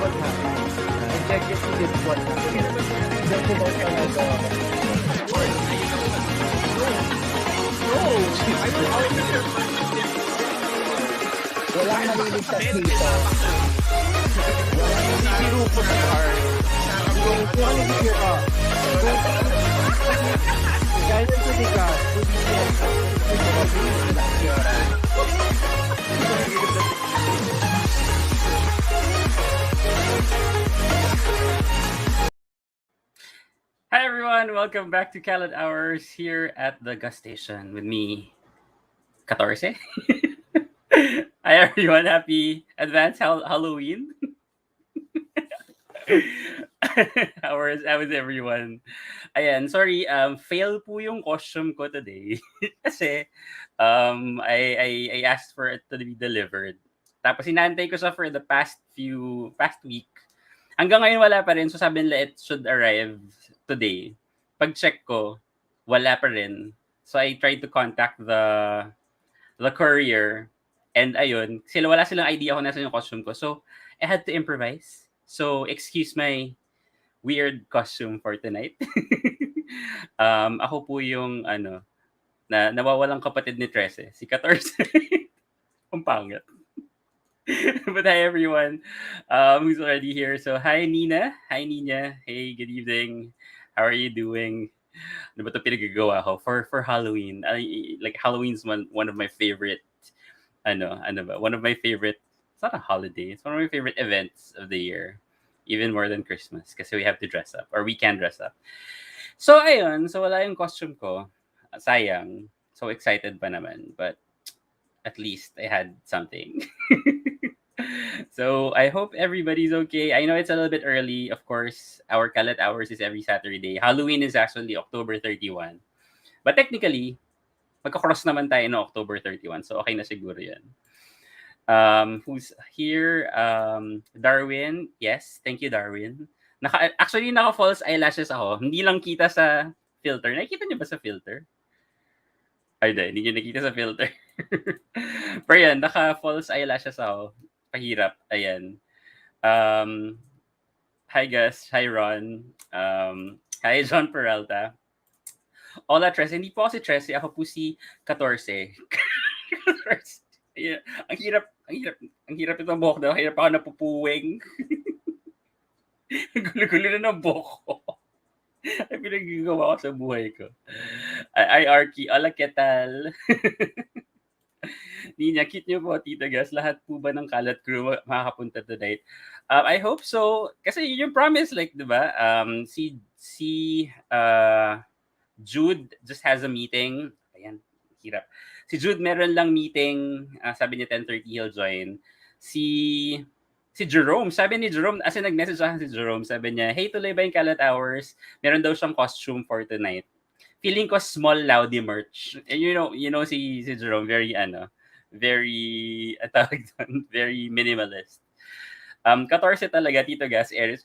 what happened. Objectively, this is what happened. Don't you know talaga? No! I will always your walang maliligtas dito. Biro ko sa car. Kung nag-hear ka, guys, pwede ka. Hi everyone, welcome back to Kalat Hours here at the gas station with me, 14. Hi everyone, happy advanced Halloween. How is everyone? Ayan, sorry, fail po yung costume ko today. Kasi I asked for it to be delivered. Tapos inantay ko siya for the past week. Hanggang ngayon wala pa rin, so sabi nila it should arrive today. Pag-check ko, wala pa rin. So I tried to contact the courier, and ayun, wala silang idea kung nasa yung costume ko. So I had to improvise. So excuse my weird costume for tonight. Ako po yung na nawawalang kapatid ni Trece, si 14. Ang pangit. But hi everyone, who's already here. So hi Nina, hi Nina, hey, good evening. How are you doing? Ano ba ito pinagagawa ko for Halloween? Like Halloween's one of my favorite. One of my favorite. It's not a holiday. It's one of my favorite events of the year, even more than Christmas, kasi we have to dress up, or we can dress up. So ayun, so wala yung costume ko. Sayang. So excited pa naman, but at least I had something. So I hope everybody's okay. I know it's a little bit early. Of course, our Kalat Hours is every Saturday. Halloween is actually October 31. But technically, magka-cross naman tayo no October 31. So okay na siguro yan. Who's here? Darwin. Yes, thank you, Darwin. Actually, naka-false eyelashes ako. Hindi lang kita sa filter. Nakikita niyo ba sa filter? Ay, hindi niyo nakita sa filter. Pero yan, naka-false eyelashes ako. Pahirap. Ayan. Hi, Gus. Hi, Ron. Hi, John Peralta. Hola, Trece. Hindi po ako si Trece. Ako po si 14. 14. Yeah. Ang hirap itong buhok daw. Hirap ako napupuwing. Gulo-gulo na ng buhok ko. Ay, pinagagawa ko sa buhay ko. Ay, Arky. Hola, ¿qué tal? Nina, cute niyo po, Tita Gas. Lahat po ba ng Kalat Crew makakapunta tonight? I hope so. Kasi yun yung promise, like, di ba? Si Jude just has a meeting. Ayan, hirap. Si Jude meron lang meeting. Sabi niya 10:30 he'll join. Si Jerome, sabi ni Jerome, as in nag-message sa si Jerome, sabi niya, hey, tuloy ba yung Kalat Hours? Meron daw siyang costume for tonight. Feeling ko small Laudy merch. And you know si Jerome, very very minimalist. 14 talaga, Tito Gas, Eris.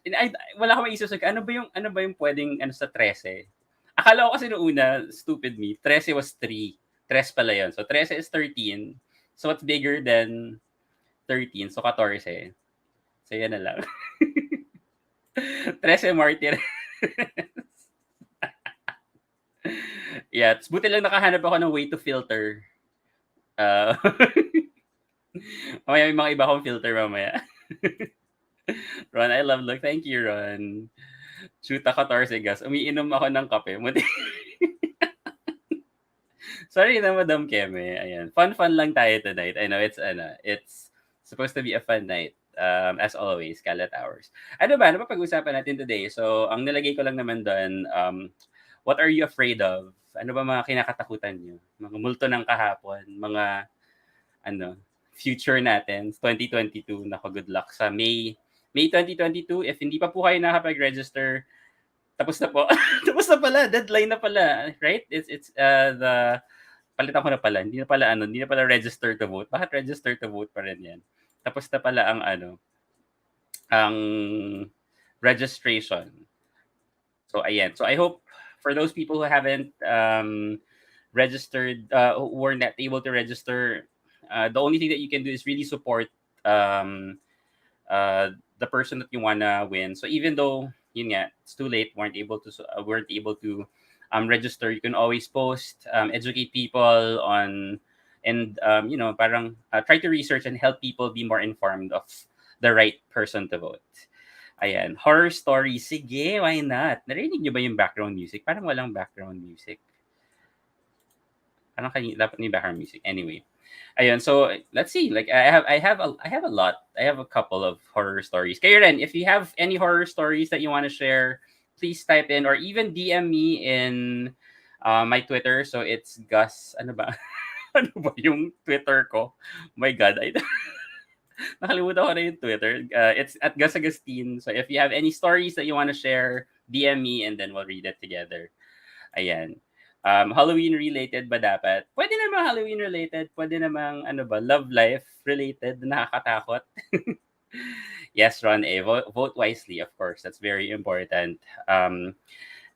Wala akong maisip sa ano ba yung pwedeng sa 13. Akala ko kasi noong una, stupid me, 13 was 3. 3 pala yun. So 13 is 13. So what's bigger than 13? So 14. So yan na lang. 13 martir. Yeah, buti lang nakahanap ako ng way to filter. Mamaya may mga iba akong filter mamaya. Ron, I love look. Thank you, Ron. Shoot ako 14 gas. Umiinom ako ng kape. Sorry na, Madam Keme. Ayan. Fun lang tayo tonight. I know it's supposed to be a fun night. As always, Kalat Hours. Ano ba pag-usapan natin today? So, ang nilagay ko lang naman doon, what are you afraid of? Ano ba mga kinakatakutan nyo? Mga multo ng kahapon, mga future natin, 2022. Nako, good luck sa May 2022. If hindi pa po kayo nakapag-register, tapos na po. Tapos na pala, deadline na pala, right? It's the palitan ko na pala. Hindi na pala register to vote. Bakit register to vote pa rin 'yan? Tapos na pala ang registration. So ayan. So I hope for those people who haven't registered, who were not able to register, the only thing that you can do is really support the person that you wanna win. So even though yun nga, it's too late, weren't able to register, you can always post, educate people on, and parang try to research and help people be more informed of the right person to vote. Ayan, horror story. Sige, why not? Narinig niyo ba yung background music? Parang walang background music. Parang dapat may background music. Anyway, ayun. So let's see. Like I have a lot. I have a couple of horror stories. Kayo rin, if you have any horror stories that you want to share, please type in or even DM me in my Twitter. So it's Gus. Ano ba? Ano ba yung Twitter ko? My God, nakalimutan ko na yung Twitter. It's at Gus Agustin. So if you have any stories that you want to share, DM me and then we'll read it together. Ayan. Halloween related ba dapat? Pwede namang Halloween related, pwede namang ano ba, love life related, nakakatakot. Yes, Ron A. Vote wisely, of course. That's very important.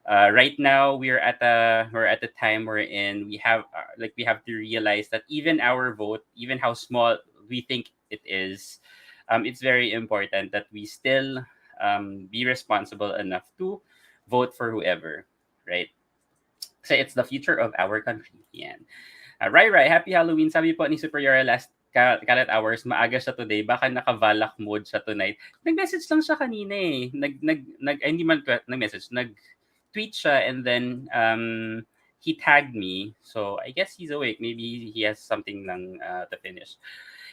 Right now we're at a time wherein we have to realize that even our vote, even how small we think it is, it's very important that we still be responsible enough to vote for whoever, right? Kasi it's the future of our country. Yan. Rai, happy Halloween. Sabi po ni Superior last Kalat Hours, maaga siya today. Baka naka-valak mode siya tonight. Nag-message lang siya kanina eh. Hindi man nag-message. Nag-tweet siya and then he tagged me. So I guess he's awake. Maybe he has something lang to finish.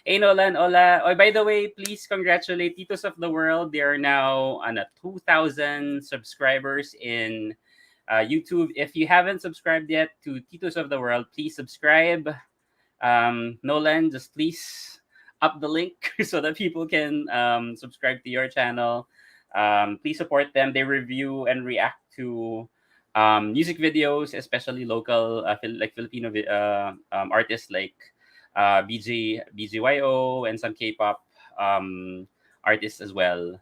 Hey Nolan, hola. Oh, by the way, please congratulate Titos of the World. They are now on 2,000 subscribers in YouTube. If you haven't subscribed yet to Titos of the World, please subscribe. Nolan, just please up the link so that people can subscribe to your channel. Please support them. They review and react to music videos, especially local, like Filipino artists like BGYO and some K-pop artists as well.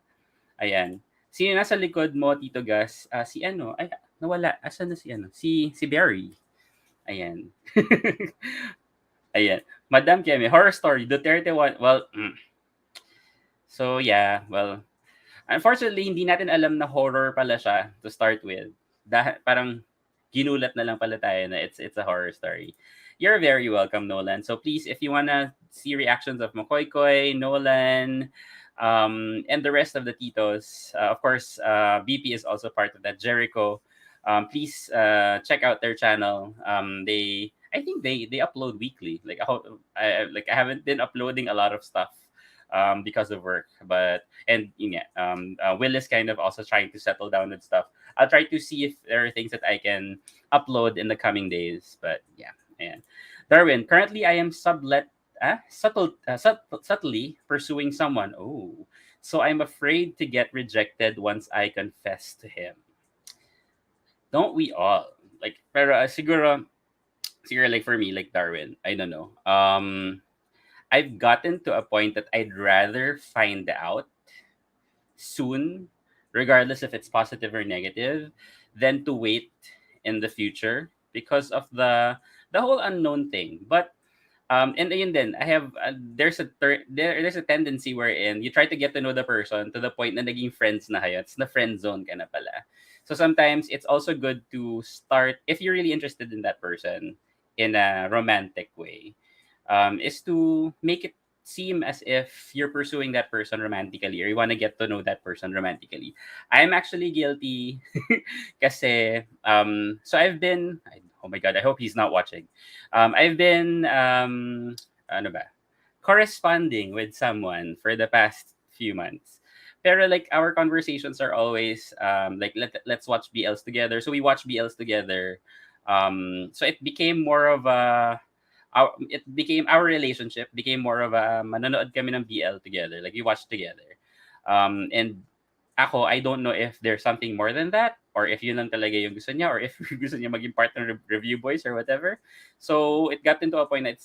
Ayan. Sino nasa likod mo, Tito Gus? Si ano? Ay, nawala. Asan na si ano? Si Barry. Ayan. Ayan. Madam Kemi, horror story. Duterte one. Well, so yeah, well, unfortunately, hindi natin alam na horror pala siya to start with. Parang ginulat na lang pala tayo na it's a horror story. You're very welcome, Nolan. So please, if you wanna see reactions of Makoy, Nolan, and the rest of the Titos, of course, BP is also part of that. Jericho, please check out their channel. I think they upload weekly. Like I haven't been uploading a lot of stuff because of work, and Will is kind of also trying to settle down with stuff. I'll try to see if there are things that I can upload in the coming days. But yeah. And Darwin, currently I am subtly pursuing someone. Oh, so I'm afraid to get rejected once I confess to him. Don't we all? Like, pero siguro like for me, like Darwin, I don't know. I've gotten to a point that I'd rather find out soon, regardless if it's positive or negative, than to wait in the future because of the whole unknown thing. But and ayun din, I have there's a tendency wherein you try to get to know the person to the point na naging friends na kayo. It's na friend zone ka na pala. So sometimes it's also good to start, if you're really interested in that person in a romantic way, is to make it seem as if you're pursuing that person romantically or you want to get to know that person romantically. I'm actually guilty kasi so I've been, oh my god, I hope he's not watching. I've been ano ba, corresponding with someone for the past few months. Pero like our conversations are always like let's watch BLs together. So we watch BLs together. So it became more of our relationship became more of a manonood kami ng BL together. Like we watched together. And ako, I don't know if there's something more than that or if yun lang talaga yung gusto niya or if gusto niya maging partner ng review boys or whatever. So it got into a point that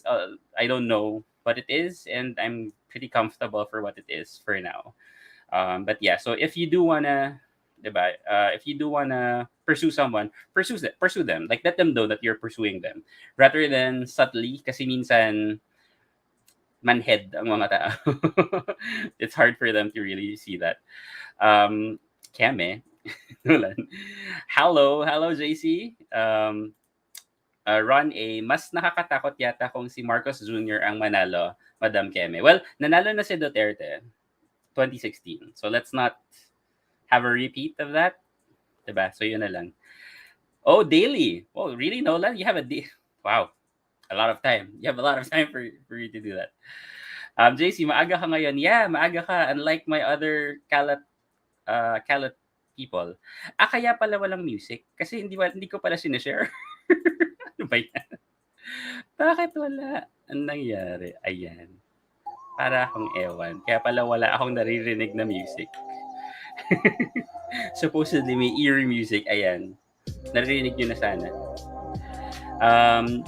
I don't know what it is and I'm pretty comfortable for what it is for now. But yeah, so if you do wanna, diba, if you do wanna pursue someone, pursue them. Like let them know that you're pursuing them rather than subtly. Kasi minsan manhead ang mga tao. It's hard for them to really see that. Keme, Nolan. Hello, JC. Ron A, mas nakakatakot yata kung si Marcos Jr. ang manalo, Madam Keme. Well, nanalo na si Duterte 2016. So let's not have a repeat of that. Diba? So yun na lang. Oh, daily. Oh, really, Nolan? You have wow, a lot of time. You have a lot of time for you to do that. JC, maaga ka ngayon. Yeah, maaga ka. Unlike my other Kalat people. Kaya pala walang music? Kasi hindi ko pala sinashare. Ano ba yan? Bakit wala? Anong nangyari? Ayan. Para akong ewan. Kaya pala wala akong naririnig na music. Supposedly may eerie music. Ayan. Naririnig nyo na sana.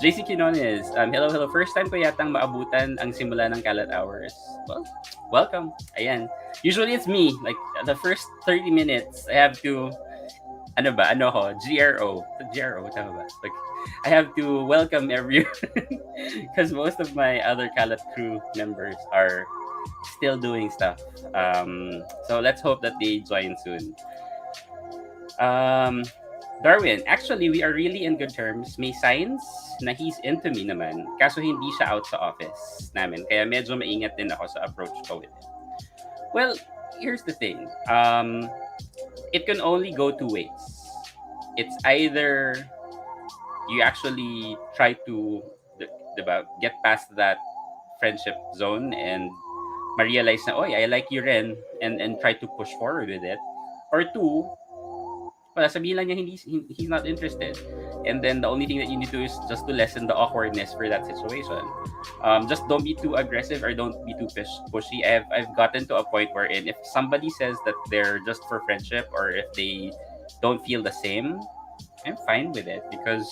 JC Quinones, hello. First time ko yatang maabutan ang simula ng Kalat Hours. Well, welcome. Ayan. Usually it's me. Like, the first 30 minutes, I have to, GRO. GRO, tama ba? Like, I have to welcome everyone because most of my other Kalat crew members are still doing stuff. So let's hope that they join soon. Darwin, actually, we are really in good terms. May signs na he's into me naman. Kaso hindi siya out sa office namin. Kaya medyo maingat din ako sa approach ko with it. Well, here's the thing. It can only go two ways. It's either you actually try to get past that friendship zone and ma-realize na, oy, I like you rin, and try to push forward with it. Or two, wala, sabihin lang niya he's not interested. And then the only thing that you need to do is just to lessen the awkwardness for that situation. Just don't be too aggressive or don't be too pushy. I've gotten to a point wherein if somebody says that they're just for friendship or if they don't feel the same, I'm fine with it because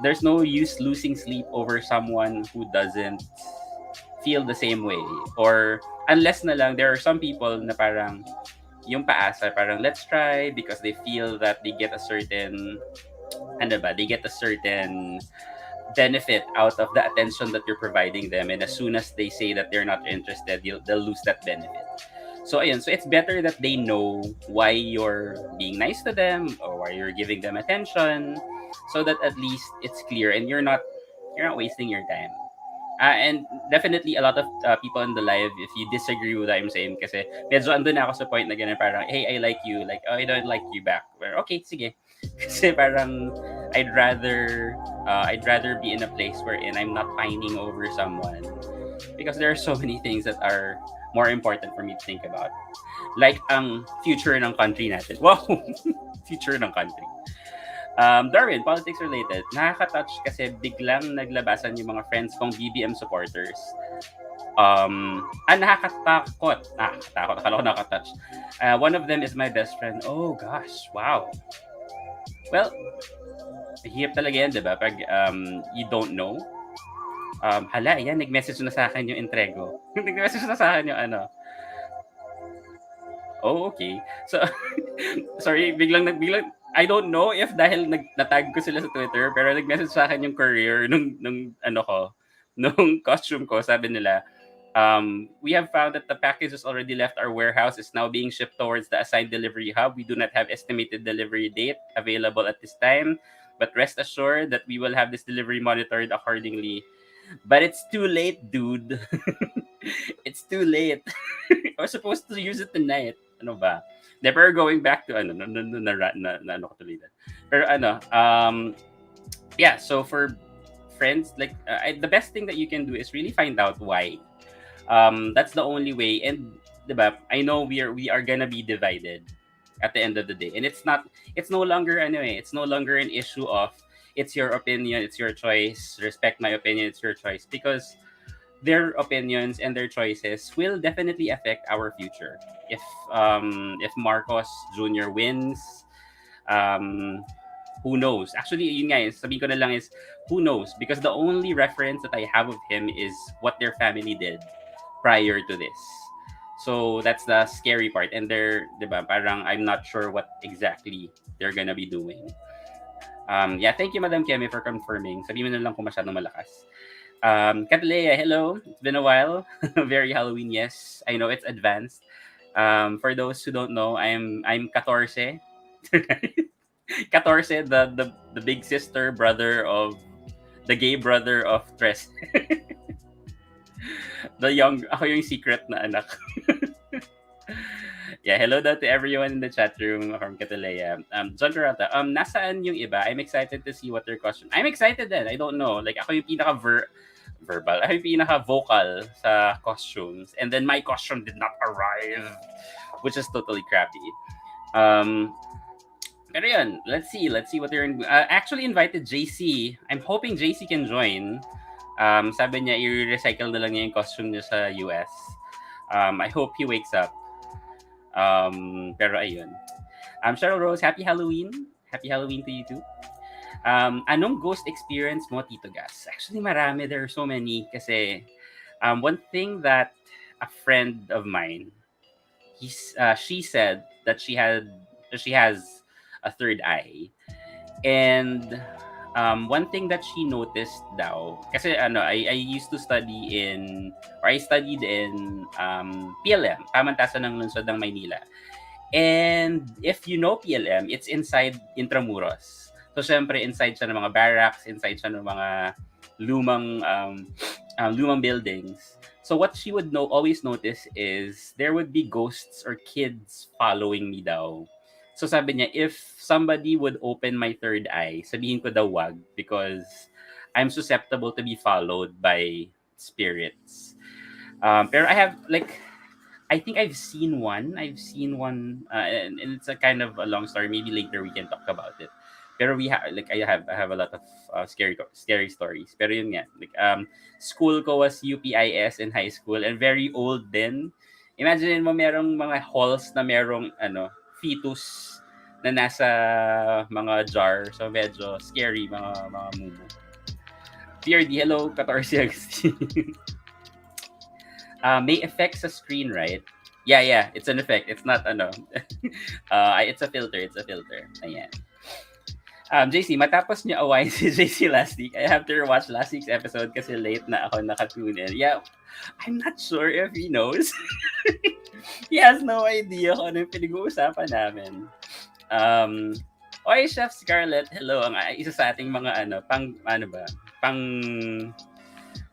there's no use losing sleep over someone who doesn't feel the same way. Or unless na lang, there are some people na parang yung paasa, parang let's try because they feel that they get a certain benefit out of the attention that you're providing them, and as soon as they say that they're not interested, they'll lose that benefit. So ayun, so it's better that they know why you're being nice to them or why you're giving them attention, so that at least it's clear and you're not wasting your time. And definitely a lot of people in the live, if you disagree with what I'm saying, kasi medyo andun na ako sa point na ganun, parang, hey, I like you, like, oh, I don't like you back. Pero, okay, sige. Kasi parang, I'd rather be in a place wherein I'm not pining over someone. Because there are so many things that are more important for me to think about. Like, ang future ng country natin. Wow! Future ng country. Darwin, politics related. Nakaka-touch kasi biglang naglabasan yung mga friends kong BBM supporters. Nakakatakot. Akala ko nakaka-touch. One of them is my best friend. Oh gosh, wow. Well, hirap talaga yan, diba? Pag you don't know. Yan, nag-message na sa akin yung entrego. Nag-message na sa akin yung ano. Oh, okay. So, sorry, biglang I don't know if dahil natag ko sila sa Twitter, pero nag-message sa akin yung courier nung costume ko. Sabi nila, we have found that the package has already left our warehouse. It's now being shipped towards the assigned delivery hub. We do not have estimated delivery date available at this time, but rest assured that we will have this delivery monitored accordingly. But it's too late, dude. It's too late. I was supposed to use it tonight. Ano ba? Never going back to Pero yeah, so for friends, like the best thing that you can do is really find out why. That's the only way, and diba, I know we are gonna be divided at the end of the day, and it's no longer it's no longer an issue of it's your opinion, it's your choice, respect my opinion, it's your choice, because their opinions and their choices will definitely affect our future. If Marcos Jr. wins, who knows? Actually, yun nga, sabihin ko na lang is, who knows? Because the only reference that I have of him is what their family did prior to this. So that's the scary part. And they're, diba, parang I'm not sure what exactly they're gonna be doing. Yeah, thank you, Madam Kemi, for confirming. Sabihin mo na lang kung masyadong malakas. Katlea, hello. It's been a while. Very Halloween, yes. I know it's advanced. For those who don't know, I'm 14. 14, the big sister brother of the gay brother of Tres. Ako yung secret na anak. Yeah, hello daw to everyone in the chat room from Katalea. John Dorata, nasaan yung iba? I'm excited to see what their costume. I'm excited din. I don't know. Like, ako yung verbal. Ako yung pinaka-vocal sa costumes. And then my costume did not arrive, which is totally crappy. Pero yun, let's see what they're actually invited JC. I'm hoping JC can join. Sabi niya i-recycle na lang niya yung costume niya sa US. I hope he wakes up. Pero ayun. Cheryl Rose, happy Halloween. Happy Halloween to you too. Anong ghost experience mo, Tito Gas? Actually, marami. There are so many. Kasi one thing that a friend of mine, she said that she has a third eye. And one thing that she noticed daw, kasi I used to I studied in PLM, Pamantasan ng Lungsod ng Maynila. And if you know PLM, it's inside Intramuros. So, syempre, inside siya ng mga barracks, inside siya ng mga lumang buildings. So, what she would always notice is there would be ghosts or kids following me daw. So, sabi niya, if somebody would open my third eye, sabihin ko daw wag because I'm susceptible to be followed by spirits. Pero I think I've seen one. And it's a kind of a long story. Maybe later we can talk about it. Pero I have a lot of scary stories. Pero yun nga, school ko was UPIS in high school and very old then. Imagine mo merong mga halls na merong fetus na nasa mga jar. So medyo scary mga mumu. PRD, hello, 14 Agustin. May effect sa screen, right? Yeah, it's an effect. It's not it's a filter. Ayan. JC, matapos niya awayin si JC last week, I have to rewatch last week's episode kasi late na ako nakatune in. Yeah, I'm not sure if he knows. He has no idea kung ano yung pinag-uusapan namin. Oy, Chef Scarlett, hello. Ang isa sa ating mga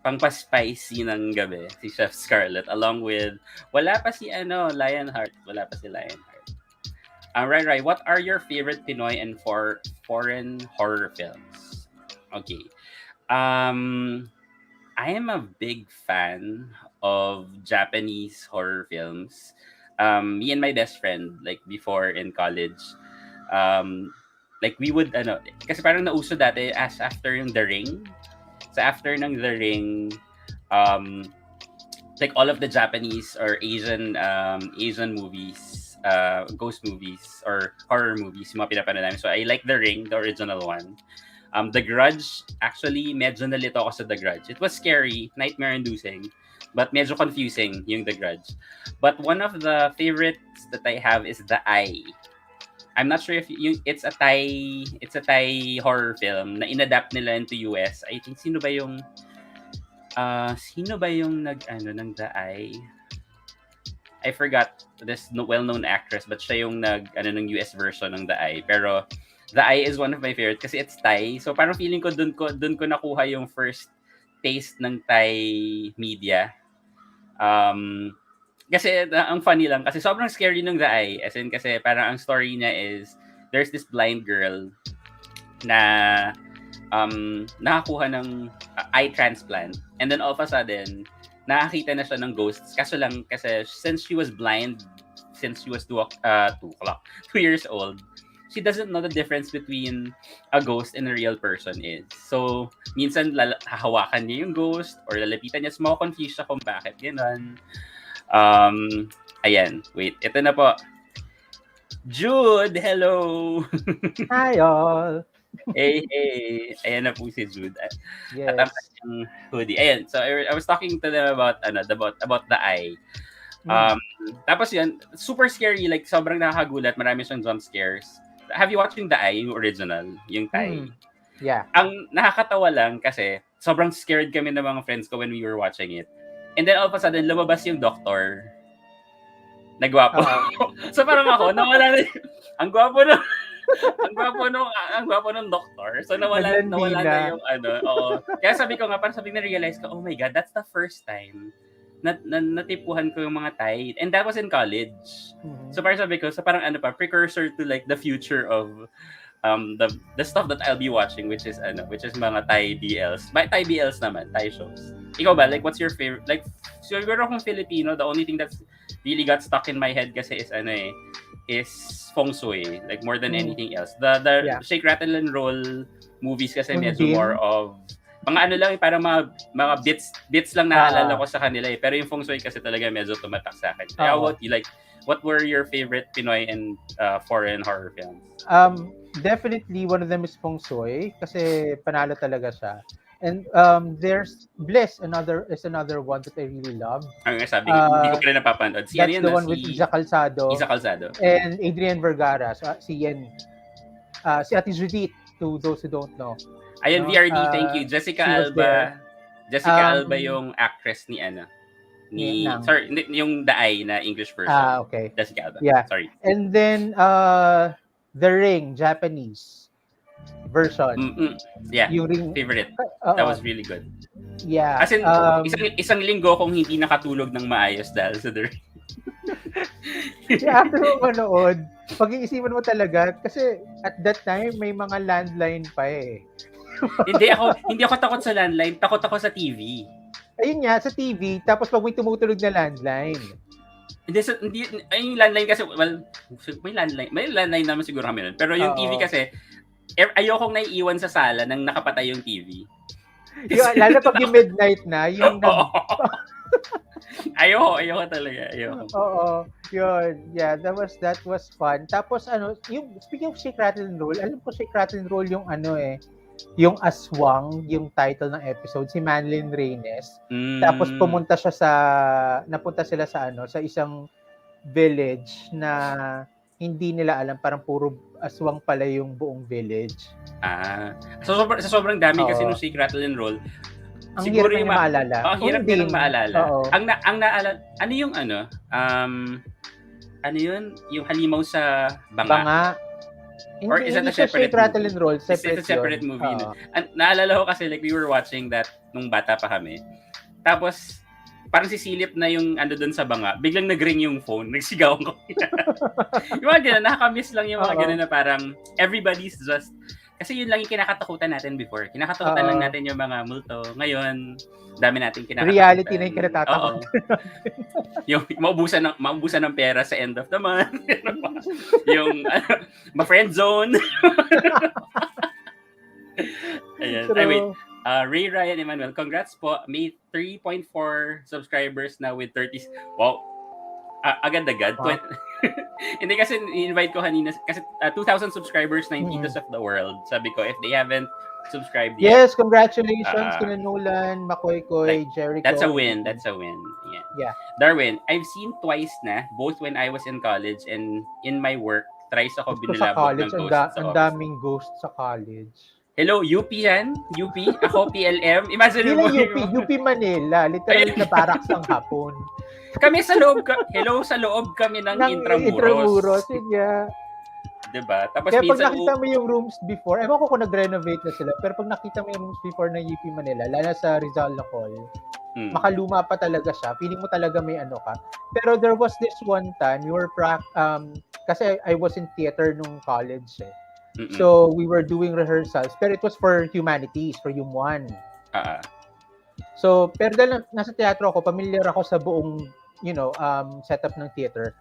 pang-spicy ng gabi, si Chef Scarlett, along with, wala pa si Lionheart. Right. What are your favorite Pinoy and foreign horror films? Okay. I am a big fan of Japanese horror films. Me and my best friend, before in college, we would, kasi parang nauso dati as after yung The Ring. So after ng The Ring, all of the Japanese or Asian movies, ghost movies or horror movies, yung mga pinapanood namin. So I like The Ring, the original one. The Grudge, actually, medyo nalito ako sa The Grudge. It was scary, nightmare-inducing, but medyo confusing yung The Grudge. But one of the favorites that I have is The Eye. I'm not sure if it's a Thai horror film na inadapt nila into US. I think sino ba yung ng The Eye? I forgot this well-known actress, but siya yung ng US version ng The Eye. Pero The Eye is one of my favorites kasi it's Thai. So parang feeling ko dun ko nakuha yung first taste ng Thai media. Kasi ang funny lang kasi sobrang scary ng The Eye. As in kasi parang ang story niya is there's this blind girl na nakakuha ng eye transplant, and then all of a sudden nakakita na siya ng ghosts. Kaso lang kasi since she was blind since she was 2 years old, she doesn't know the difference between a ghost and a real person is. So minsan hahawakan niya yung ghost or lalapitan niya, so mako-confuse siya kung bakit gano'n. Ayan, wait, ito na po. Jude, hello. Hi all. Hey. Ayan na po si Jude. Yes. At ang kanyang hoodie. Ayan, so I was talking to them about The Eye. Tapos yun, super scary, like sobrang nakakagulat, marami siyang jump scares. Have you watched yung The Eye, yung original, yung Thai? Yeah. Ang nakakatawa lang kasi sobrang scared kami ng mga friends ko when we were watching it. And then all of a sudden, lumabas yung doctor. Nagwapo. So parang ako, nawala na ang gwapo ng ang gwapo ng doktor. So nawala na yung oo. Kaya sabi ko nga, parang na-realize ko, oh my God, that's the first time na natipuhan ko yung mga Thai. And that was in college. So parang sabi ko, parang precursor to like the future of the stuff that I'll be watching, which is mga Thai BLs. Thai BLs naman, Thai shows. Ikaw ba, like what's your favorite? Like siguro kung Filipino, the only thing that's really got stuck in my head kasi is feng shui, like more than anything else. The Shake, Rattle and Roll movies kasi medyo more of mga lang, parang mga bits lang naalala ko sa kanila pero yung feng shui kasi talaga medyo tumatak sa akin. How about you? Like, what were your favorite Pinoy and foreign horror films? Definitely one of them is feng shui kasi panalo talaga siya. And there's Bliss, another one that I really love. Ang sabi ko, hindi ko pa rin napapanood. That's the one with Isa Calzado. And Adrian Vergara. So, si Ate Judith, to those who don't know. Ayun, VRD, thank you. Jessica Alba. Jessica Alba yung actress ni sorry, yung The Eye na English version. Okay. Jessica Alba. Yeah. Sorry. And then The Ring, Japanese version. Yeah. Yung Ring, favorite. That was really good. Yeah. As in, isang linggo kung hindi nakatulog ng maayos dahil sa The Ring. After mo manood, pag-iisipan mo talaga kasi at that time may mga landline pa eh. hindi ako takot sa landline, takot ako sa TV. Ayun nga, sa TV, tapos pag may tumutulog na landline. Hindi yung landline kasi, well, may landline naman siguro kami nun. Pero yung TV kasi, ayokong naiiwan sa sala nang nakapatay yung TV. Lalo pag yung midnight na, yung ayoko talaga. Oo. Yun. Yeah, that was fun. Tapos yung speaking of Shake, Rattle and Roll, alam ko Shake, Rattle and Roll yung yung Aswang, yung title ng episode, si Manlin Reynes. Tapos napunta sila sa isang village na hindi nila alam, parang puro aswang pala yung buong village. So sobrang dami kasi nung Shake, Rattle and Roll. Ang siguro hirap yung maalala. Ang hirap din maalala. Ang naalala, ano yun? Yung halimaw sa banga. Or is that a separate Shake, Rattle and Roll? It's a separate movie. No? Naalala ko kasi like we were watching that nung bata pa kami. Tapos parang sisilip na yung doon sa banga. Biglang nag-ring yung phone. Nagsigaw ko. Yung mga ganun, nakakamiss lang yung mga ganun na parang everybody's just... Kasi yun lang yung kinakatakutan natin before. Kinakatakutan lang natin yung mga multo. Ngayon, dami natin kinakatakutan. Reality na yung kinatatakot. Yung maubusan ng pera sa end of the month. Yung ma-friend zone. Ayan. Wait. Ray Ryan Emmanuel, congrats po. May 3.4 subscribers na with 30. Wow. Agad-agad. Wow. Hindi kasi invite ko kanina kasi 2,000 subscribers na yung Titos of the World. Sabi ko, if they haven't subscribed yet. Yes, congratulations kina Nolan, Makoy, Jericho. That's a win. Yeah. Darwin, I've seen twice na, both when I was in college and in my work. Thrice ako binilabog ng ghost sa office. Ang daming ghost sa college. Hello, UP yan? UP? Ako, PLM? Imagine mo. UP Manila. Literal na barracks ng hapon. Kami sa loob, sa loob kami ng Intramuros. Yeah. Diba? Tapos kaya pag nakita mo yung rooms before, ewan ko kung nag-renovate na sila, pero pag nakita mo yung rooms before ng UP Manila, lalo sa Rizal na call, makaluma pa talaga siya. Feeling mo talaga may ka. Pero there was this one time, kasi I was in theater nung college eh. So we were doing rehearsals, pero it was for humanities, for Hum 1. So, pero dahil nasa teatro ako, familiar ako sa buong, setup ng theater.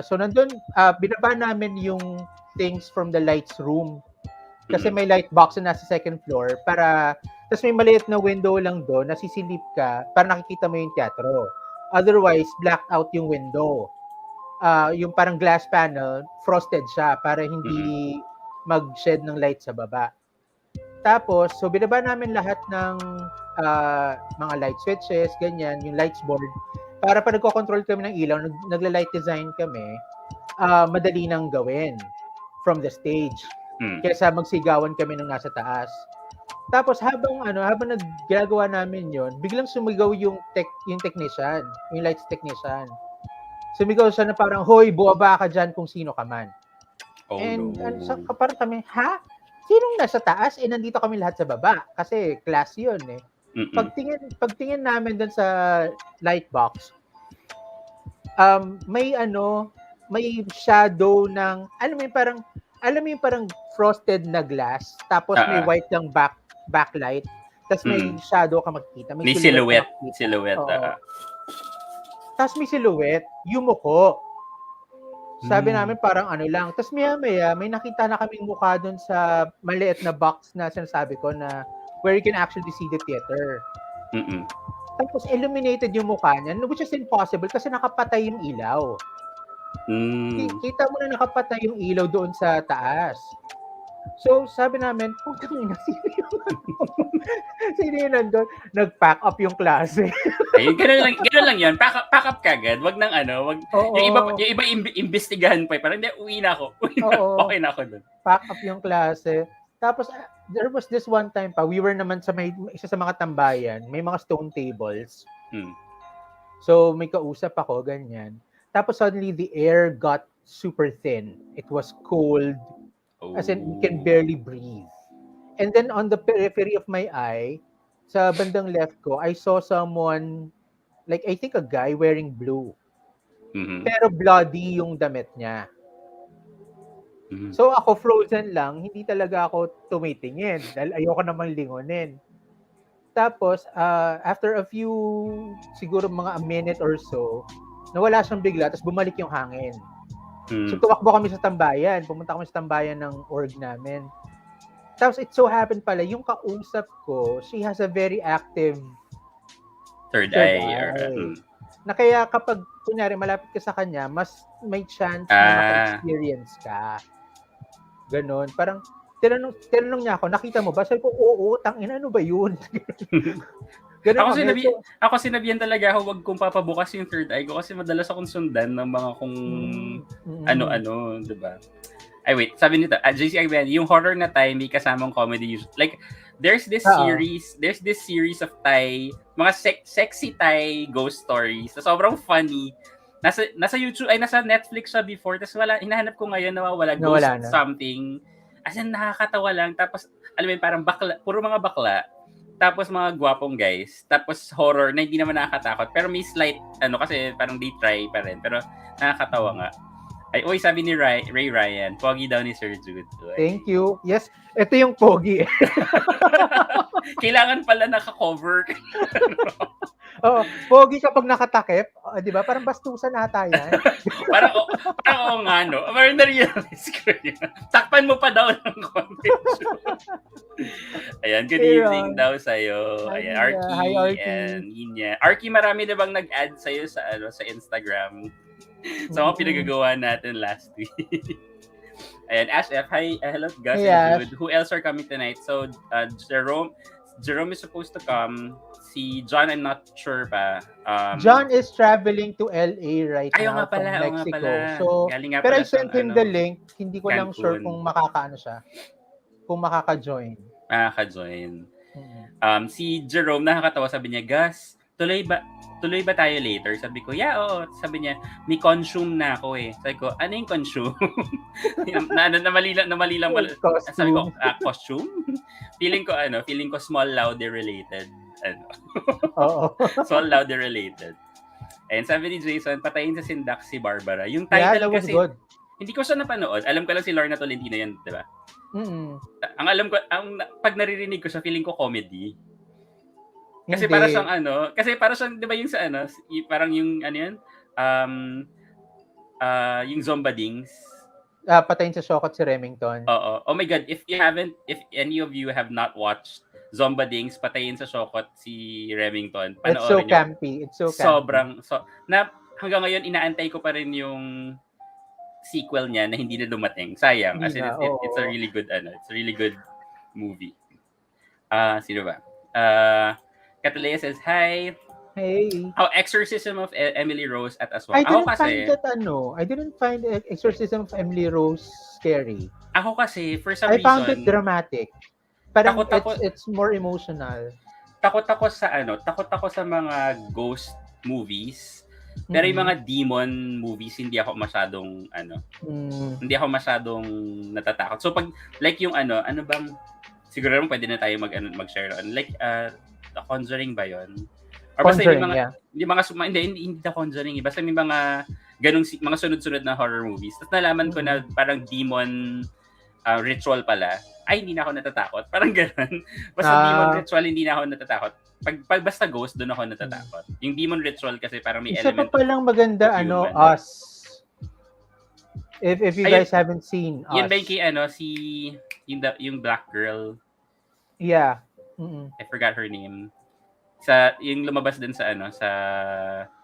So, nandun, binaba namin yung things from the lights room. Kasi may light box na nasa second floor tapos may maliit na window lang doon, nasisilip ka para nakikita mo yung teatro. Otherwise, blacked out yung window. Yung parang glass panel, frosted siya para hindi mag-shed ng light sa baba. Tapos, so binaba namin lahat ng mga light switches, ganyan, yung lights board. Para pa nagko-control kami ng ilaw, nagla-light design kami, madali nang gawin from the stage. Kaysa magsigawan kami nung nasa taas. Tapos habang ginagawa namin yon, biglang sumigaw yung technician, yung lights technician. Sumigaw siya na parang, "Hoy, bumaba ka dyan kung sino ka man." Oh, And no. parang kami, ha? Sinong nasa taas? Nandito kami lahat sa baba. Kasi class yun eh. Mm-mm. Pagtingin namin doon sa light box, may shadow ng, alam mo yung parang frosted na glass, tapos may white lang backlight, tapos may shadow ka makikita, may silhouette ka makikita. Silhouette. Tapos may silhouette, yumuko. Sabi namin parang lang. Tapos maya-maya, may nakita na kaming mukha doon sa maliit na box na sinasabi ko na where you can actually see the theater. Mm-mm. Tapos illuminated yung mukha niya, which is impossible kasi nakapatay yung ilaw. Kita mo na nakapatay yung ilaw doon sa taas. So, sabi namin, putang ina, sino yun nandun? Nag-pack up yung klase. Ayun, ganun lang yan. Pack up kagad. Wag nang wag, yung iba imbestigahan pa. Parang, hindi, uwi na ako. Okay na ako dun. Pack up yung klase. Tapos, there was this one time pa, we were naman sa isa sa mga tambayan, may mga stone tables. So, may kausap ako, ganyan. Tapos, suddenly, the air got super thin. It was cold. As in, you can barely breathe. And then, on the periphery of my eye, sa bandang left ko, I saw someone, like, I think a guy wearing blue. Pero bloody yung damit niya. So, ako frozen lang, hindi talaga ako tumitingin dahil ayoko namang lingunin. Tapos, after a few, siguro mga a minute or so, nawala siyang bigla, tapos bumalik yung hangin. So, tumakbo kami sa tambayan. Pumunta kami sa tambayan ng org namin. Tapos, it so happened pala, yung kausap ko, she has a very active third eye. Na kaya kapag, kunyari, malapit ka sa kanya, mas may chance na maka-experience ka. Ganon. Parang, tinanong niya ako, nakita mo ba? Sabi ko, oo, tangina, ano ba yun? Ako sinabihan talaga ako, wag kong papabukas yung third eye ko kasi madalas akong sundan ng mga kung ano-ano, diba? Ay, wait, sabi nito, JC Agbian, yung horror na Thai, may kasamang comedy. Like, there's this series of Thai, mga sexy Thai ghost stories na sobrang funny. Nasa YouTube, ay nasa Netflix siya before, tapos hinahanap ko ngayon, nawawala, ghost na something. As in, nakakatawa lang. Tapos, alam mo yun, parang bakla, puro mga bakla. Tapos mga gwapong guys. Tapos horror na hindi naman nakakatakot. Pero may slight, kasi parang they try pa rin. Pero nakakatawa nga. Ay, sabi ni Ray Ryan, pogi daw ni Sir Jude. Thank you. Yes, ito yung pogi. Kailangan pala naka-cover. Oo, pogi kapag nakatakip, di ba? Parang bastusan ata yan. parang oo nga, no? Parang na-realize ko yun. Takpan mo pa daw ng konti. Ayan, good evening daw sa'yo. Ayan, Arky. Hi, Arky. And Yinya. Arky, marami na bang nag-add sa'yo sa Instagram? So, mga pinagagawa natin last week. Ayan, Ash F. Hi, hello, Gus and Jude. Who else are coming tonight? So, Jerome is supposed to come. Si John, I'm not sure pa. John is traveling to LA right now from Mexico. So, pero I sent him the link. Hindi ko lang sure kung kung makaka-join. Si Jerome, nakakatawa, sabi niya, Gus, tuloy ba tayo later? Sabi ko, yeah, oo. Sabi niya, may consume na ako eh. Sabi ko, ano yung consume? namali lang pala. Sabi ko, costume? feeling ko small louder related. Oo. Small louder related. And sabi ni Jason, patayin sa sindak si Barbara. Yung title kasi, good. Hindi ko siya napanood. Alam ko lang si Lorna Tolentino yan, di ba? Ang alam ko, pag naririnig ko siya, feeling ko comedy. Kasi para siyang, di ba yung sa parang yung, yung Zombadings. Patayin sa Shokot si Remington. Oo. Oh my God, if any of you have not watched Zombadings, patayin sa Shokot si Remington. It's so campy. Sobrang, hanggang ngayon, inaantay ko pa rin yung sequel niya na hindi na dumating. Sayang. As in, it's a really good, it's a really good movie. Sino ba? Catalea says, hi. Hey. Exorcism of Emily Rose at Aswang. I didn't find Exorcism of Emily Rose scary. Ako kasi, for some reason, I found it dramatic. parang Takot ako, it's more emotional. takot ako sa mga ghost movies. Pero yung mga demon movies, hindi ako masyadong natatakot. So pag like yung ano bang siguro naman pwede na tayo mag-share on. Like The Conjuring ba 'yon? Or basta Conjuring, yung mga hindi The Conjuring, basta may mga ganung mga sunod-sunod na horror movies. Tapos nalaman ko na parang demon ritual pala. Ay, hindi na ako natatakot. Parang gano'n. Basta demon ritual, hindi na ako natatakot. Pag basta ghost, doon ako natatakot. Yung demon ritual kasi parang may Isa element. pa palang maganda, human. Us. If you guys haven't seen Us. Yan ba yung kay yung black girl? Yeah. I forgot her name. Yung lumabas din sa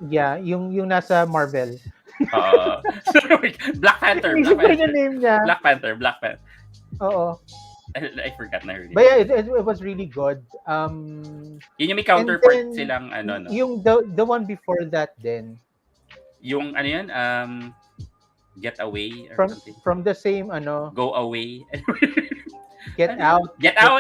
Yeah, yung nasa Marvel. Black Panther. Black Panther. Oo. I forgot na her name. But yeah, it was really good. Yun yung may counterpart silang no? Yung the one before that then. Yung yun? Get Away or something. From the same Go Away. Get out. Get out.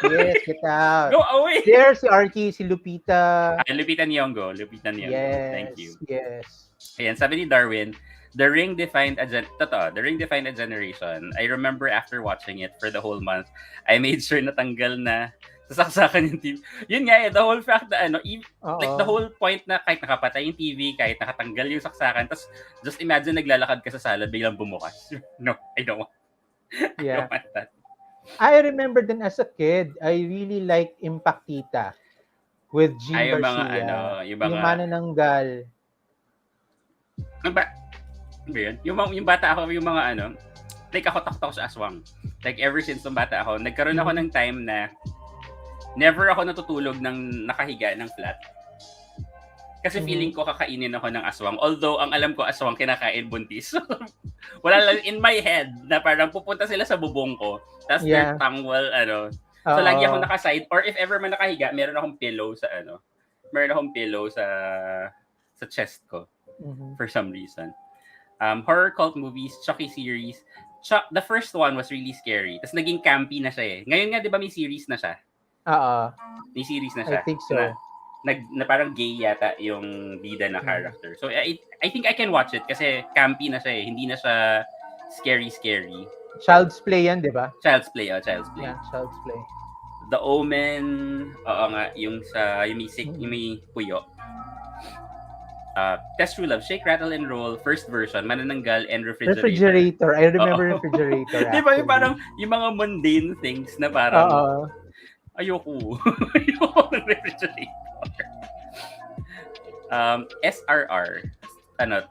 Yes, Get Out. Go Away. There's si Archie, si Lupita. Lupita Nyong'o. Yes. Thank you. Yes. Ayan, sabi ni Darwin, The Ring defined a generation. I remember after watching it for the whole month, I made sure natanggal na sasaksakan yung TV. Yun nga the whole fact na like the whole point na kahit nakapatay yung TV, kahit nakatanggal yung saksakan, tapos just imagine naglalakad ka sa sala, biglang bumukas. No, I don't want that. I remember then as a kid, I really liked Impactita with Jean Garcia. Yung manananggal. Yung bata ako, yung mga like ako takot ako sa aswang. Like ever since nung bata ako, nagkaroon ako ng time na never ako natutulog ng nakahiga ng flat. Kasi feeling ko kakainin ako ng aswang. Although ang alam ko aswang kinakain buntis. Wala lang in my head na parang pupunta sila sa bubong ko. Tapos their tongue will so lagi ako nakaside, or if ever man nakahiga, meron akong pillow sa chest ko. For some reason. Horror cult movies, Chucky series. The first one was really scary. Tapos naging campy na siya eh. Ngayon nga 'di ba may series na siya? May series na siya. I think so. Na parang gay yata yung bida na character. So I think I can watch it kasi campy na siya eh. Hindi na siya scary. Child's Play yan, 'di ba? Child's Play. Yeah, Child's Play. The Omen, nga, yung may puyo. Test True Love, Shake, Rattle, and Roll, first version, Manananggal, and Refrigerator. I remember Refrigerator. Di ba yung parang, yung mga mundane things na parang, ayoko ng Refrigerator. SRR,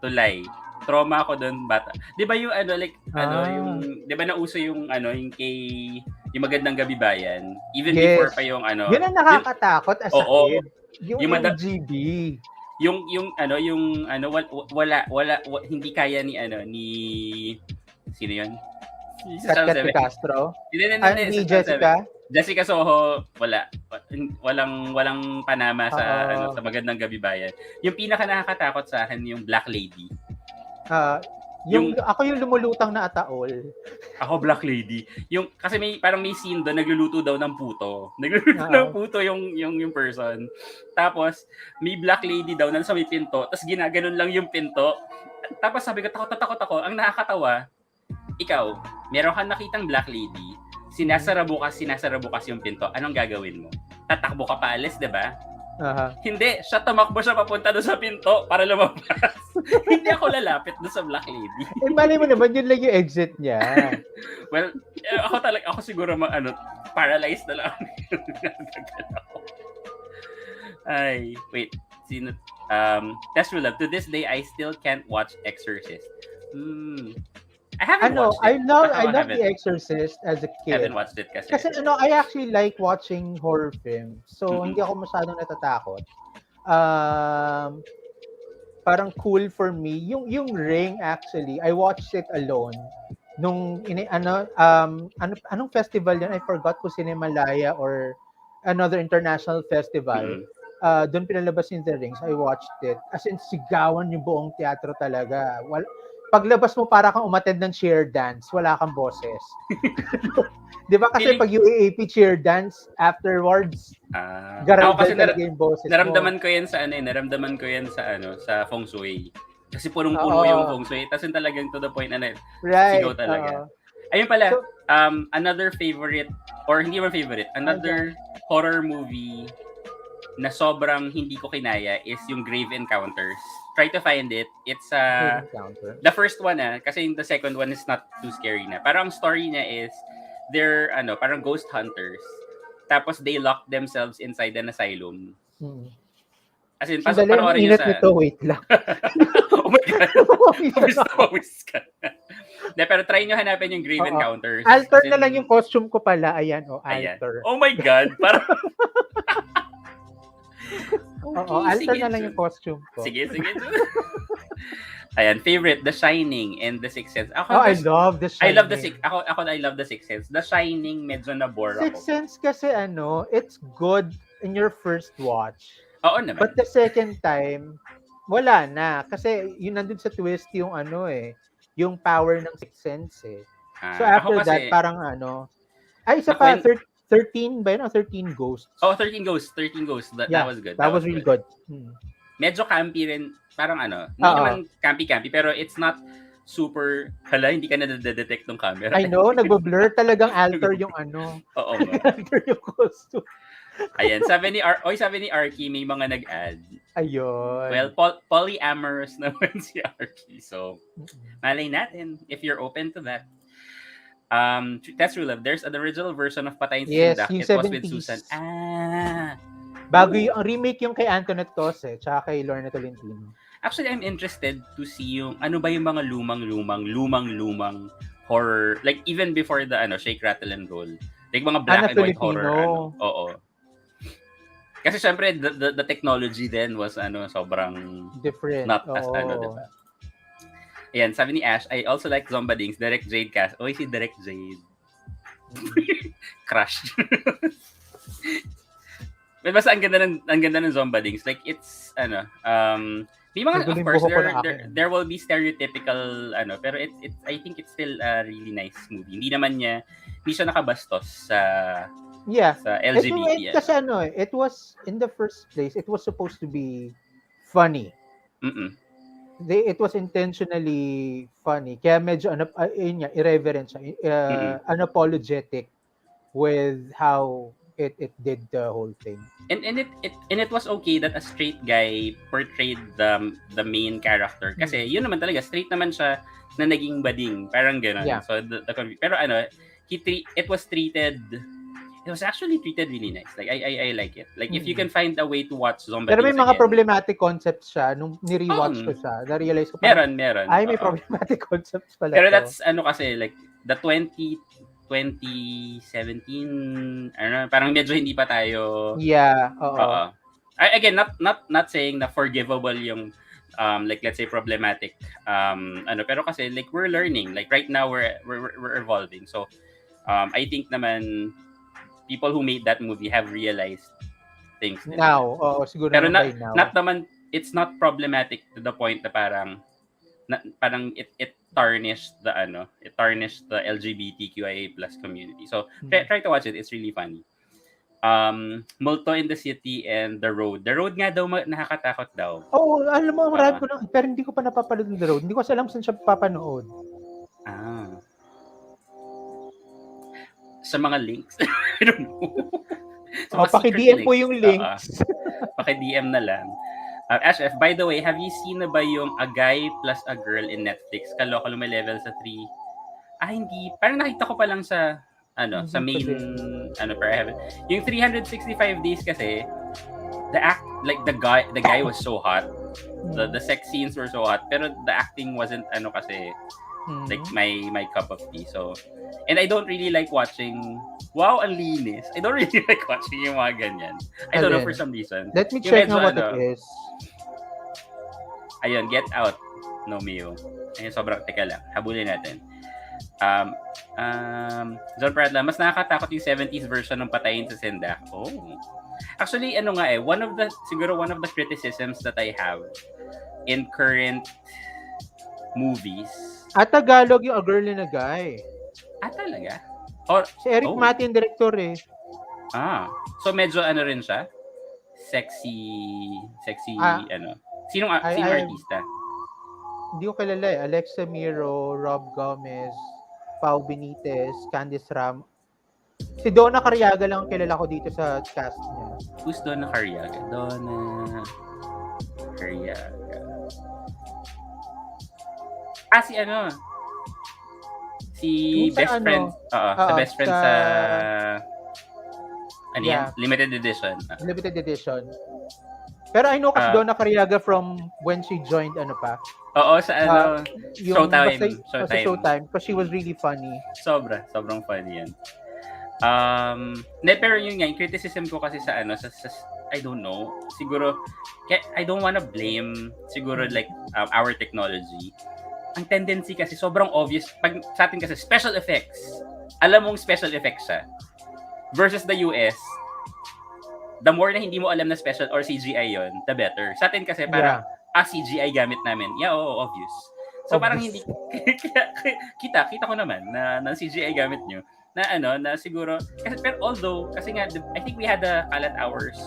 Tulay. Trauma ako doon bata. 'Di ba yung yung 'di ba nauso yung yung Magandang Gabi Bayan, even before pa yung Yun ang nakakatakot as a kid. Yung MGB. Wala hindi kaya ni sino 'yon? Si Castro. Ni Jessica. Jessica Soho, walang panama sa Magandang Gabi Bayan. Yung pinaka nakakatakot sa akin yung Black Lady. Ako yung lumulutang na ataol. Ako Black Lady. Kasi parang may scene doon, nagluluto daw ng puto. Ng puto yung person. Tapos may Black Lady daw na sa may pinto, tapos ginaganon lang yung pinto. Tapos sabi ko, takot ako. Ang nakakatawa, ikaw, meron kang nakitang Black Lady, sinasara bukas yung pinto. Anong gagawin mo? Tatakbo ka pa alis, 'di ba? Hindi, tumakbo siya papunta doon sa pinto para lumabas. Hindi ako lalapit doon sa Black Lady. Malay mo naman, yun lang yung exit niya. Well, ako siguro paralyzed na lang. Ay, wait. Test True Love. To this day, I still can't watch Exorcist. I haven't watched it. I love The Exorcist as a kid. I haven't watched it kasi. Kasi I actually like watching horror films. So, hindi ako masyadong natatakot. Parang cool for me. Yung Ring, actually, I watched it alone. Nung, anong festival yun? I forgot kung Cinemalaya or another international festival. Doon pinalabas yung The Rings. I watched it. As in, sigawan yung buong teatro talaga. paglabas mo para kang umattend ng cheer dance, wala kang boses. 'Di ba kasi pag UAAP cheer dance afterwards, ako kasi talaga yung boses naramdaman mo. ko yan sa sa feng shui. Kasi punong-puno yung feng shui. Tapos talagang to the point na sigaw talaga. Ayun pala, So, another favorite, or hindi man favorite, another horror movie na sobrang hindi ko kinaya is yung Grave Encounters. Try to find it. It's the first one kasi the second one is not too scary na. Parang ang story niya is they're parang ghost hunters. Tapos they lock themselves inside an asylum. As in, panoorin niyo sa... nito, wait lang. Oh my God. Pawis ka. Pero try nyo hanapin yung Grave Encounters. Alter na lang yung costume ko pala. Ayan, alter. Oh my God. Parang... alter na lang yung costume ko. Sige. Ayan, favorite, The Shining and The Sixth Sense. I love The Shining. I love The Sixth Sense. The Shining, medyo na-bore ako. Sixth Sense kasi it's good in your first watch. Oo naman. But the second time, wala na. Kasi yun nandun sa twist yung yung power ng Sixth Sense So after that, parang isa pa, 13 ba yun? 13 Ghosts. Oh, 13 Ghosts. That was good. That was really good. Medyo campy rin. Parang hindi naman campy, pero it's not super, hindi ka na-detect ng camera. I know, nagbo-blur talagang alter yung Oo. alter yung costume. Ayan, sabi ni Arky, may mga nag-add. Ayun. Well, polyamorous naman si Arky. So, malay natin if you're open to that. That's True Love. There's an original version of Patayin sa Sindak. Yung It was 70s. with Susan. Bago yung remake yung kay Antoinette Tose, tsaka kay Lorna Tolentino. Actually, I'm interested to see yung ano ba yung mga lumang horror, like even before the Shake, Rattle and Roll. Like mga black and white horror. Oo. Kasi syempre the technology then was sobrang different. Not as diba? Ayan, sabi ni Ash, I also like Zombadings, Direct Jade cast. Si Direct Jade. Crush. But basta ang ganda ng Zombadings. Like it's may mga, of course there will be stereotypical pero I think it's still a really nice movie. Hindi siya nakabastos sa LGBT. Kasi it was in the first place, it was supposed to be funny. It was intentionally funny. Kaya medyo irreverent siya, unapologetic with how it did the whole thing. And it was okay that a straight guy portrayed the main character kasi yun naman talaga, straight naman siya na naging bading, parang gano'n. Yeah. So pero it was actually treated really nice. Like I like it. Like if you can find a way to watch Zombadings pero may mga again, problematic concepts siya nung ni-rewatch ko siya. Na-realize ko meron. Ay, may problematic concepts pala. Pero that's kasi like the 2017 parang medyo hindi pa tayo. Yeah, oo. Again, not saying na forgivable yung like let's say problematic pero kasi like we're learning. Like right now we're evolving. So I think naman people who made that movie have realized things now. Siguro pero now. Not naman, it's not problematic to the point na parang it tarnished the LGBTQIA+ community. So try to watch it. It's really funny. Multo in the City and The Road. The Road nga daw nakakatakot daw. Alam mo, marami ko pero hindi ko pa napapanood ng The Road. Hindi ko alam saan siya papanood. Sa mga links. I don't know. Paki-DM po yung links. Paki-DM na lang. Ash F, by the way, have you seen na ba yung A Guy Plus a Girl in Netflix? Kaloko may level sa 3. Hindi. Parang nakita ko pa lang sa sa main per heaven. Yung 365 days kasi the guy was so hot. The sex scenes were so hot, pero the acting wasn't kasi like my cup of tea. So, and I don't really like watching ang linis. I don't really like watching yung mga ganyan. I don't know for some reason. Let me check na what it is. Ayun, Get Out. No, Mio. Ayun, sobrang, teka lang. Habulin natin. John Pradla, mas nakakatakot yung 70s version ng Patayin sa Sindak. Actually, one of the criticisms that I have in current movies. Tagalog yung A Girl and a Guy. Talaga? Or, Si Eric Mati yung director eh. So medyo ano rin siya? Sexy, ano. Sinong artista? Hindi ko kilala eh. Alexa Miro, Rob Gomez, Pau Benitez, Candice Ram. Si Donna Cariaga lang ang kilala ko dito sa cast niya. Who's Donna Cariaga? Si ano? Si best friend. Sa best friend sa ano yan? Limited edition. Limited edition. Pero I know kasi Donna Cariaga from when she joined ano pa. Sa ano, Showtime. Showtime. Because she was really funny. Sobrang funny yan. Pero yun nga, yung criticism ko kasi sa ano, sa I don't know, siguro, I don't wanna blame, siguro like, our technology. Ang tendency kasi, sobrang obvious, pag sa atin kasi, special effects, alam mong special effects siya, versus the US, the more na hindi mo alam na special or CGI yon, the better. Sa atin kasi, parang, CGI gamit namin. Obvious. So, parang hindi, kita ko naman, na CGI gamit nyo, na ano, na siguro, pero although, kasi nga, I think we had a Kalat Hours,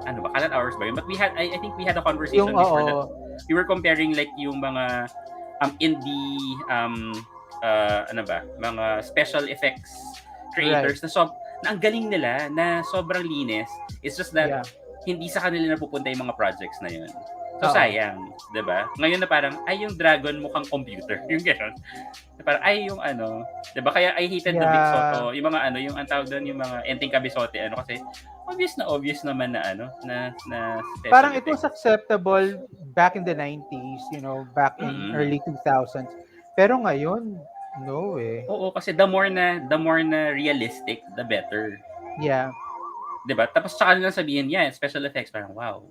Kalat Hours ba yun? But I think we had a conversation before that we were comparing like yung mga indie, mga special effects creators na ang galing nila, na sobrang linis. It's just that, hindi sa kanila napupunta yung mga projects na yun. So, sayang, diba? Ngayon na parang, yung dragon mukhang computer. Yung gano'n. Parang, yung ano, diba? Kaya I hated the Big Soto. Yung mga ano, yung ang tawag doon, yung mga Enteng Kabisote, kasi obvious naman na ano, na parang it was acceptable back in the 90s, back in early 2000s. Pero ngayon, no eh. Oo, kasi the more na realistic, the better. Yeah. Diba? Tapos tsaka nila sabihin, special effects, parang wow.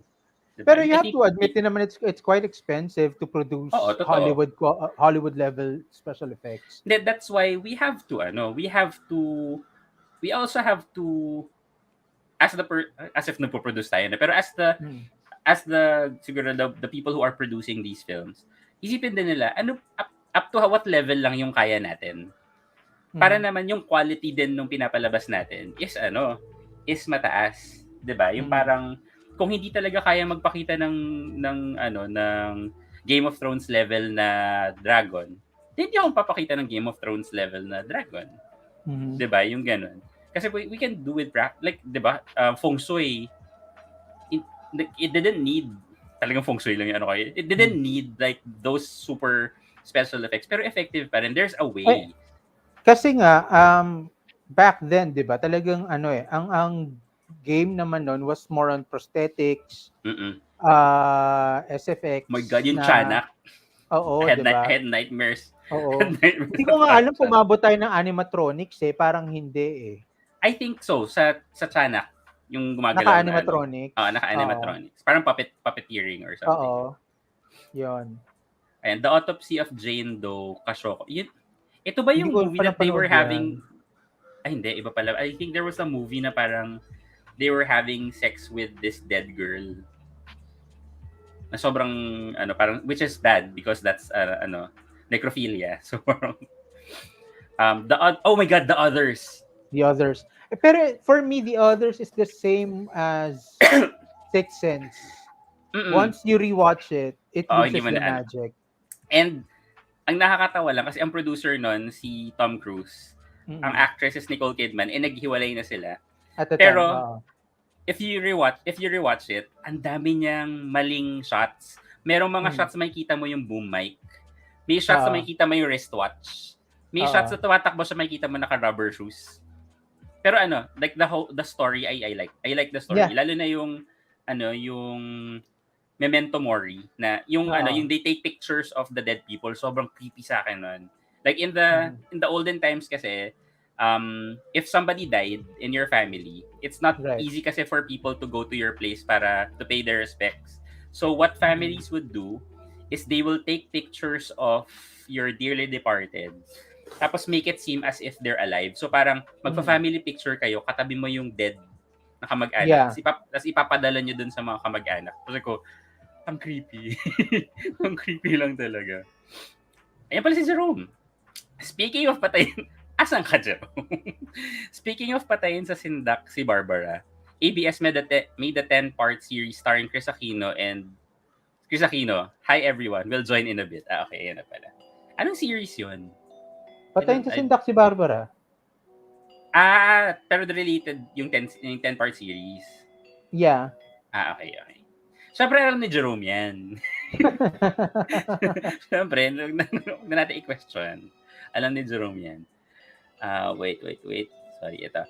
Diba? Pero you have to admit naman it's quite expensive to produce Hollywood level special effects. That's why we also have to as if nagpo-produce tayo na, pero as the siguro the people who are producing these films, isipin din nila up to what level lang yung kaya natin. Para naman yung quality din nung pinapalabas natin is mataas, 'di ba? Yung parang kung hindi talaga kaya magpakita ng Game of Thrones level na dragon, hindi ako papakita ng Game of Thrones level na dragon. 'Di ba? Yung ganun. Kasi we can do it like, 'di ba? Feng Shui, it didn't need talagang Feng Shui lang yung kayo. It didn't need like those super special effects, pero effective pa rin. There's a way. Kasi nga back then, 'di ba? Talagang ang game naman noon was more on prosthetics, SFX. My God, yung Chanak. Oo, diba? I had nightmares. Oo. Hindi ko nga alam pumabot tayo ng animatronics parang hindi eh. I think so, sa Chanak, yung gumagalaw naka-animatronics. Naka-animatronics. Parang puppeteering or something. Oo. Yun. And The Autopsy of Jane Doe, Kashoko. Ito ba yung movie that they were having... hindi, iba pala. I think there was a movie na parang they were having sex with this dead girl. Na sobrang, parang, which is bad because that's, necrophilia. So, oh my God, The Others. The Others. Pero for me, The Others is the same as Sixth Sense. Once you rewatch it, it loses the magic. And, ang nakakatawa lang, kasi ang producer nun, si Tom Cruise, ang actress is Nicole Kidman, naghiwalay na sila. Pero, if you rewatch it, ang dami niyang maling shots. Merong mga shots na makikita mo yung boom mic. May shots na makikita mo yung wristwatch. May shots na tumatakbo siya, makikita mo naka-rubber shoes. Pero like the story, I like. I like the story. Yeah. Lalo na yung Memento Mori, na yung yung they take pictures of the dead people, sobrang creepy sa akin nun. Like in the olden times kasi, if somebody died in your family, it's not easy kasi for people to go to your place para to pay their respects. So what families would do is they will take pictures of your dearly departed, tapos make it seem as if they're alive. So parang magpa-family picture kayo, katabi mo yung dead na kamag-anak. Tapos ipapadala nyo dun sa mga kamag-anak. Kasi ko, ang creepy. Ang creepy lang talaga. Ayan pala si Jerome. Speaking of patayin, asan ka, Jerome? Speaking of patayin sa sindak si Barbara, ABS made a 10-part series starring Chris Aquino. Hi everyone, we'll join in a bit. Okay, ayan na pala. Anong series yun? Patayin sa sindak si Barbara. Pero related yung 10-part series. Yeah. Okay. Siyempre, alam ni Jerome yan. Siyempre, huwag na natin i-question. Alam ni Jerome yan. Wait. Sorry, ito.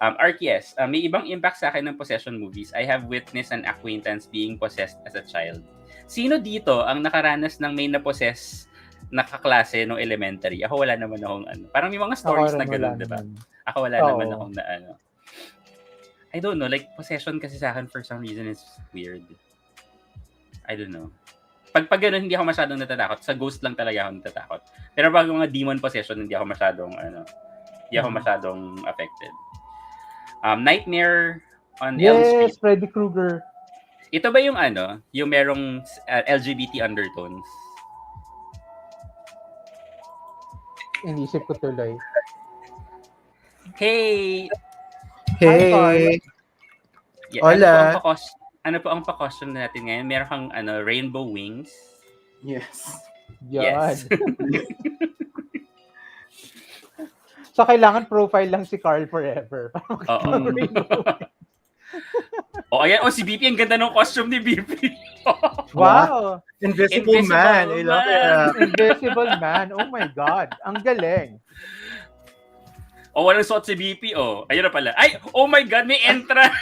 RKS, may ibang impact sa akin ng possession movies. I have witnessed an acquaintance being possessed as a child. Sino dito ang nakaranas ng may na-possess na kaklase no elementary? Ako wala naman akong ano. Parang may mga stories na gano'n, di ba? Ako wala naman akong na ano. I don't know, like possession kasi sa akin for some reason is weird. I don't know. Pag gano'n, hindi ako masyadong natatakot. Sa ghost lang talaga ako natatakot. Pero pag mga demon possession, hindi ako masyadong affected. Nightmare on Elm Street. Yes, Freddy Krueger. Ito ba yung yung merong LGBT undertones? Inisip ko tuloy. Hey! Yeah, Hola! Ano po ang pa-question natin ngayon? Meron kang rainbow wings? Yes. Yes. So, kailangan profile lang si Carl forever. Oo. Ayan. Si BP. Ang ganda ng costume ni BP. Wow! Invisible Man. I love it. Invisible Man. Oh my God. Ang galing. Walang suot si BP. Ayun na pala. Ay! Oh my God! May entrance!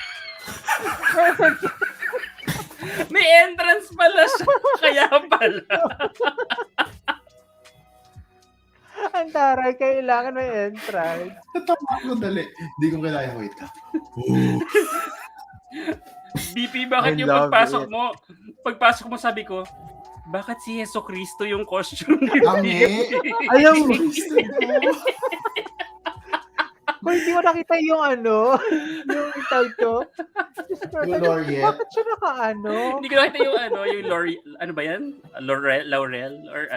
May entrance pala siya. Kaya pala. Ang taray, kailangan may entrance. Natawa ko dali. Hindi ko kailangan. Wait ka. BP, bakit I yung love pagpasok mo sabi ko, bakit si Jesu Cristo yung costume ni Kami? Alam mo, Kung hindi mo nakita yung yung tag ko. Yung Laureate. Bakit siya Hindi ko nakita yung yung ano ba yan? Laurel or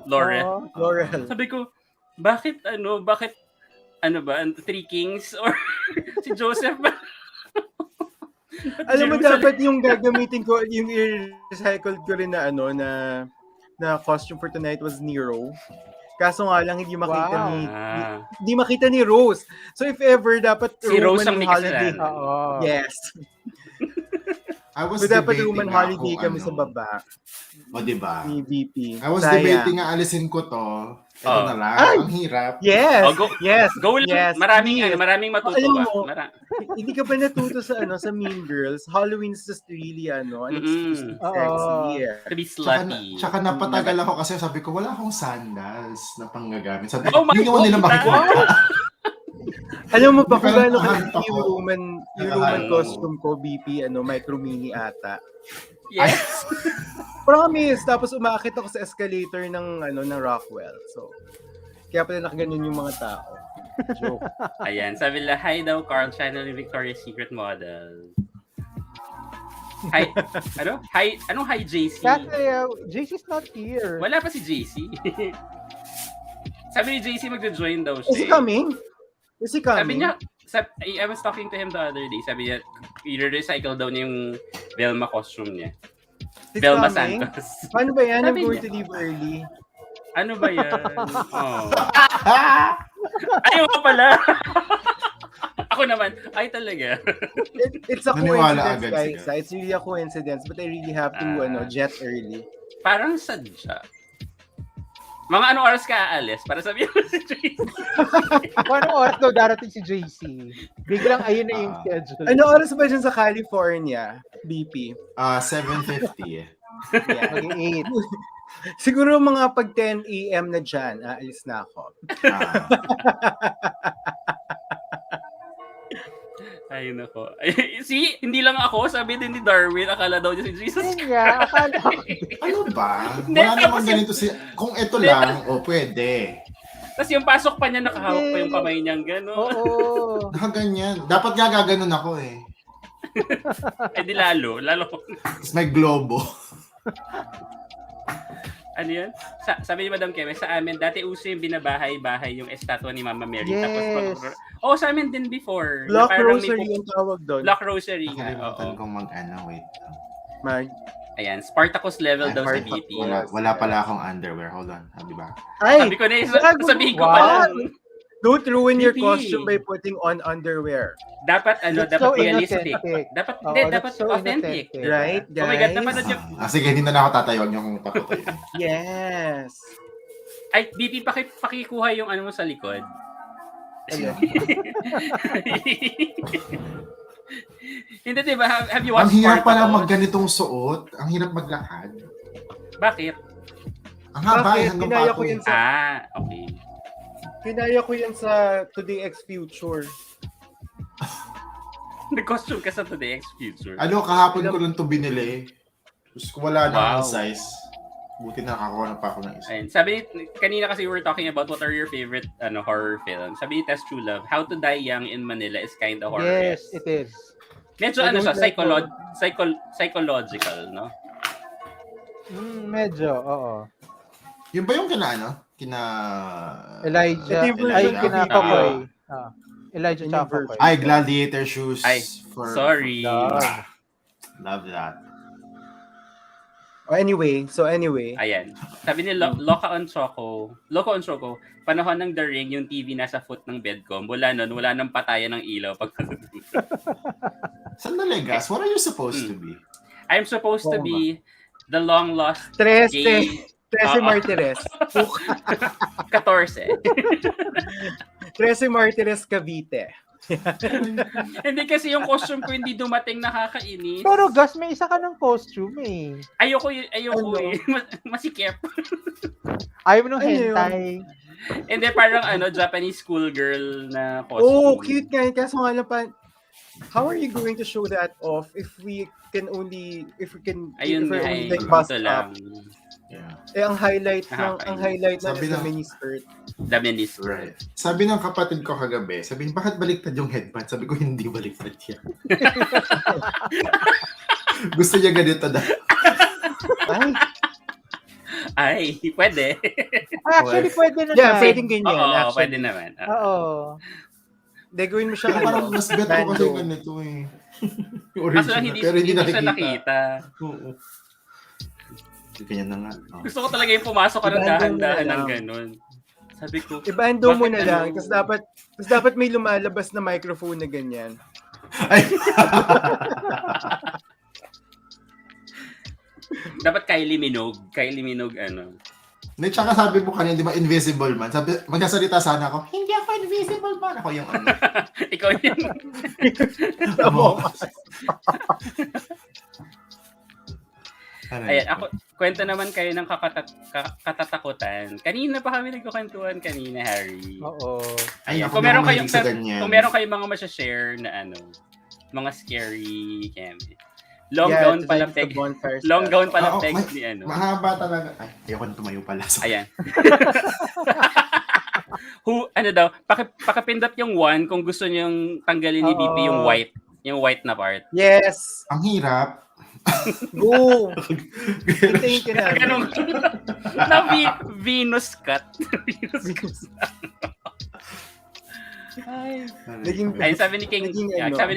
Laurel. Laurel. Sabi ko, bakit Three Kings or si Joseph ba? Alam mo, dapat yung gagamitin ko, yung i-recycle ko rin na na costume for tonight was Nero. Kaso nga lang hindi makita hindi makita ni Rose. So if ever dapat si Rose ang holiday. Yes. I was dapat debating Roman holiday kami sa baba. O, diba? Ni VP. I was debating nga alisin ko to. Ito na lang. Ang hirap. Yes. Go lang. Yes. Maraming matutuwa. Hindi ka ba natuto sa sa Mean Girls? Halloween is just really an excuse to be sexy. To be slutty. Tsaka napatagal ako kasi sabi ko, wala akong sandals na panggagamit. Sabi, Oh my hindi naman nila makikita. Alam mo ba kung Pero gaano nakakita yung ko. Roman costume ko, BP, micro mini ata. Yes. Promise. Tapos umaakit ako sa escalator ng Rockwell. So, kaya pala nakaganyan yung mga tao. Joke. Ayan, sabi nila, hi daw, Carl, channel ni Victoria's Secret model. Hi, Hi, anong hi, JC? JC's not here. Wala pa si JC. Sabi ni JC, magjo-join daw siya. Is he coming? Sabi niya, I was talking to him the other day. Sabi niya, i-recycle daw niya yung Velma costume niya. He's Velma coming? Santos. Paano ba yan? I'm Sabi going niya. to leave early. Ano ba yan? Ayaw ka pala. Ako naman, ay talaga. It's a Naniwala coincidence, agad guys. siya. It's really a coincidence, but I really have to jet early. Parang sadya. Mga anong oras ka aalis? Para sabihin mo si JC. Kung anong oras daw darating si JC? Biglang ayun na yung schedule. Ano oras ba dyan sa California, BP? 7:50. Yeah. Mag-8. Siguro mga pag 10 a.m. na dyan, aalis na ako. Ay, nako. See, hindi lang ako, sabi din ni Darwin, akala daw niya si Jesus. Yun nga, akala ko. Ano ba? Hindi, Wala tapos naman ganito kung ito lang, pwede. Tapos yung pasok pa niya, nakahawak pa yung kamay niyang gano'n. Oo. Nakaganyan. Dapat nga gaganon ako eh. Eh di lalo. Tapos may globo. Ano yun? Sabi ni Madam Keme, sa amin, dati uso yung binabahay-bahay yung estatwa ni Mama Mary. Yes. Tapos sa amin din before. Block na parang rosary yung tawag doon. Block rosary nga. Nakalimutan Oo. kong wait. Ayan, Spartacus level daw si BP. Wala pala akong underwear. Hold on. Di ba? Sabi ko na sabihin ko pa lang. Don't ruin your BP. costume by putting on underwear. Dapat That's dapat so realistic. inauthentic. Dapat That's so authentic. inauthentic. Right, Oh my God, guys? napanood yung... Sige, hindi na ako tatayo. Huwag niyo akong paputuin. Yes. Ay, BP, pakikuha yung ano mo sa likod. Hindi, diba? Have you watched Ang hirap pala Spartacus? magganitong suot. Ang hirap maglakad. Bakit? Ang haba Bakit? hanggang Kinaya ko pato. yun sa Okay. Kinaya ko yan sa Today X Future. Nag-costume ka sa Today X Future. Kahapon ko lang ito binili. Tapos wala na Wow. ang size. Buti na nakakuha na pa ako ng isa. Ayun. Sabi kanina kasi we were talking about what are your favorite horror films. Sabi ni Tess True Love, How to Die Young in Manila is kind of horror. Yes, it is. Medyo I don't siya, like psychological, no? Medyo, oo. Yun ba yung kina Elijah. Ito yung Ay, version kina ko. Kokoy. Elijah Yung tsaka version. Kokoy. Gladiator shoes. Sorry. Love that. Anyway. Ayan. Sabi ni Loca on Choco, panahon ng The Ring, yung TV nasa foot ng bed ko. Mula nun, wala nang patayan ng ilaw pag Sandali, guys. What are you supposed to be? I'm supposed to be the long lost 13 Martires. 14. 13 Martires Cavite. Hindi kasi yung costume ko hindi dumating, nakakainis. Pero Gus, may isa ka ng costume eh. Ayoko Ano? masikip. Ayaw mo ng Ano yun? hentai. Hindi, parang Japanese schoolgirl na costume. Oh, cute nga. Kaso nga lang pa, how are you going to show that off if we can only Ayun nga, like bust ito up? lang. Yeah. Ang highlight na Sabi is the na- miniskirt. Dami ni Right. Sabi ng kapatid ko kagabi, bakit baliktad yung headband? Sabi ko, hindi baliktad yan. Gusto niya ganito daw. Ay, pwede. Actually, pwede na Yeah, na. pwedeng ganyan. Oo, actually. pwede naman. Oo. Gagawin mo siya Parang mas bet ko kasi bando. ganito eh. Yung Kaso original. lang hindi Pero hindi siya nakikita. nakita. Oo. Ganyan na nga. Oh. Gusto ko talaga yung pumasok ka ng Ibandong dahan-dahan mo na ng lang. ganun. Sabi ko, Ibando mo bakit na lang. Kasi dapat may lumalabas na microphone na ganyan. Ay! dapat Kylie Minogue, Hindi, tsaka sabi mo kanina, di ba, invisible man. Sabi, magsasalita sana ako, hindi ako invisible man. Ako yung ano. Ikaw yun. Amo. Ayan, kwento naman kayo ng katatakutan. Kanina pa kami nagkukwentuhan kanina, Harry. Oo. Ay, Ayan, ako na mahilig sa ganyan. kung meron kayong mga masya-share na mga scary keme. Long Yeah, gown to pala like peg. the bonfire Long stuff. gown pala Oo, peg may- ni Mahaba talaga. Ay, ayoko na tumayo pala. So, Ayan. Ano daw, pakipindot yung 1 kung gusto niyong tanggalin ni BP yung white na part. Yes! ang hirap. Go! Hintayin ka namin. Ganun. na Venus cut. Ay, sabi ni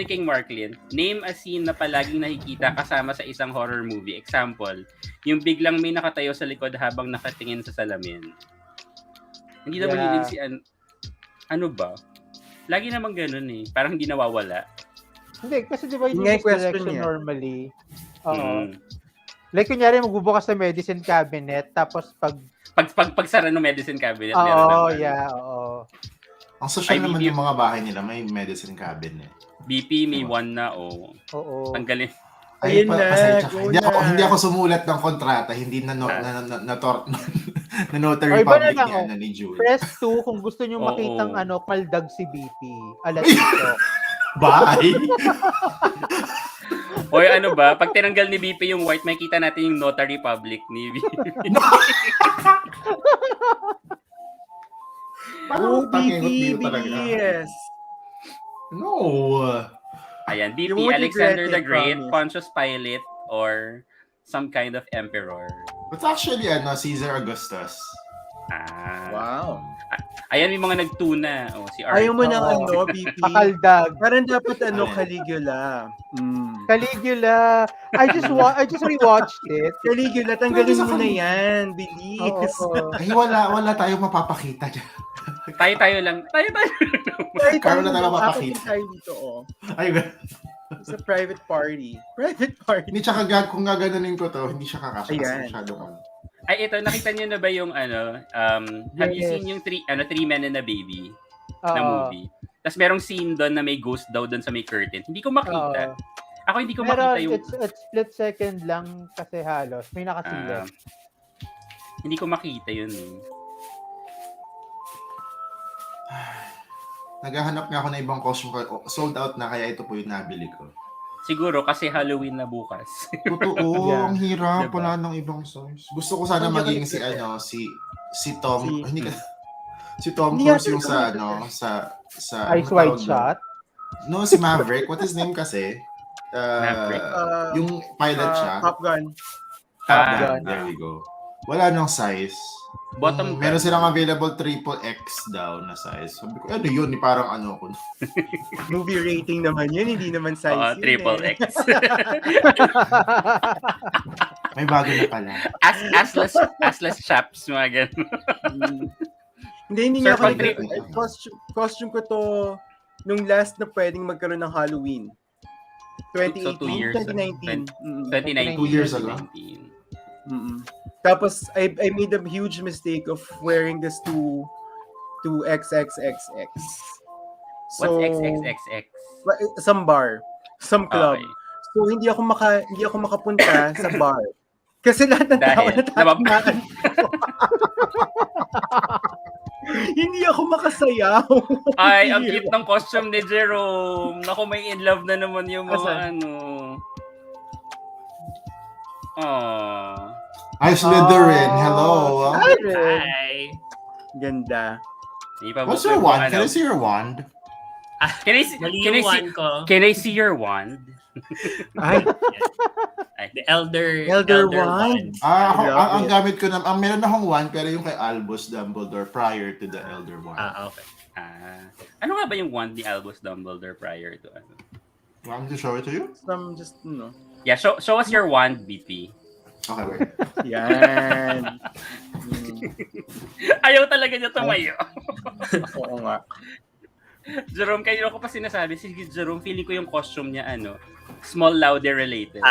King Marklin, name a scene na palaging nakikita kasama sa isang horror movie. Example, yung biglang may nakatayo sa likod habang nakatingin sa salamin. Hindi naman hilig si ano ba? Lagi naman ganun eh. Parang hindi nawawala. Hindi, kasi di ba Yun yung nga yung question misdirection niya. normally? Oo. Mm. Like, kunyari, magbubukas ng medicine cabinet, tapos Pagsara ng medicine cabinet, meron Oo, naman. yeah, oo. Ang social Ay, naman BP. yung mga bahay nila, may medicine cabinet. BP, may 1 na, Oo. Tanggalin. Ayun na, pasensya ka. go Hindi na. ako sumulat ng kontrata, hindi na notary Or iba na public lang, ni Jude. Press 2 kung gusto nyo Oo. makitang kaldag si BP. Alas ito. Bye! Hoy, ano ba? Pag tinanggal ni BP yung white, makita natin yung notary public ni BP. Parang BP, takingot dito talaga. yes. No. Ayan, BP, You won't Alexander regret the it, Great, promise. Pontius Pilate, or some kind of emperor. It's actually, Caesar Augustus. Wow. Ayan, may mga nagtuna. Si Art. Ayaw mo ng BP. Pakaldag. Parang dapat Caligula. Caligula. I just rewatched it. Caligula, tanggalin mo na yan. Bilis. Ay, wala tayong mapapakita dyan. Tayo lang. Karo na tayo mapapakita. Tayo dito, Ay, It's a private party. Hindi, tsaka kung gaganunin ko to, hindi siya kakasya. Ayan. Masyadong Ay, ito, nakita niyo na ba yung have you seen yung Three Men and a Baby na movie? Tapos merong scene doon na may ghost daw doon sa may curtain. Hindi ko makita. Ako hindi ko makita yung... It's split second lang kasi halos. May nakasilat. Hindi ko makita yun. Naghahanap nga ako ng ibang costume. Sold out na, kaya ito po yung nabili ko. Siguro kasi Halloween na bukas. Totoo, ang hirap. Diba? Wala ng ibang size. Gusto ko sana maging si Tom. Si Tom Cruise yung sa Ice White Shot? No, si Maverick. What his name kasi? Maverick? Yung pilot siya. Top Gun. Top Gun. There we go. Wala nang size. Bottom meron silang available XXX daw na size. Sabi ko, ano yun? Parang ko. Movie rating naman yun, hindi naman size yun. XXX. May bago na pala. Assless chaps, mga ganun. Hindi nga ako costume ko to nung last na pwedeng magkaroon ng Halloween. 2018, 2019. 2 years ago. Tapos I made a huge mistake of wearing this to XXXX. What's XXXX? Some bar, some club. Okay. So hindi ako makapunta sa bar. Kasi lahat ng tao natataknaan ko. Hindi ako makasayaw. Ay, ang cute ng costume ni Jerome. Naku, may in love na naman yung mga Hi, Slytherin. Hello. Hi. Ganda. What's your wand? Can I see your wand? Can I see your wand? Ay. The Elder Wand. Ang gamit ko na, meron akong wand pero yung kay Albus Dumbledore prior to the Elder Wand. Okay. Ano nga ba yung wand ni Albus Dumbledore prior to Want me to show it to you? Yeah, show us your wand, BP. Okay, wait. Yan. Ayaw talaga niya tumayo. Oo nga. Jerome, kayo ko pa sinasabi, si Jerome, feeling ko yung costume niya, small louder related.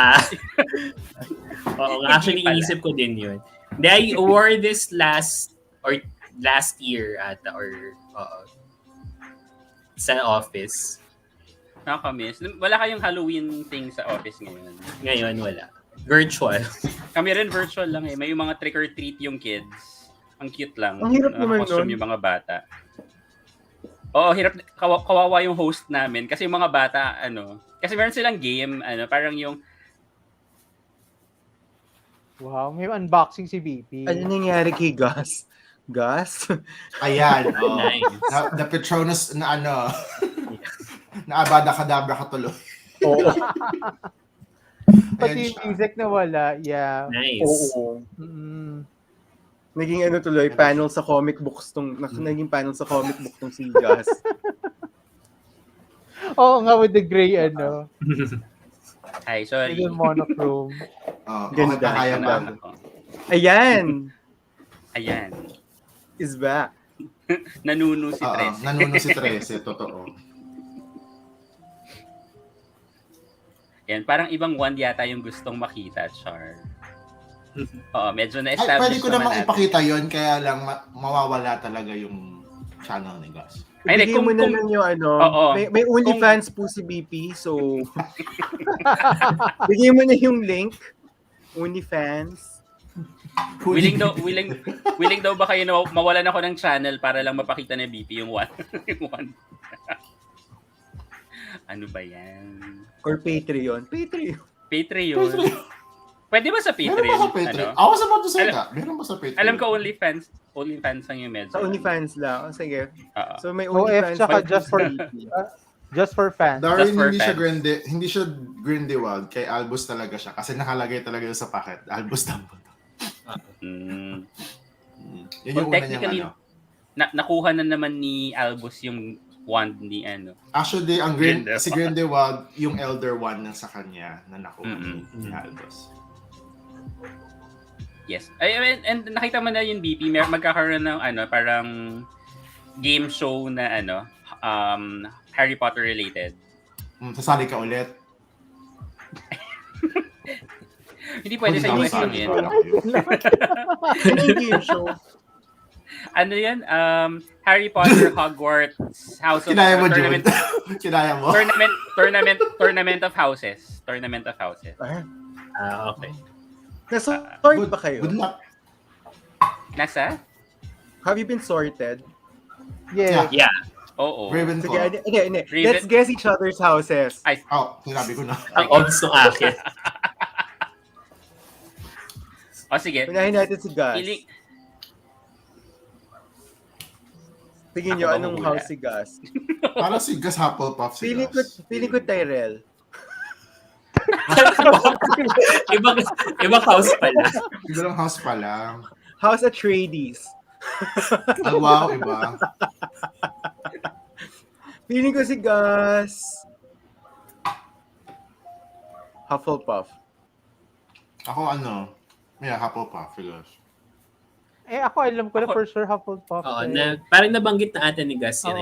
Oo, actually, inisip ko din yun. I wore this last year sa office. Nakakamiss. Wala kayong Halloween thing sa office ngayon? Ngayon, wala. Virtual. Kami rin virtual lang eh. May mga trick or treat yung kids. Ang cute lang. Ang hirap naman costume nun. yung mga bata. Oo, hirap. Kawawa yung host namin. Kasi yung mga bata, kasi meron silang game, parang yung... Wow, may unboxing si BP. Ano nangyari kay Gus? Gus? Ayan. Nice. The Patronus na na Abada Kadabra ka tuloy. Oo. Pati yung music na wala, yeah. Nice. Oo. Naging tuloy, panel sa comic books naging panel sa comic book tong si Gus. Oo nga, with the gray, Ay, sorry. Yung monochrome. Ganda. Kaya ba? Ayan! Ayan. Is back. Nanuno si Tres. Nanuno si Tres, totoo. Yan, parang ibang wand yata yung gustong makita, Char. Oo, medyo Ay, na-establish pwede ko namang naman ipakita yon, kaya lang mawawala talaga yung channel ni Gus. Ay, Bigay mo na lang yung may OnlyFans po si BP, so bigay mo na yung link. OnlyFans. Willing daw ba kayo na mawalan ako ng channel para lang mapakita ni BP yung one? Ano ba yan? Or Patreon. Patreon. Pwede ba sa Patreon? Meron ba sa Patreon? I was about to say that. Meron ba sa Patreon? Alam ko OnlyFans ang yung medyo. Sa OnlyFans lang. Sige. So may OF OnlyFans. tsaka just for fans. Darwin, hindi siya grindelwald. Kay Albus talaga siya. Kasi nakalagay talaga yun sa packet. Albus Dumbledore. Mm. Yun Well, yung una technically, niyang nakuha na naman ni Albus yung wand ni ano. Actually, Grindelwald. si Grindelwald, yung elder one na sa kanya na nakuha ni Albus. Yes. And nakita mo na yung BP, magkakaroon ng parang game show na Harry Potter related. Sasali ka ulit. Hindi pwede sa US lang yun. Ano yung game show? Ano yan? Harry Potter Hogwarts House of Kinaya mo, Tournament. Jude. Kinaya mo. Tournament of Houses. Tournament of Houses. Okay. Nasa-sort ba kayo? Good luck. Nasa? Have you been sorted? Yes. Yeah. Oo. Sige, Ravenclaw. hindi. Let's guess each other's houses. Sinabi ko na. Ang obs ng akin. Sige. Unahin natin si Gus. Tingin nyo, Ako anong mahula. house si Gus? Parang si Gus Hufflepuff si Gus. Feeling ko Tyrell. Ibang house pala. Ibang house pa lang. House Atreides. Wow, iba. Feeling ko si Gus. Hufflepuff. Ako Hufflepuff, si Gus. Ako alam ko na for sure Hufflepuff. Oo, parang nabanggit na ata ni Gus yun.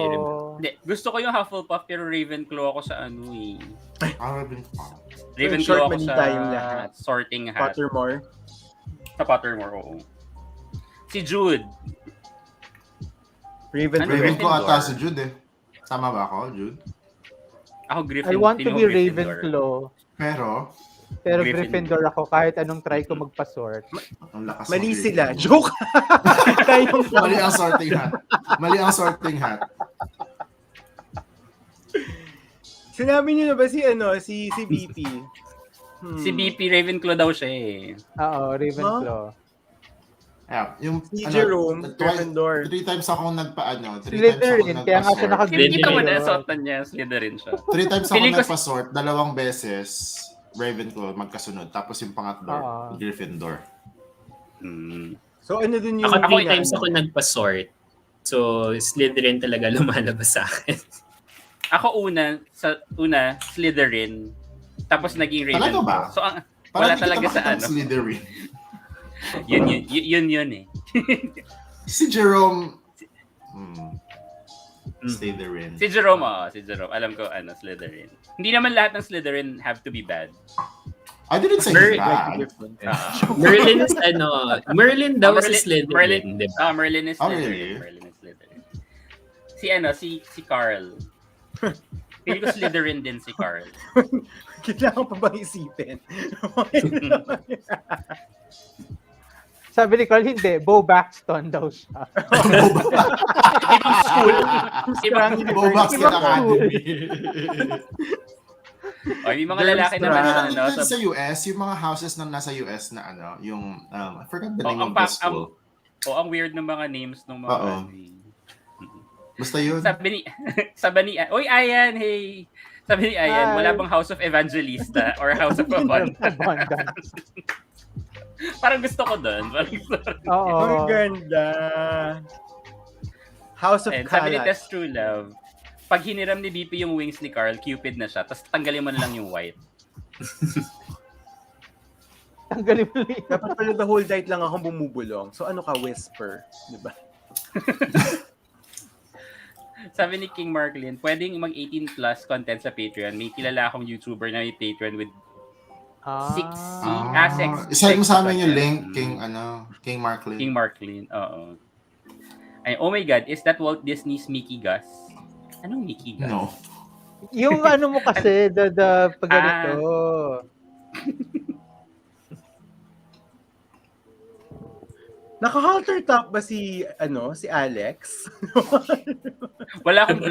Hindi, gusto ko yung Hufflepuff pero Ravenclaw ako sa Ravenclaw. Ravenclaw Short ako man sa tayong lahat. sorting hat. Pottermore. Sa Pottermore, oo. Si Jude. Ravenclaw ata si Jude eh. Tama ba ako, Jude? Ako Gryffindor. I want to be Gryffindor. Ravenclaw. Pero, Pero Gryffindor ako kahit anong try ko magpa-sort. ang lakas Mali ng sila. Gryffindor. Joke! Mali ang sorting hat. Mali ang sorting hat. Sinabi niyo na ba si BP? Si BP Ravenclaw daw siya eh. Oo, Ravenclaw. Yung, Si Jerome, Gryffindor. 3 times akong nagpa-ano. 3 times Slytherin, ako kaya nga siya nagpa-sort. Kita mo na, Gryffindor. suotan niya. Slytherin siya. 3 times ako Feeling ko nagpa-sort. 2 beses. Ravenclaw, magkasunod. Tapos yung pangatlo, Gryffindor. So ano din yung... Ako 3 times ako nagpa-sort. So, Slytherin talaga lumalabas sa akin. Ako una, Slytherin. Tapos naging Ravenclaw. Talaga ba? So, wala Parang talaga sa Slytherin. Yun eh. Si Jerome, Slytherin. Si Jerome. Alam ko, Slytherin. Hindi naman lahat ng Slytherin have to be bad. I didn't say bad. Merlin is Merlin daw si Slytherin, di ba? Merlin is Slytherin. Really? Merlin is Slytherin. Si Carl. Pili ko Slytherin din si Carl. Kailangan pa bang isipin? Sabi ni Carl, hindi. Bo Baxton daw siya. Ibang school. Bo Baxton Academy. May mga lalaki naman sa US, yung mga houses na nasa US na yung, I forgot the name of the school. ang weird ng mga names ng mga Basta yun. Sabi ni Ayan, hey. Sabi ni Ayan, wala bang House of Evangelista or House of Abundance? Parang gusto ko doon. Ang ganda. House of Kalat. Sabi ni Tess True Love, pag hiniram ni BP yung wings ni Carl, Cupid na siya, tapos tanggalin mo na lang yung white. Tanggalin mo lang. Dapat pala the whole night lang akong bumubulong. So ano ka, whisper? Diba? Sabi ni King Marklin, pwedeng mag-18 plus content sa Patreon. May kilala akong YouTuber na may Patreon with 6. Isa mo sa amin yung link, King Marklin. King Marklin, oo. Ay, oh my God, is that Walt Disney's Mickey Gus? Anong Mickey Gus? No. Yung mo kasi, the pag ganito. Naka-halter top ba si Alex? Wala akong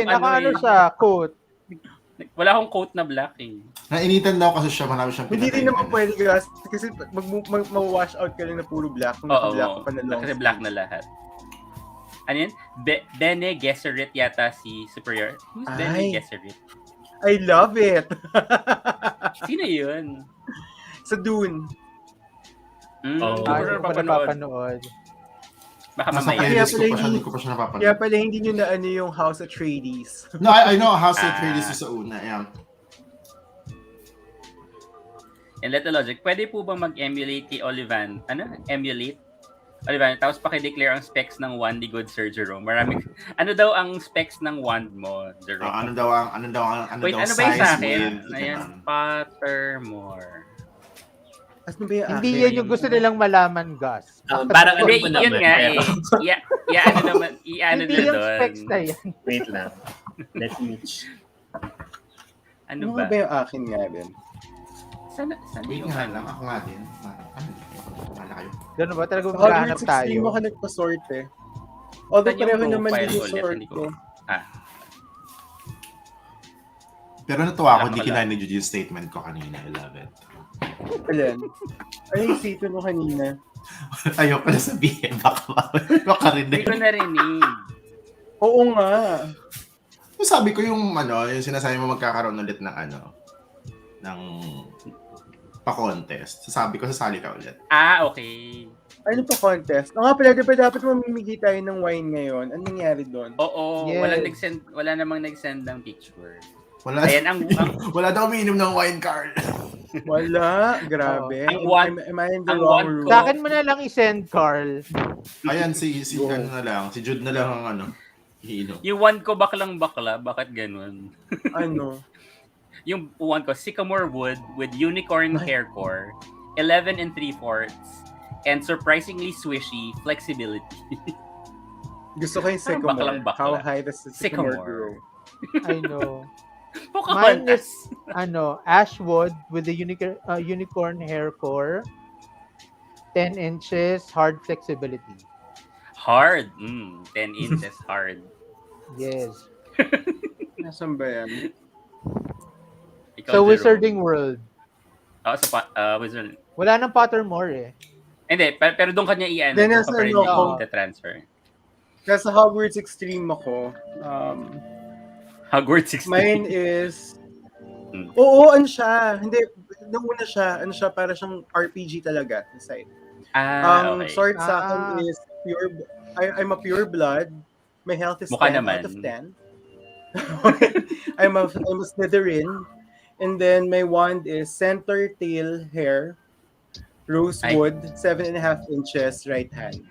Naka siya, coat. Wala akong coat na black eh. Nainitan daw kasi siya, marami siyang Hindi rin naman pwede kasi mag-wash out ka lang na puro black. Oo, kasi black na lahat. Ano yun? Bene Gesserit yata si Superior. Who's Bene Gesserit? I love it! Sino yun? Sa Dune. Oh. Hindi ko Hindi na ko pa napapanood. napapanood. Baka Nasa mamaya. playlist ko pala pa siya, hindi- hindi ko pa siya napapanood. Kaya pala hindi nyo na ano yung House Atreides. No, I know House of Ah. Atreides is sa una. Yeah. And Let the Logic, pwede po bang mag-emulate kay Olivan? Ano? Emulate? Olivan, tapos pakideclare ang specs ng wand ni Good Sir Jerome. Maraming, ano daw ang specs ng wand mo, Jerome? Ano daw Wait, daw ano ba yung sa size akin? with, Ayan, Pottermore. Ano ba yung Hindi akin? yan yung gusto nilang malaman, Gus. Parang Hindi, ano po yun naman. nga Pero, eh. Ano naman, ano Hindi na yung doon. specs na yan. wait lang. Let me Ano Ano ba? ba yung akin nga din? Sana Wait yung nga ano? lang, ako nga din. Ano? Wala kayo. Gano'n ba? Talagang Sa maghahanap Hogwarts Extreme tayo. ako nagpa-sort eh. Although Saan yung pareho naman profile din yung ulit? sort Hindi ko. ko. Pero natuwa ako, hindi Nakakala. kinanid yung statement ko kanina. I love it. Alam. Ay, yung statement mo kanina. Ayoko na sabihin. Baka rin Hindi ko narinig. Oo nga. Sabi ko yung yung sinasabi mo magkakaroon ulit ng ng pa-contest. Sabi ko, sasali ka ulit. Ah, okay. Ano pa contest? O nga pala, di ba dapat mamimigay tayo ng wine ngayon? Anong nangyari doon? Oo, Yes. wala namang nag-send ng picture. Wala, Ayan, ang wala daw umiinom ng wine, Carl. Wala. Grabe. Ang one- Am I in the ang wrong one room? Sa akin mo na lang i-send, Carl. Ayan, si ano na lang, si Jude na lang ang iinom. Yung one ko baklang-bakla, bakit ganun? Ano? Yung one ko, sycamore wood with unicorn hair core, 11 3/4, and surprisingly swishy flexibility. Gusto ko yung Parang sycamore. baklang-bakla. How high does the sycamore Sycamore. grow? I know. Mine Pocahontas. is, Ashwood with the unicorn hair core, 10 inches, hard flexibility. Hard. 10 inches hard. Yes. Nasaan ba yan? Ikaw, So, Jerome. Wizarding World. Wizard. Wala nang Pottermore eh. Hindi, pero doon kanya i-ano. Then, Doon nasa ka pa rin ano ako? i-transfer. Kaya sa Hogwarts Extreme ako, Hogwarts 16. mine is... Hmm. Oo, ano siya. Hindi, nauna siya. Ano siya, para siyang RPG talaga. Side. Okay. Sword sa akin is pure... I'm a pure blood. My health is Mukha 10 naman. out of 10. I'm a Slytherin. And then my wand is center tail hair, rosewood, 7.5 inches, right hand.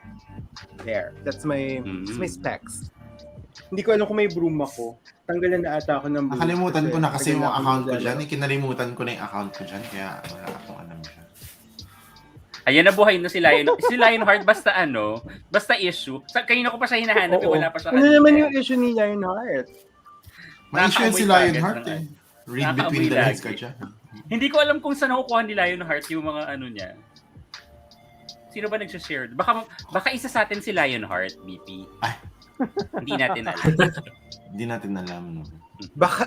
There. That's my specs. Hindi ko alam kung may broom ako. Tanggalan na ata ako ng broom. Nakalimutan ko na kasi yung tagal na account ko akong dyan. Kinalimutan ko na yung account ko dyan. Kaya wala akong alam siya. Ayan, nabuhay na si Lion. Si Lionheart, basta issue. Kanina ko pa siya hinahanap, Oo. wala pa siya. Ano naman yung issue ni Lionheart? May issue yan si Nakaamoy Lionheart kagad eh. ng Read Nakaamoy between the lines lagi. ka dyan. Hindi ko alam kung saan nakukuha ni Lionheart yung mga ano niya. Sino ba nagsashare? Baka isa sa atin si Lionheart, BP. Ay. Hindi natin alam. Hindi natin alam. No?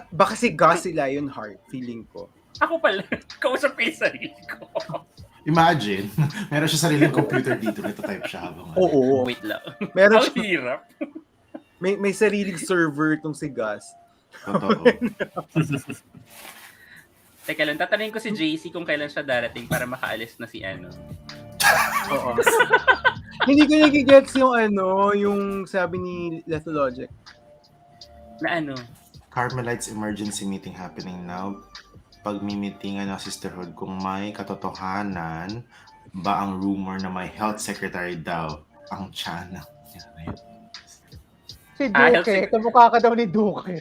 Baka si Gus si Lionheart, feeling ko. Ako pala, kausap ko yung sarili ko. Imagine, meron siya sariling computer dito. Nagtatype siya habang. Oo. Wait lang. Meron Ang siya, hirap. may sariling server itong si Gus. Totoo. Teka lang, tatanungin ko si JC kung kailan siya darating para makaalis na si ano. Oo. Hindi ko nagigets yung sabi ni Lethologic. Na ano? Carmelites emergency meeting happening now. Pagmimitingan ng sisterhood kung may katotohanan ba ang rumor na may health secretary daw ang tiyan. Si Health Duque, kamukha ka daw ni Duque.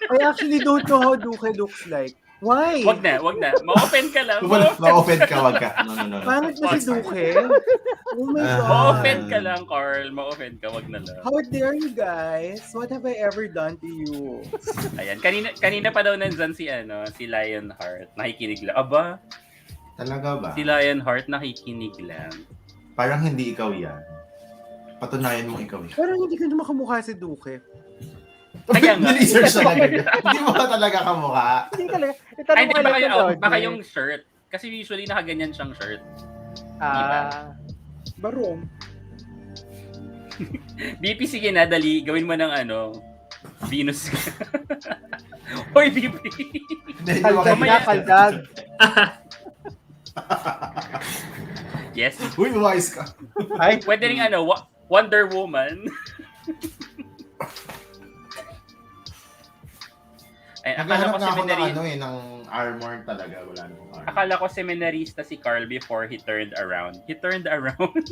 I actually don't know how Duque looks like. Why? Wag na. Ma-open ka lang. Ma-offend ka, wag ka. No. Pangit na si Duque. Oh my God. Ma-open ka lang, Carl. Ma-open ka, wag na lang. How dare you guys? What have I ever done to you? Ayan, kanina pa daw nandyan si Lionheart. Nakikinig lang. Aba, Talaga ba? si Lionheart nakikinig lang. Parang hindi ikaw yan. Patunayan mo ikaw yan. Parang hindi ka naman kamukha si Duque. Kaya nga. Research talaga. Hindi mo ba talaga kamukha? Hindi talaga. Ay, Itanong hindi, ko baka, lang baka yung shirt. Kasi usually nakaganyan siyang shirt. Barong. BP, sige na, dali. Gawin mo ng Venus. Hoy, BP! Hindi, Kaldag na, Mamaya- kaldag. Yes. Uy, wise ka. Ay, Pwede rin Wonder Woman. Ay, akala Naghahanap ko nga ako ng seminary, ng armor talaga. Wala namang armor. akala ko seminarista si Carl before he turned around. He turned around.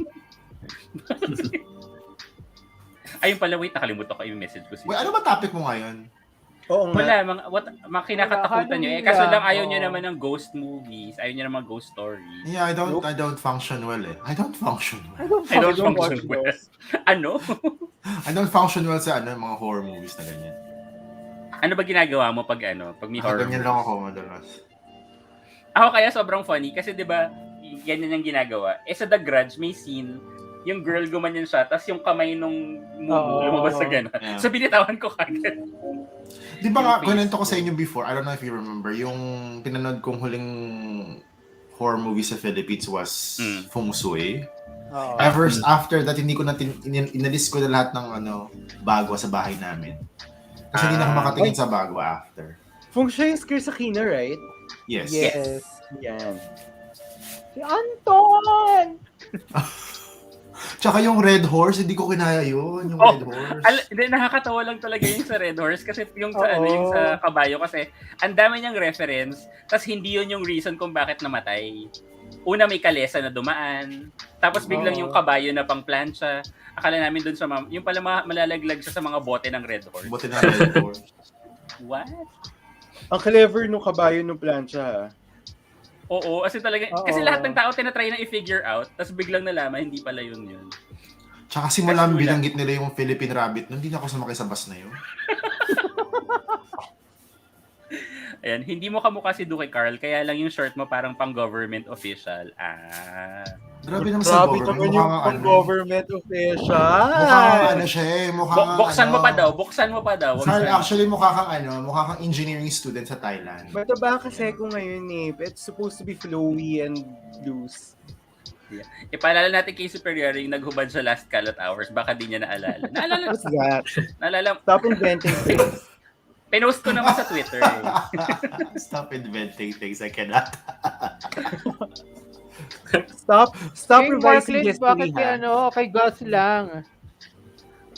Ayun pala, wait, nakalimutan ko yung message ko. Wait, ano ba topic mo ngayon? Oo nga. Wala, mga kinakatakutan nyo. Kaso lang ayaw nyo Oo. naman ng ghost movies. Ayaw nyo naman ghost stories. Yeah, I don't function well eh. I don't function well. I don't function function well. well. Ano? I don't function well sa mga horror movies na ganyan. Ano ba ginagawa mo pag may horror Ganyan movies? lang ako madalas. Ako kaya sobrang funny kasi 'di ba, ganyan yung ginagawa. Sa The Grudge may scene, yung girl gumanyan siya, tapos yung kamay nung lumabas sa gano'n. Yeah. So binitawan ko kagad. Di ba nga, Yung face kunento ko ko. sa inyo before, I don't know if you remember, yung pinanood kong huling horror movie sa Philippines was Feng Shui. Oo. After that, hindi ko na inalis ko na lahat ng bagwa sa bahay namin. Kasi hindi na ako makatingin sa bagwa after. Feng Shui is Chris Aquino, right? Yes. Yes. Yan. Si Anton! Tsaka yung Red Horse, hindi ko kinaya yun. Yung Red Horse. Nakakatawa lang talaga yung sa Red Horse kasi yung sa Oo. yung sa kabayo kasi ang dami niyang reference, tapos hindi yun yung reason kung bakit namatay. Una may kalesa na dumaan, tapos biglang yung kabayo na pang plancha. Akala namin dun sa yung pala malalaglag siya sa mga bote ng Red Horse. Buti na Red Horse. What? Ang clever nung kabayo nung plancha, ha? Oo, kasi talaga, Oo. kasi lahat ng tao tinatry na i-figure out, tapos biglang nalaman, hindi pala yun. Tsaka simula binanggit nila yung Philippine Rabbit, hindi na ako sumakay sa bus na yun. Ayan, hindi mo kamukha si Duque Carl, kaya lang yung short mo parang pang-government official. Grabe naman sa Grabe government. naman yung government official. Mukhang siya eh. Buksan mo pa daw. Sorry, actually mukha kang engineering student sa Thailand. Mataba kasi ko ngayon eh. It's supposed to be flowy and loose. Ipaalala natin kay Superior yung naghubad sa last Kalat hours. Baka di niya naalala. What's that? Naalala. Stop inventing things. Pinost ko naman sa Twitter eh. Stop inventing things. I cannot. Stop King revising Marklin, bakit history, kay Gus lang?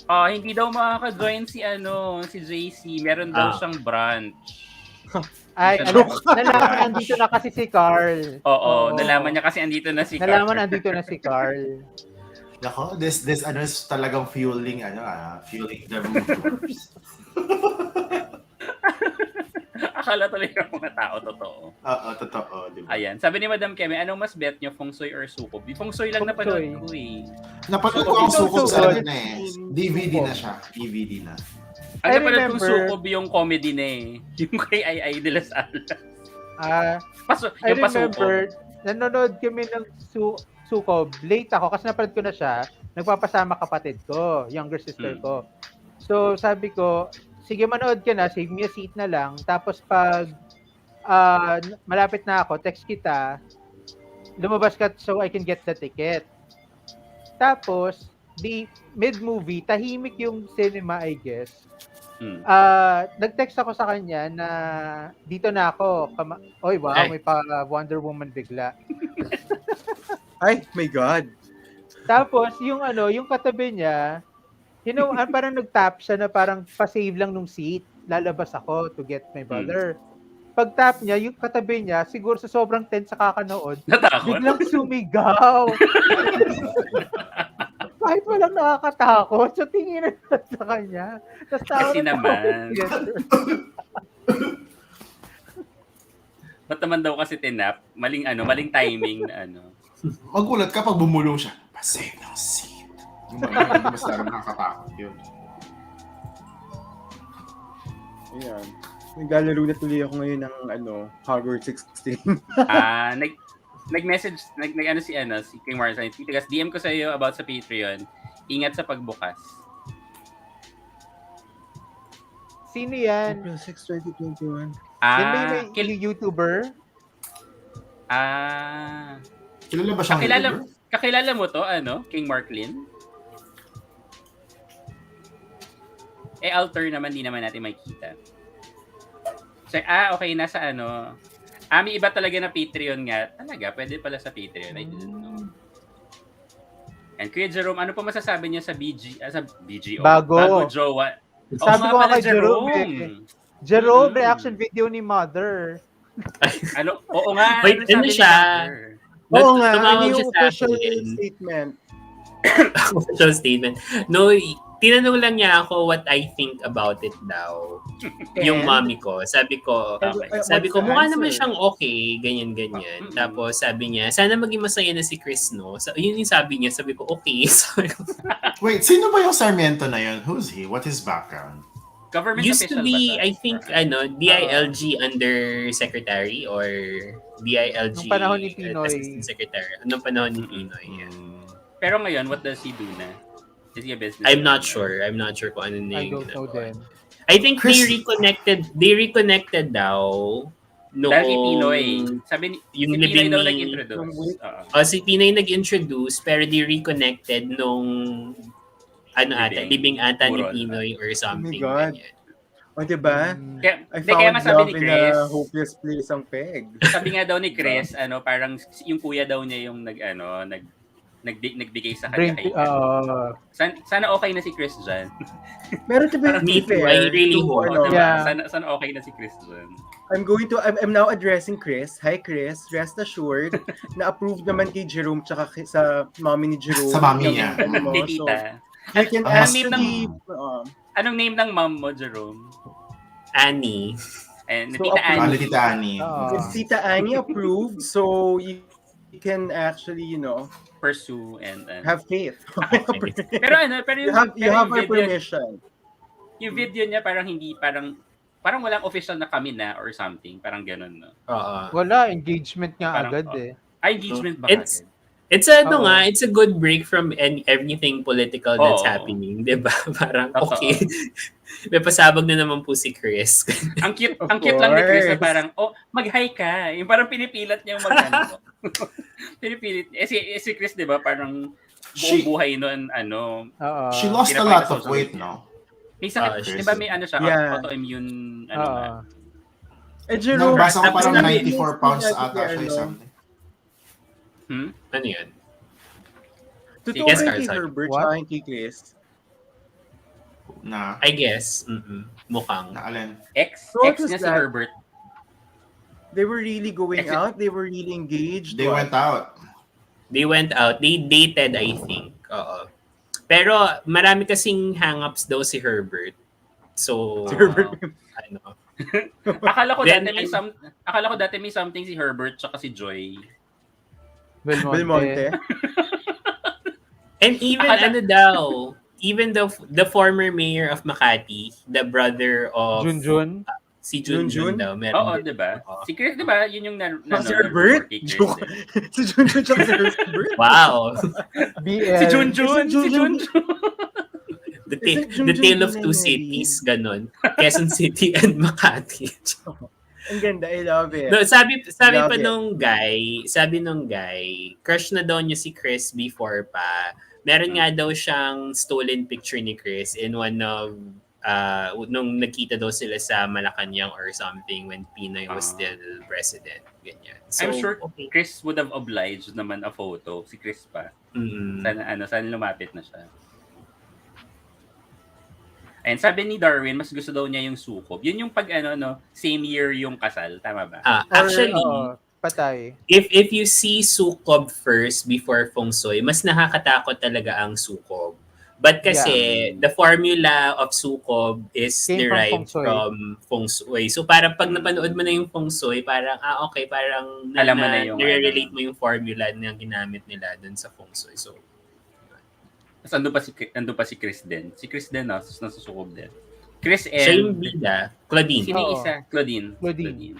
Hindi daw makaka-join si JC. Meron daw siyang branch. Ay, nalaman andito na kasi si Carl. Oo, nalaman niya kasi andito na si Carl. Nalaman andito na si Carl. Nako, this is talagang fueling the rumors. Akala talaga ng mga tao, totoo. Oo, totoo, di ba? Ayan. Sabi ni Madam Keme, anong mas bet nyo, Feng Shui or Sukob? Feng Shui lang Feng napanood Shui. ko eh. Napanood ko ang Sukob. Sukob sa DVD na siya. DVD na. Ang I napanood kong remember- Sukob yung comedy na eh. Yung kay Ay de las Alas. I Yung Pasukob. remember, nanonood kami ng Sukob. Late ako kasi napanood ko na siya. Nagpapasama kapatid ko, younger sister ko. So sabi ko, sige manood ka na, save me a seat na lang. Tapos pag malapit na ako, text kita, lumabas ka so I can get the ticket. Tapos, the mid-movie, tahimik yung cinema, I guess. Nag-text ako sa kanya na dito na ako. Oy, wow, may pa Wonder Woman bigla. Ay, my God. Tapos, yung katabi niya, parang nag-tap siya na parang pa-save lang nung seat. Lalabas ako to get my brother. Pag tap niya, yung katabi niya, siguro sa sobrang tense sa kakanood, Natakot? biglang sumigaw. Kahit walang nakakatakot, so tingin na sa kanya. Kasi naman. Ba't naman daw kasi tinap? Maling timing na Magulat ka pag bumulong siya. Pa-save ng seat. Yung mga mas lalo nakakatakot yun. Ayan. Naglalaro na tuloy ako ngayon ng Hogwarts Extreme. Nag-message, si King Marcel, Titigas, DM ko sa iyo about sa Patreon. Ingat sa pagbukas. Sino yan? April 6, 2021. Yan ba yung YouTuber? Kilala ba siyang YouTuber? Kakilala mo to, King Marklin? Alter naman, di naman natin makikita. So, okay, nasa may iba talaga na Patreon nga. Talaga, pwede pala sa Patreon. I didn't know. And Kuya Jerome, ano pa masasabi niyo sa sa BGO? Bago jowa. Sabi ko nga pala, kay Jerome Jerome, reaction video ni Mother. Ano? Oo nga. Wait, Ano sabi siya? ni Mother? Oo nga, Tumawag yung siya sa official akin. statement. Official statement. No, tinanong lang niya ako what I think about it daw. Yung mommy ko. Sabi ko, Okay. mukha naman siyang okay, ganyan. Tapos sabi niya, sana maging masaya na si Chris, no? Yun yung sabi niya. Sabi ko, okay. Wait, sino ba yung Sarmiento na yun? Who's he? What his background? Government Used to official be, ba siya? I think, DILG undersecretary or DILG Nung panahon ni Pinoy. assistant secretary. Nung panahon ni Pinoy, yeah. Pero ngayon, what does he do na? Is he a business? I'm not sure kung ano na I yung don't know ginagawa. then. I think Chris- they reconnected daw noong Dahil kay Pinoy. Sabi ni, yung si Pinoy living daw ni- nag-introduce. si Pinoy nag-introduce pero they reconnected nung living ata ni Buron. Pinoy or something. Oh my God. ganyan. O, diba? Kaya, I kaya found masabi love ni in Chris, a hopeless place ang peg. sabi nga daw ni Chris, parang yung kuya daw niya yung nagbigay sa kanya. Bring, Sana okay na si Chris dyan. Pero to be Me too, fair, I really to, hope. Diba? Yeah. Sana okay na si Chris dyan. I'm now addressing Chris. Hi Chris, rest assured na approved naman kay Jerome tsaka sa mommy ni Jerome. Sa mommy yung niya. ano mo. Kay So, tita. you can Anong name actually Anong name ng mom mo, Jerome? Annie. And So, Tita approved. Annie. Tita Annie. if Tita Annie approved, so you can actually, Pursue and have faith. pero you have yung our video, permission. yung video niya parang walang official na kami na or something, parang ganun, no? wala, engagement nga Parang, agad eh. Engagement ba It's- agad? It's it's a good break from everything political that's happening, 'di ba? Parang okay. May pasabog na naman po si Chris. Ang cute Of lang ni Chris na course. parang, mag-hi ka. Yung parang pinipilat niya yung mag-ano. Pinipilit. Si Chris, di ba, parang buong buhay nun, She lost a lot of weight, no? may sakit, di ba may siya, Yeah. autoimmune, Jerome, Nabasa ko parang tapos 94 pounds natin ata siya ano, something. Ano yan? Totoo Yes, kay Carl, sorry. Herbert What? tsaka kay Chris. Na I guess. Mukhang. alin. ex What niya was si that? Herbert. They were really going Exit. out. They were really engaged. They went out. They went out. They dated, I think. Oo. Pero marami kasing hang-ups daw si Herbert. So, Si Herbert. Akala ko Then, dati may something si Herbert tsaka si Joy. Belmonte. and even even the former mayor of Makati, the brother of Junjun. si Junjun daw. Meron Oo, din. di ba? Oo. Si Chris, di ba? Yun yung Si Herbert? kay Chris, Joke. eh. Si Junjun tsaka si Herbert. Wow. BL. Si Junjun. The, Is it the Junjun tale of two Binaneri? cities, ganon. Quezon City and Makati. Ang ganda. I love it. No, sabi Love pa it. nung guy, crush na daw niya si Chris before pa. Meron nga daw siyang stolen picture ni Chris in one of nung nakita daw sila sa Malacanang or something when Pinoy was still president. Ganyan. So, I'm sure okay. Chris would have obliged naman a photo. Si Chris pa. Sana lumapit na siya. And sabi ni Darwin, mas gusto daw niya yung sukob. Yun yung pag same year yung kasal. Tama ba? Actually, Patay. if you see sukob first before feng shui, mas nakakatakot talaga ang sukob. But kasi the formula of sukob is Came from derived feng shui. from feng shui. So parang pag napanood mo na yung feng shui, parang okay, parang Alam mo na yung nire-relate mo yung formula na ginamit nila dun sa feng shui. So Tapos ando pa si Chris din. Si Chris din, nasusukob din. Chris and... siya yung bida, Claudine. Sino yung Oo. isa? Claudine. Claudine.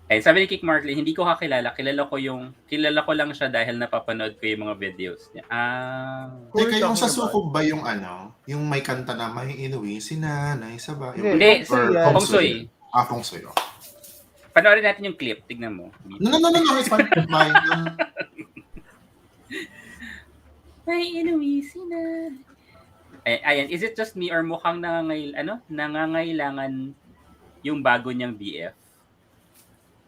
Eh, sabi ni Kik Markley, hindi ko kakilala. Kilala ko lang siya dahil napapanood ko yung mga videos niya. Teka, yung sa sukob ba yung yung may kanta na may inuwi, si nanay, sabay. Hindi, Feng Shui yan. Feng Shui. Feng Shui. Panoorin natin yung clip. Tignan mo. No, it's fine. May inuwi si nanay. Ayan, is it just me or mukhang nangangailangan yung bago niyang BF?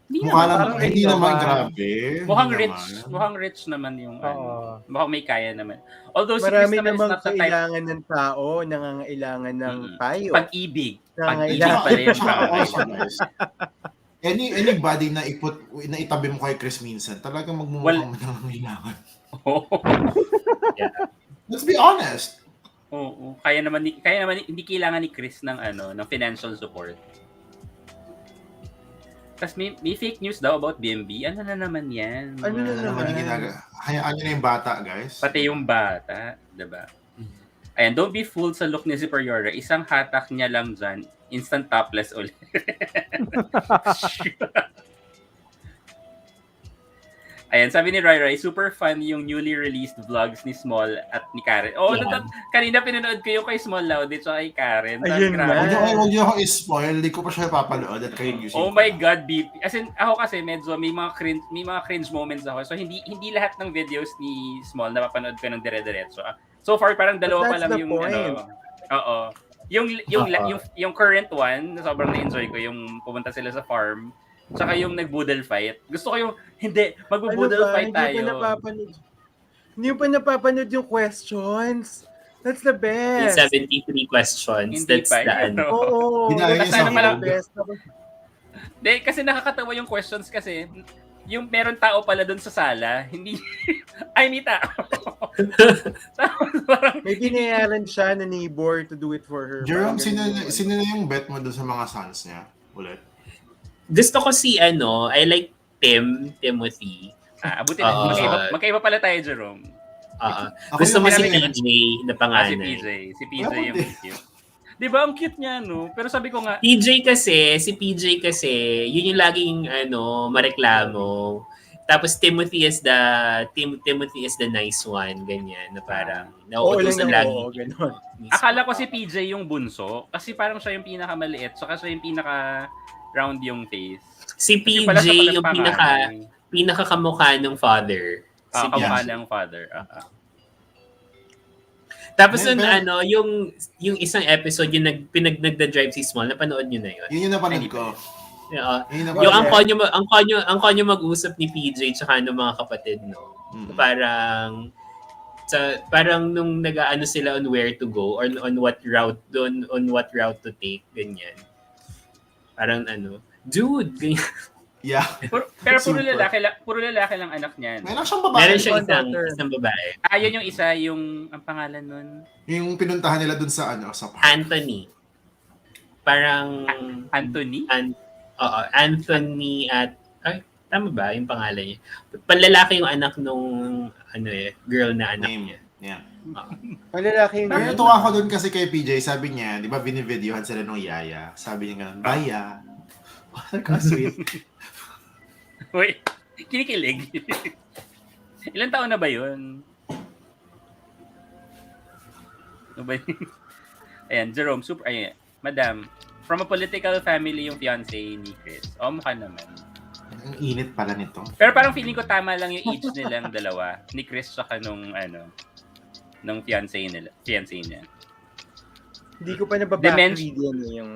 Mukha naman, parang hindi rich naman naman. grabe. Mukhang Hindi rich. naman. Mukhang rich naman yung Oo. Mukhang may kaya naman. Although si Chris Marami naman is namang not the type. kailangan ng tao, nangangailangan ng payo. Pag-ibig. Pag-ibig Nangangailangan. pala yung Tsaka also, pangangailangan. guys, anybody na itabi mo kay Chris minsan, talagang magmumukhang nangangailangan. Yeah. Let's be honest. Oo. Kaya naman hindi kailangan ni Chris ng ng financial support. Tapos may fake news daw about BMB. Ano na naman yan? Ano na Ano naman yung ginagawa? Hayaan nyo na yung bata, guys. Pati yung bata, diba? Ayan, don't be fooled sa look ni Superiora. Isang hatak niya lang dyan, instant topless ulit. Ayan, sabi ni Rai, super fun yung newly released vlogs ni Small at ni Karen. Oh, kanina pinanood ko yung kay Small Laude at kay Karen. Ayun Grabe. na. Huwag niyo ako i-spoil. Hindi ko pa siya papanood at kayo using. Oh my God, BP. As in, ako kasi medyo may mga cringe moments ako. So hindi lahat ng videos ni Small napapanood ko ng dire-diretso. So far parang dalawa pa lang yung point. Oo. Yung current one, na sobrang na-enjoy ko yung pumunta sila sa farm. Tsaka yung nag-boodle fight. Gusto ko yung, hindi, mag-boodle fight tayo. Hindi pa napapanood yung questions. That's the best. 73 questions. Hindi That's pa, the yun, no? Oo. Ginaya Kasi sa naman best. Hindi, kasi nakakatawa yung questions kasi yung meron tao pala doon sa sala, hindi, ay, may tao. May binayaran siya na neighbor to do it for her. Jerome, sino na yung bet mo doon sa mga sons niya? Ulit. Gusto ko si I like Timothy. Abutin na. Magkaiba pala tayo, Jerome. Gusto mo si yung PJ na panganay. Si PJ yung cute. Di ba, ang cute niya, no? Pero sabi ko nga, si PJ kasi, yun yung laging mareklamo. Tapos Timothy is the nice one, ganyan, na parang nauutusan lagi. Ganun. Akala ko si PJ yung bunso kasi parang siya yung pinakamaliit, saka siya yung pinaka-round yung face. Si PJ yung pinaka-kamukha ng father. Si kamukha ng father. Tapos yung isang episode, yung nagda-drive si Small, napanood nyo na yun? Yun yung napanood ko. Yung ang konyo mag-usap ni PJ tsaka ng mga kapatid, no? Parang nung nag-aano sila on where to go or on what route to take, ganyan. Parang Jude, ganyan. Yeah. Pero puro lalaki lang anak niyan. Meron siyang babae. Meron siyang isang babae. Yun yung isa, yung ang pangalan nun. Yung pinuntahan nila dun sa sa park. Anthony. Parang Anthony? Anthony at tama ba yung pangalan niya? Panlalaki yung anak nung girl na anak niya. Yeah. Malalaki yung Pero tuwa ako dun kasi kay PJ, sabi niya, di ba binivideohan sila nung yaya. Sabi niya ganun, baya. Sweet. Wait, kinikilig. Ilan taon na ba yun? Ayan, Jerome, Madam, from a political family yung fiancé ni Chris. Mukha naman. Ang init pala nito. Pero parang feeling ko tama lang yung age nilang dalawa. Ni Chris saka nung fiancé niya. Hindi ko pa nababakread yan yung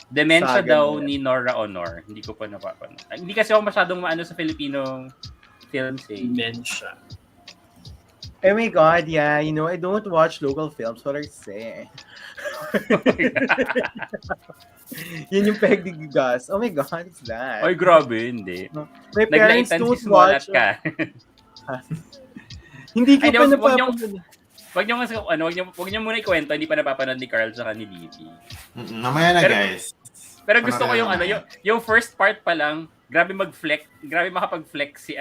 Dementia saga daw nila. ni Nora Honor. Hindi ko pa napapanood. Hindi kasi ako masyadong maano sa Filipino films eh. Dementia. Oh my God, yeah. You know, I don't watch local films. What I say. Yun yung peg ni Gus. Oh my God, it's that. Ay, grabe, hindi. My parents Naglaitan don't si Small watch. at ka. Hindi ko Ay, pa wag napapanood. Wag niyo muna ikwento, hindi pa napapanood ni Carl saka ni Livy. Mamaya na, guys. Pero gusto ko yung first part pa lang, grabe makapag-flex si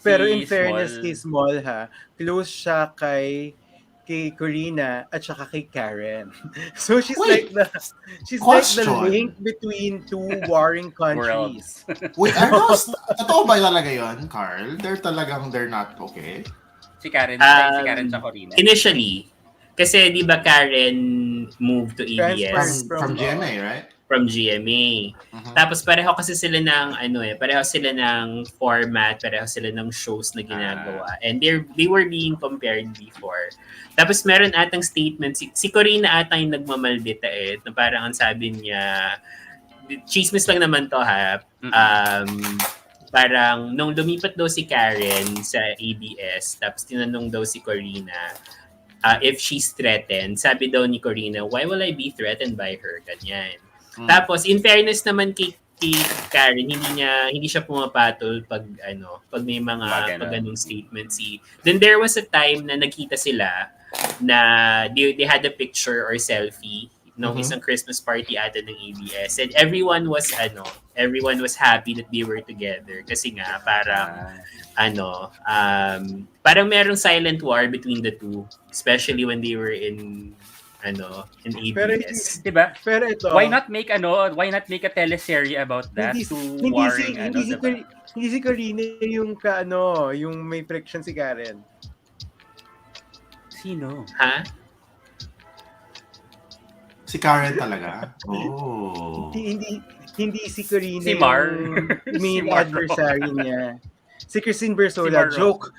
Pero si in fairness Small. kay Small close siya kay Corina at saka kay Karen. So she's like the link between two warring countries. Wait, are those, totoo ba talaga yun, Carl? They're not okay? Si Karen sa Corina. Initially, kasi di ba Karen moved to ABS From GMA, right? from GMA. Tapos pareho kasi sila ng pareho sila ng format, pareho sila ng shows na ginagawa. And they were being compared before. Tapos meron atang statement si Corina ata yung nagmamaldita na parang ang sabi niya chismis lang naman to ha. Parang nung lumipat daw si Karen sa ABS, tapos tinanong daw si Corina if she's threatened. Sabi daw ni Corina, why will I be threatened by her? Ganyan. Tapos in fairness naman kay Karen, hindi siya pumapatol pag may mga ganung statement Then there was a time na nagkita sila na they had a picture or selfie nung isang Christmas party ata ng ABS, and everyone was happy that they were together kasi nga parang parang merong silent war between the two, especially when they were in ABS. Diba? Pero ito, why not make a teleserye about that? Hindi si Karina yung yung may friction si Karen. Sino? Ha? Si Karen talaga? Oh. Hindi si Karina Si Mar. yung main Si Mar. adversary niya. Si Christine Bersola, Si Mar. joke.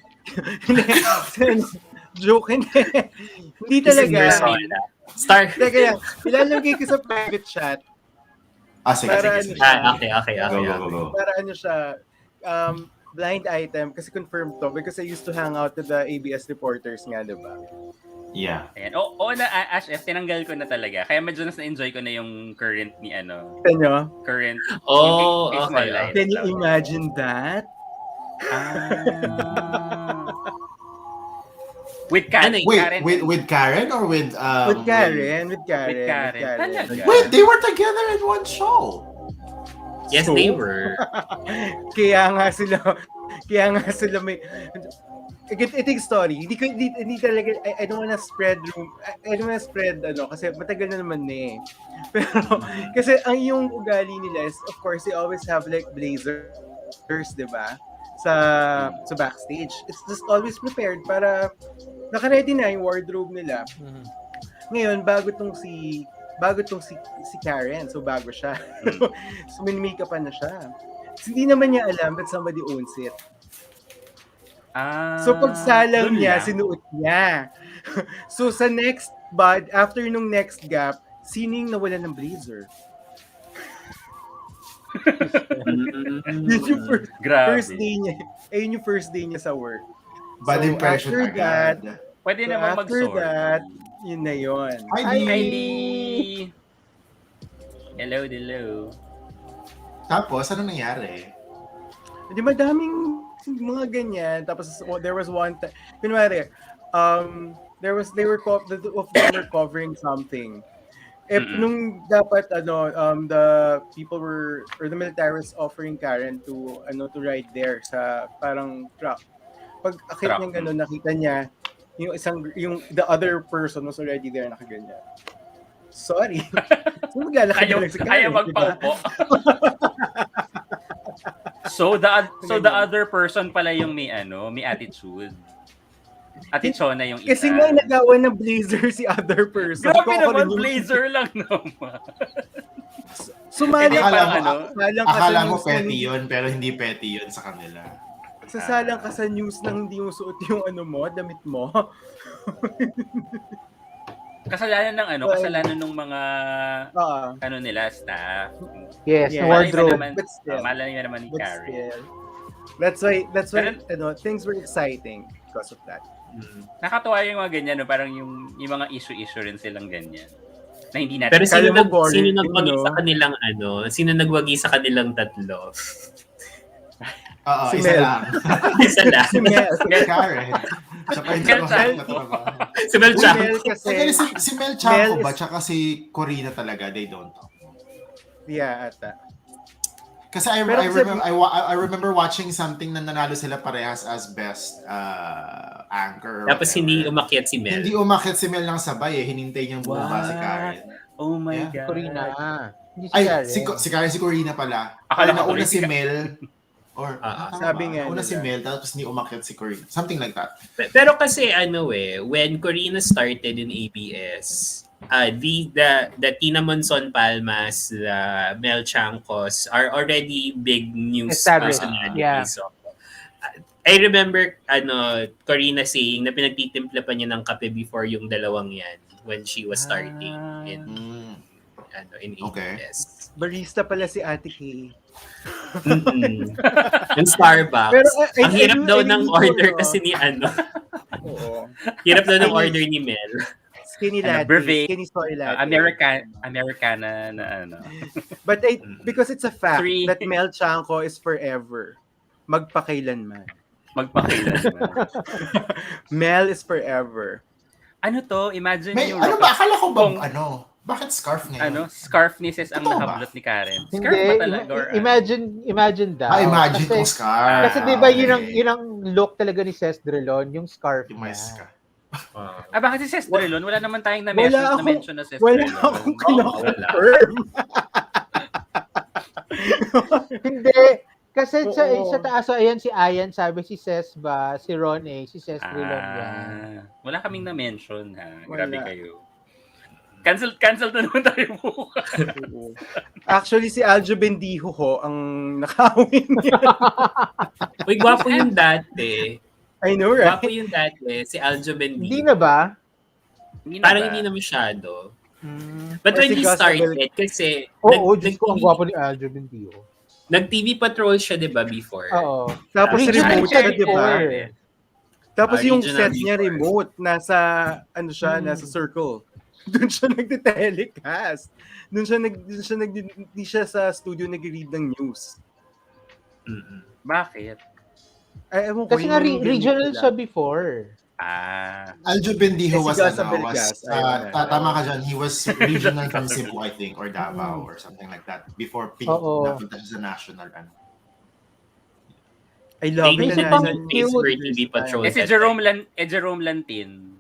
Joke, hindi talaga. Star. Teka, ilalagay ko sa private chat. Sige. Okay. Go. Para siya, blind item, kasi confirmed to, because I used to hang out with the ABS reporters nga, diba? Yeah. Ayan. Ash F, tinanggal ko na talaga. Kaya medyo na-enjoy ko na yung current ni Tanyo? current. Oh, yung okay. light. Can you imagine that? With Karen. Wait, with Karen or with With Karen. Talaga. Wait, they were together in one show. Yes, So? they were. Kaya nga sila may ito yung story. Hindi talaga, I don't wanna spread kasi matagal na naman eh. Pero, kasi ang yung ugali nila is, of course, they always have like blazers, di ba? Sa backstage. It's just always prepared para naka-ready na yung wardrobe nila. Ngayon, bago tong si Karen, so bago siya. So min-makeup pa na siya. Hindi naman niya alam that somebody owns it. So pagsalang niya, sinuot niya. So sa after nung next gap, sining nawala ng blazer? Yun yung first day niya. Ayun yung first day niya sa work. Bad impression after that, Pwede naman after mag-sort. that, yun na yun. Hi, Hello. Tapos, ano nangyari? Di madaming mga ganyan. Tapos there was one time, kunwari, they were covering something. Nung dapat the people were, or the military was offering Karen to ride there sa parang truck. Pag akit niyang gano'n, nakita niya yung the other person was already there, nakaganyan. Sorry. So maglalakad na lang si Karen. Ayaw magpaupo. So the other person pala yung may attitude. Atitsona yung isa. Kasi nga nagawa ng blazer si other person. Grabe naman, blazer lang naman. Akala mo petty yun, pero hindi petty yun sa kanila. Sasalang ka sa news nang hindi mo suot yung damit mo. Kasalanan ng mga nila, staff. Yes, wardrobe. Malay naman ni Carrie. That's why things were exciting because of that. Nakatuwa yung mga ganyan, no? Parang yung mga issue rin silang ganyan. Na hindi natin. Pero sino nagwagi sa kanilang tatlo? Si Mel. Isa lang. Si Mel. Karen. Si Mel Chanko. Si Mel Chanko ba? Tsaka si Corina talaga, they don't talk. Yeah, ata. Kasi I remember watching something na nanalo sila parehas as best anchor. Tapos hindi umakyat si Mel. Hindi umakyat si Mel ng sabay eh. Hinintay niyang bumaba si Karen. Oh my God. Corina. Si Karen, si Corina pala. Akala ko nauna si Mel. Or sabi nga una si Mel, tapos hindi umakyat si Corina. Something like that. Pero kasi when Corina started in ABS, the Tina Monson Palmas, the Mel Chancos are already big news personalities. Yeah. So, I remember Corina saying na pinagtitimpla pa niya ng kape before yung dalawang yan when she was starting. in Okay. ABS. Barista pala si Ate Kay. Yung Starbucks. Pero, Ang hirap daw ng order ano. kasi ni Oo. Hirap daw ng order ni Mel. Skinny latte. brevet, Skinny soy latte. Americana na ano. But because it's a fact Three. that Mel Chanco is forever. Magpakailanman. Magpakailanman. Mel is forever. Ano to? Imagine May, yung ano ba? Akala ko ba, kung- bakit scarf ngayon? scarf ni Sis ang Totoo ba? nahablot ni Karen. Hindi, Scarf ba talaga? Or imagine daw. Imagine kasi, kung scarf. kasi di ba Okay. yun ang look talaga ni Ces Drelon, yung scarf Yung may niya. scarf. bakit si Sis Drelon? Wala naman tayong Wala na-mention na Sis Wala Drelon. akong kina-confirm. Hindi. Kasi Oo. sa taas, so, ayan si Ayan, sabi si Ces ba, si Ron si Ces Drelon yan. Wala kaming na-mention ha. Wala. Grabe kayo. Cancel na naman tayo bukas. Actually, si Aljo Bendijo ho ang nakawin niya. Uy, gwapo yung dati. I know, right? Gwapo yung dati. Si Aljo Bendigo. Hindi na ba? Parang hindi na masyado. But Or when si he Gus started, Abel- kasi Oo, Diyos ko, ang gwapo ni Aljo Bendijo. nag-TV patrol siya, di ba, before? Oo. Tapos Regional remote siya, siya di ba? before. Tapos yung Regional set niya before. remote, nasa, nasa circle. Doon siya nagte-telecast. Hindi siya sa studio nag-read ng news. Bakit? Ay, ewan ko, Kasi yun nga yung regional gimmick siya nila. before. Aljo Bendijo Si was, Gus ano, Abelgas, was ayun. tama ka dyan, he was regional from Cebu, I think, or Davao, or something like that, before Oo. napunta siya sa national, ano. I love They it used na to nasa face for TV patrol. Si Jerome Lantin.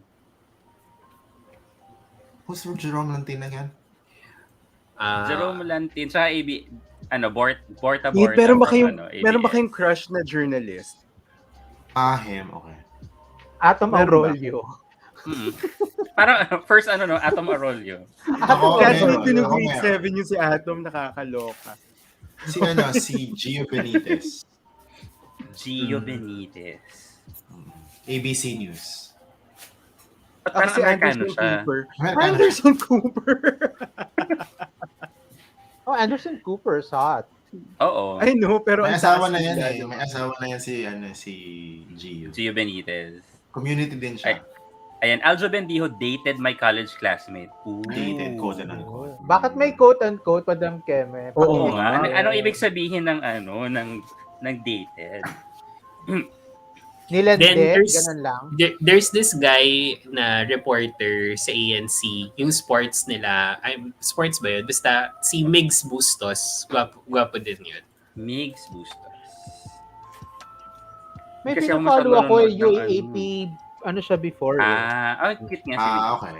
Who's Jerome Lantin again? Jerome Lantin sa Borta. Meron ba from, kayong ABS. crush na journalist? Him, okay. Atom Meron ba? Aurolio. Parang first Atom Arroyo. Ako, Kasi meron, nung ako grade meron. 7 yung si Atom, nakakaloka. Si Gio Benitez. Gio Benitez. ABC News. At Ako parang si Amerikano Anderson siya. Cooper. Amerikano. Anderson Cooper. Oh, Anderson Cooper, hot. Oo. I know, pero May ang asawa taas na yan nila, eh. diba? May asawa na yan si Gio. Gio Benitez. Community din siya. Ayan, Aljo Bendijo dated my college classmate. Ooh. Dated, quote and unquote. Bakit may quote-unquote, Madam Keme? Oo Paki- nga. Anong ibig sabihin ng ng dated? Nilandit, Then there's- ganun lang. There's this guy na reporter sa ANC, yung sports nila, sports ba yun? Basta si Migs Bustos, gwapo din yun. Migs Bustos. May Kasi ako pinapollow ako, nanonood ng UAAP, ano siya before. Cute nga si Migs. Okay.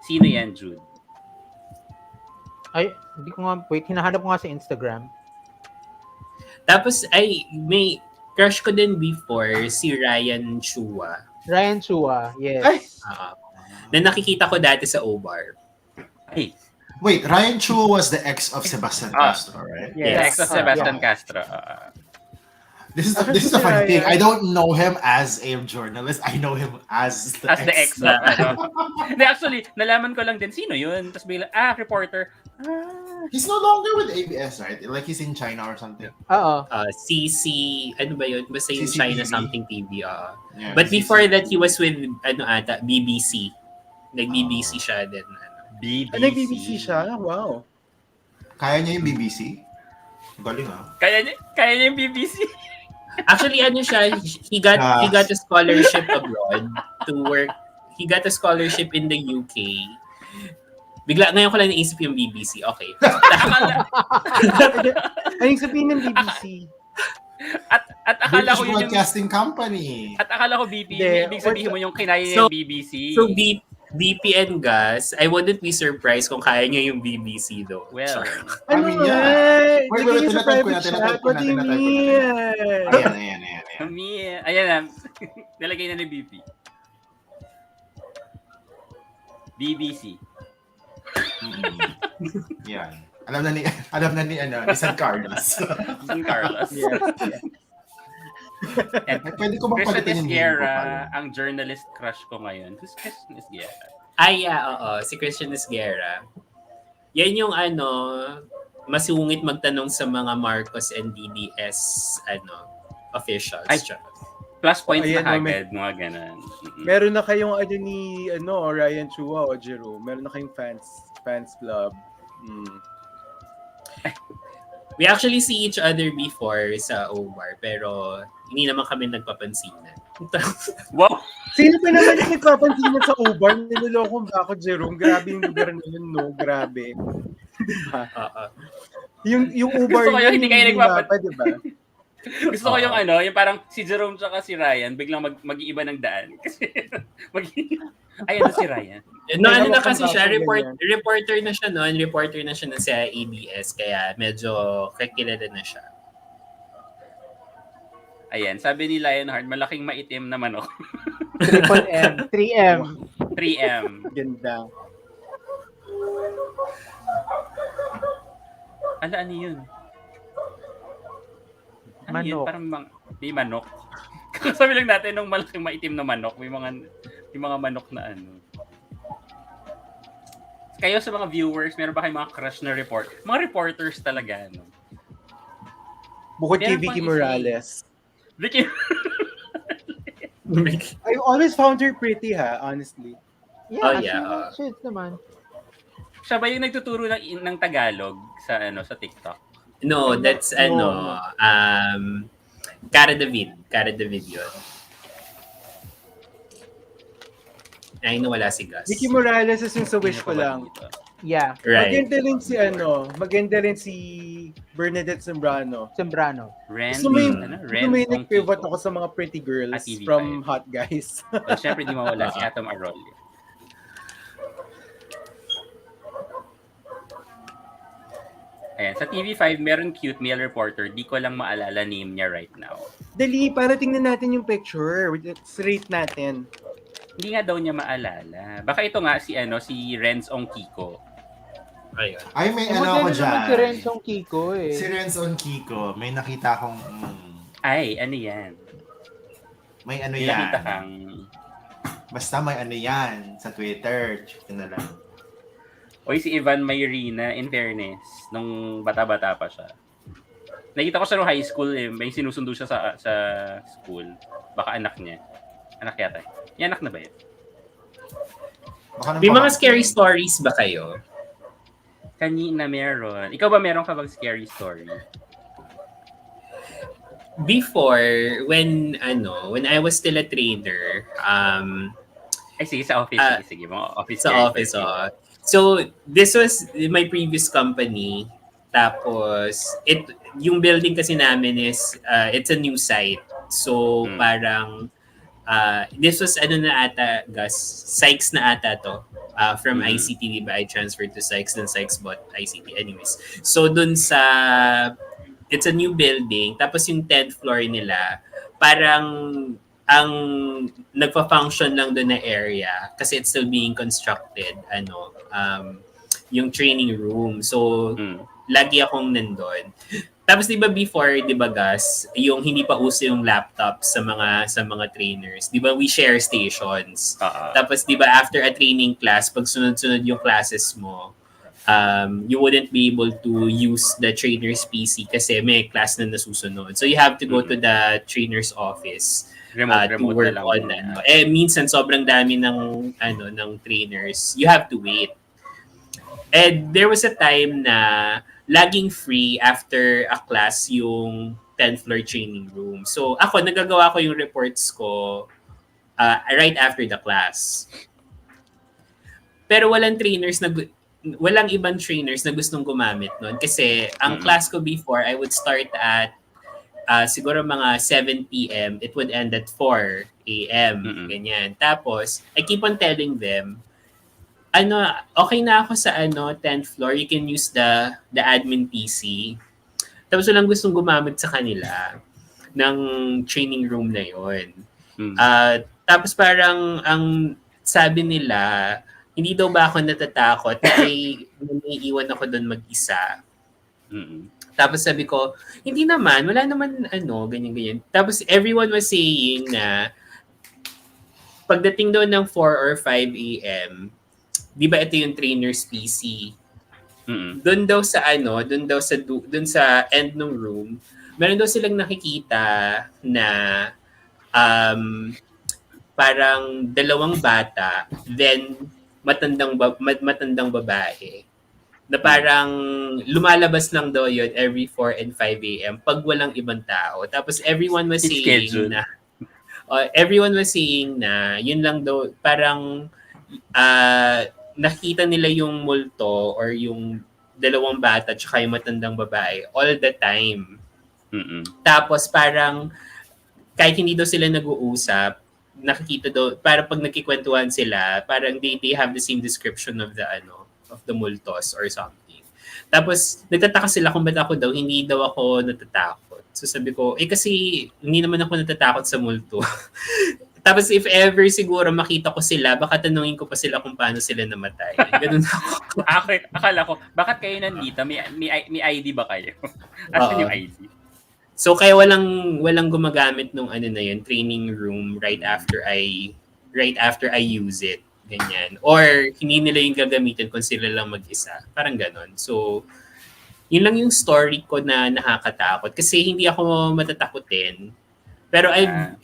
Sino yan, Jude? Ay, hindi ko nga, wait, hinahanap ko nga sa Instagram. Tapos, may crush ko din before, si Ryan Chua. Ryan Chua, yes. Ay! Na nakikita ko dati sa O-Bar. Ay, Wait, Ryan Chua was the ex of Sebastian Castro, right? the Yes. ex of Sebastian Castro. This is the funny thing. I don't know him as a journalist. I know him as the As the ex of, Hindi, actually, nalaman ko lang din, sino yun? Tapos bigla, reporter. He's no longer with ABS, right? Like he's in China or something. Oo. CC, ano ba yun? Basta yung CCTV. China something TV. Yeah, But he's- before that, he was with, BBC. Nag-BBC siya din. BBC. Nag-BBC siya? Wow. Kaya niya yung BBC? Galing Kaya niya yung BBC. Actually, ano siya, he got a scholarship abroad to work. He got a scholarship in the UK. Bigla, ngayon ko lang naisip yung BBC. Okay. Anong sabihin ng BBC? At akala British ko yun yung... Broadcasting Company. At akala ko BP, Hindi. ibig sabihin mo yung kinaya niya So- yung BBC. So, BP and Gus, I wouldn't be surprised kung kaya niya yung BBC though. Well, Char. Ano I mean, nga? yeah. Lagay Wait, niyo sa tinatype ko private na, chat. What do you mean? Ayan. ayan na. Nalagay na ni BP. BBC. Yan. Alam na ni San Carlos. San Carlos. Yes. And Pwede ko bang Christian palitan yung name ko Esguerra, pala? ang journalist crush ko ngayon. Who's Christian Esguerra? Oo. Si Christian Esguerra. Yan yung masungit magtanong sa mga Marcos and DDS officials. Ay, plus points Ayan, na agad, mga ganun. Meron na kayong ni Ryan Chua o Jerome. Meron na kayong fans club. We actually see each other before sa O-Bar, pero hindi naman kami nagpapansinan. Wow! Sino pa naman yung nagpapansinan sa Uber? Nilolokong ba ako, Jerome? Grabe yung lugar na yun, no? Grabe. Diba? Yung Uber Gusto ko yung hindi kayo nagpapansin. diba? Gusto ko yung yung parang si Jerome tsaka si Ryan, biglang mag-iiba ng daan. Kasi, ayan na si Ryan. No, na kasi siya, reporter na siya noon, reporter na siya sa ABS, kaya medyo kakilala na siya. Ayan, sabi ni Lionheart, malaking maitim na manok. Triple M. 3M. 3M. Ganda. Ano yun? Ano yun? Manok. Parang di manok. Sabi lang natin nung malaking maitim na manok, may mga manok na ano. Kayo sa mga viewers, meron ba kayong mga crush na report? Mga reporters talaga, no? Bukod kay Meron Vicky pang Morales. Vicky. I always found her pretty, honestly. Yeah, shit naman. Siya ba yung nagtuturo ng Tagalog sa sa TikTok? No, that's Cara David yun. Ay, wala si Gus. Vicky Morales is yung sa wish ko lang. Yeah. Right. Maganda rin si Bernadette Sembrano. Gusto mo yung nag-pivot ako sa mga pretty girls from Hot Guys. Well, syempre di mawala si Atom Arroyo. Ayan, sa TV5, meron cute male reporter. Di ko lang maalala name niya right now. Dali, para tingnan natin yung picture. Let's rate natin. Hindi nga daw niya maalala. Baka ito nga si Renz Ong Kiko. Ayun. Ay, may ako dyan. Si Renzong Kiko eh. Si Renzon Kiko. May nakita akong... Ay, ano yan? May May yan. nakita kang... Basta may yan sa Twitter. Check na lang. Oy, si Ivan Mayrina, in fairness, nung bata-bata pa siya. Nakita ko siya nung high school eh. May sinusundo siya sa school. Baka anak niya. Anak yata. Yung anak na ba yun? May mga scary stories ba kayo? Kanina meron. Ikaw ba meron ka bang scary story? Before, when I was still a trainer, ay sige, sa office. Sige, mga office. Sa office, So, this was my previous company. Tapos, yung building kasi namin is, it's a new site. So, parang, this was, Gus, Sykes na ata to. From ICT, diba? I transferred to Sykes, then Sykes bought ICT. Anyways. So, dun sa, it's a new building. Tapos yung 10th floor nila, parang, ang nagpa-function lang doon na area kasi it's still being constructed yung training room. So lagi akong nandun. Tapos 'di ba before, 'di ba Gus, yung hindi pa uso yung laptop sa mga trainers. 'Di ba we share stations. Tapos 'di ba after a training class, pag sunod-sunod yung classes mo, you wouldn't be able to use the trainer's PC kasi may class na nasusunod. So you have to go to the trainer's office. Remote to work na lang. On minsan sobrang dami ng trainers. You have to wait. And there was a time na laging free after a class yung 10th floor training room. So ako, nagagawa ko yung reports ko right after the class. Pero walang ibang trainers na gustong gumamit nun. Kasi ang class ko before, I would start at siguro mga 7 p.m. It would end at 4 a.m. Ganyan. Tapos, I keep on telling them, okay na ako sa 10th floor. You can use the admin PC. Tapos walang gustong gumamit sa kanila ng training room na yon. Tapos parang ang sabi nila, hindi daw ba ako natatakot na may iwan ako doon mag-isa. Tapos sabi ko, hindi naman, wala naman ganyan-ganyan. Tapos everyone was saying na pagdating doon ng 4 or 5 a.m., di ba ito yung trainer's PC? Mm. Doon sa end ng room, meron daw silang nakikita na parang dalawang bata, then matandang babae. Na parang lumalabas lang daw yun every 4 and 5 a.m. pag walang ibang tao. Tapos everyone was saying na yun lang daw, parang nakita nila yung multo or yung dalawang bata tsaka yung matandang babae all the time. Mm-mm. Tapos parang kahit hindi daw sila nag-uusap, nakikita daw, para pag nagkikwentuhan sila, parang they have the same description of the multos or something. Tapos nagtataka sila kung ba't ako daw, hindi daw ako natatakot. So sabi ko, kasi hindi naman ako natatakot sa multo. Tapos if ever siguro makita ko sila, baka tanungin ko pa sila kung paano sila namatay. Ganun ako. Akala ko, bakit kayo nandito? May ID ba kayo? Asan yung ID? So kaya walang gumagamit nung na yun, training room right after I use it. Ganyan. Or hindi nila yung gagamitin kung sila lang mag-isa. Parang ganon. So, yun lang yung story ko na nakakatakot. Kasi hindi ako matatakotin. Pero I've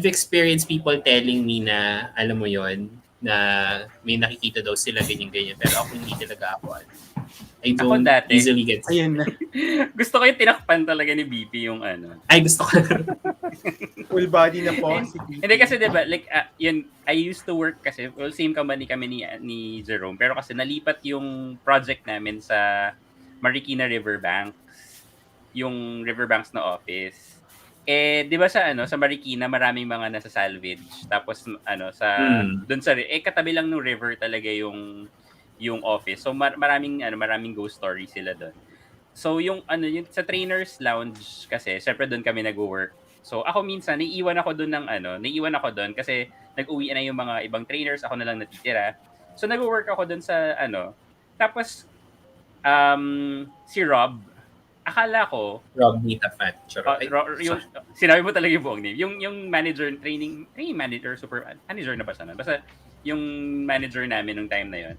experienced people telling me na, alam mo yon na may nakikita daw sila ganyan-ganyan. Pero ako hindi talaga ako. I don't easily get... Ayun na. Gusto ko yung tinakpan talaga ni BP yung Ay, gusto ko. Full body na po. Hindi kasi diba, like, yun, I used to work kasi, same company kami ni Jerome, pero kasi nalipat yung project namin sa Marikina Riverbanks, yung Riverbanks na office. Di ba sa Marikina, maraming mga nasa salvage. Tapos, dun sa, katabi lang ng river talaga yung office. So maraming ghost stories sila doon. So yung sa trainers lounge kasi, syempre doon kami nag-work. So ako minsan naiiwan ako doon kasi nag-uwi na yung mga ibang trainers, ako na lang natitira. So nag-work ako doon sa Tapos si Rob, akala ko Rob Nita Fat. Sinabi mo talaga yung buong name. Yung manager, training manager, super manager na ba siya? Basta yung manager namin nung time na yon.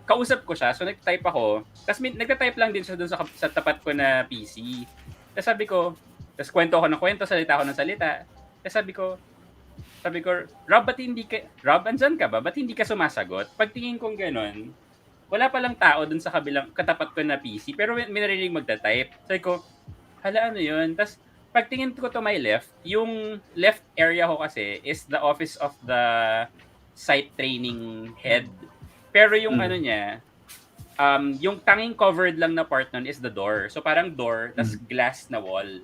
Kausap ko siya, so nag-type ako. Tapos nagta-type lang din siya doon sa tapat ko na PC. Tapos kwento ako ng kwento, salita ako ng salita. Tapos sabi ko, Rob, andyan ka ba? Ba't hindi ka sumasagot? Pagtingin kong ganun, wala palang tao doon sa katapat ko na PC, pero may narinig magta-type. Sabi ko, hala, ano yun? Tapos pagtingin ko to my left, yung left area ko kasi is the office of the site training head. Pero yung yung tanging covered lang na part nun is the door. So parang door, tas glass na wall.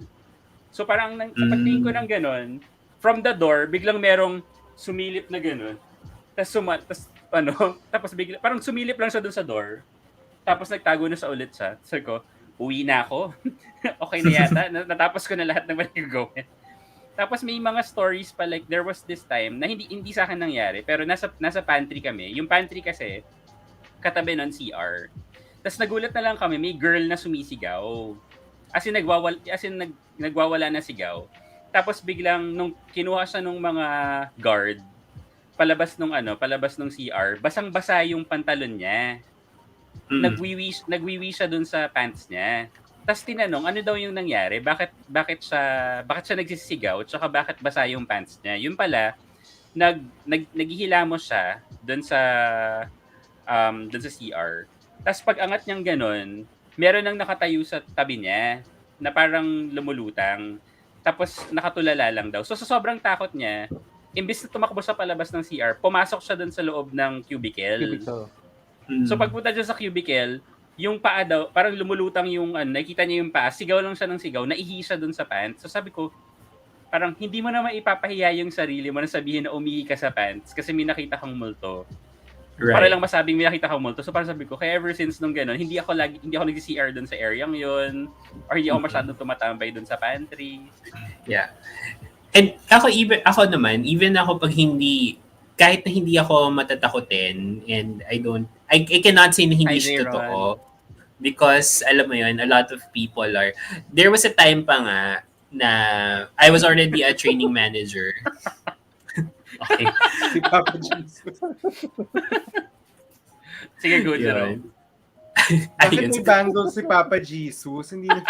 So parang sa pagtingin ko ng ganun, from the door, biglang merong sumilip na ganun. Tapos bigla, parang sumilip lang siya dun sa door. Tapos nagtago na sa ulit siya. Sabi ko, uwi na ako. Okay na yata. Natapos ko na lahat ng gagawin. Tapos may mga stories pa, like there was this time na hindi sa akin nangyari, pero nasa pantry kami. Yung pantry kasi katabi nun CR. Tapos nagulat na lang kami, may girl na sumisigaw. As in nagwawala na sigaw. Tapos biglang nung kinuha siya nung mga guard palabas nung CR, basang-basa yung pantalon niya. Nagwiwi siya dun sa pants niya. Tapos tinanong, ano daw yung nangyari? Bakit siya nagsisigaw? Tsaka bakit basa yung pants niya? Yun pala, naghihilamos siya doon sa CR. Tapos pag angat niyang ganun, meron nang nakatayo sa tabi niya na parang lumulutang. Tapos nakatulala lang daw. So sa sobrang takot niya, imbis na tumakbo sa palabas ng CR, pumasok siya doon sa loob ng cubicle. So pagpunta dyan sa cubicle, yung paa daw, parang lumulutang yung nakita niya yung paa, sigaw lang siya ng sigaw, naihi siya dun sa pants. So sabi ko, parang hindi mo na maipapahiya yung sarili mo na sabihin na umihi ka sa pants kasi may nakita kang multo. Right. Para lang masabing may nakita kang multo. So parang sabi ko, kaya ever since nung gano'n, hindi ako nag-CR dun sa area yun, or hindi ako masyadong tumatambay dun sa pantry. Yeah. And ako naman, even ako pag kahit na hindi ako matatakotin and I cannot say na hindi siya totoo because alam mo yun, a lot of people are, there was a time pa nga na I was already a training manager. Okay. Si Papa Jesus. Sige, go, Yun. Jerome. Bakit Ayun. may bangle si Papa Jesus? Hindi na...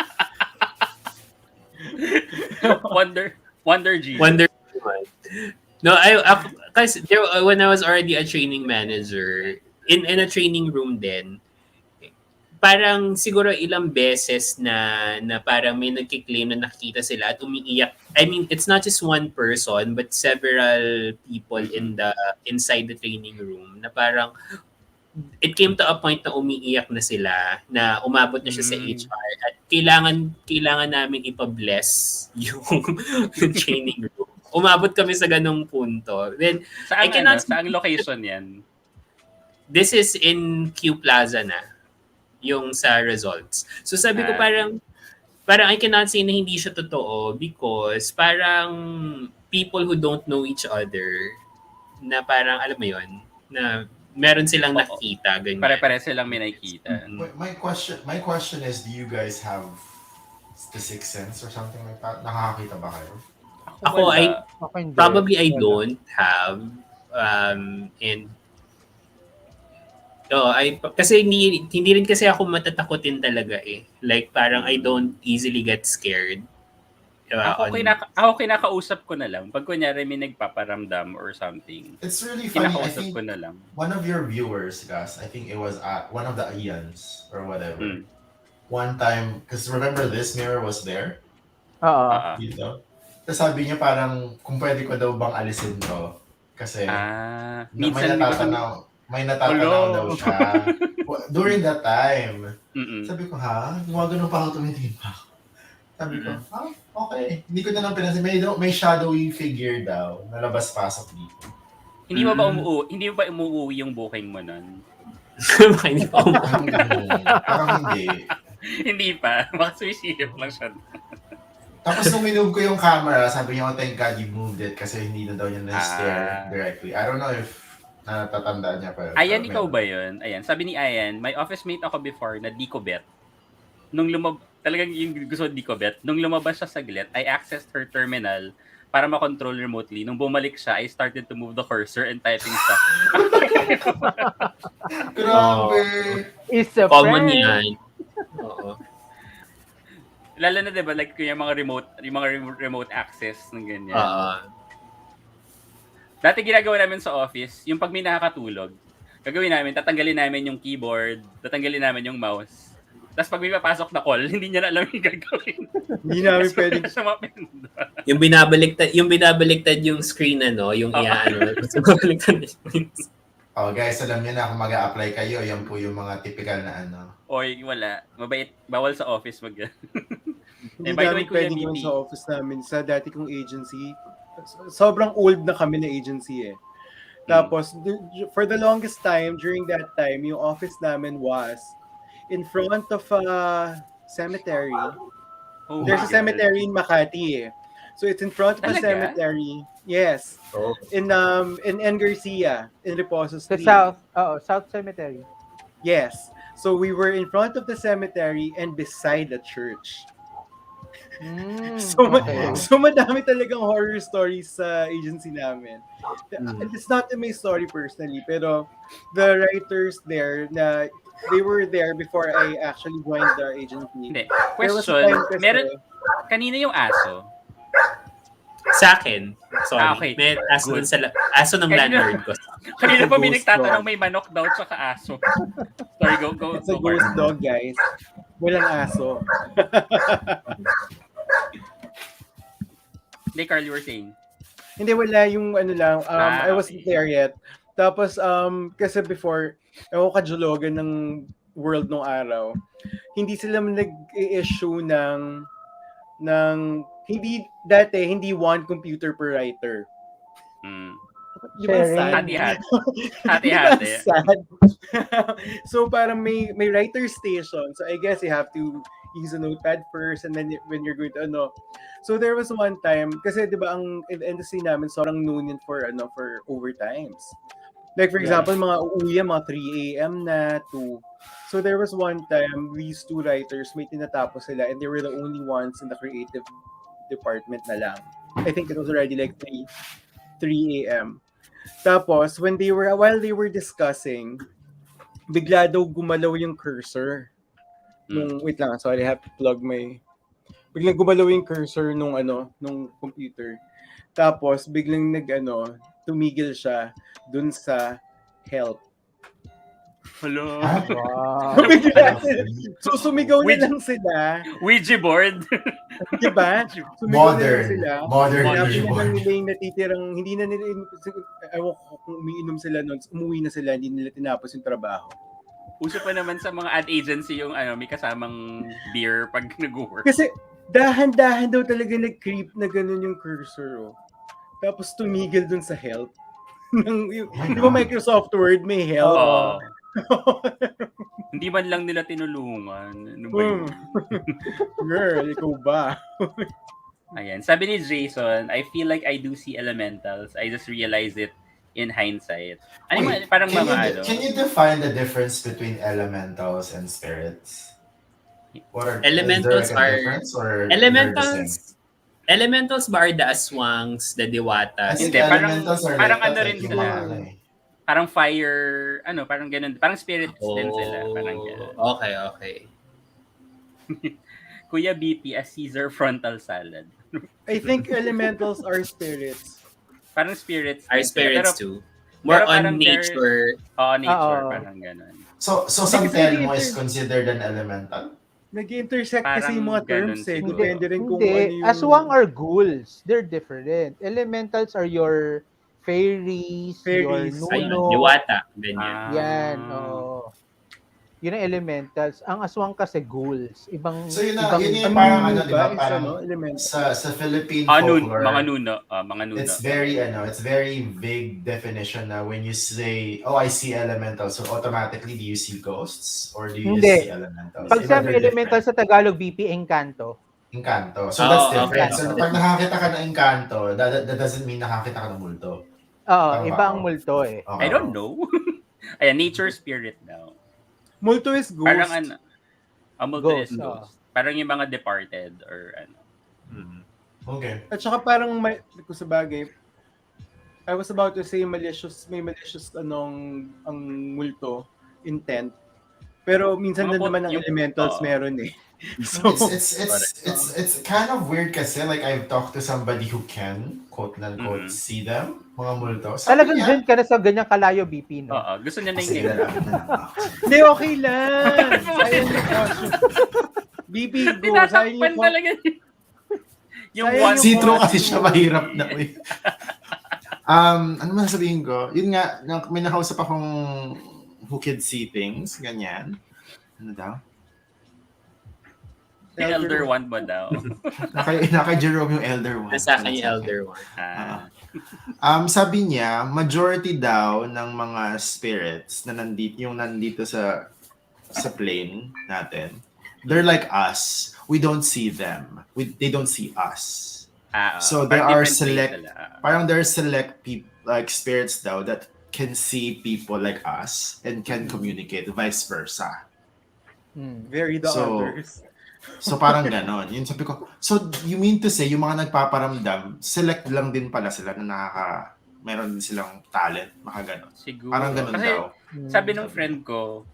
Wonder G. Wonder Woman. No, kasi when I was already a training manager, in a training room din, parang siguro ilang beses na parang may nagki-claim na nakikita sila at umiiyak. I mean, it's not just one person but several people inside the training room na parang it came to a point na umiiyak na sila, na umabot na siya sa HR at kailangan namin ipa-bless yung training room. Umabot kami sa ganung punto. Then Saan location yan? This is in Q Plaza na, yung sa results. So sabi ko parang I cannot say na hindi siya totoo because parang people who don't know each other na parang alam mo yon na meron silang nakikita ganyan. Pare-pare silang may nakikita. My question is, do you guys have the sixth sense or something like that? Nakakakita ba kayo? Ako, probably I don't have and kasi hindi rin kasi ako matatakotin talaga eh. Like parang I don't easily get scared. Ako kinakausap ko na lang. Pag kunyari may nagpaparamdam or something. It's really funny. I Kinakausap think ko na lang. one of your viewers, guys, I think it was one of the Ians or whatever. One time, because remember this mirror was there? Dito. Tapos sabi niya parang kung pwede ko daw bang alisin to. Kasi may natatanaw daw siya. During that time. Sabi ko, gumagano pa ako, tumitingin pa ako. Sabi ko, okay. Hindi ko na lang pinansin. May shadowy figure daw na labas-pasok dito. Hindi mo ba umuwi yung booking mo nun? Hindi pa umuwi. Parang hindi. Hindi pa. Baka sumisihip lang siya. Tapos nung minove ko yung camera, sabi niya, thank God you moved it kasi hindi na daw niya na-stare directly. I don't know if natatandaan niya pa yun. Ayan, ikaw ba yun? Ayan, sabi ni Ayan, may office mate ako before na di ko bet. Talagang yung gusto di ko bet. Nung lumabas siya saglit, I accessed her terminal para ma-control remotely. Nung bumalik siya, I started to move the cursor and typing stuff. Grabe! It's a common prank. yan. Oo. Lalo na 'di ba like yung mga remote access ng ganyan. Dati ginagawa namin sa office, yung pag may nakakatulog, gagawin namin, tatanggalin namin yung keyboard, tatanggalin namin yung mouse. Tapos pag may papasok na call, hindi niya na alam yung gagawin. Hindi namin pwedeng... yung binabaliktad yung screen yung baliktad yung guys, alam niyo na kung mag-a-apply kayo, yan po yung mga typical na Oy, wala. Mabait. Bawal sa office mag... Hindi namin pwedeng yun sa office namin. Sa dati kong agency, sobrang old na kami na agency eh. Tapos, for the longest time, during that time, yung office namin was in front of a cemetery. There's a cemetery in Makati eh. So it's in front of a cemetery. Yes. In Garcia, in Reposo Street. South Cemetery. Yes. So we were in front of the cemetery and beside the church. So madami talagang horror stories sa agency namin. It's not my story personally, pero the writers there they were there before I actually joined the agency. Hindi. Question, kanina yung aso? Sa akin. Sorry. Okay. May aso dun aso ng landlord ko. Kanina pa may nagtatanong may manok daw tsaka aso. Sorry, go. It's a ghost dog, guys. Walang aso. Hindi, Carl, you were saying? Hindi, wala yung I wasn't there yet. Tapos, kasi before, ako kajulogan ng world nung araw, hindi sila nag-i-issue ng hindi one computer per writer. Di ba sad? Hati-hati. Sad. So parang may writer station. So I guess you have to use a notepad first and then when you're going to So there was one time, kasi di ba ang industry namin sobrang known for overtimes. Like for example, mga uuwi mga 3 a.m. na 2. So there was one time, these two writers, may tinatapos sila and they were the only ones in the creative department na lang. I think it was already like 3 a.m. Tapos, while they were discussing, bigla daw gumalaw yung cursor. Wait lang, sorry, I have to plug my... Biglang gumalaw yung cursor nung computer. Tapos, biglang tumigil siya dun sa help. Hello. Wow. Bigla sila. So, sumigaw na lang sila. Ouija board. Diba? Sumigaw na lang sila. Modern Hanapin Ouija na lang board. nila yung natitirang, hindi na nila, ewan ko kung umiinom sila nun, umuwi na sila, hindi nila tinapos yung trabaho. Uso pa naman sa mga ad agency yung may kasamang beer pag nag-work. Kasi, dahan-dahan daw talaga nag-creep na ganun yung cursor. Oh. Tapos tumigil dun sa help. Di ba Microsoft Word may help? Oo. Hindi man lang nila tinulungan. Ano ba yun? Girl, ikaw ba? Ayan. Sabi ni Jason, I feel like I do see elementals. I just realize it in hindsight. Wait, parang can you define the difference between elementals and spirits? Elementals is there like a difference or elementals ba are the aswangs, the diwatas? Hindi, elementals are parang like rin yung sila. mga Parang fire, parang ganun. Parang spirits din sila. Parang ganun. Okay. Kuya BP, a Caesar frontal salad. I think elementals are spirits. Parang spirits. Are din sila. spirits Pero, too. More pero on nature. Nature, parang ganun. So San Telmo is considered an elemental? Nag-intersect kasi Parang yung mga terms ganun siguro. Depende rin kung ano Hindi. yung... Aswang are ghouls. They're different. Elementals are your fairies, your Ayun, nuno. diwata. Ganyan. Yan, oo. Yun ang elementals. Ang aswang kasi ghouls. Ibang... So yun ibang, yung parang di ba? is Parang elemental. sa Philippine folklore. Mga nuno. It's very vague definition na when you say, oh, I see elementals, so automatically do you see ghosts? Or do you Hindi. just see elementals? Pag sabi elemental sa Tagalog, BP, Encanto. Encanto. So that's different. Okay. So pag nakakita ka ng Encanto, that doesn't mean nakakita ka ng multo. Oo, iba ang multo eh. Okay. I don't know. Ayan, nature spirit daw. Multo is ghost. Parang multo is Ghost, ghost. Parang yung mga departed or ano. Okay. At saka parang kung sa bagay, I was about to say may malicious ang multo, intent. Pero minsan Mga din naman ang yung- elementals meron eh. So, It's kind of weird kasi like I've talked to somebody who can quote unquote see them, mga multo. Sabi Talagang niya, dyan ka na sa ganyang kalayo, BP, no? Oo, gusto niya na Sige yung na lang. hindi, okay lang. Sayang yung costume. BP, go. Sayang tinatakpan yung talaga yung Sayang one yung Citro costume. kasi siya mahirap na. Ano man sabihin ko? Yun nga, may nakausap akong who can see things, ganyan. Ano daw? elder one mo daw. Naka Jerome yung elder one. Nasa akin yung elder one. Sabi niya, majority daw ng mga spirits na nandito sa plane natin, they're like us. We don't see them. They don't see us. So there are select people, like spirits daw that can see people like us and can communicate, vice versa. Very the others. So parang ganon. Yun sabi ko, so you mean to say, yung mga nagpaparamdam, select lang din pala sila na meron din silang talent, mga ganon. Siguro. Parang ganon kasi, daw. Sabi ng friend ko,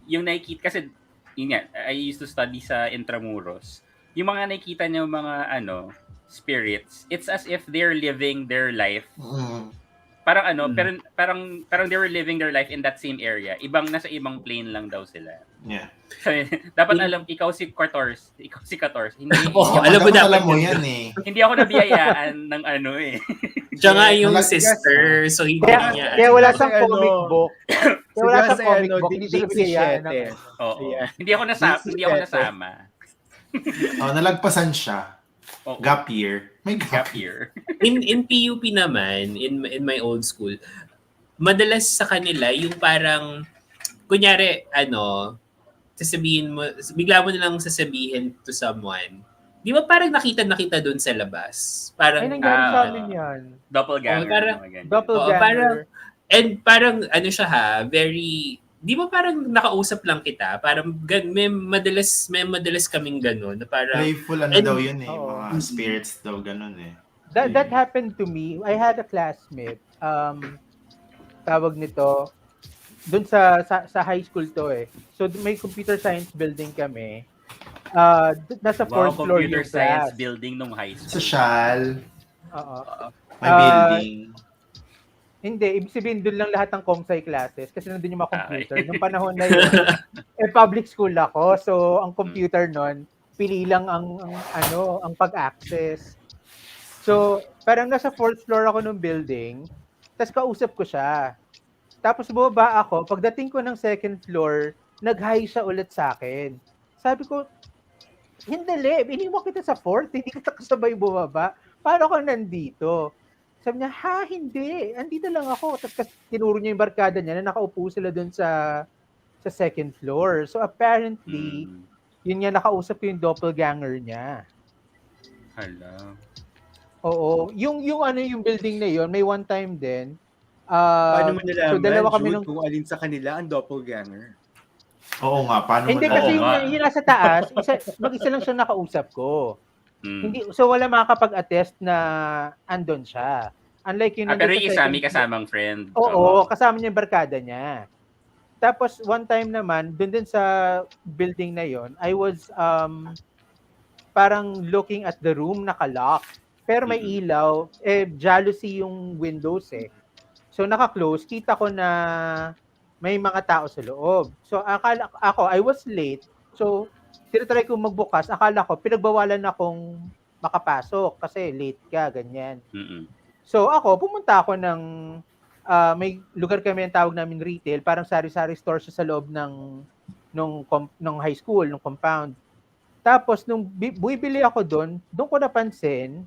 yung nakikita, kasi yun nga, I used to study sa Intramuros. Yung mga nakikita niya mga spirits, it's as if they're living their life. Parang pero parang they were living their life in that same area. Nasa ibang plane lang daw sila. Yeah. Dapat alam, ikaw si 14. Hindi, alam mo yan eh. hindi ako nabiyayaan ng Siya nga yung sister, so hindi niya. Kaya wala siyang Kasi comic book. Kaya wala siyang comic book. Hindi siya nabiyayaan ng... Oo. Hindi ako nasama. Nalagpasan siya. Oo. Gap year. May gap year. In PUP naman, in my old school, madalas sa kanila yung parang, kunyari, sasabihin mo, bigla mo nalang sasabihin to someone, di ba parang nakita dun sa labas? Parang, Ay, nangyari sa amin yan. Doppelganger. Doppelganger. Parang, siya very, di ba parang nakausap lang kita? Parang, may madalas kaming gano'n. Na parang, playful daw yun eh. Mga spirits daw gano'n eh. That happened to me. I had a classmate. Tawag nito, Doon sa high school to eh. So may computer science building kami. Nasa fourth floor computer yung science class. building nung high school. Social. Oo. May building. Hindi, ibig sabihin doon lang lahat ng comsci classes kasi nandun yung mga computer. Nung panahon na yun, public school ako. So, ang computer nun, pili lang ang pag-access. So, parang nasa fourth floor ako ng building, tapos kausap ko siya. Tapos bumaba ako, pagdating ko ng second floor, nag-hi siya ulit sa akin. Sabi ko, hindi, iniwan kita sa fourth, hindi kita kasabay bumaba. Paano ka nandito? Sabi niya, hindi. Andito lang ako. Tapos tinuro niya yung barkada niya na nakaupo sila dun sa second floor. So apparently, yun nga nakausap ko yung doppelganger niya. Hala. Oo. Yung building na yun, may one time din. Paano mo nalaman, so dalawa kami Jude, kung alin sa kanila ang doppelganger? Oo nga, paano mo hindi, kasi yung nasa taas, mag-isa lang siya nakausap ko. Hindi, so wala makakapag-attest na andon siya. Unlike yung pero yung isa, may kasamang friend. Oo, kasama niya yung barkada niya. Tapos one time naman, dun din sa building na yon, I was parang looking at the room naka-lock. Pero may ilaw, jealousy yung windows eh. So naka-close, kita ko na may mga tao sa loob. So akala ako, I was late. So tinatry ko magbukas, akala ko pinagbawalan akong makapasok kasi late ka, ganyan. So ako, pumunta ako ng may lugar kami ang tawag namin retail, parang sari-sari store siya sa loob ng high school, ng compound. Tapos nung bumibili ako doon ko napansin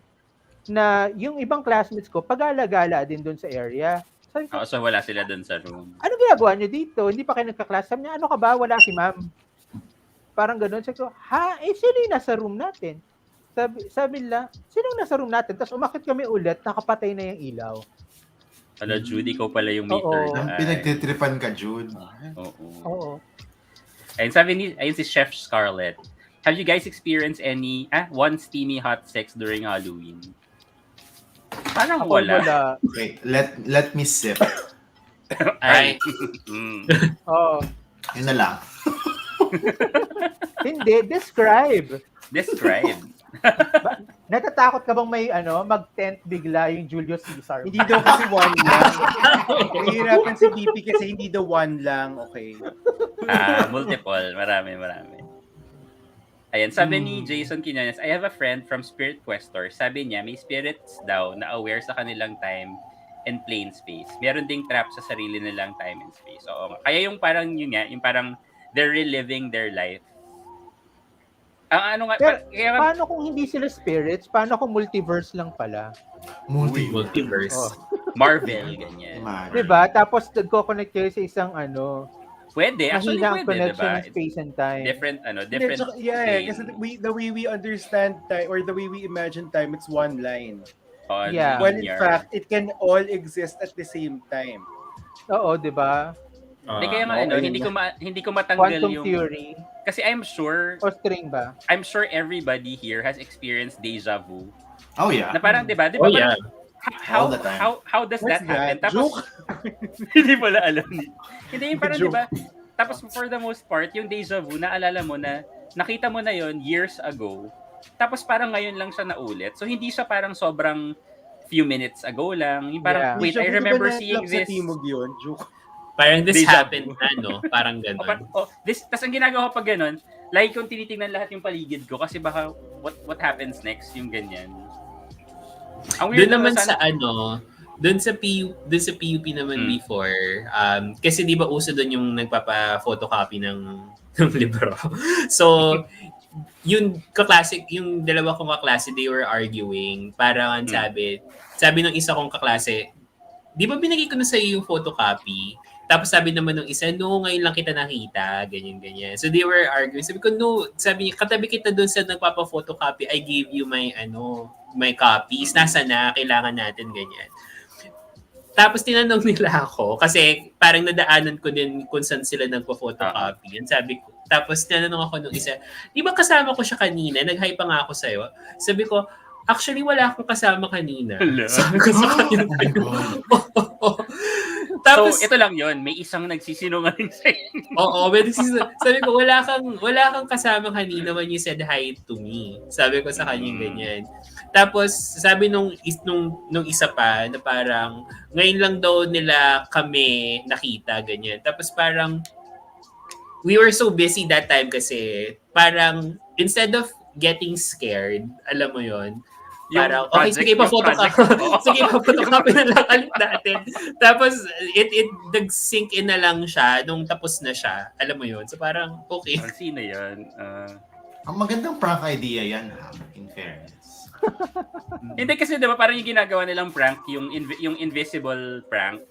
na yung ibang classmates ko pag-alagala din doon sa area. So wala sila doon sa room. Ano ginagawa niyo dito? Hindi pa kayo nagka-class? Sabi niya, ano ka ba? Wala si ma'am. Parang gano'n. Sabi ko, sino yung nasa room natin? Sabi nila, sino yung nasa room natin? Tapos umakit kami ulit, nakapatay na yung ilaw. Hala, Jude, ikaw pala yung meter. Pinagtitripan ka, Jude. Oo. Ayun si Chef Scarlett. Have you guys experienced any one steamy hot sex during Halloween? Parang wala. Wait, let me sip. Ay. Oo. Yun na lang. Hindi, describe. Natatakot ka bang may mag-tent bigla yung Julius Caesar? Hindi daw kasi one lang. Nahihirapan si BP kasi hindi daw one lang, okay? Multiple. Marami. Ayan, sabi ni Jason Quinones, I have a friend from Spirit Questor. Sabi niya, may spirits daw na aware sa kanilang time and plane space. Meron ding trap sa sarili nilang time and space. Oo. Kaya yung parang yung parang they're reliving their life. Paano kung hindi sila spirits? Paano kung multiverse lang pala? Multiverse. Marvel, ganyan. Diba? Tapos nagko-connect kayo sa isang Pwede. Actually, mahina ang pwede, connection diba? ng space and time. Different kasi the way we understand time or the way we imagine time, it's one line. When in fact, it can all exist at the same time. Oo, diba? Kaya hindi ko matanggal quantum yung theory. Kasi I'm sure o string ba? I'm sure everybody here has experienced deja vu. Oh yeah. Na parang 'di ba? Oh yeah. How does that happen? Tapos hindi mo na alam. Hindi yung parang 'di ba? Tapos for the most part, yung deja vu naalala mo na nakita mo na yon years ago. Tapos parang ngayon lang siya naulit. So hindi siya parang sobrang few minutes ago lang. Yung parang wait, I remember seeing this. Parang this happened na, Parang gano'n. Tapos ang ginagawa ko pag gano'n, like kung tinitingnan lahat yung paligid ko kasi baka what happens next, yung ganyan. Doon naman sa doon sa PUP naman before, kasi di ba uso doon yung nagpapa-photocopy ng libro. So, yung dalawa kong kaklase, they were arguing. Parang sabi ng isa kong kaklase, di ba binigay ko na sa iyo yung photocopy? Tapos sabi naman ng isa, no, ngayon lang kita nakita, ganyan. So they were arguing. Sabi ko, no, sabi niya, katabi kita doon sa nagpapa-photocopy, I gave you my copies, nasa na, kailangan natin, ganyan. Tapos tinanong nila ako, kasi parang nadaanan ko din kung saan sila nagpa-photocopy. Yan sabi ko, tapos tinanong ako nung isa, di ba kasama ko siya kanina? Nag-hi pa nga ako sa'yo. Sabi ko, actually, wala akong kasama kanina. Sabi ko sa kanya. Tapos, so, ito lang yon, may isang nagsisinungaling sa'yo. Oo, sabi ko, wala kang kasama kanina when you said hi to me. Sabi ko sa kanya ganyan. Tapos, sabi nung isa pa, na parang, ngayon lang daw nila kami nakita, ganyan. Tapos parang, we were so busy that time kasi, parang, instead of getting scared, alam mo yon, parang, okay, sige, pa-photo ka. Sige, pa-photo ka, pinalakalit natin. Tapos, it nag-sink in na lang siya nung tapos na siya. Alam mo yun? So, parang, okay. Sino yan? Ang magandang prank idea yan, in fairness. Hindi kasi diba parang yung ginagawa nilang prank, yung invisible prank,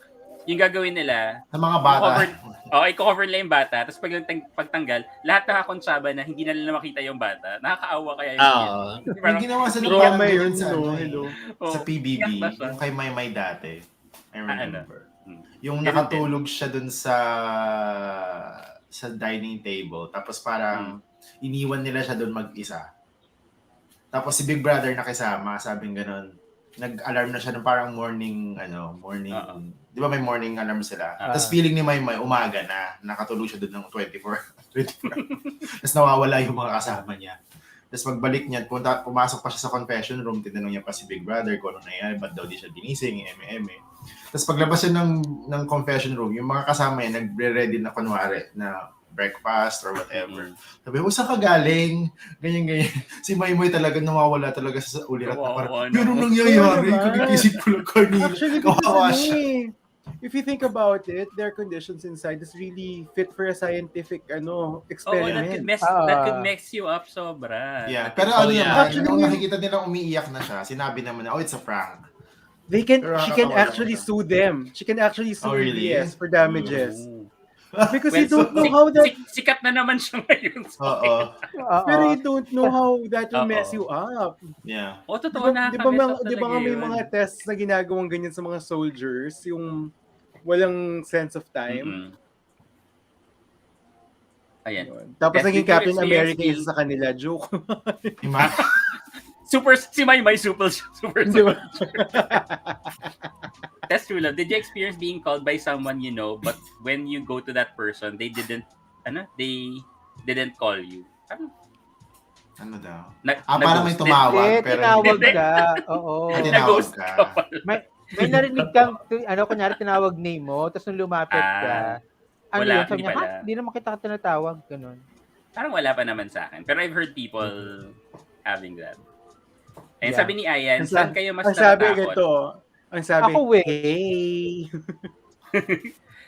yung gagawin nila sa mga bata. I-cover nila yung bata, tapos pagtanggal, lahat nakakonsyaba na hindi na nila makita yung bata. Nakakaawa kaya yung yung ginawa sa drama yun sa PBB, yung kay Maymay dati. I remember. Yung nakatulog siya dun sa dining table, tapos parang iniwan nila siya dun mag-isa. Tapos si Big Brother nakisama, sabing ganun. Nag-alarm na siya ng parang morning. Di ba may morning alarm sila? Tapos feeling ni Maymay, umaga na. Nakatulog siya doon ng 24. Tapos nawawala yung mga kasama niya. Tapos pagbalik niya, pumasok pa siya sa confession room, tinanong niya pa si Big Brother kung ano nangyari, ba't daw di siya ginising, eme. Tapos paglabas siya ng confession room, yung mga kasama niya, nagre-ready na kunwari na breakfast or whatever. Sabi, saan ka galing? Ganyan. Si Maymay talaga nawawala talaga sa ulirat na parang, pero nangyayari, kagigising ko lang kanina. Actually, kawawa siya. If you think about it, their conditions inside is really fit for a scientific experiment. That could mess you up sobra. Yeah, pero naman, nung nakikita nilang umiiyak na siya, sinabi naman na, it's a prank. She can actually sue them. She can actually sue ABS for damages. Because you don't know how that... Sikat na naman siya ngayon. Pero you don't know how that will mess you up. Yeah. Totoo na. Di ba nga may mga tests na ginagawang ganyan sa mga soldiers, yung walang sense of time? Ayan. Tapos naging Captain America isa sa kanila. Joke. Si Maymay super. That's true love. Did you experience being called by someone you know, but when you go to that person, they didn't call you? Ano daw? Parang may tumawag. Pero tinawag ka. Oo. Tinawag ka. May narinig kang, kunyari tinawag name mo, tapos nung lumapit ka, wala, sabi niya, hindi naman kita tinatawag, ganun. Parang wala pa naman sa akin. Pero I've heard people having that. And sabi ni Ayan, saan kayo mas natatakot? Ang sabi, ako, hey.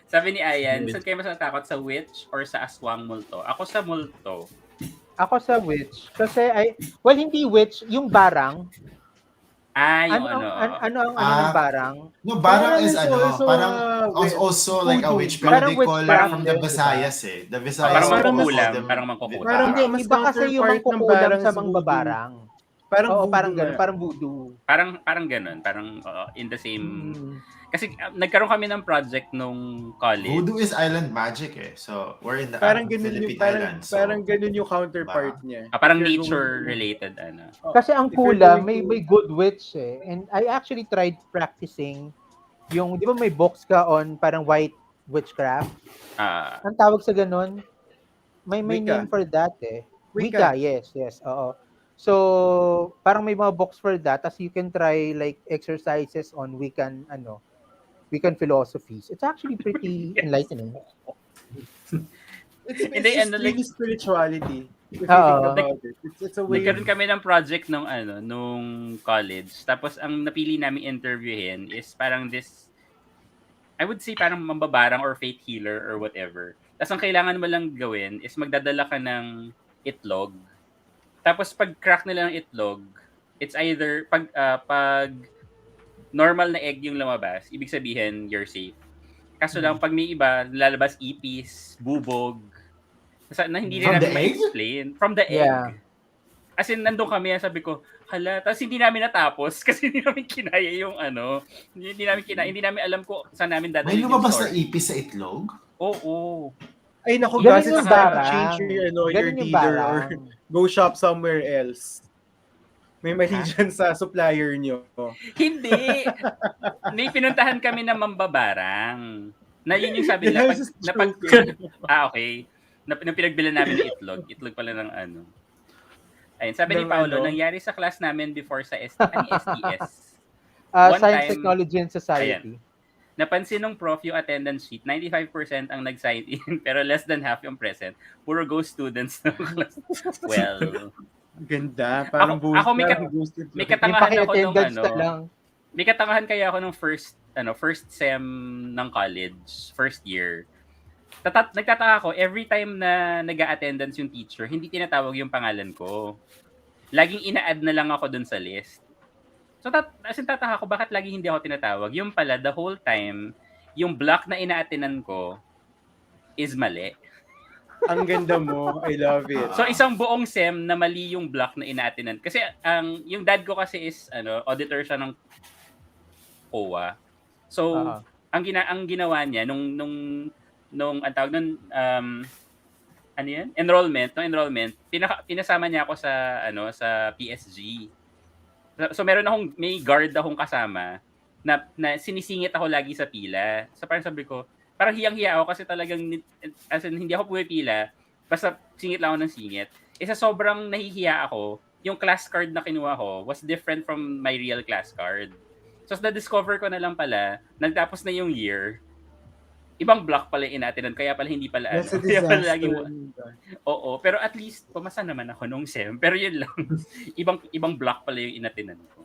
Sabi ni Ayan, saan kayo mas natatakot? Sa witch or sa aswang multo? Ako sa multo. Ako sa witch. Kasi, hindi witch, yung barang. Yung ang barang? No, barang is parang also like a witch, pero they call it from the Visayas eh. The Visayas parang mangkukulam. Iba kasi yung mangkukulam sa mangbabarang. Parang ganun, parang voodoo. Parang ganun, parang in the same... Kasi nagkaroon kami ng project nung college. Voodoo is island magic eh. So, we're in the Philippine Islands. Parang ganun yung counterpart niya. Parang nature-related, Kasi ang Kula, may good witch eh. And I actually tried practicing yung, di ba may box ka on parang white witchcraft? Ang tawag sa ganun? May name for that eh. Wicca, yes, oo. So, parang may mga box for that, as you can try like exercises on Wiccan philosophies. It's actually pretty enlightening. It's really spirituality. If you think about it. It's a way. Nagkaroon kami ng project nung college. Tapos ang napili namin interviewin is parang this, I would say parang mambabarang or faith healer or whatever. Tapos ang kailangan mo lang gawin is magdadala ka ng itlog. Tapos pag crack nila ng itlog, it's either pag normal na egg yung lumabas, ibig sabihin you're safe. Kaso lang pag may iba, lalabas ipis, bubog. Kasi hindi rin namin ma-explain. From the egg. Yeah. As in, nandun kami, sabi ko, hala, tapos hindi namin natapos kasi hindi namin kinaya yung hindi namin alam ko saan namin dadalhin yung story. May lumabas na ipis sa itlog? Oo. Ay, naku guys, it's time to change your dealer or go shop somewhere else. May mali dyan sa supplier nyo. Hindi. May pinuntahan kami na mambabarang. Na yun yung sabi nila, okay. Na pinagbilan namin ng itlog pala ng ano. Ayun, sabi ni Paolo, nangyari sa class namin before sa STS. Science, Technology, and Society. Napansin ng prof yung attendance sheet, 95% ang nag-sign in, pero less than half yung present. Puro ghost students ng class. Well, ganda. Parang ako may katangahan ako nung may katangahan kaya ako nung first sem ng college, first year. Nagtataka ako, every time na nag-a-attendance yung teacher, hindi tinatawag yung pangalan ko. Laging ina-add na lang ako dun sa list. So, tataka ko, bakit lagi hindi ako tinatawag? Yung pala, the whole time, yung block na ina-attenan ko is mali. Ang ganda mo. I love it. So, isang buong sem na mali yung block na ina-attenan. Kasi, yung dad ko kasi is, auditor siya ng OWA. So, ang ginawa niya, nung ang tawag nun, ano yan? Enrollment, pinasama niya ako sa PSG. So may guard akong kasama na sinisingit ako lagi sa pila. So parang sabi ko, parang hiyang-hiya ako kasi talagang as in, hindi ako pumipila, basta singit lang ako ng singit. Sa sobrang nahihiya ako, yung class card na kinuha ko was different from my real class card. So na-discover ko na lang pala, nagtapos na yung year, ibang block pala yung inatinan, kaya pala hindi pala That's a disaster. Oo, pero at least pumasa naman ako nung SEM. Pero yun lang. ibang block pala yung inatinan ko.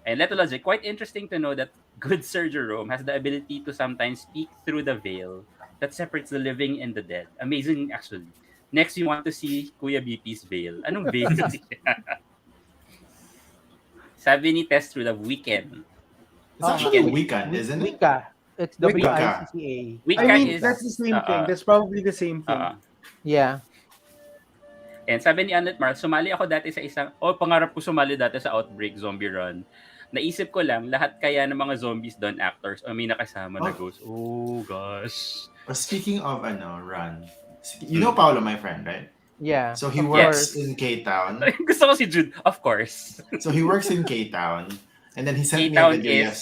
And Letologic, quite interesting to know that good Sir Jerome has the ability to sometimes peek through the veil that separates the living and the dead. Amazing, actually. Next, you want to see Kuya BP's veil. Anong veil? Sabi ni Tess through the weekend. It's actually weekend, isn't it? It's WICCA. I mean, that's the same thing. That's probably the same thing. Yeah. And sabi ni Annette Mar, sumali ako dati sa pangarap ko sumali dati sa Outbreak Zombie Run. Naisip ko lang, lahat kaya ng mga zombies doon actors o may nakasama na ghost. Oh, gosh. Speaking of run, you know Paolo, my friend, right? Yeah. So he works in K-Town. Gusto ko si Jude, of course. So he works in K-Town. And then he sent me a video.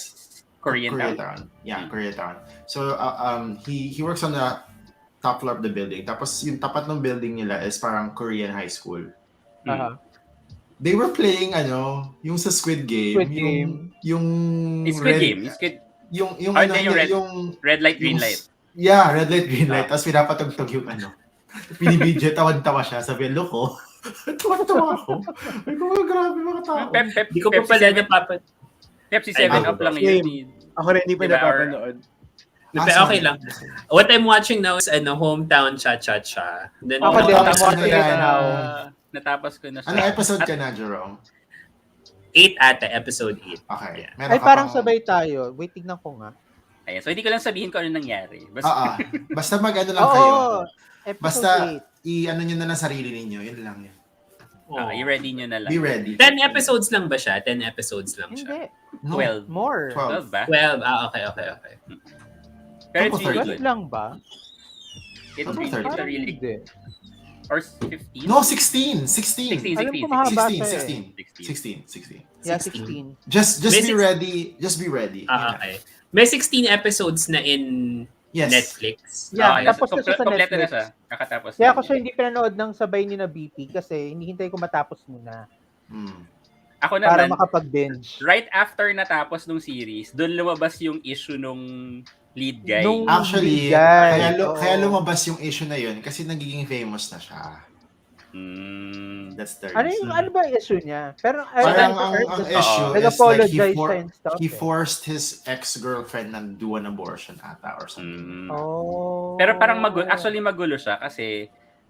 Koreatown. Yeah, Koreatown. So he works on the top floor of the building. Tapos yung tapat ng building nila is parang Korean high school. They were playing yung sa Squid Game. Yung Squid Game. Yung red light, green light. Yeah, red light, green light. Tapos pinapatugtog yung pinibidyo, tawan-tawa siya. Sabi, loko. Tawa-tawa ako. Ay, grabe mga tao. Hindi ko pa pala napapat. Pepsi 7-Up lang yun. Ako rin, hindi pa napapanood. Okay lang. What I'm watching now is Hometown Cha-Cha-Cha. Then, ako din, I'm watching it now. Natapos ko na siya. Ano episode ka na, Jerome? 8 ata, episode 8. Okay. Yeah. Ay, parang sabay tayo. Wait, tignan ko nga. Ayan, so hindi ko lang sabihin kung ano nangyari. Basta mag-ano lang kayo. Basta, 8. i-ano nyo na lang sarili ninyo. Yun lang yun. I-ready nyo na lang. Be ready. 10 episodes lang ba siya? 10 episodes lang siya? Hindi. 12. More. 12 ba? 12. Okay. Pero it's really good. 12 lang ba? It's really good. Or 15? No, 16. 16. Alam ko mahaba siya 16. Yeah, 16. Just be ready. Just be ready. Okay. May 16 episodes na in Netflix. Yeah, tapos na siya sa kompleto Netflix. na siya. Kakatapos. Kaya ako siya hindi pinanood ng sabay ni na BP kasi hinihintay ko matapos muna. Ako naman, para makapag-binge. Right after natapos nung series, doon lumabas yung issue nung lead guy. Actually, kaya lumabas yung issue na yun kasi nagiging famous na siya. That's the reason. Ano ba yung issue niya? Pero parang ang issue is like he stuff, forced his ex-girlfriend na do an abortion ata or something. Pero parang magulo siya kasi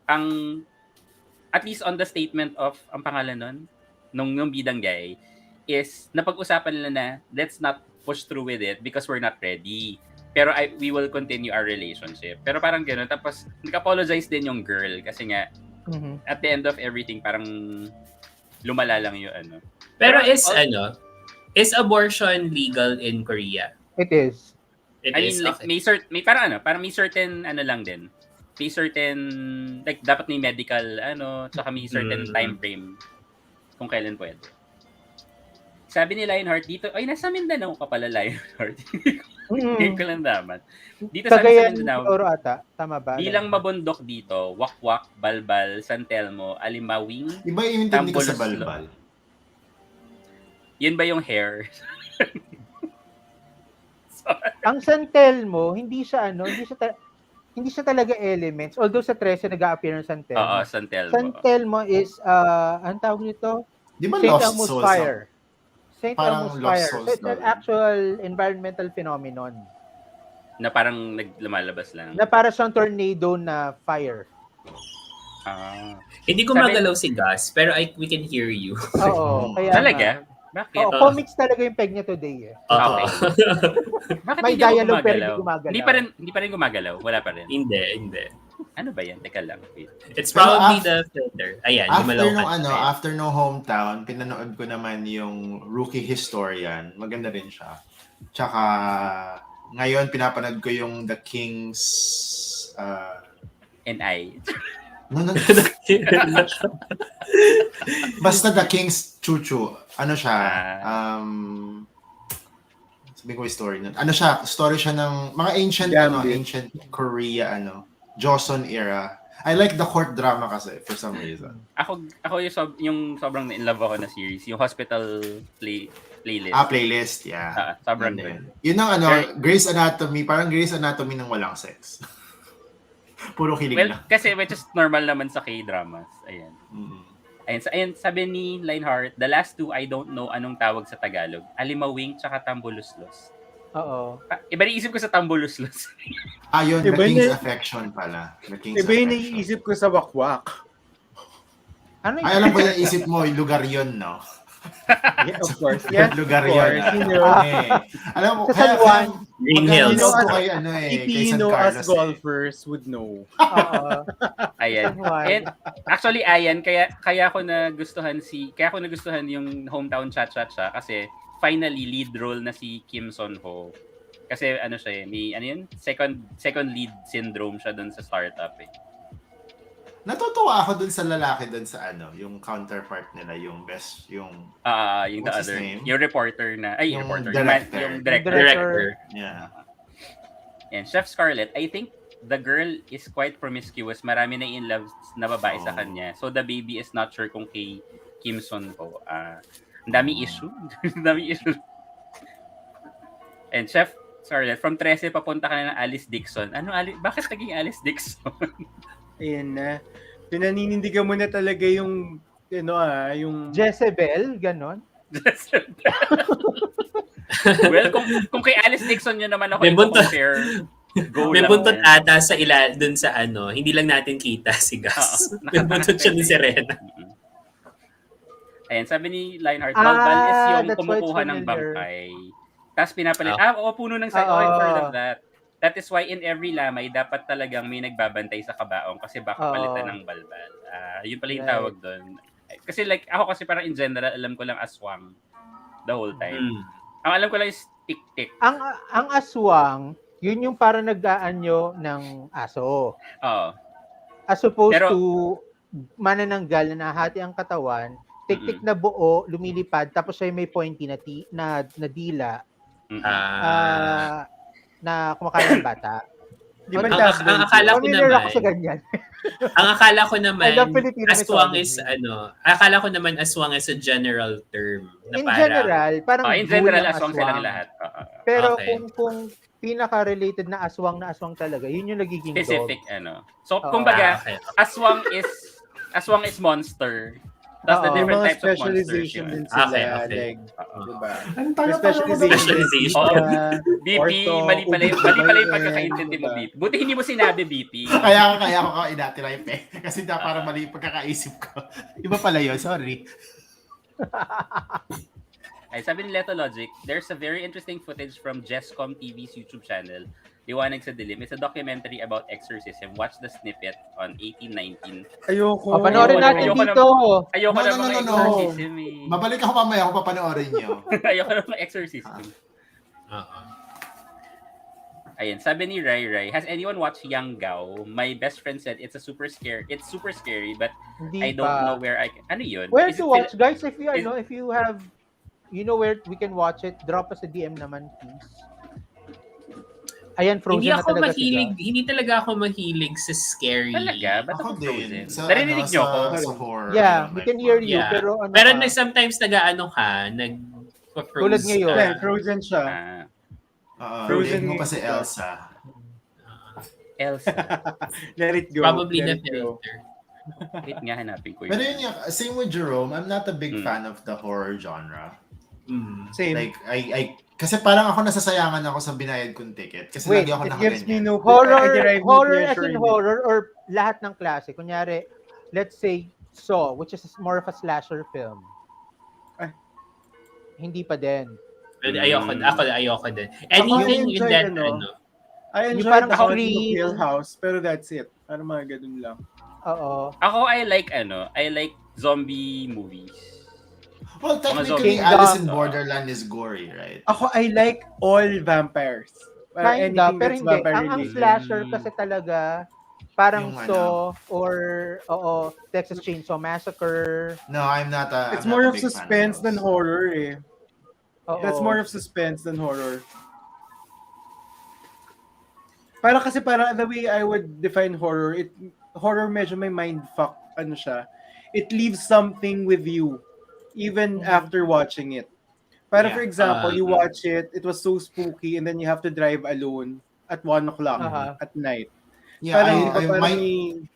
at least on the statement of ang pangalan nun, nung bidang guy is napag-usapan nila na let's not push through with it because we're not ready. Pero we will continue our relationship. Pero parang gano'n. Tapos nag-apologize din yung girl kasi nga at the end of everything, parang lumala lang yung ano. Pero is abortion legal in Korea? It is. It I is, mean, okay. parang may certain ano lang din. May certain, like, dapat may medical, tsaka may certain time frame kung kailan pwede. Sabi ni Lionheart dito, ay, nasa Mindanao ka pala, Lionheart. Ngayon ko lang naman. Dito sa Cagayan Mindanao, Oro ata. Tama ba? bilang mabundok dito, Wakwak, Balbal, San Telmo, Alimawing, Iba yung intindi ko sa Tambulos- balbal. yun ba yung hair? Ang San Telmo, hindi siya talaga elements. Although sa 13 nag-a-appear ng San Telmo. Oo, San Telmo. San Telmo is ang tawag nito? Di ba St. Lost Elmo's Souls? Fire. St. Parang Elmo's Lost Fire. Souls So it's an daw. actual environmental phenomenon Na parang lumalabas lang. na para siyang tornado na fire. Ah. Hindi Sabi- gumagalaw si Gus, pero we can hear you. Oo. Kaya Talaga? Bakit? Oo, comics talaga yung peg niya today eh. Oo. Bakit May hindi ako dialogue pero gumagalaw? hindi gumagalaw. Hindi pa rin gumagalaw. Wala pa rin. Hindi. Ano ba yan? Teka lang. Wait. It's Pero probably the filter. Ayan, gumalaw ka. After nung hometown, pinanood ko naman yung Rookie Historian. Maganda rin siya. Tsaka, ngayon pinapanood ko yung The King's... And I. No. Basta The King's Chuchu. Ano siya? Sabihin ko yung story nun. Ano siya? Story siya ng mga ancient Korea, Joseon era. I like the court drama kasi for some reason. Ako yung sobrang in love ako na series, yung Hospital Playlist. Playlist, yeah. Sobrang Yun good. Yun ang Grey's Anatomy, parang Grey's Anatomy ng walang sex. Puro kilig Well, lang. kasi which is normal naman sa K-dramas. Ayan. Ayan, sabi ni Lionheart, the last two I don't know anong tawag sa Tagalog. Alimawing tsaka Tambuluslos. Oo. Iba rin isip ko sa Tambuluslos. Yun, Iba The King's na- Affection pala. The King's Iba yung Affection. naiisip ko sa wakwak. Ano Ay, alam ko yung isip mo, yung lugar yun, no? Yeah, of course. Yes, Lugar of course. yun. You know, Alam mo, Sa San Juan. Green maganda Hills. yung kay, kay Filipino San Carlos. as golfers would know. Oo. Ayan. San Juan. And actually ayan kaya ko nagustuhan yung Hometown Cha-Cha-Cha kasi finally lead role na si Kim Son-ho. Kasi ano siya may second lead syndrome siya doon sa startup eh. Natutuwa ako dun sa lalaki dun sa yung counterpart nila, yung best, yung Yung the what's his other, name? yung reporter na, Yung reporter, director. yung director. Director. yeah. And Chef Scarlett, I think the girl is quite promiscuous. Marami na in love na babae sa kanya. So the baby is not sure kung kay Kim Son po. Ang daming issue. Ang daming issue. And Chef Scarlett, from 13 papunta ka na ng Alice Dixon. Bakit naging Alice Dixon? Ayun na. Pinaninindigan mo na talaga yung yung Jezebel, ganon. Well, kung kay Alice Dixon yun naman ako May buntot. compare, go May lang. buntot ata sa dun sa hindi lang natin kita si Gus. Oo. May buntot siya ni Serena. Ayan, sabi ni Lionheart, Balbal is yung that's why it's kumukuha ng familiar. bangkay. Tapos pinapalit, puno ng sayo. I've heard of that. That is why in every lamay, dapat talagang may nagbabantay sa kabaong kasi baka palitan ng balbal. Yun pala yung tawag doon. Kasi ako kasi parang in general, alam ko lang aswang the whole time. Ang alam ko lang is tik-tik. Ang aswang, yun yung parang nag-aanyo ng aso. Oo. As opposed Pero- to manananggal na nahati ang katawan, tik-tik na buo, lumilipad, tapos ay may pointy na dila na kumakain ng bata. Di ba Ang akala ko Familiar naman, ako sa ganyan. ang akala ko naman, I love Filipino aswang mythology. akala ko naman aswang is a general term. Na In general, parang In general, bull ang aswang silang lahat. Pero Okay. kung pinaka-related na aswang talaga, yun yung nagiging Specific, dog. So, Oo. kumbaga, Okay. aswang is monster. Tapos the Oo. different mga types of monsters specialization yun. din sila. Okay. Like, diba? Ang tanga Specialization. Oo. Uh, BP, ortho, mali pala yung OB-GYN, pagkakaintindi mo, diba? BP. Buti hindi mo sinabi, BP. Kaya ako inatiripe eh. Kasi para mali yung pagkakaisip ko. Iba pala yun, sorry. Ay, sabi ni Leto Logic, there's a very interesting footage from Jesscom TV's YouTube channel, Liwanag sa Dilim. It's a documentary about exorcism. Watch the snippet on 1819. Ayoko. Panoorin natin Ayoko dito. Ayoko No, na no, mga no, no. exorcism eh. Babalik ako mamaya kung papanoorin nyo. Ayoko na mga exorcism. Oo. Ayan, sabi ni Rai Rai, has anyone watched Yang Gao? My best friend said it's super scary, but Hindi I don't pa. know where I can. Ano yun? Where Is to it watch, guys? If you have, where we can watch it, drop us a DM naman, please. Ayan, Frozen na talaga siya. Hindi talaga ako mahilig sa scary. Talaga? Ba't Ako ako Frozen? din. Sa, Narinig niyo ako? sa horror. Yeah, I we don't can like hear horror. you. Yeah. Pero Pero ka? sometimes nag-ano ka, Tulad ngayon. Yeah, Frozen siya. Frozen mo kasi Elsa. Elsa. Let it go. Probably the Let it go. filter. Wait nga, hanapin ko Pero yun. yun nga, same with Jerome, I'm not a big fan of the horror genre. Same. Like, kasi parang ako nasasayangan ako sa binayad kong ticket. Kasi Wait, lagi ako It gives me nakaganyan. no Horror as in horror or lahat ng klase. Kunyari, let's say Saw, which is more of a slasher film. Hindi pa din. Ayoko din. Anything in that, I Yung enjoy parang the Haunting of Scream. Hill House, pero that's it. Parang mga ganun lang. Oo. Ako, I like zombie movies. Well, technically, Kingdom. Alice in Borderland is gory, right? Ako, I like all vampires. Kinda, Anything pero that's hindi. vampire Ang related. slasher kasi talaga, parang Yung Saw or Texas Chainsaw Massacre. No, I'm not a It's I'm more not of a big suspense fan than horror eh. Oo. That's more of suspense than horror. Parang the way I would define horror, horror medyo may mindfuck, siya. It leaves something with you, even after watching it. For example, you watch it was so spooky, and then you have to drive alone at 1 o'clock at night. Yeah, Parang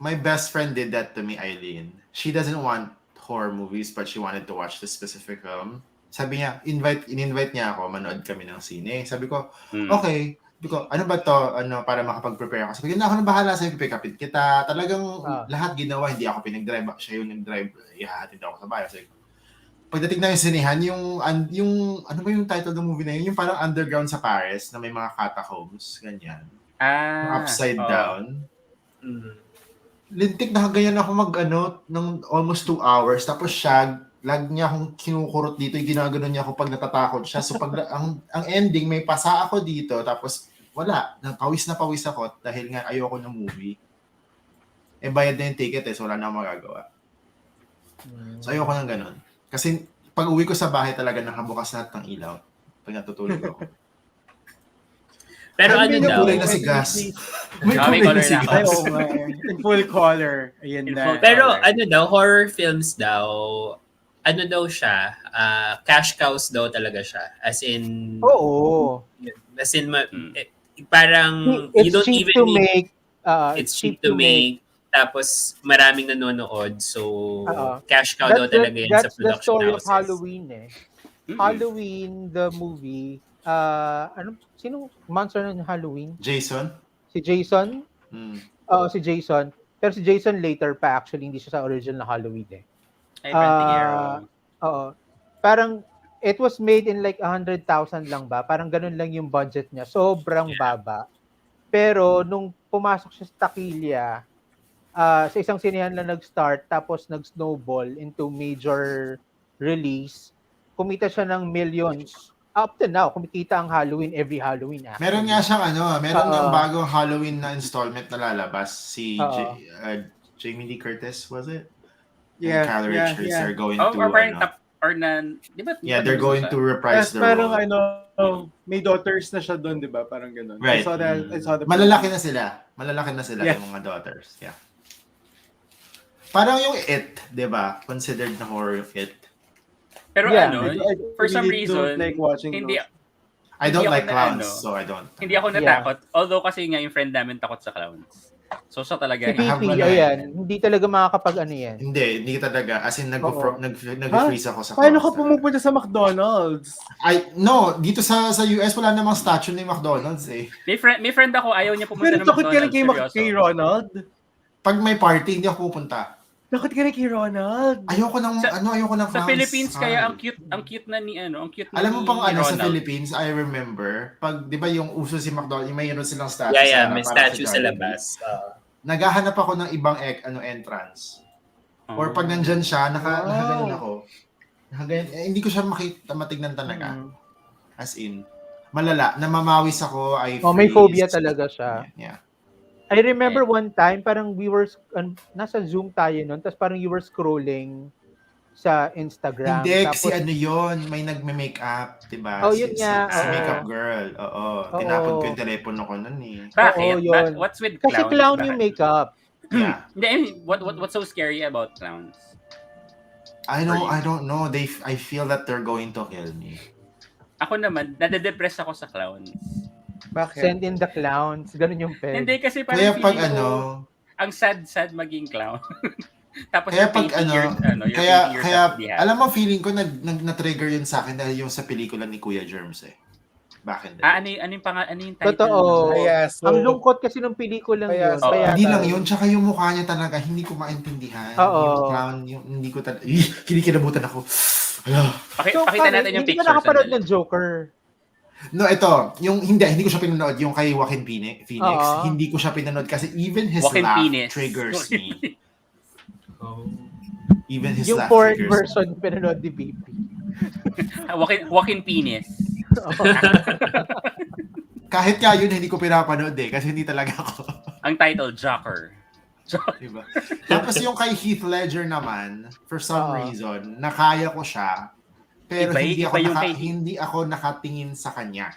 my best friend did that to me, Eileen. She doesn't want horror movies, but she wanted to watch this specific film. Sabi niya, in-invite niya ako, manood kami ng sine. Sabi ko, okay. Sabi ko, ano ba to? Para makapag-prepare ako. Sabi ko, ako na bahala sa'yo, pick upin kita. Talagang lahat ginawa, hindi ako pinag-drive. Siya yung nag-drive, ihahatid ako sa bahay. Sabi ko, pagdating na yung sinehan, yung ano ba yung title ng movie na yun? Yung parang underground sa Paris, na may mga catacombs, ganyan. Yung upside down. Lintik na ganyan ako ng almost 2 hours. Tapos siya, lagi niya akong kinukurot dito, ginagano niya ako pag natatakot siya. So pag ang ending, may pasa ako dito, tapos wala, pawis ako dahil nga ayoko ng movie. Bayad na yung ticket so wala na akong magagawa. So ayoko ng ganun. Kasi pag uwi ko sa bahay talaga nakabukas lahat ng ilaw pag natutulog ako. Pero may kulay na si gas. May kulay na si gas. In full color. Ayan na. Pero horror films daw, siya, cash cows daw talaga siya. As in, parang you don't even need, it's cheap to make, tapos maraming nanonood, so cash cow daw talaga yan sa production houses. That's the story of Halloween Halloween, the movie, sinong monster ng Halloween? Jason? Si Jason? Si Jason. Pero si Jason later pa actually, hindi siya sa original na Halloween Parang it was made in like 100,000 lang ba? Parang ganun lang yung budget niya. Sobrang baba. Pero nung pumasok siya sa takilya, sa isang sinehan lang nag-start, tapos nag-snowball into major release, kumita siya ng millions. Up to now, kumikita ang Halloween every Halloween. Actually. Meron nga siyang ng bagong Halloween na installment na lalabas. Si Jamie Lee Curtis, was it? Yeah, and Kyle Richards are going to di ba? Yeah, they're going to reprise the role. Parang may daughters na siya doon, di ba? Parang ganun. Right. I saw the Malalaki na sila yung mga daughters. Yeah. Parang yung It, di ba? Considered na horror yung It. Pero for some reason, like watching hindi I don't like clowns, so I don't. Hindi ako natakot. Although kasi nga yung friend namin takot sa clowns. So siya talaga. Si Pipi, hindi talaga makakapag yan. Hindi talaga. As in, nag-freeze ako sa Paano ka pumupunta sa McDonald's? No, dito sa US, wala namang statue ni McDonald's eh. May friend ako, ayaw niya pumunta ng McDonald's. Pero takot ka rin kay Ronald? Pag may party, hindi ako pupunta. Takot ka rin kay Ronald? Ayoko ng clowns. Sa Philippines kaya ang cute na ni ang cute na alam mo pang Ronald. Sa Philippines, I remember, pag 'di ba yung uso si McDonald's, may silang statue may statue sa labas. Naghahanap ako ng ibang entrance. Or pag nandyan siya, nakaganon ako. Hindi ko siya matignan talaga. As in, malala, namamawis ako, may phobia talaga siya. Yeah. I remember one time, parang we were, nasa Zoom tayo noon, tapos parang you were scrolling sa Instagram. Hindi, Tapos, kasi ano yun, may nagme-makeup, diba? Oh, yun nga, Si oo. makeup girl. Oo. Tinapon ko yung telepono ko nun eh. Bakit? Oo, yun. What's with Kasi clowns? clown Bakit? yung makeup. Yeah. Hindi, I mean, what's so scary about clowns? I don't know. I feel that they're going to kill me. Ako naman, nade-depress ako sa clowns. Bakit? Send in the clowns. Ganun yung peg. Hindi, kasi parang Kaya pag feeling ko, ang sad maging clown. Tapos kaya yung pag painting your, your kaya, painting yourself to be happy. alam mo, feeling ko na-trigger yun sa akin dahil yung sa pelikula ni Kuya Germs eh. Bakit? Ano yung title? Totoo. Yes, so, Ang lungkot kasi ng pelikulang Kaya- yun. Oo. Kaya Hindi lang yun, tsaka yung mukha niya talaga, hindi ko maintindihan. Oo. Yung clown, hindi ko talaga, kinikilabutan ako. Ala. Pakita natin yung hindi picture. ka nakapanood sandali. ng Joker. No, ito, hindi ko siya pinanood, yung kay Joaquin Phoenix, Oo. hindi ko siya pinanood kasi even his Joaquin laugh Phoenix. triggers me. Even his Yung laugh foreign triggers me. version pinanood ni BP. Joaquin Penis. Kahit nga yun, hindi ko pinapanood eh, kasi hindi talaga ako. Ang title, Joker. Diba? Tapos yung kay Heath Ledger naman, for some reason, nakaya ko siya, pero hindi ako nakatingin sa kanya.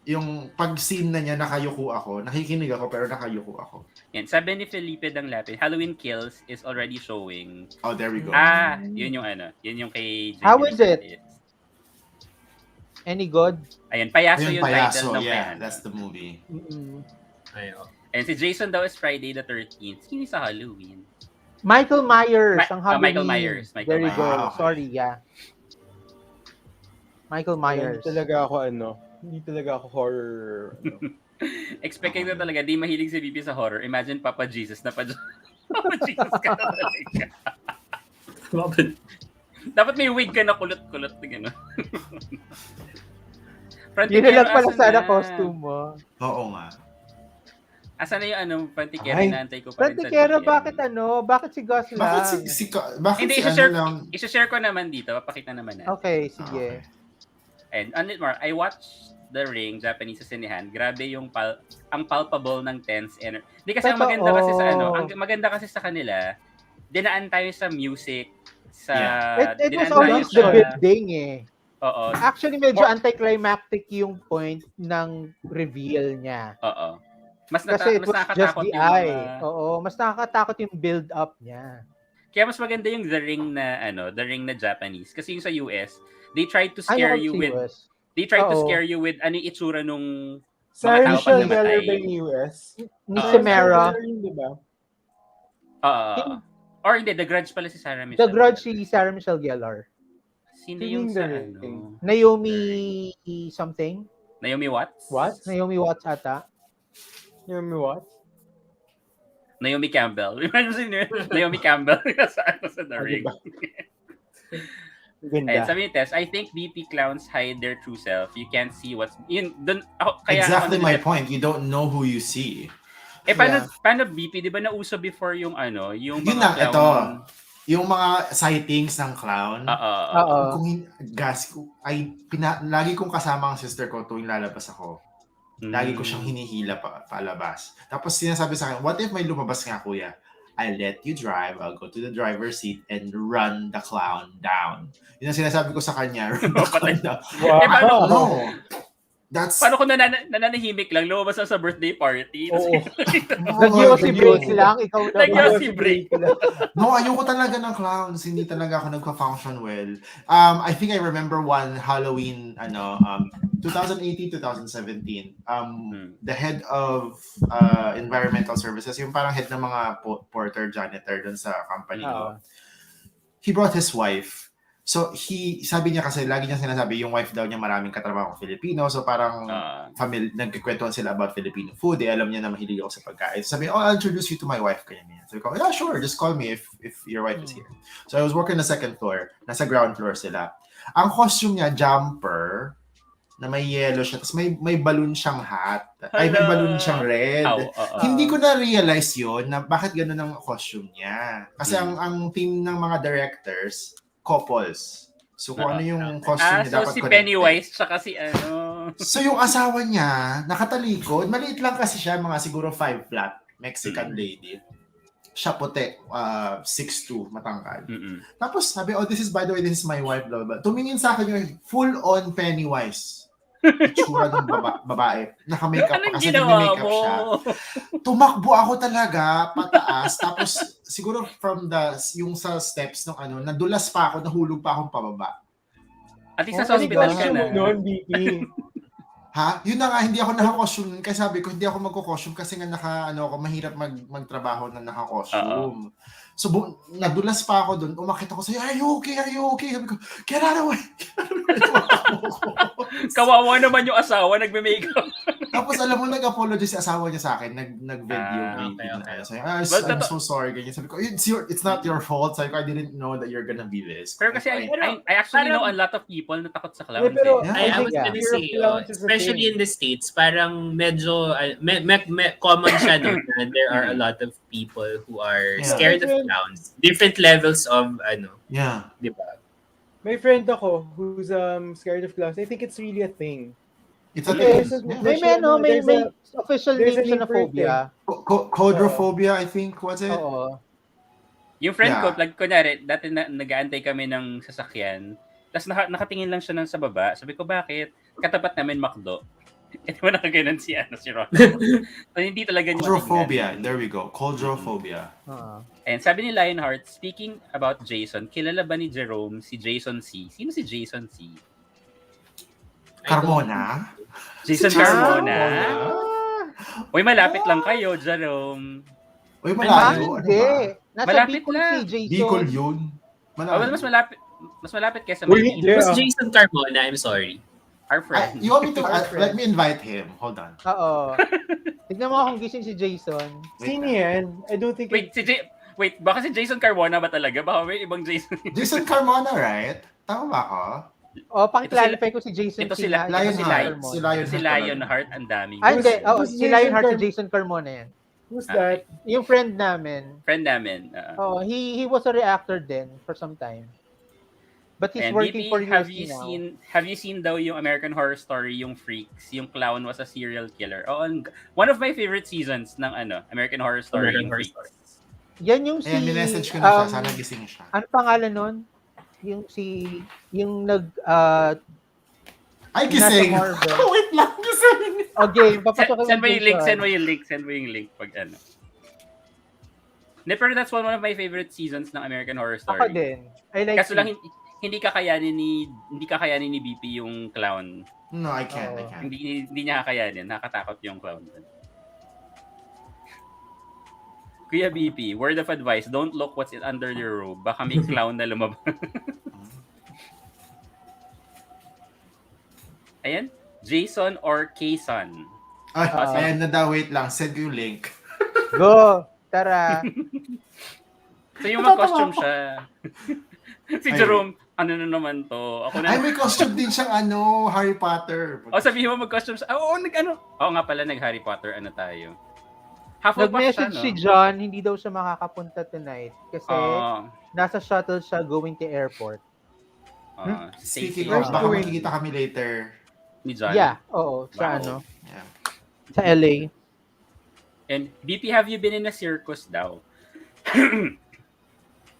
Yung pag scene na niya, nakayuko ako. Nakikinig ako, pero nakayuko ako. Yan. Sabi ni Felipe Danglapin, Halloween Kills is already showing. Oh, there we go. Yun yung ano. Yun yung kay How is it? Any good? Ayan, Payaso Ayun, yung Payaso, title ng yeah, Payaso. that's the movie. Ayun. And si Jason daw is Friday the 13th. Hindi sa Halloween. Michael Myers ang Halloween. Michael Myers. There you go. Myers. Sorry, yeah. Michael Myers. Hindi talaga ako horror. Expecting na talaga, di mahilig si Bibi sa horror. Imagine Papa Jesus na Papa Jesus ka na talaga. Dapat may wig ka na kulot-kulot na gano'n. Yun na lang pala sana costume mo. Oo nga. Asan na yung Prantikero? Inaantay ko pa rin sa Prantikero, DM. bakit si Gus lang? Bakit Hindi, si ano lang? isa-share ko naman dito. Papakita naman natin. Okay, sige. And on it more, I watched The Ring, Japanese sa sinehan. Grabe yung ang palpable ng tense energy. Hindi kasi ang maganda kasi sa ang maganda kasi sa kanila, dinaan tayo sa music, sa It was almost the building eh. Oo. Actually, medyo anticlimactic yung point ng reveal niya. Oo. Mas Kasi it was just the eye. Mga... Oo, mas nakakatakot yung build-up niya. Kaya mas maganda yung The Ring na Japanese. Kasi yung sa US, they tried to scare you with ano yung itsura nung Sarah mga tao Michelle pag Gellar namatay. ba yung US? Ni Samara. Diba? Or hindi, The Grudge pala si Sarah Michelle. The Grudge si Sarah Michelle Gellar. Sino yung sa Naomi something? Naomi Watts? What? Naomi Watts ata. Naomi Campbell. Naomi Campbell sa The Ring. And sabi ni Tess, I think BP clowns hide their true self. You can't see what's... Exactly my point. You don't know who you see. Paano BP? Di ba nauso before yung yung mga yun na, clown? ito. Yung mga sightings ng clown. Lagi kong kasama ang sister ko tuwing lalabas ako. Lagi ko siyang hinihila palabas. Tapos sinasabi sa akin, what if may lumabas nga kuya? I'll let you drive, I'll go to the driver's seat and run the clown down. Yun ang sinasabi ko sa kanya, run the clown down. Wow. No. That's... Paano kung nananahimik lang, lumabas sa birthday party? Nag-yossi break lang, ikaw na. Nag-yossi break. No, ayoko talaga ng clowns. Hindi talaga ako nagpa-function well. I think I remember one Halloween, 2018, 2017. The head of environmental services, yung parang head ng mga porter, janitor dun sa company ko. He brought his wife. So, sabi niya kasi, lagi niya sinasabi, yung wife daw niya maraming katrabaho Filipino. So, parang nagkikwentuhan sila about Filipino food. Alam niya na mahilig ako sa pagkain. So, sabi, I'll introduce you to my wife. Kaya niya. Sabi ko, yeah, sure. Just call me if your wife is here. So, I was working the second floor. Nasa ground floor sila. Ang costume niya, jumper, na may yellow siya. Tapos may balloon siyang hat. May balloon siyang red. Hindi ko na-realize yun na bakit ganun ang costume niya. Kasi ang team ng mga directors, couples. So, kung ano yung costume niya dapat si connected. Pennywise, tsaka si So, yung asawa niya, nakatalikod. Maliit lang kasi siya, mga siguro 5 flat. Mexican lady. siya puti, 6'2", matangkad. Mm-mm. Tapos sabi, this is, by the way, this is my wife, blah, blah, blah. Tumingin sa akin yung full-on Pennywise. Itsura ng babae. Naka-makeup pa Anong kasi ginawa nag-makeup mo? siya. Tumakbo ako talaga, pataas. Tapos, siguro from yung sa steps ng nadulas pa ako, nahulog pa akong pababa. At isa sa hospital ka na. Noon, BP. Ha? Yun na nga, hindi ako naka-costume. Kaya sabi ko, hindi ako magko-costume kasi nga mahirap magtrabaho na naka-costume. So, nadulas pa ako doon. Umakit ako sa'yo, are you okay? Are you okay? Sabi ko, get out of the way. Kawawa naman yung asawa, nagme-makeup. Tapos alam mo, nag-apologize si asawa niya sa akin. Nag-video. I'm so sorry. Ganyan. Sabi ko, it's not your fault. Sabi ko, I didn't know that you're gonna be this. Pero kasi I actually know a lot of people na takot sa clowns. Pero, I was gonna say, especially in the States, parang medyo, common siya, no? There are a lot of people who are scared of clowns. Different levels of, Yeah. di ba? May friend ako who's scared of clowns. I think it's really a thing. It's a Yes. thing. May official there's name a siya na name for it, phobia. Coulrophobia, I think, was it? Oo. Yung friend ko, like, kunyari, dati nag-aantay kami ng sasakyan, tapos nakatingin lang siya sa baba. Sabi ko, bakit? Katapat namin McDo. Ito mo nakaganon si Ron. So, hindi talaga niya. Coulrophobia. There we go. Coulrophobia. And sabi ni Lionheart, speaking about Jason, kilala ba ni Jerome si Jason C? Sino si Jason C? Carmona? Jason Carmona? Uy, malapit lang kayo, Jerome. Uy, malayo. Hindi. Nasa Malapit Bicol lang. si Jason. Bicol yun. Mas malapit kaysa Uy, Manila. Who's Jason Carmona? I'm sorry. Our friend. You want me to, let me invite him. Hold on. Oo. Tignan mo kung gising si Jason. Sino yan? I don't think Wait, baka si Jason Carmona ba talaga? Baka may ibang Jason. Jason Carmona, right? Tama ba ako? Paki-clarify ko si Jason. Ito si Lionheart. Si Lionheart, ang daming. Hindi. Who's Si Jason Lionheart si Jason Carmona yan. Who's that? Yung friend namin. Friend namin. He was a reactor then for some time. But he's And working DP, for UST now. have you seen daw yung American Horror Story, yung Freaks, yung clown was a serial killer? One of my favorite seasons ng American Horror Story, yung Freaks. Yan yung si... Ayan, minessage ko na siya. Sana gising siya. Ano pangalan nun? Yung Ay, gising! Wait lang, gising! Okay, papasok Send mo yung link pag pero that's one of my favorite seasons ng American Horror Story. Ako din. I like Kaso lang hindi kakayanin ni BP yung clown. No, I can't. Hindi niya kakayanin. Nakakatakot yung clown. Kuya BP, word of advice, don't look what's under your robe. Baka may clown na lumabas. Ayan. Jason or Kayson? Ayan na daw. Wait lang. Send ko yung link. Go! Tara! So yung mag-costume siya. Si Jerome, ano na naman to? Ay, may costume din siyang Harry Potter. Sabihin mo mag-costume siya. Oo nga pala, nag-Harry Potter, tayo. Nag-message si John, hindi daw siya makakapunta tonight kasi nasa shuttle siya going to airport. Speaking of, baka makikita kami later. Ni John? Yeah, oo. Sa Yeah. Sa LA. And BP, have you been in a circus daw?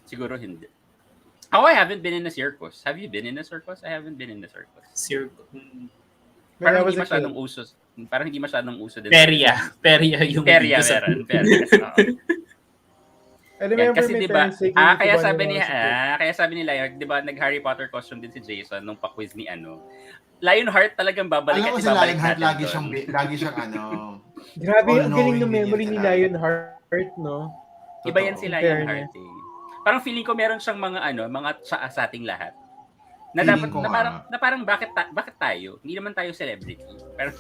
Siguro hindi. I haven't been in a circus. Have you been in a circus? I haven't been in a circus. Parang hindi masyadong uso. Parang hindi masyadong uso din. Perya yung meron. Kasi diba, kaya sabi ni Lionheart, diba, nag-Harry Potter costume din si Jason nung pa-quiz ni Lionheart talagang babalik at ibabalik Lionheart natin. lagi siyang Grabe, ang galing ng memory ni Lionheart, no? Iba yan si Lionheart eh. Parang feeling ko meron siyang mga sa ating lahat. Na parang bakit tayo? Hindi naman tayo celebrity. Pero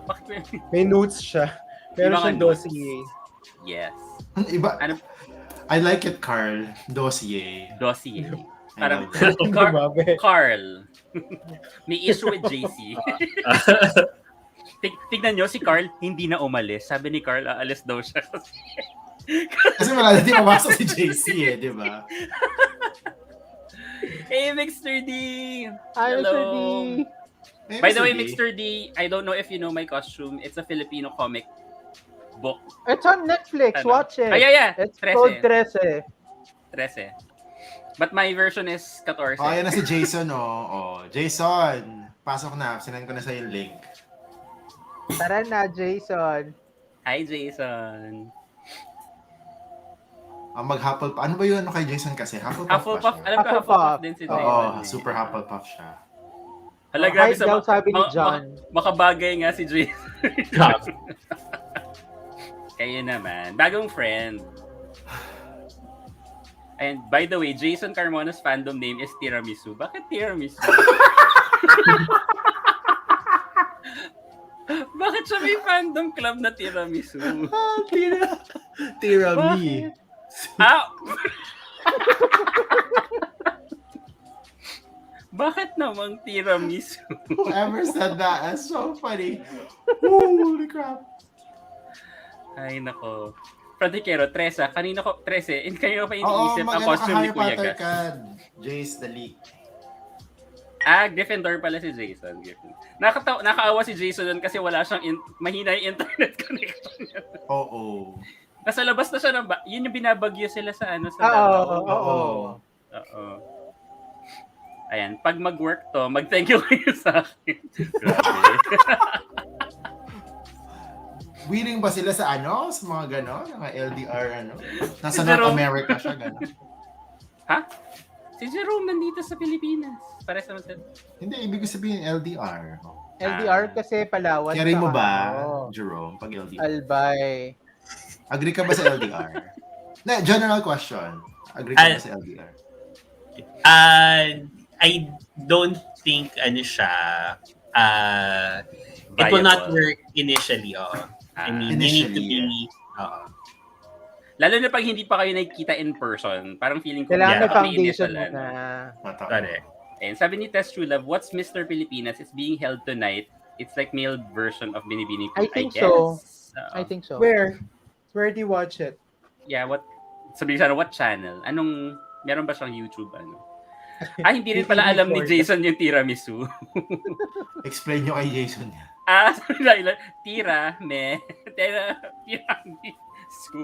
bakit may notes siya. Meron siyang dossier. Yes. Iba. I like it, Carl. Dossier. Parang Carl. May issue with JC. Tignan nyo, si Carl hindi na umalis. Sabi ni Carl, aalis daw siya kasi wala na di mapasok si JC di ba? Hey, Mixter D! Hello! By the way, Mixter D, I don't know if you know my costume. It's a Filipino comic book. It's on Netflix. Watch it. Yeah. It's called 13. 13. But my version is 14. Oh, ayan na si Jason, oh. Jason, pasok na. Sinend ko na sa'yo yung link. Tara na, Jason. Hi, Jason. Mag-Hufflepuff. Ano ba yun kay Jason kasi? Hufflepuff. Alam ko Hufflepuff din si Oo, Jason. super Hufflepuff siya. Hala, grabe sa sabi ni John. Makabagay nga si Jason. Kayo naman. Bagong friend. And by the way, Jason Carmona's fandom name is Tiramisu. Bakit Tiramisu? Bakit siya may fandom club na Tiramisu? Tirami. Bakit namang tiramisu? Whoever said that, that's so funny. Holy crap. Ay, nako. Frontikero, 13. Kanina ko pa iniisip ang costume ni Kuya Gas. Jace the Leak. Gryffindor pala si Jason. Nakaawa si Jason doon kasi wala siyang mahina yung internet connection niya. Oo. Nasa labas na siya yun yung binabagyo sila sa Oo. Ayan, pag mag-work to, mag-thank you kayo sa akin. Willing ba sila sa sa mga gano'n? Mga LDR, Nasa Si North Jerome. America siya, gano'n. Ha? Si Jerome nandito sa Pilipinas. Pares naman sila. Hindi, ibig sabihin LDR. LDR kasi Palawan. Carry mo ba, Jerome, pag LDR? Albay. Agree ka ba sa LDR? General question. Agree ka ba sa LDR? I don't think siya it will not work initially. I mean, initially, you need to be Lalo na pag hindi pa kayo nakikita in person, parang feeling ko kailangan may foundation initial, na. correct. And sabi ni Tess True Love, what's Mr. Pilipinas is being held tonight. It's like male version of Binibining. I think so. I think so. Where do you watch it? Yeah, sabi sana, what channel? Meron ba siyang YouTube, hindi rin pala alam ni Jason yung tiramisu. Explain nyo kay Jason niya. Tiramisu.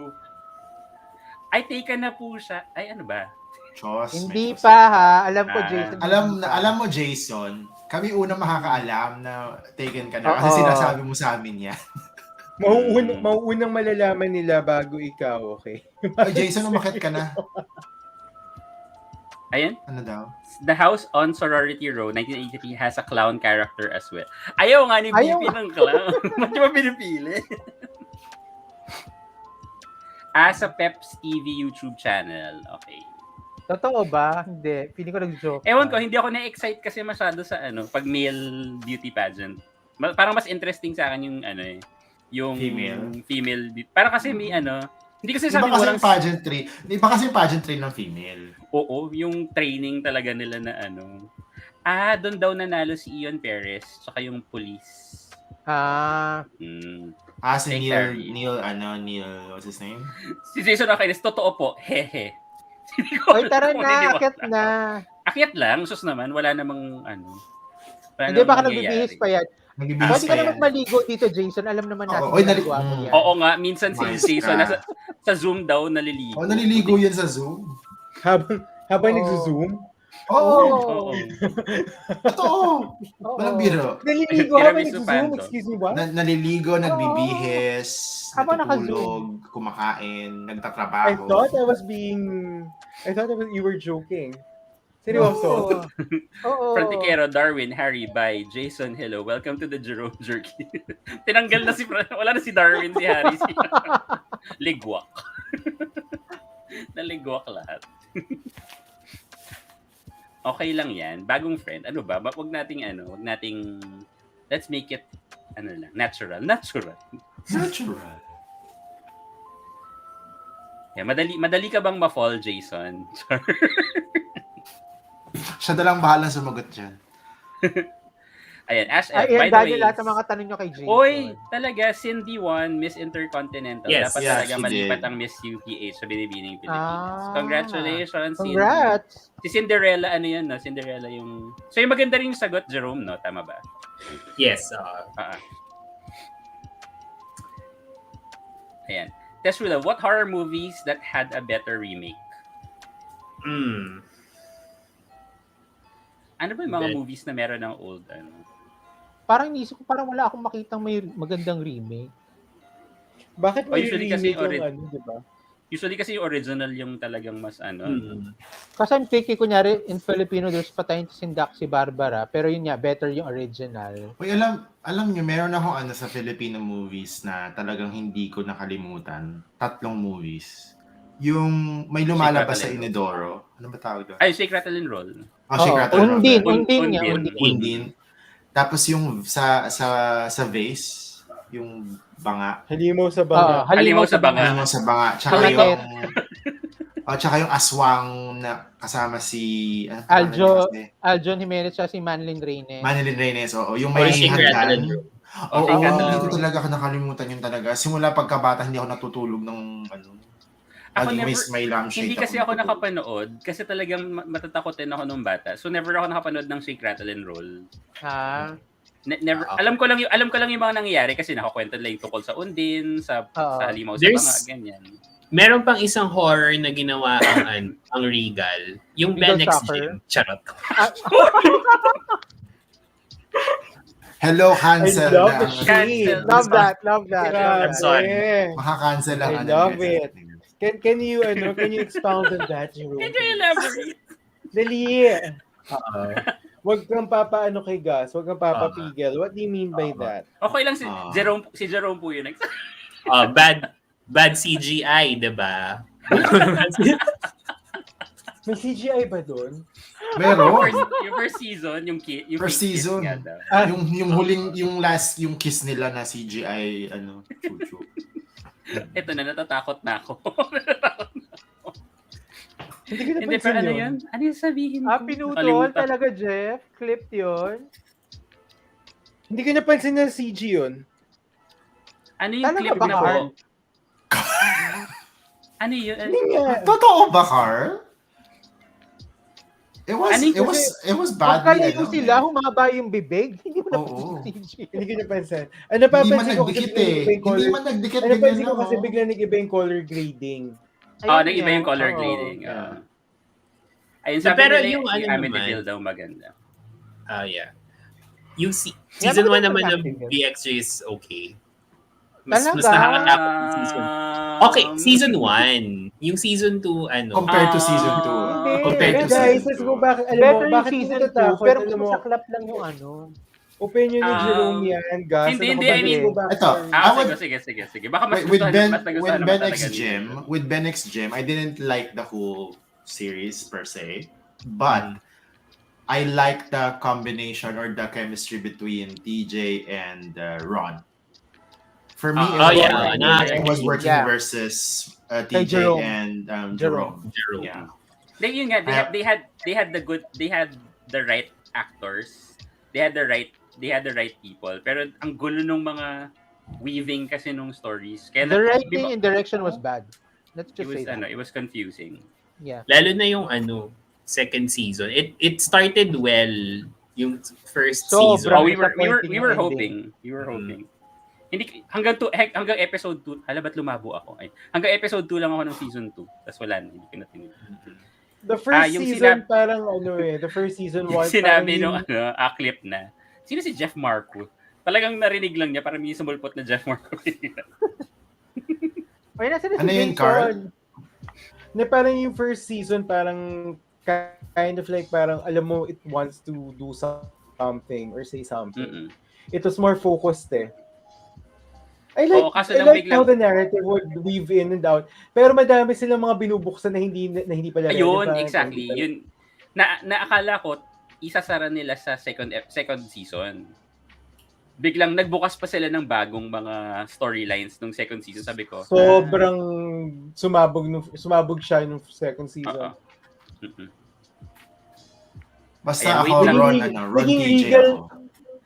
Ay, taken na po siya. Ay, ano ba? Chos. Hindi pa ha. Alam ko, Jason. Alam mo, Jason, kami unang makakaalam na taken ka na kasi sinasabi mo sa amin yan. Mauunang malalaman nila bago ikaw, okay? Jason, umakit ka na. Ayan. Ano daw? The House on Sorority Row, 1983, has a clown character as well. Ayaw nga ni BP ng clown. Ba't yung pinipili? As a Peps TV YouTube channel. Okay. Totoo ba? Hindi. Feeling ko nag-joke. Ewan ko, hindi ako na-excite kasi masyado sa pag male beauty pageant. Parang mas interesting sa akin yung yung female beauty. Parang kasi may hindi kasi sabi mo lang pageantry. Iba kasi pageantry ng female. Oo, yung training talaga nila na doon daw nanalo si Ian Perez tsaka yung police. Si Neil, what's his name? Si Jason Aquiles, totoo po, hehe. Oy, tara na, akyat na. Akyat lang, sus naman, wala namang Hindi, baka nagbibihis pa yan. Pwede ka na magmaligo dito, Jason. Alam naman natin. Oo nga, minsan si Jason sa Zoom daw naliligo. Naliligo yan sa Zoom? Habang nag-zoom? Oo. Totoo. Walang biro. Naliligo habang nag-zoom? Excuse me, what? Naliligo, nagbibihis, natutulog, kumakain, nagtatrabaho. I thought you were joking. Seryoso? Oo. Frontikero, Darwin, Harry, bye. Jason, hello. Welcome to the Jerome Jerky. Tinanggal na wala na si Darwin, si Harry. Ligwak. Naligwak lahat. Okay lang yan. Bagong friend. Ano ba? Wag nating let's make it, natural. Yeah, madali ka bang ma-fall, Jason? Siya na lang bahala sumagot dyan. Ayan, by the way, lahat ng mga tanong nyo kay Jason. Oy, talaga, Cindy won Miss Intercontinental. Yes, dapat talaga malipat ang Miss UPH sa Binibining Pilipinas. Congratulations, Cindy. Congrats! Si Cinderella, no? Cinderella yung... So, yung maganda rin yung sagot, Jerome, no? Tama ba? Yes. Ayan. Test Rula, what horror movies that had a better remake? Ano ba yung mga movies na meron ng old, Parang inisip ko, parang wala akong makitang may magandang remake. Bakit may usually kasi remake di ba? Usually kasi yung original yung talagang mas Kasi I'm thinking, kunyari, in Filipino, there's Patayin si Sindak si Barbara, pero yun nga, better yung original. Uy, alam niyo, meron ako sa Filipino movies na talagang hindi ko nakalimutan. 3 movies. Yung may lumalabas sa Inodoro. Ano ba tawag doon? Ay, Shake, Rattle and Roll. Shake, Rattle and Roll. Undin. Tapos yung sa vase, yung banga. Halimaw sa banga. Halimaw sa banga. Tsaka yung aswang na kasama si Aljon Jimenez at si Manlin Reynes. Oo. Yung may hagdan. Hindi ko talaga nakalimutan yun talaga. Simula pagkabata, hindi ako natutulog ng Ako hindi kasi ako nakapanood kasi talagang matatakotin ako nung bata. So never ako nakapanood ng Shake, Rattle and Roll. Never. Alam ko lang yung mga nangyayari kasi nakakwento lang yung tungkol sa Undin, sa Halimaw sa Banga, ganyan. Meron pang isang horror na ginawa ang Regal, yung Benex Gym. Charot. Hello, cancel. Love that. I'm sorry. Maka-cancel lang. I love it. Can you expound on that, Jerome? Can you elaborate? Dali. Wag kang papaano kay Gus, wag kang papapigil. What do you mean by that? Okay lang si Jerome po yun. Bad CGI, 'di ba? May CGI ba doon? Meron. Yung first season, yung first season. Yung huling, yung last, yung kiss nila na CGI, chuchu. Ito na, natatakot na ako. Hindi pero ano yun? Ano yung sabihin ko? Pinutol talaga, Jeff. Clipped yun. Hindi ko napansin na CG yun. Ano yung clip na po? Ano yun? Totoo ba, Carl? It was bad. Pagkalayo sila, humaba yung bibig. Hindi mo napansin CG. Hindi ko napansin. Napapansin ko kasi Hindi man nagdikit. Napansin ko kasi bigla nag-iba yung color grading. Nag-iba yung color grading. Ayun, sabi pero nila yung Amityville daw maganda. Yeah. Yung season 1 naman ng BXJ is okay. Mas nakakatakot yung season. Okay, season 1. Yung season 2, compared to season 2. Compared to season 2. Bakit season 2? Pero masaklap lang yung opinion ni Jerome yan, guys. Hindi, I mean, ito. Sige. Baka mas nagustuhan with Benex Gym, I didn't like the whole series per se, but I like the combination or the chemistry between TJ and Ron. For me, it was working versus TJ and Jerome. Yeah. Yun nga, they had the right actors. They had the right people. Pero ang gulo nung mga weaving kasi nung stories. Kaya the writing and direction was bad. Let's just say that. It was confusing. Yeah. Lalo na yung second season. It started well yung first season. We were hoping. Hindi hanggang episode 2, ba't lumabo ako? Hanggang episode 2 lang ako ng season 2. Tapos wala na, hindi ko na tinuloy. The first season parang the first season was sinabi nung clip na. Sino si Jeff Marco? Talagang narinig lang niya, parang may sumulpot na Jeff Marco. Ano yun, Carl? Na parang yung first season parang kind of like parang alam mo it wants to do something or say something. It was more focused I like how the narrative would weave in and out. Pero madami silang mga binubuksan na hindi pala relevant. Ayun, exactly. Yun. Naakala ko, isasara nila sa second season. Biglang nagbukas pa sila ng bagong mga storylines nung second season, sabi ko. Sobrang sumabog siya nung second season. Basta ako, Ron TJ ako.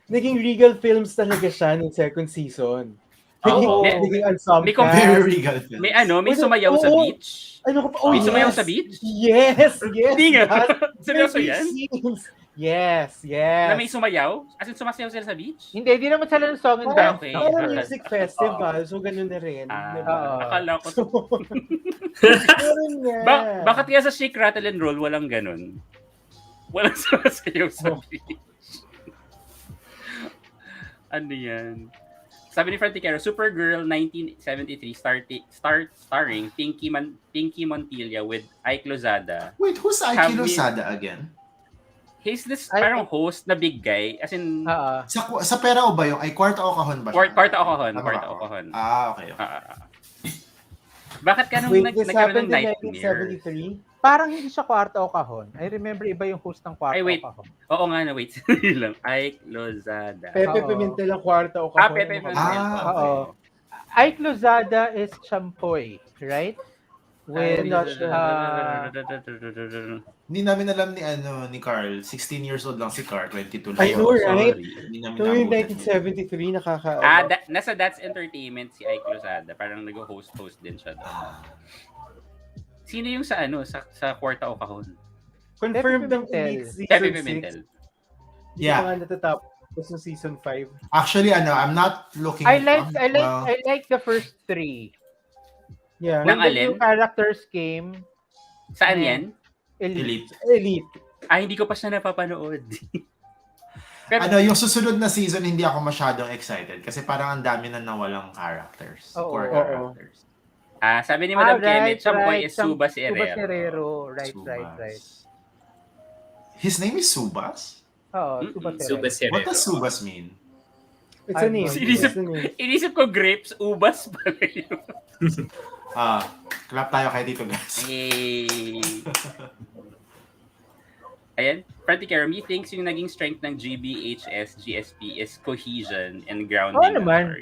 Naging Regal Films talaga siya nung second season. Naging ensemble. Very Regal Films. May sumayaw sa beach. May sumayaw sa beach? Yes. Hindi nga. Seryoso yan? Yes. Na may sumayaw? As in, sumasayaw sila sa beach? Hindi naman sila ng song and dance. Okay. Parang music festival, so ganun na rin. Diba? Akala ko. Ganun nga. Bakit kaya sa Shake, Rattle, and Roll walang ganun? Walang sumasayaw sa beach. Ano yan? Sabi ni Franticero, Supergirl 1973 starring Pinky Montilla with Ike Lozada. Wait, who's Ike Lozada again? He's this parang host na big guy. As in... Sa pera o ba yung? Ay, kwarta o kahon ba siya? Kwarta o kahon. Okay. Bakit ka nung nagkaroon ng nightmare? 1973? Parang hindi siya kwarta o kahon. I remember iba yung host ng kwarta o kahon. Oo nga na, wait. lang. Ike Lozada. Pepe Pimentel ang kwarta o kahon. Pepe Pimentel. Oo. Ike Lozada is Champoy, right? With Hindi namin alam ni Carl. 16 years old lang si Carl. 22 lang. I know, right? Hindi namin So yung 1973, nasa That's Entertainment si Ike Lozada. Parang nag-host din siya doon. Sino yung sa kwarta o kahon? Confirmed ng season 6. Pepe Pimentel. Yeah. Hindi pa nga natatapos ng season 5. Actually, I'm not looking... I like the first 3. Yeah. When the new characters came. Saan yan? Elite. Hindi ko pa siya napapanood. Pero, yung susunod na season, hindi ako masyadong excited kasi parang ang dami na nawalang characters. Core characters. Sabi ni Madam Kenneth, Champoy is Subas Herrero. Right. His name is Subas? Subas Herrero. What does Subas mean? It's a name. Inisip ko grapes, ubas pala yun. Clap tayo kay Tito guys. Ayan, Franticero, me thinks yung naging strength ng GBHS, GSP is cohesion and grounding. Oo naman.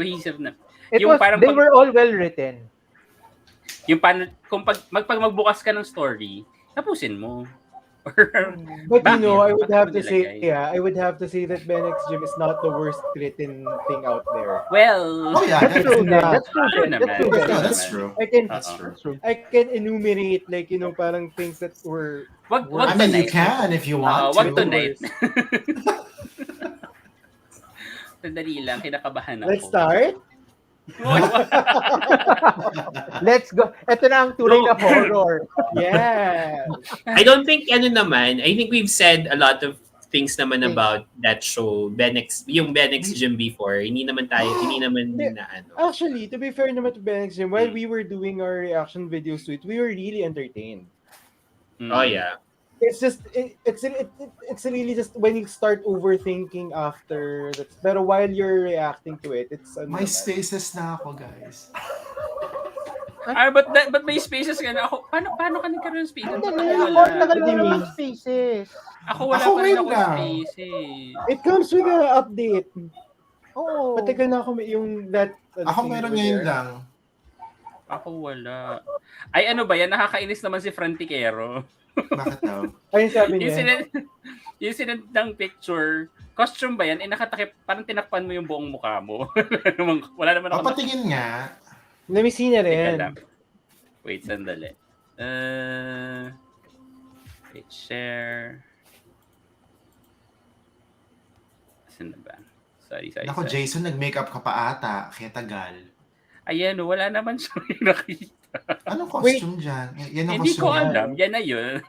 Cohesive na. They were all well written. Yung kung magbukas ka ng story, tapusin mo. But I would have to say that Benix Gym is not the worst written thing out there. Well, that's true. I can enumerate parang things that were. You can if you want. Wag tonight. Sandali lang, kinakabahan ako. Let's start. Let's go. Ito na ang tunay na horror. Yeah. I don't think I think we've said a lot of things naman about that show, yung Benix Gym before. Hindi naman na ano. Actually, to be fair naman to Benix Gym, while we were doing our reaction videos to it, we were really entertained. Oh yeah. It's just it's really just when you start overthinking after that. Pero while you're reacting to it, it's may spaces na ako, guys. But may spaces ka na ako. Paano ka nagkaroon ng spaces? Wala spaces. Ako wala pa rin ako spaces. It comes with the update. Oo. Matagal na ako yung that. Ako meron ngayon lang. Ako wala. Ay ano ba yan? Nakakainis naman si Franticero. Bakit daw? Ayun sabi niya. Yung sinendang picture, costume ba yan? Nakatakip, parang tinakpan mo yung buong mukha mo. Wala naman ako. Patingin nga. Let me see na rin. Wait, sandali. Wait, share. Saan na ba? Sorry. Ako, Jason, nag-makeup ka pa ata. Kaya tagal. Ayan, wala naman siya nakita. Anong costume dyan? Yan ang hindi ko alam. Yan na yun.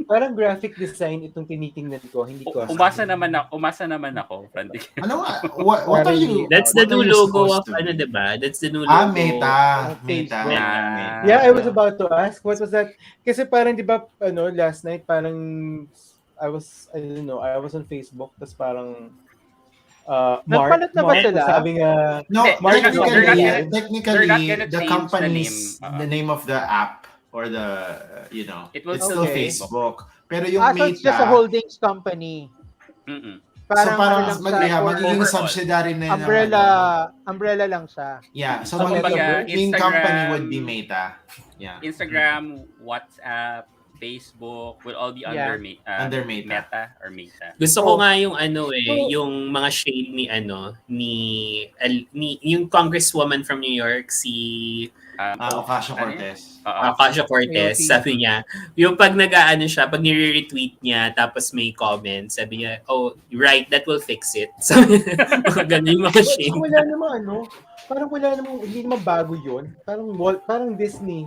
Parang graphic design itong tinitingnan ko. Hindi ko. Umasa naman ako, Frantic. Ano nga? What are you? That's the new logo of diba? That's the new logo. Meta. Yeah, I was about to ask. What was that? Kasi parang diba, last night parang I was on Facebook, tas parang nagpalit na ba sila? Sabi nga, technically, the company's the name of the app or the, it will it's still Facebook. Pero yung Meta, so it's just a holdings company. Parang magiging subsidiary na yun. Umbrella lang siya. Yeah, so magiging company would be Meta. Yeah. Instagram, WhatsApp, Facebook will all be Yeah. Under Meta. Meta or Meta. Gusto ko nga yung yung mga shade ni yung congresswoman from New York, si Ocasio-Cortez. Ocasio-Cortez, sabi niya, yung pag siya, pag nire-retweet niya, tapos may comment, sabi niya, oh, right, that will fix it. Sabi niya, ganun yung mga shade. Wala namang parang wala namang, hindi naman bago yun. Parang Disney.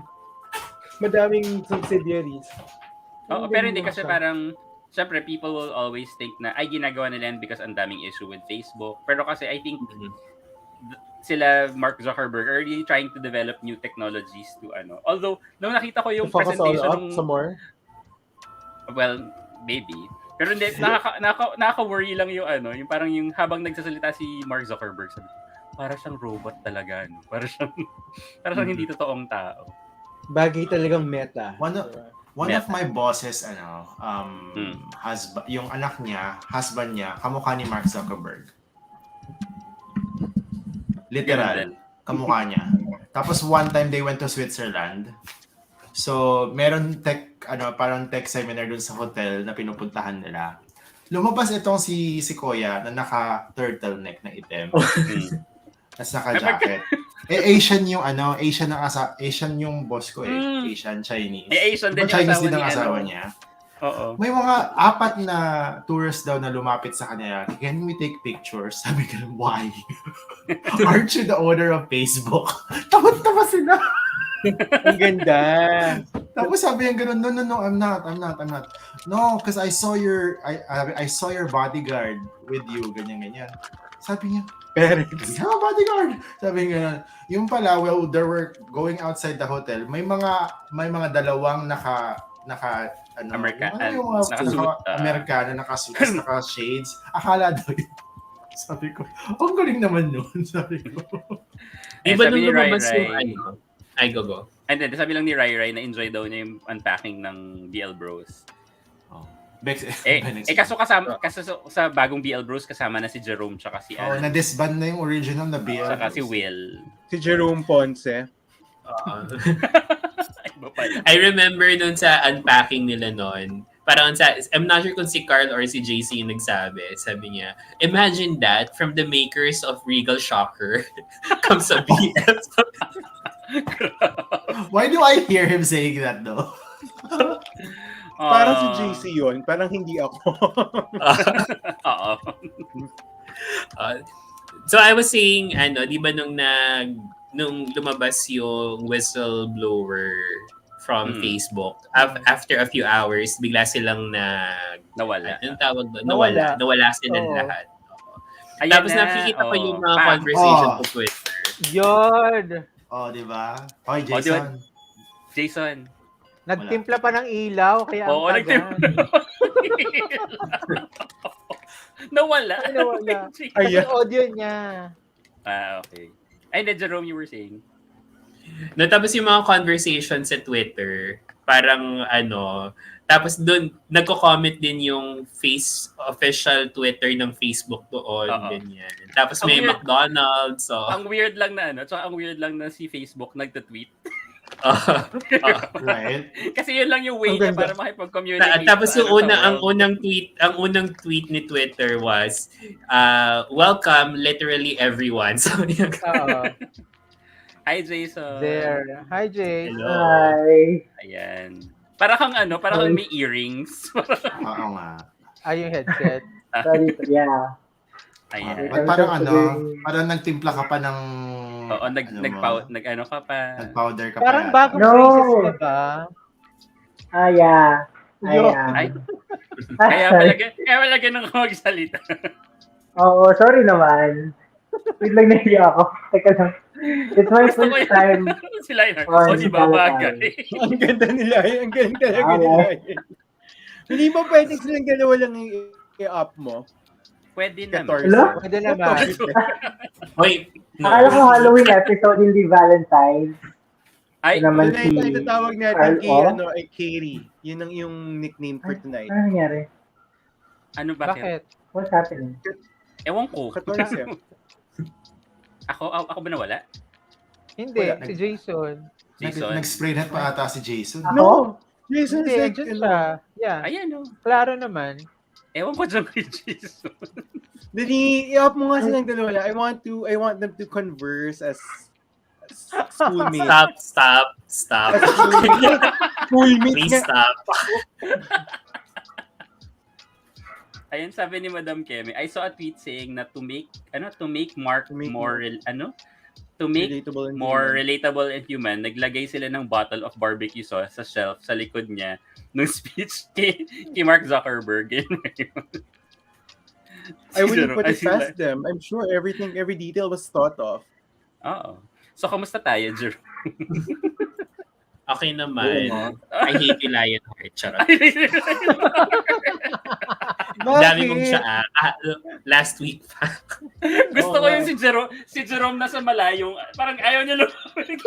Madaming subsidiaries. Pero hindi kasi parang, syempre, people will always think na, ay, ginagawa nila yan because ang daming issue with Facebook. Pero kasi I think, sila Mark Zuckerberg are really trying to develop new technologies to Although, nung nakita ko yung presentation some more? Well, maybe. Pero hindi, nakaka-worry lang yung yung parang yung habang nagsasalita si Mark Zuckerberg, sabi, para siyang robot talaga, no? Para siyang hindi totoong tao. Bagay talagang Meta. One of my bosses, yung husband niya, kamukha ni Mark Zuckerberg. Literal, kamukha niya. Tapos one time they went to Switzerland. So, meron parang tech seminar dun sa hotel na pinupuntahan nila. Lumabas itong si Koya na naka-turtleneck na itim. Tapos naka-jacket. Asian yung Asian yung boss ko Asian, Chinese. Asian din yung Chinese asawa din ang asawa niya. Oo. May mga 4 na tourists daw na lumapit sa kanila. Can we take pictures? Sabi ko, why? Aren't you the owner of Facebook? Tawa sila. Ang ganda. Tapos sabi niya gano'n, no, I'm not. No, because I saw your bodyguard with you, ganyan. Sabi niya, parents. Bodyguard. Sabi niya, yung pala, well, they were going outside the hotel. May mga dalawang Amerikano, naka-suits, naka-shades. Akala daw yun. Sabi ko, ang galing naman nun. Sabi ko. Di ba nung lumabas yung Ay, go. And then, sabi lang ni Rai na enjoy daw niya yung unpacking ng BL Bros. Kaso sa bagong BL Bros kasama na si Jerome tsaka si na-disband na yung original na BL tsaka Bros. si Will. Si Jerome Ponce. I remember nun sa unpacking nila nun, parang I'm not sure kung si Carl or si JC yung nagsabi. Sabi niya, imagine that from the makers of Regal Shocker comes a BL. Why do I hear him saying that though? Parang si JC yun. Parang hindi ako. So I was saying, di ba nung lumabas yung whistleblower from Facebook, after a few hours, bigla silang nawala. Anong tawag doon? Nawala silang lahat. Tapos nakikita ko yung mga conversation po Twitter. Yun! Di ba? Okay, Jason. Jason. Nagtimpla pa ng ilaw, kaya ang nagtimpla. Nawala. Ayan. Audio niya. Okay. And then, Jerome, you were saying? Tapos yung mga conversation sa Twitter, parang tapos doon, nagko-comment din yung official Twitter ng Facebook doon, ganyan. Tapos may McDonald's. Ang weird lang na si Facebook nagta-tweet. Right. Kasi yun lang yung way niya para makipag-communicate. Tapos ang unang tweet ni Twitter was, welcome literally everyone. So, hi Jason. There. Hi Jay. Hello. Hi. Ayan. Para kang may earrings. Oo nga. Yung headset. Sorry, yeah. Ayan. Parang nagtimpla ka pa ng ka pa. Nag-powder ka parang pa. Parang bagong phrases ka ba? Yeah. Kaya pala ganun ka magsalita. Oo, sorry naman. Wait lang nahiya ako. Teka lang. It's my first time. Sila yun. Di ba bagay? Ang ganda nila. Ang ganda talaga nila. Hindi ba pwede silang dalawa lang i-up mo? Pwede naman. Pwede naman. Wait. Akala ko Halloween episode, hindi Valentine's. Ay, naman si itatawag natin kay Katie. Yun ang yung nickname for tonight. Ano nangyari? Ano bakit? What's happening? Ewan ko. 14. Ako ba nawala? Hindi, si Jason. Nag-spray net pa ata si Jason. No! Jason Hindi, is like, andyan siya. Yeah. Ayan, no. Klaro naman. Ewan ko dyan kay Jason. Dali, i-up mo nga silang dalawa. I want them to converse as schoolmates. Stop. Schoolmates Please nga. stop. Ayun, sabi ni Madam Kemi, I saw a tweet saying na to make Mark more relatable and human, naglagay sila ng bottle of barbecue sauce sa shelf sa likod niya nung speech kay Mark Zuckerberg. I wouldn't put it past them. I'm sure every detail was thought of. Oo. So, kamusta tayo, Jerome? Okay naman. I hate you, Lionheart. Charot. Dami mong siya. Last week pa. Gusto ko yung si Jerome nasa malayong, parang ayaw niya lumabalik.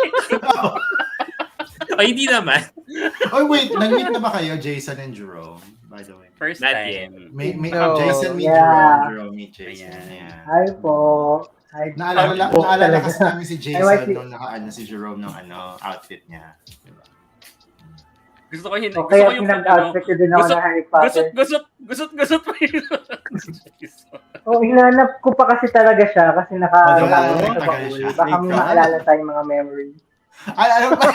Hindi naman. Oh, wait. Nag-meet na ba kayo, Jason and Jerome? By the way. First Not time. No. Jason meet Jerome meet Jason. Yeah. Hi po. Naalala kasi namin si Jason nung naka si Jerome nung outfit niya. Diba? Gusto ko yun. Okay, gusto ko yung outfit din ako na Harry Potter. Gusot pa yun. Hinanap ko pa kasi talaga siya kasi Tagal siya. Baka may maalala tayong mga memories. Alam ba?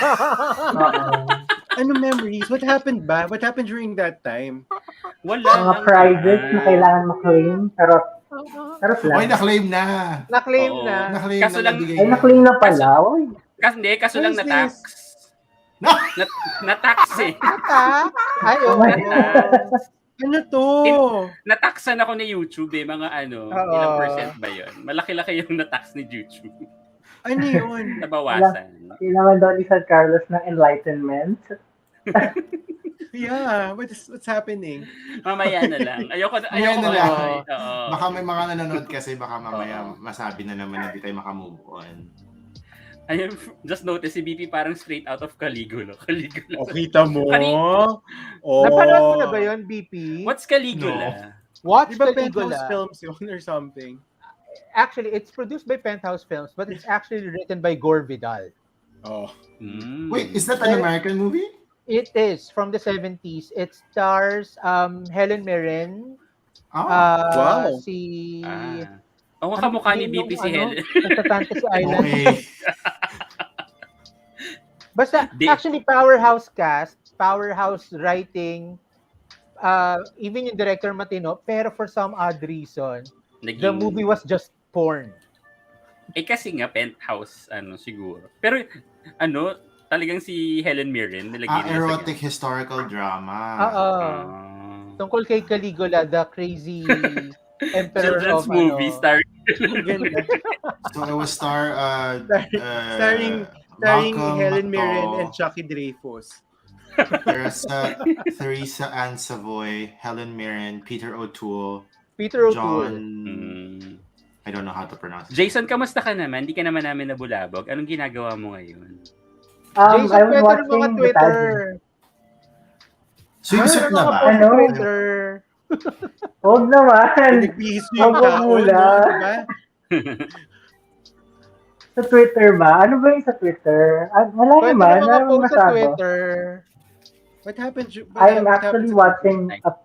Ano memories? What happened ba? What happened during that time? Wala. Mga prizes na kailangan ma-claim. Charot lang. Oy, na-claim na. Na-claim na. Kaso lang, na-claim na pala. Kaso lang na-tax. Na-tax eh. Ay, Ano to? Nataxan ako ni YouTube eh. Mga ilang percent ba yun? Malaki-laki yung natax ni YouTube. Ano yun? Nabawasan. Kailangan daw ni San Carlos ng enlightenment. Yeah, what's happening? Mamaya na lang. Ayoko na lang. Oo. Baka may mga nanonood kasi baka mamaya masabi na naman na hindi tayo makamove on. Ayun, just notice si BP parang straight out of Caligula. O, kita mo? Napanood mo na ba yun, BP? What's Caligula? Watch Diba Caligula. Penthouse Films yun or something? Actually, it's produced by Penthouse Films, but it's actually written by Gore Vidal. Oh. Wait, is that an American movie? It is from the 70s. It stars Helen Mirren. Wow. Si... kamukha ni BP si Helen. Sa Fantasy Island. Okay. Basta, actually, powerhouse cast, powerhouse writing, even yung director matino, pero for some odd reason, the movie was just porn. Kasi nga, Penthouse, siguro. Pero, talagang si Helen Mirren, nilagay nila erotic historical drama. Tungkol kay Caligula, the crazy emperor children's of movie starring So it was starring Helen Mirren and Chucky Dreyfus. There's Theresa Ann Savoy, Helen Mirren, Peter O'Toole, John... I don't know how to pronounce it. Jason, kamusta ka naman? Hindi ka naman namin nabulabog. Anong ginagawa mo ngayon? Jason, I was watching mga Twitter. Swimsuit na ba? Twitter. Huwag naman. Huwag mula. Sa Twitter ba? Ano ba yung sa Twitter? Wala naman. Ano sa Twitter? What happened? I'm actually watching a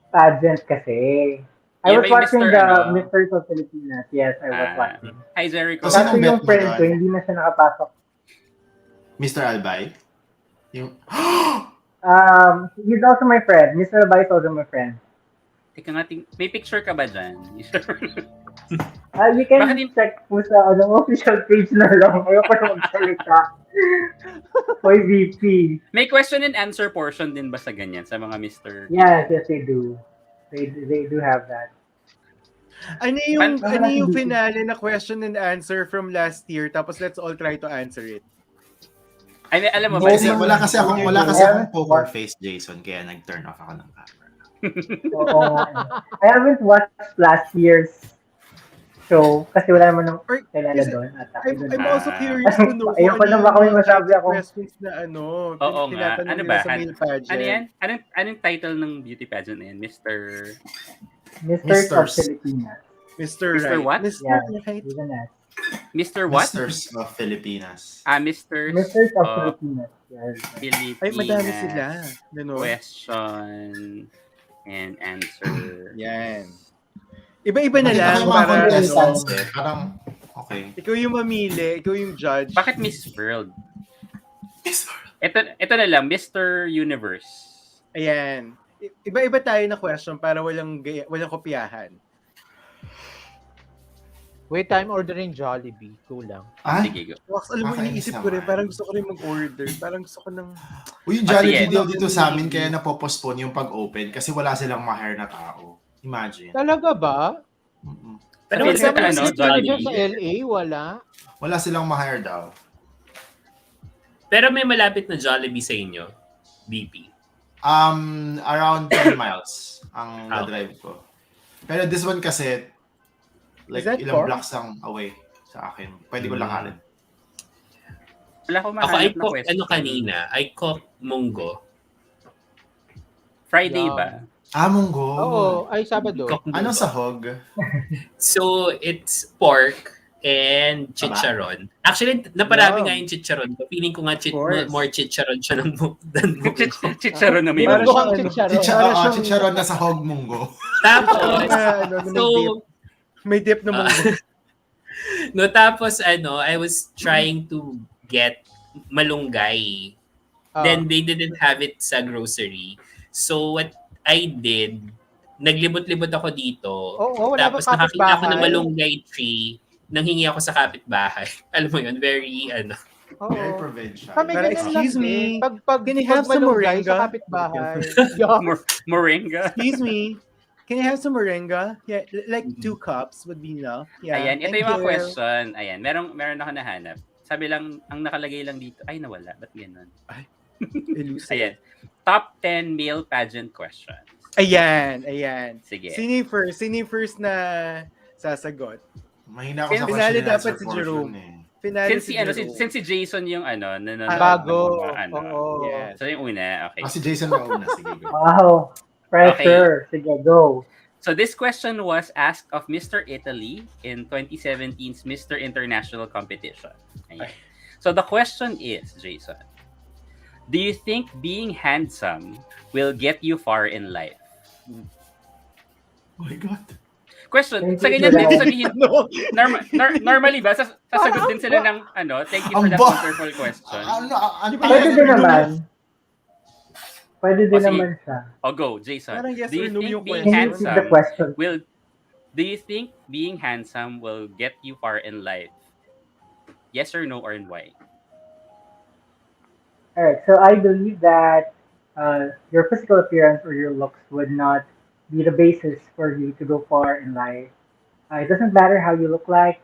pageant kasi. I was watching the Mr. of Pilipinas. Yes, I was watching. Hi, Jericho. Kasi yung friend ko, hindi na siya nakapasok. Mr. Albay? He's also my friend. Mr. Albay is also my friend. Teka nga, may picture ka ba dyan? You can check po sa official page na lang. Ayoko na magsalita. Hoy, VP. May question and answer portion din ba sa ganyan? Sa mga Mr. Yes, they do. They do have that. Ano yung finale na question and answer from last year, tapos let's all try to answer it. Ay, alam mo ba? Wala kasi akong poker face, Jason, kaya nag-turn off ako ng camera. Oo nga. I haven't watched last year's show kasi wala naman nang kailan doon. I'm also curious to know ayoko na baka may masabi ako. Questions na Oo nga. Ano ba? Sa male pageant. Ano yan? Anong title ng beauty pageant na yan? Mr. of Pilipinas. Mr. Right. What? Mr. Right. Mr. what? Misters of Filipinas. Misters Misters of of Filipinas. Yes. Filipinas. Ay, madami sila. Ganun. Question and answer. Yan. Iba-iba na Bakit lang kayo mga para contestants ano. Parang, okay. Ikaw yung mamili, ikaw yung judge. Bakit Miss World? Ito na lang, Mr. Universe. Ayan. Iba-iba tayo na question para walang kopyahan. Wait, I'm ordering Jollibee. Kulang. Sige, go. Wax, alam mo, iniisip ko rin, parang gusto ko rin mag-order. Parang gusto ko ng... Uy, yung Jollibee sige. deal dito sa amin, kaya napopostpone yung pag-open kasi wala silang ma-hire na tao. Imagine. Talaga ba? Mm-mm. Pero Wala sa ba ano, sa Jollibee? LA? Wala. Wala silang ma-hire daw. Pero may malapit na Jollibee sa inyo, BP. Around 10 miles ang na-drive ko. Pero this one kasi, like ilang blocks lang away sa akin. Pwede ko lakarin. Wala ko Ako, mahanap na question. I cook munggo. Friday Yum. ba? Munggo. Oo, ay Sabado. Cook munggo. Ano sahog? So, it's pork and chicharon. Actually, naparami nga yung chicharon ko. Feeling ko nga more chicharon siya than munggo. Chicharon na may Meron munggo. bang chicharon? Chicharon na sahog munggo. Tapos, so, may dip na munggo. no, tapos I was trying to get malunggay. Then they didn't have it sa grocery. So what I did, naglibot-libot ako dito. Wala Tapos bang nakakita ako ng kapitbahay? malunggay tree. Nanghingi ako sa kapitbahay. Alam mo yun, very Very provincial. Kami Pero ganun excuse lang me, din. Pag can I have some malunggay moringa? sa kapitbahay. Moringa. Excuse me, can I have some moringa? Yeah, like 2 cups would be enough. Yeah, Ayan, ito thank yung mga you. question. Ayan, meron ako nahanap. Sabi lang, ang nakalagay lang dito, ay nawala, ba't ganun? Elusive. Ayan, top 10 male pageant questions. Ayan. Sige. Sino yung first na sasagot? Mahina ako sa Finale question and dapat answer si portion Jerome. eh. Finale Since si Jason yung nanonood Bago. ng mga Oo. Yes. So yung una, okay. Si Jason na una. Sige, go. Wow. Pressure. Sige, go. So this question was asked of Mr. Italy in 2017's Mr. International Competition. Ayan. So the question is, Jason, do you think being handsome will get you far in life? Oh my God. Question, Thank sa you, ganyan din Jerome. sabihin, normally ba, sasagot din sila ng, thank you for that wonderful question. Ano ba Pwede yan? din naman. Pwede din Sige. naman siya. Go, Jason. Parang yes Do you or no think yung being Can you repeat the handsome question? do you think being handsome will get you far in life? Yes or no, or why? Alright, so I believe that your physical appearance or your looks would not be the basis for you to go far in life. It doesn't matter how you look like.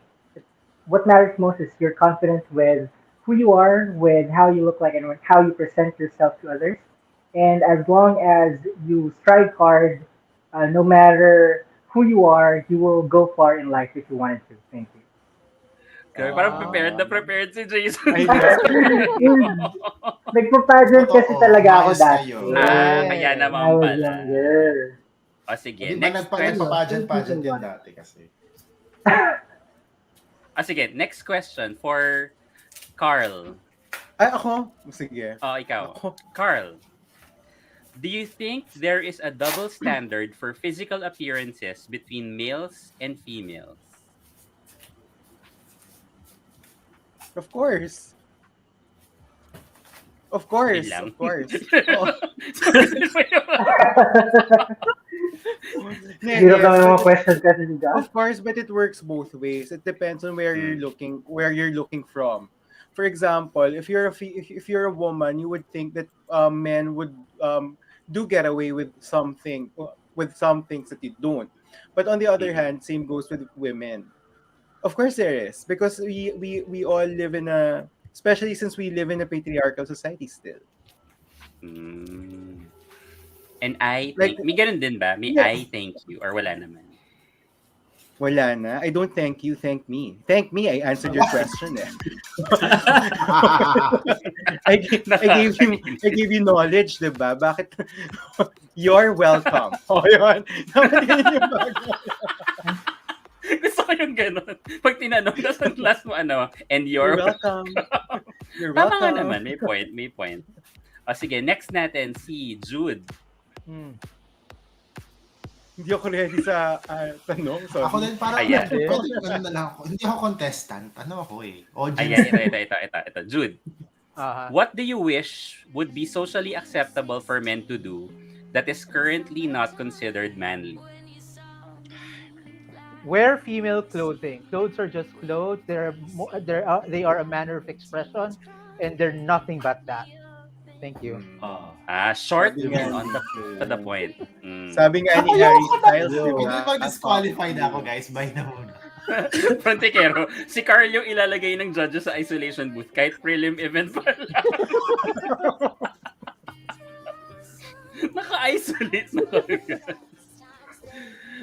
What matters most is your confidence with who you are, with how you look like, and with how you present yourself to others. And as long as you strive hard, no matter who you are, you will go far in life if you wanted to. Thank you. Okay, parang prepared si Jason. Nagpa-pageant kasi talaga ako Bias dati. kayo. Kaya When naman I was pala. younger. O sige, Hindi ba next question. nagpa-pageant din dati kasi. Sige, next question for Carl. Ay, ako? Sige. Ikaw. Ako. Carl, do you think there is a double standard for physical appearances between males and females? Of course. Of course. Yun lang. Of course. Hirap naman yung mga questions kasi ni Josh. Of course, but it works both ways. It depends on where you're looking from. For example, if you're a woman, you would think that men would do get away with some things that you don't. But on the other hand, same goes with women. Of course there is, because we all live in a, especially since we live in a patriarchal society still. And I think, may ganun din ba? May I thank you or wala naman? Wala na. I don't thank you, thank me. Thank me, I answered your question eh. I gave you knowledge, diba? Bakit? You're welcome. O yun. Dapat yun yung bagay. Gusto ko yung gano'n. Pag tinanong, tapos ang last mo, and You're you're welcome. You're Tama nga welcome. naman, may point. O sige, next natin, si Jude. Hindi ako ready sa tanong. Sorry. Ako din parang, Ayan. ano na lang ako. Hindi ako contestant. Ano ako eh. Ayan, ito. Jude. Aha. What do you wish would be socially acceptable for men to do that is currently not considered manly? Wear female clothing. Clothes are just clothes. They are a manner of expression, and they're nothing but that. Thank you. Short Sabi and nga- to the point. Sabi nga ni Ako Harry yung Styles, Pwede diba? ba disqualified ako, guys? By the muna. Frontikero, si Carl yung ilalagay ng judges sa isolation booth kahit prelim event pa lang. Naka-isolate na kami.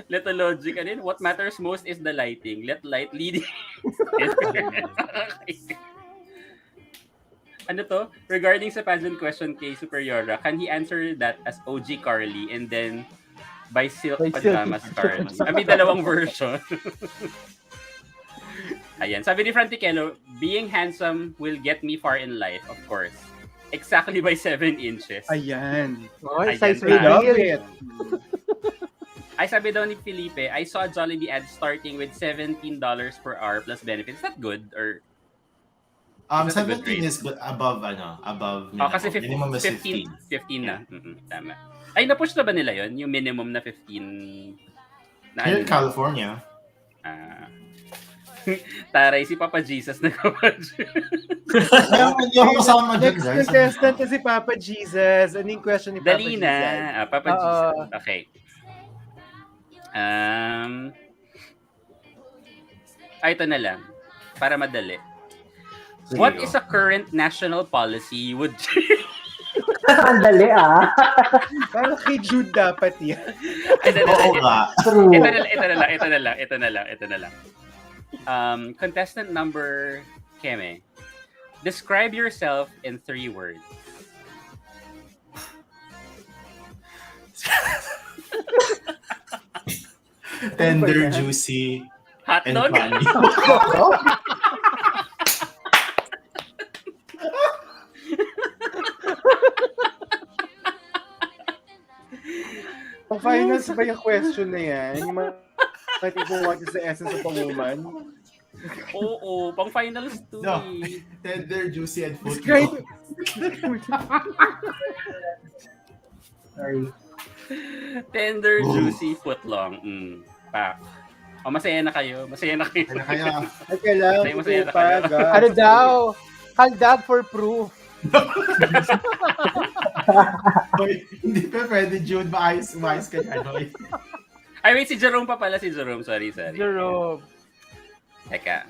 Let the logic in. What matters most is the lighting. Let light lead. Ano to? Regarding sa pageant question kay Superiora, can he answer that as OG Carly and then by Silk By Pajamas Carly? May dalawang version. Ayan. Sabi ni Franticello, being handsome will get me far in life, of course. Exactly by 7 inches. Ayan. Oh, Ayan size tayo. We love reveal. it. Ay, sabi daw ni Felipe, I saw a Jollibee ad starting with $17 per hour plus benefits. Is that good? Or is that a good 17 rate? is good, above minimum. Kasi minimum is 15 15. na. Tama. Ay, na-push na ba nila yon? Yung minimum na 15 na Here in California. Taray, si Papa Jesus na Hindi ako kasama dyan, Next guys. contestant na si Papa Jesus. Ano yung question ni Papa Dali Jesus? na. Papa Jesus. Okay. Ito na lang. Para madali. What is a current national policy would... Ang dali Parang kay Jude dapat yan. Oo nga. True. Ito na lang. Contestant number Keme. Describe yourself in 3 words. Tender, juicy, and Hotdog? funny. Pang finals ba yung question na yan? Yung mga tipong what is the essence of a woman? Oo, pang finals to No. eh. Tender, juicy, and Describe. football. Sorry. Tender, juicy, footlong. Pa. O, masaya na kayo. Kaya, Ay, lang. Masaya na pa, kayo. God. Ano daw? Kaldag for proof. Hoy, hindi pa pwede, Jude. Maayos ka yan, hoy. Ay, wait, si Jerome pa pala. Si Jerome. Sorry. Jerome. Teka.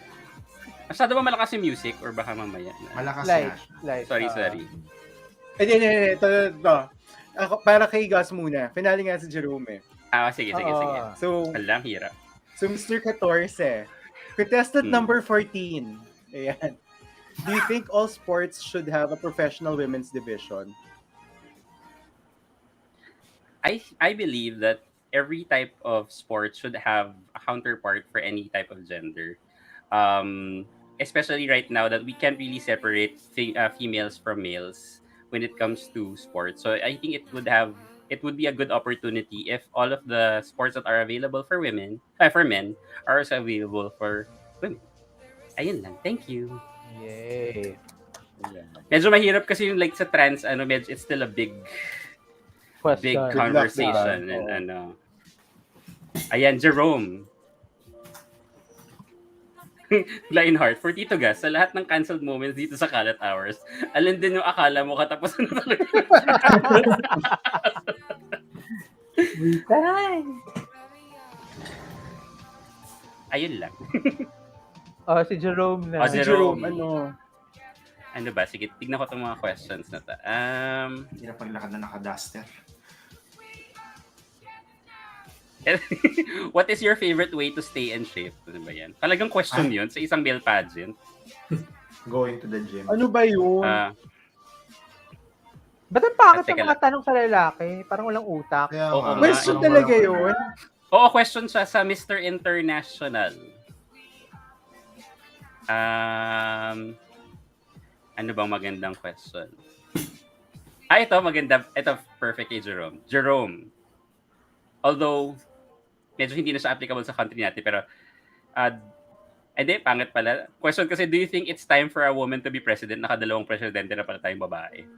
Masyado ba malakas yung music? Or baka mamaya? Malakas Like, na. Sorry. Hindi. Ito. Ako, para kay Gus muna. Finale nga si Jerome eh. Sige. So, Alam, hirap. Mr. 14. Contestant number 14. Ayan. Do you think all sports should have a professional women's division? I believe that every type of sport should have a counterpart for any type of gender. Especially right now that we can't really separate females from males when it comes to sports. So I think it would be a good opportunity if all of the sports that are available for men are also available for women. Ayun lang. Thank you. Yay. Medyo mahirap kasi yung like sa trans, it's still a big Question. conversation. And ayan, Jerome. Lionheart, for Tito Gas, sa lahat ng canceled moments dito sa Kalat Hours, alin din yung akala mo katapusan na talaga? Ayun lang. Si Jerome na. Si Jerome. Ano ba? Sige, tignan ko itong mga questions na ta. Hindi na paglakad na naka-duster. What is your favorite way to stay in shape? Ano ba yan? Talagang question yun sa isang male pageant. Going to the gym. Ano ba yun? Ba't ang pangit Teka ng mga tanong sa lalaki? Parang walang utak. Kaya, Oo nga. Question talaga yun. Oo, question siya sa Mr. International. Ano bang magandang question? Ito, maganda. Ito, perfect kay Jerome. Jerome, although, medyo hindi na siya applicable sa country natin, pero, hindi, pangit pala. Question kasi, do you think it's time for a woman to be president? Nakadalawang presidente na pala tayong babae.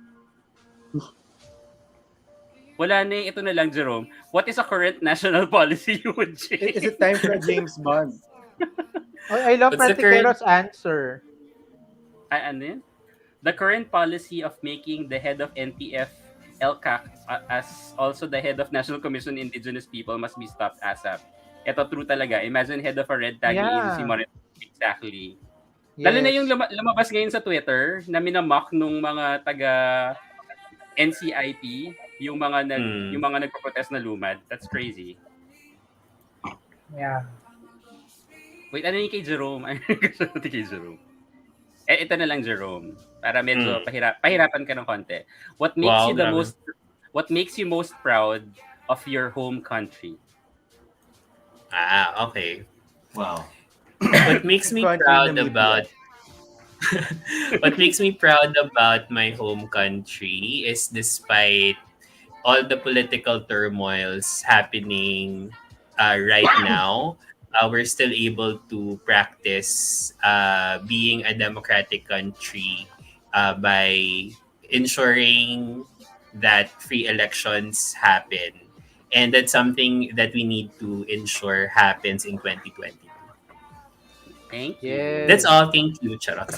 Wala na ito na lang, Jerome. What is a current national policy you would change? Is it time for a James Bond? I love What's the Pratiquero's answer. Ano yun? The current policy of making the head of NTF LCAC as also the head of National Commission on Indigenous People must be stopped ASAP. Ito true talaga. Imagine head of a red tagging agency monitoring. Exactly. Yes. Lalo na yung lumabas ngayon sa Twitter na minamock nung mga taga NCIP, yung mga nagpo-protest na lumad. That's crazy. Yeah. Wait, ano yung kay Jerome? Kay Jerome. Ito na lang, Jerome. Para medyo pahirapan ka ng konti. What makes you most proud of your home country? Okay. Wow. What makes me proud about what makes me proud about my home country is despite all the political turmoils happening right now, we're still able to practice being a democratic country by ensuring that free elections happen. And that's something that we need to ensure happens in 2020. Thank you. Yes. That's all. Thank you, Charot.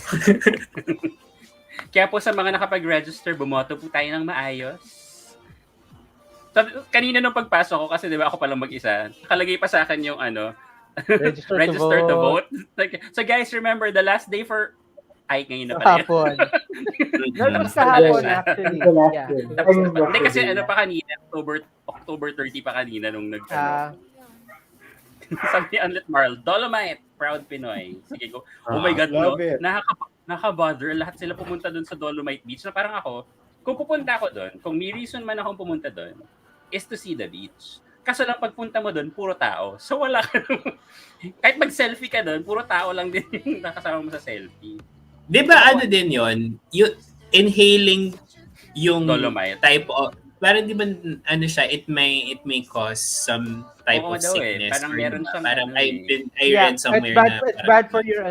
Kaya po sa mga nakapag-register, bumoto po tayo ng maayos. So, kanina nung pagpasok ko, kasi di ba ako palang mag-isa, nakalagay pa sa akin yung register to vote. So guys, remember, the last day for... Ay, ngayon na pala. Kahapon. Kahapon, actually. Yeah. Hindi kasi pa kanina, October 30 pa kanina nung sabi ni Unlit Marl, Dolomite, proud Pinoy. Sige, go. Oh my God, no? Nakaka-bother. Lahat sila pumunta doon sa Dolomite Beach na parang ako, kung pupunta ako doon, kung may reason man akong pumunta doon, is to see the beach. Kaso lang pagpunta mo doon, puro tao. So wala ka kahit mag-selfie ka doon, puro tao lang din yung nakasama mo sa selfie. Di ba din yon? Yung inhaling yung Dolomite type of, parang di ba siya, it may cause some type of sickness. Parang meron siyang parang I read somewhere it's bad for your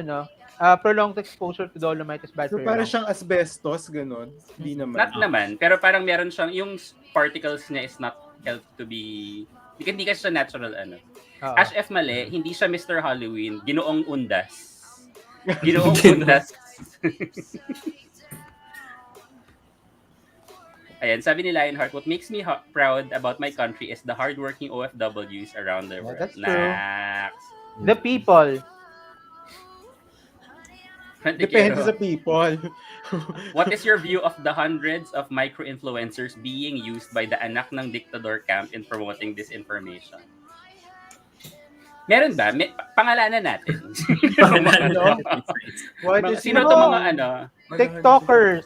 prolonged exposure to Dolomite is bad for your parang siyang asbestos, ganun. Hindi naman. Not naman, pero parang meron siyang, yung particles niya is not healthy to be, hindi kasi siya natural Ash F. Mali, hindi siya Mr. Halloween, Ginoong Undas. Ginoong Undas. Ayan, sabi ni Lionheart, what makes me proud about my country is the hardworking OFWs around the world. That's true. The people. Depende sa people. What is your view of the hundreds of micro-influencers being used by the anak ng diktador camp in promoting disinformation? Meron ba? Pangalanan natin. Sino to mga TikTokers.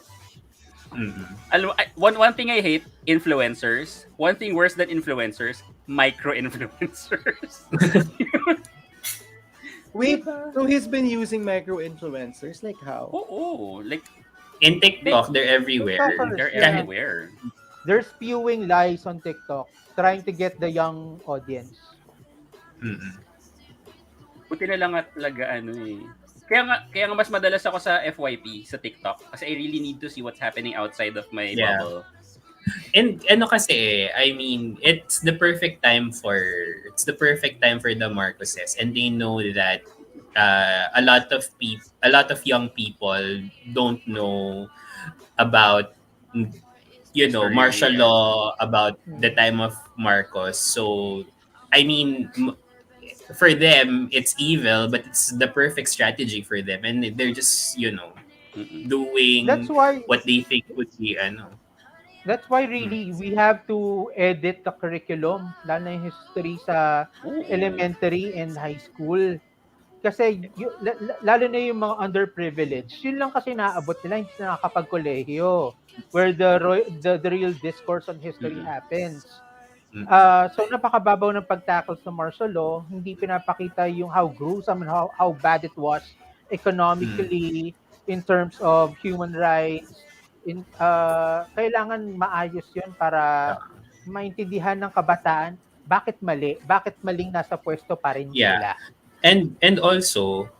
One thing I hate, influencers. One thing worse than influencers, micro-influencers. Wait, so he's been using micro-influencers? Like how? Oo. Like, in TikTok, they're everywhere. They're everywhere. They're spewing lies on TikTok, trying to get the young audience. Buti na lang at talaga Kaya nga mas madalas ako sa FYP sa TikTok kasi I really need to see what's happening outside of my bubble. And kasi, I mean, it's the perfect time for the Marcoses, and they know that a lot of young people don't know about martial law, about the time of Marcos. So I mean, for them it's evil, but it's the perfect strategy for them, and they're just doing what they think would be That's why really we have to edit the curriculum, lalo na yung history sa elementary and high school. Kasi lalo na yung mga underprivileged, yun lang kasi naaabot nila, hindi na nakakapag-kolehiyo where the real discourse on history happens. So napakababaw ng pagtackle sa martial law, hindi pinapakita yung how gruesome and how bad it was economically in terms of human rights. Kailangan maayos 'yun para maintindihan ng kabataan bakit maling nasa pwesto pa rin sila. And also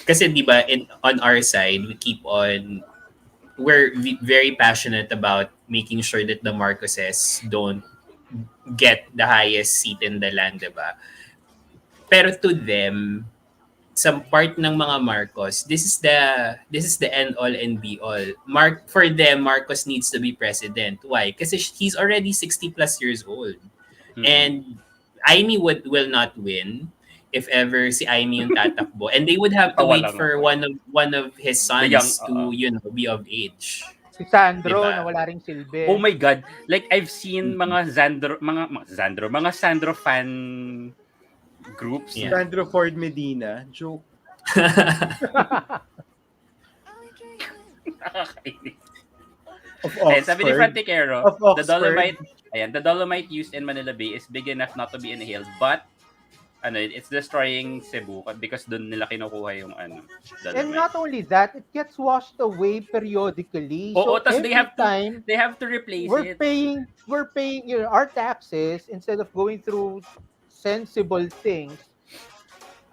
kasi 'di ba on our side we're very passionate about making sure that the Marcoses don't get the highest seat in the land, diba? Pero to them, some part ng mga Marcos, this is the end all and be all. For them, Marcos needs to be president. Why? Kasi he's already 60 plus years old. And Aimee will not win if ever si Aimee yung tatakbo. And they would have to wait for one of his sons to be of age. Si Sandro na wala ring silbi. Oh my God. Like I've seen mga Sandro fan groups. Sandro Ford Medina. Joke. Of Oxford. Sabi ni Franticero, the Dolomite used in Manila Bay is big enough not to be inhaled, but it's destroying Cebu because doon nila kinukuha yung Dolomite. And not only that, it gets washed away periodically. So every time they have to replace we're paying our taxes instead of going through sensible things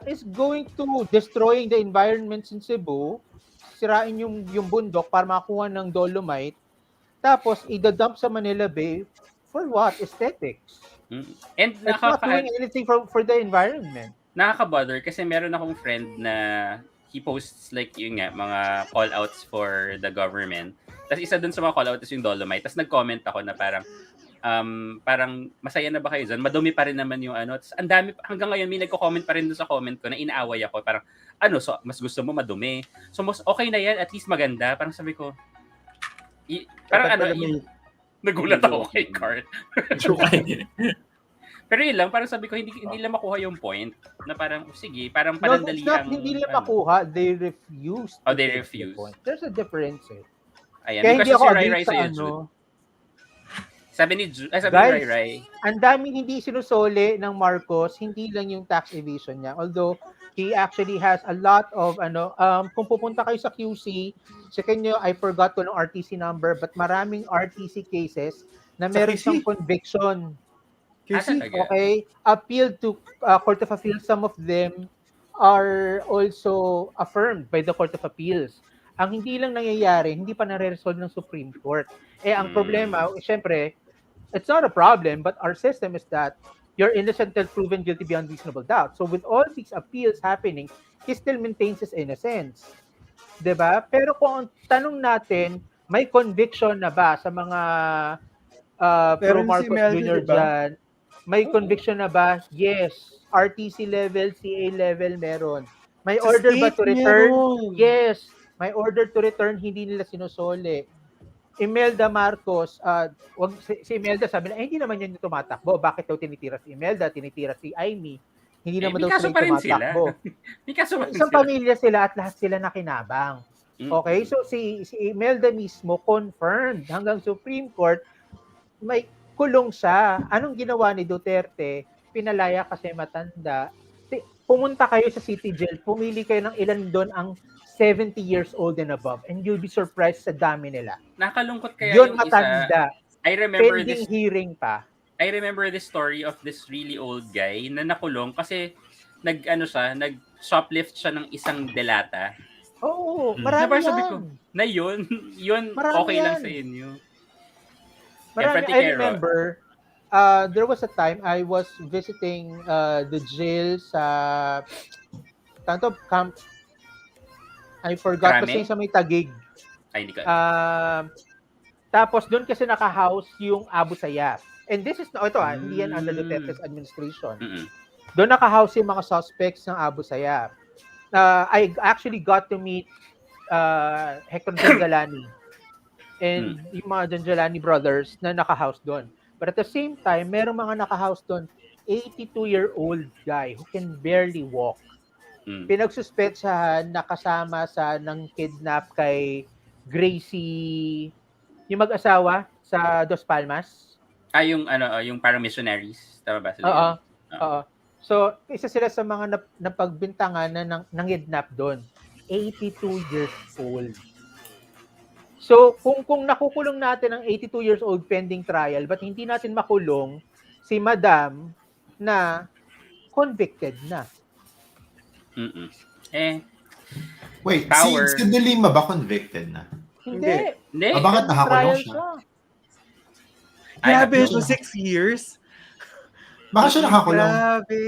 is going to destroying the environments in Cebu, sirain yung bundok para makuha ng Dolomite, tapos idadump sa Manila Bay for what? Aesthetics. And it's not doing anything for the environment. Nakaka-bother kasi meron akong friend na he posts like yung mga call-outs for the government. Tapos isa dun sa mga call-outs is yung Dolomite. Tapos nag-comment ako na parang masaya na ba kayo dyan? Madumi pa rin naman yung Tapos ang dami, hanggang ngayon may nagko-comment pa rin dun sa comment ko na inaaway ako. Parang so mas gusto mo madumi. So mas okay na yan, at least maganda. Parang sabi ko, nagulat ako kay Carl. Pero yun lang, parang sabi ko, hindi lang makuha yung point na parang, sige, parang panandali ang... Hindi lang makuha, they refused. They refused. There's a difference Ayan, kaya hindi ako agree sa Jude. Sabi ni Rai. Ang daming hindi sinusole ng Marcos, hindi lang yung tax evasion niya. Although, he actually has a lot of, kung pupunta kayo sa QC, check nyo, I forgot ko ng RTC number, but maraming RTC cases na meron siyang conviction. Okay, appealed to Court of Appeals. Some of them are also affirmed by the Court of Appeals. Ang hindi lang nangyayari, hindi pa nare-resolve ng Supreme Court. Ang problema, syempre, it's not a problem, but our system is that you're innocent until proven guilty beyond reasonable doubt. So with all these appeals happening, he still maintains his innocence. Diba? Pero kung ang tanong natin, may conviction na ba sa mga pro-Marcos Jr. dyan? May conviction na ba? Yes. RTC level, CA level, meron. May order ba to return? Yes. May order to return, hindi nila sinusole. Imelda Marcos, si Imelda sabi na, hindi naman yan yung tumatakbo. Bakit daw tinitira si Imelda, tinitira si Aimee? Hindi naman daw sila tumatakbo. Isang pamilya sila at lahat sila nakinabang. Okay? So si Imelda mismo confirmed hanggang Supreme Court, may kulong siya. Anong ginawa ni Duterte? Pinalaya kasi matanda. Pumunta kayo sa city jail, pumili kayo ng ilan doon ang 70 years old and above, and you'll be surprised sa dami nila. Nakalungkot kaya yun yung matanda. Isa. I remember pending hearing pa. I remember the story of this really old guy na nakulong kasi nag-shoplift siya ng isang delata. Oo, marami yan. Sabi ko, na yun marami okay yan lang sa inyo. Marami. I remember, there was a time I was visiting the jail sa Camp. I forgot kasi sa may Taguig. Ay, hindi ka. Tapos doon kasi naka-house yung Abu Sayyaf. And this is, hindi yan under Duterte's administration. Doon naka-house yung mga suspects ng Abu Sayyaf. I actually got to meet Hector Janjalani and yung mga Janjalani brothers na naka-house doon. But at the same time, merong mga naka-house doon, 82-year-old guy who can barely walk. Pinagsuspetsahan nakasama sa ng kidnap kay Gracie, yung mag-asawa sa Dos Palmas. Yung parang missionaries. Tama ba sila? Oo. So, isa sila sa mga napagbintangan na nangidnap doon. 82 years old. So, kung nakukulong natin ang 82 years old pending trial, but hindi natin makulong si Madam na convicted na? Wait, power. si Delima ba convicted na? Hindi. Bakit nakakulong siya? Grabe, so 6 years? Bakit siya nakakulong? Grabe.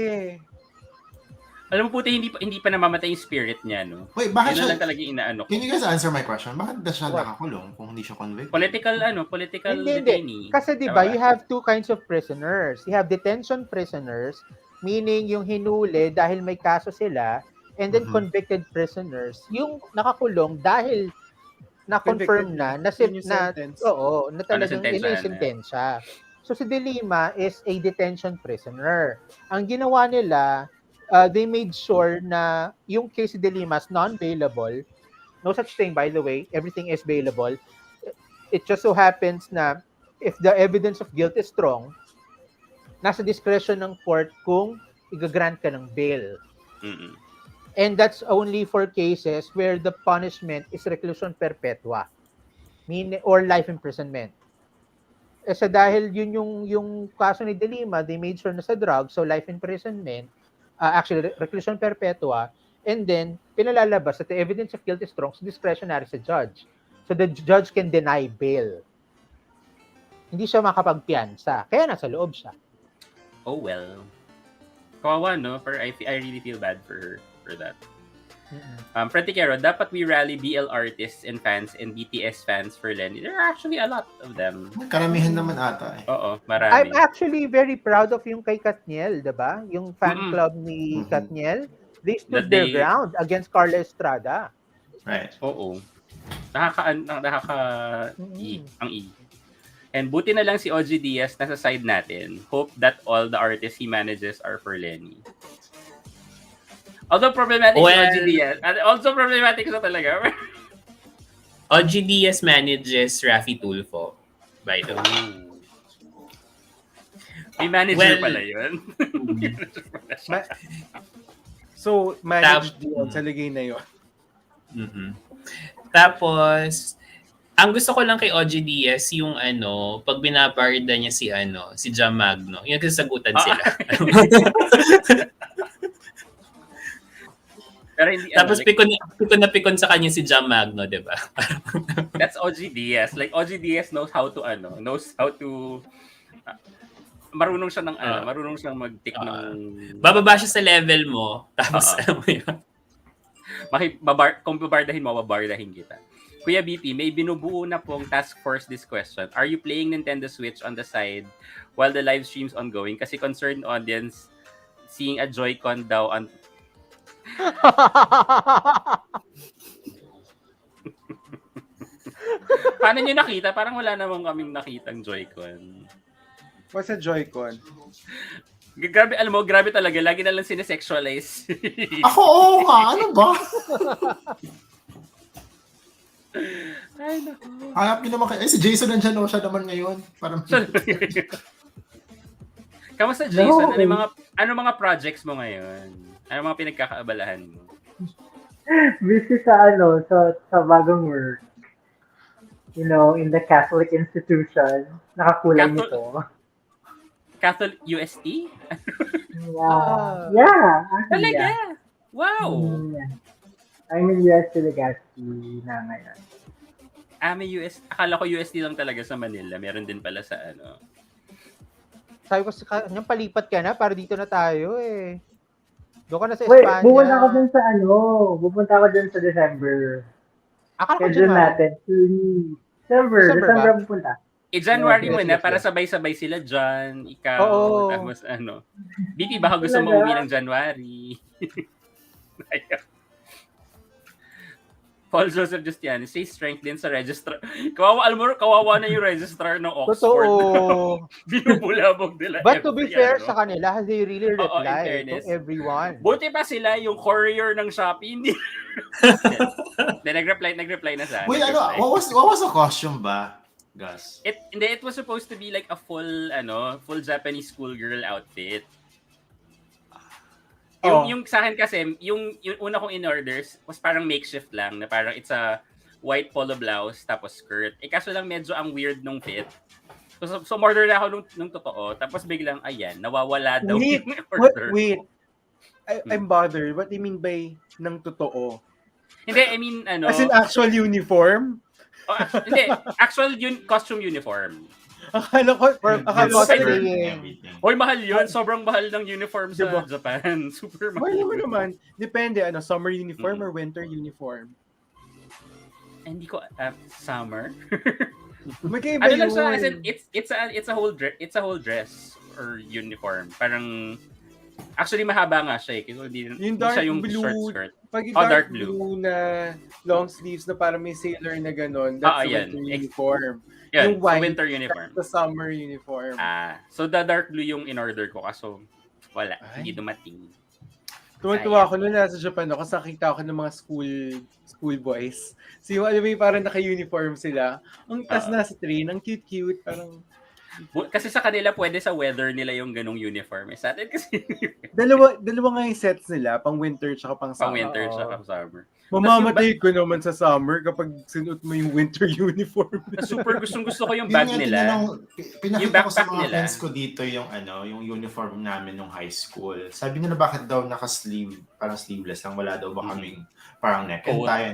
Alam mo puti, hindi pa namamatay yung spirit niya, no? Wait, bakit siya? Lang talaga inaano ko. Can you guys answer my question? Bakit ba siya nakakulong kung hindi siya convicted? Political Hindi. Kasi diba, you have two kinds of prisoners. You have detention prisoners, meaning yung hinuli dahil may kaso sila, and then convicted prisoners, yung nakakulong dahil na-confirm na talagang inisintensya. So si Delima is a detention prisoner. Ang ginawa nila, they made sure na yung case si Delima is non-bailable. No such thing, by the way. Everything is bailable. It just so happens na if the evidence of guilt is strong, nasa discretion ng court kung i-grant ka ng bail. And that's only for cases where the punishment is reclusion perpetua, or life imprisonment. Sa dahil yun yung kaso ni Delima, they made sure na sa drug, so life imprisonment, actually reclusion perpetua, and then pinalalabas that the evidence of guilt is strong, so discretionary sa judge. So the judge can deny bail. Hindi siya makapagpiyansa, kaya nasa loob siya. Oh well. Kawawa, no? Pero I really feel bad for her for that. Franticero, dapat we rally BL artists and fans and BTS fans for Lenny. There are actually a lot of them. Karamihan naman ata eh. Oo, marami. I'm actually very proud of yung kay Katniel, diba? Yung fan club ni Katniel. They stood their ground against Carla Estrada. Right. Oo. Ang And buti na lang si OG Diaz nasa side natin. Hope that all the artists he manages are for Lenny. Although problematic si OG Diaz. Also problematic sa talaga. OG Diaz manages Raffy Tulfo, by the way. May manager pala yun. So, managed yun sa ligay na yun. Tapos, ang gusto ko lang kay OG Diaz, yung pag binabarda niya si Jam Magno, yung kasagutan sila. Pero hindi, tapos pikon sa kanya si Jam Magno, di ba? That's OG Diaz. Like, OG Diaz knows how to marunong siya marunong siyang mag-tick ng... Bababa siya sa level mo, tapos alam mo yun. Kung babardahin mo, babardahin kita. Kuya BP, may binubuo na pong task force this question. Are you playing Nintendo Switch on the side while the live stream's ongoing? Kasi concerned audience seeing a Joy-Con daw on... Paano nyo nakita? Parang wala namang kaming nakitang Joy-Con. What's a Joy-Con? Grabe, alam mo, grabe talaga. Lagi na lang sinesexualize. Ako, oo nga. Ano ba? Ay, naku. Hanap niyo naman kayo. Si Jason nandiyan o siya naman ngayon. Parang... Kamusta, Jason? Ano mga projects mo ngayon? Ano mga pinagkakaabalahan mo? Busy sa bagong work. You know, in the Catholic institution. Nakakulang nito. Catholic UST? Yeah. Talaga? Yeah. Wow! Yeah. I'm in UST Legazpi na ngayon. May UST. Akala ko UST lang talaga sa Manila. Meron din pala sa Sabi ko sa kanya, palipat ka na para dito na tayo eh. Doon ka na sa Espanya. Pupunta ako dun sa December. Akala ko dyan natin. December pupunta. January mo na para sabay-sabay sila dyan. Ikaw. Tapos BP, baka gusto mo umuwi ng January. Paul Joseph Justian, stay strength din sa registrar. Kawawa na yung registrar ng Oxford. Totoo. Binubulabog nila. But to be fair sa kanila, they really reply to everyone. Buti pa sila yung courier ng Shopee. Hindi. Nag-reply na sa Wait, what was the costume ba? Gus? It was supposed to be like a full Japanese schoolgirl outfit. Yung sa akin kasi, yung una kong in-orders was parang makeshift lang, na parang it's a white polo blouse tapos skirt. Kaso lang medyo ang weird nung fit. So order na ako nung totoo, tapos biglang, ayan, nawawala daw yung order. Wait. I'm bothered. What do you mean by nang totoo? Hindi, I mean, As in actual uniform? Hindi, actual costume uniform. Akala ko, Hoy, mahal yun. Sobrang mahal ng uniform sa Japan. Super mahal. Mahal naman. Depende, summer uniform or winter uniform? Hindi ko, summer? Magkaiba lang yun. siya, as in, it's a whole dress or uniform. Parang actually mahaba nga siya kasi hindi siya yung blue, short skirt. Pag dark blue na long sleeves na parang may sailor na gano'n, that's the winter uniform. Yan, yung white, winter uniform. The summer uniform. So the dark blue yung in-order ko kaso wala, hindi dumating. Tuwan-tuwa ako nung nasa Japan ako, nakita ako ng mga school boys. So yung alam mo yung parang naka-uniform sila. Ang tas nasa train, ang cute-cute, parang... Kasi sa kanila pwede sa weather nila yung ganong uniform. Sa atin kasi... dalawa nga yung sets nila, pang winter tsaka pang summer. Pang winter tsaka summer. Mamamatay ko naman sa summer kapag sinuot mo yung winter uniform. Super gustong-gusto ko yung bag nila. Pinakita ko sa mga friends ko dito yung uniform namin nung high school. Sabi nila bakit daw naka-sleeve, parang sleeveless lang, wala daw ba kaming parang neck and tie.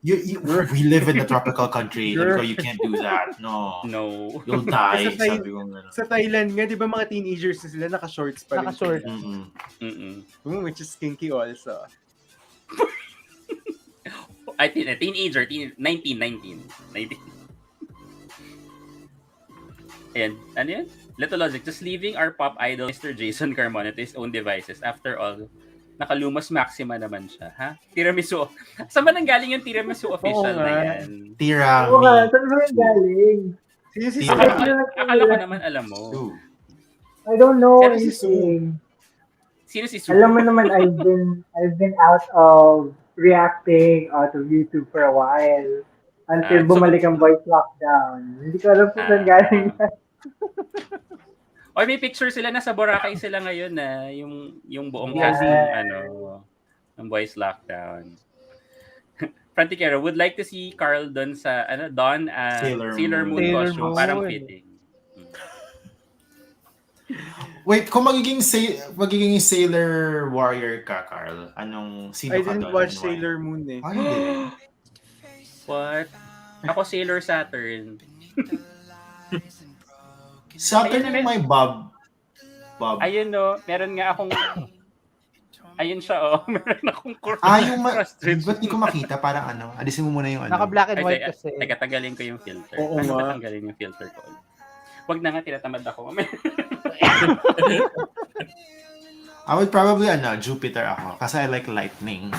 We live in a tropical country. You can't do that. No. You'll die. Sabi ko gano'n. Sa Thailand nga, di ba mga teenagers na sila, naka-shorts pa rin. Naka-short. Which is kinky also. Teenager, 19. Ayan, ano yan? Little Logic, just leaving our pop idol, Mr. Jason Carmona, to his own devices. After all, nakalumas Maxima naman siya, ha? Tiramisu. Saan ba nanggaling yung tiramisu official na yan? Tiramisu. Oo nga, saan ba nanggaling? Akala ko naman alam mo. I don't know Pero anything. Sino si Su? Alam mo naman, I've been out of reacting out of YouTube for a while until bumalik ang voice lockdown. Hindi ko alam kung saan galing yan. Or may picture sila na sa Boracay sila ngayon na yung buong cast ng voice lockdown. Franticero, would like to see Carl doon sa Sailor Moon costume. Parang fitting. Wait, kung magiging Sailor Warrior ka, Carl, sino I ka didn't doon? watch Sailor Moon eh. Ay, hindi. What? Ako Sailor Saturn. Saturn yung may Bob. Ayun meron nga akong... Ayun siya meron akong ba't di ko makita? Parang alisin mo muna yung Naka-black and white kasi. Tagalin ko yung filter. Oo nga. Tagalin yung filter ko. Wag na nga, tinatamad ako. I would probably Jupiter ako kasi I like lightning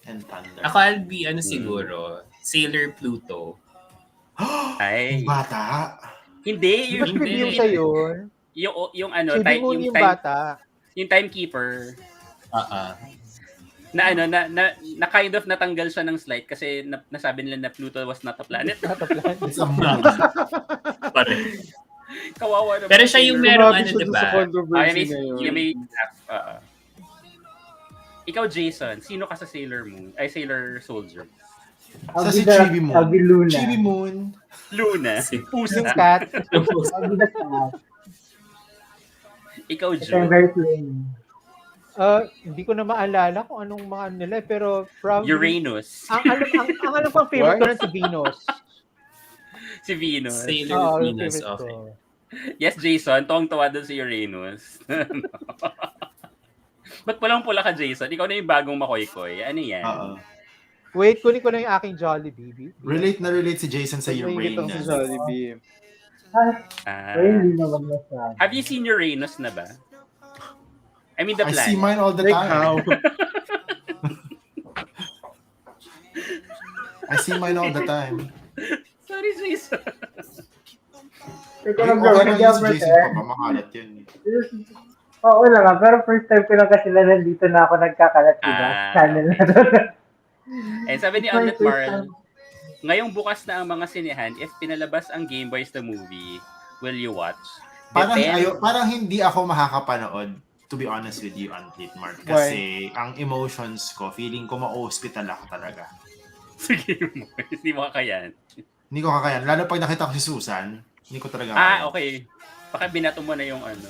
and thunder. Ako I'll be siguro Sailor Pluto. Ay. Bata. Hindi, yung sa'yo. Yung yung bata. Yung timekeeper. Na kind of natanggal siya ng slide kasi nasabi nila na Pluto was not a planet. It's a moon. Kawawa naman. Pero siya yung merong diba? Ikaw, Jason, sino ka sa Sailor Moon? Ay, Sailor Soldier? Sa si Chibi Moon. I'll be Luna. Chibi Moon. Luna. Pusa. Yung cat. I'll be the cat. Ikaw, I'm Jude. very plain. Hindi ko na maalala kung anong mga nila pero probably Uranus. ang alam ko ang favorite ko rin si Venus. Si Venus. Sailor Venus, okay. Yes, Jason, tuwang-tuwa doon si Uranus. Ba't pulang-pula ka, Jason? Ikaw na yung bagong makoy-koy. Ano yan? Wait, kunin ko na yung aking Jollibee. Relate si Jason sa Uranus. Sa Jollibee. Hindi naman na siya. Have you seen Uranus na ba? I mean the I planet. see mine all the time. How? I see mine all the time. Sorry, Jason. Teka lang bro, Jason, pamamahalat yun. Oo lang pero first time ko lang kasi na nandito na ako nagkakalat, diba? Channel na doon. Eh, sabi ni Aunt Marl, ngayong bukas na ang mga sinehan, if pinalabas ang Game Boys the movie, will you watch? Parang hindi ako makakapanood, to be honest with you, Antlit Mark. Kasi ang emotions ko, feeling ko ma-hospital ako talaga. Sige mo, hindi mo kakayan. Hindi ko kakayan. Lalo pag nakita ko si Susan, hindi ko talaga kakayan. Okay. Baka binato mo na yung ano.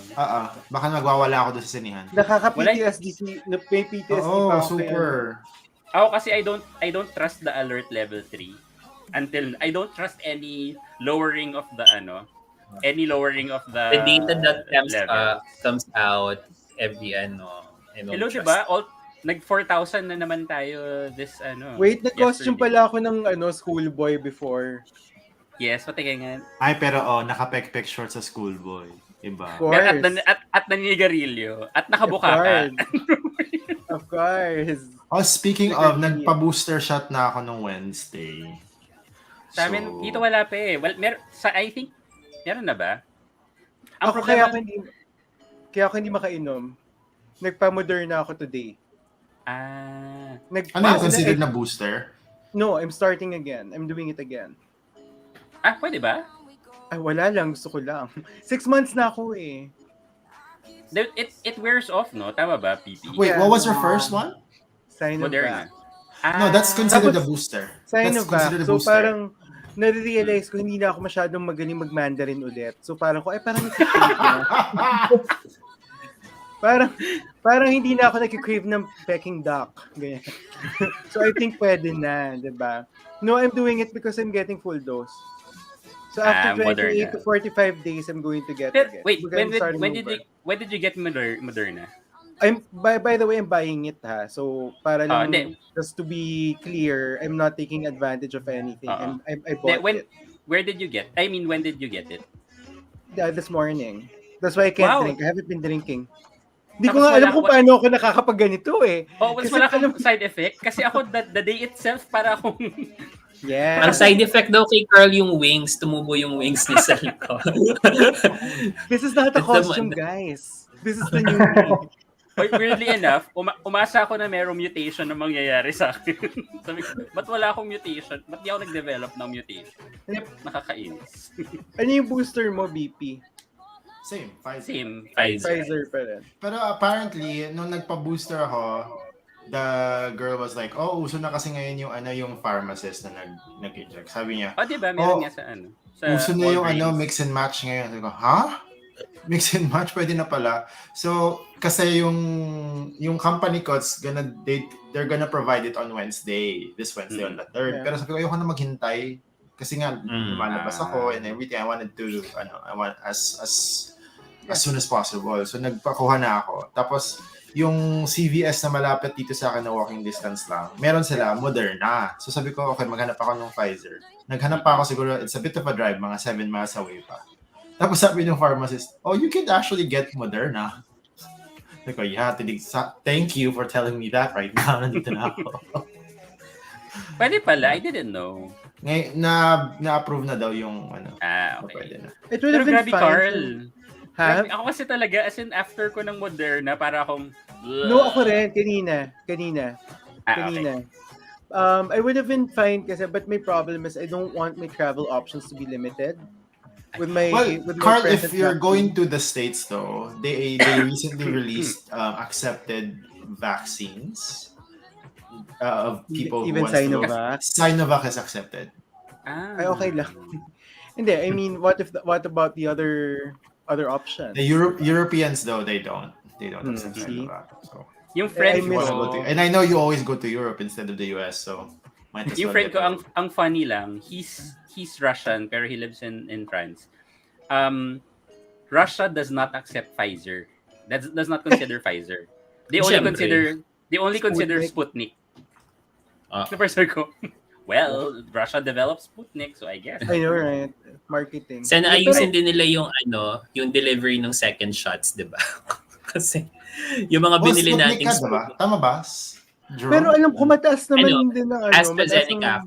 Baka nagwawala ako doon sa sinihan. Nakaka-PTSD. May PTSD pa ako. Super. Ako kasi I don't trust the alert level 3 until I don't trust any lowering of the the data that comes out every Hello, diba? Nag 4,000 na naman tayo this Wait, nag-costume pala ako ng schoolboy before. Yes, patingin nga. Ay, pero naka-pek-pek short sa schoolboy. Iba. At naninigarilyo. At nakabuka ka. Of course. Speaking of, nagpa-booster shot na ako nung Wednesday. Sa amin, dito wala pa eh. Well, I think, meron na ba? Kaya ako hindi makainom. Nagpa-Moderna ako today. Ano yung considered na booster? No, I'm starting again. I'm doing it again. Pwede ba? Ay, wala lang. Gusto ko lang. 6 months na ako eh. It wears off, no? Tama ba, PP? Wait, what was your first one? Moderna. No, that's considered a booster. Sinovac. So parang nare-realize ko hindi na ako masyadong magaling mag-Mandarin ulit. So parang parang parang hindi na ako nag-crave ng Peking duck. Ganyan. So I think pwede na, 'di ba? No, I'm doing it because I'm getting full dose. So after 28 to 45 days, I'm going to get it. Wait, when did you get Moderna? By the way, I'm buying it ha. So para lang just to be clear, I'm not taking advantage of anything. I bought it. Where did you get? I mean, when did you get it? This morning. That's why I can't drink. I haven't been drinking. Hindi ko nga alam kung paano ako nakakapagganito eh. Wala kang side effect? Kasi ako, the day itself, para akong... Yeah. Ang side effect daw kay Krew yung wings, tumubo yung wings ni sa likod. This is not a costume, guys. This is the new me. Weirdly enough, umasa ako na merong mutation na mangyayari sa akin. Sabi ko, ba't wala akong mutation? Ba't di ako nag-develop ng mutation? Nakakainis. Ano yung booster mo, BP? Same, Pfizer. Pfizer pa rin. Pero apparently, nung nagpa-booster ako, the girl was like, uso na kasi ngayon yung pharmacist na nag-inject. Sabi niya, diba? Meron nga sa uso na yung mix and match ngayon. Sabi ko, mix and match? Pwede na pala. So, kasi yung company ko, they're gonna provide it on Wednesday. This Wednesday on the 3rd. Pero sabi ko, ayoko na maghintay. Kasi nga, lumalabas ako and everything. I wanted to, as soon as possible. So, nagpakuha na ako. Tapos, yung CVS na malapit dito sa akin na walking distance lang, meron sila Moderna. So sabi ko, okay, maghanap ako ng Pfizer. Naghanap pa ako siguro, it's a bit of a drive, mga 7 miles away pa. Tapos sabi ng pharmacist, you can actually get Moderna. Sabi ko, thank you for telling me that right now. Nandito na ako. Pwede pala, I didn't know. Ngayon, na-approve na daw yung okay. Pwede na. It would have been fine. Carl. Ako kasi talaga, as in after ko ng Moderna, para akong... No, ako rin. Kanina. Okay. I would have been fine kasi, but my problem is I don't want my travel options to be limited. With my Carl, if you're going to the States though, they recently released accepted vaccines of people even who Sinovac. Sinovac is accepted. Ay, okay lang. Hindi, I mean, what about the other options? The Europeans though, they don't accept Sinovac. So yung friend ko, and I know you always go to Europe instead of the US, so yung friend ko, ang funny lang, he's Russian pero he lives in France. Russia does not accept Pfizer. Does not consider Pfizer. They only consider Sputnik. So first ko, well, Russia developed Sputnik, so I guess. I know, right? Marketing. Sana ayusin din nila yung delivery ng second shots, 'di ba? Kasi yung mga binili nating Sputnik, tama ba? Jerome? Pero alam ko mataas naman din ng AstraZeneca.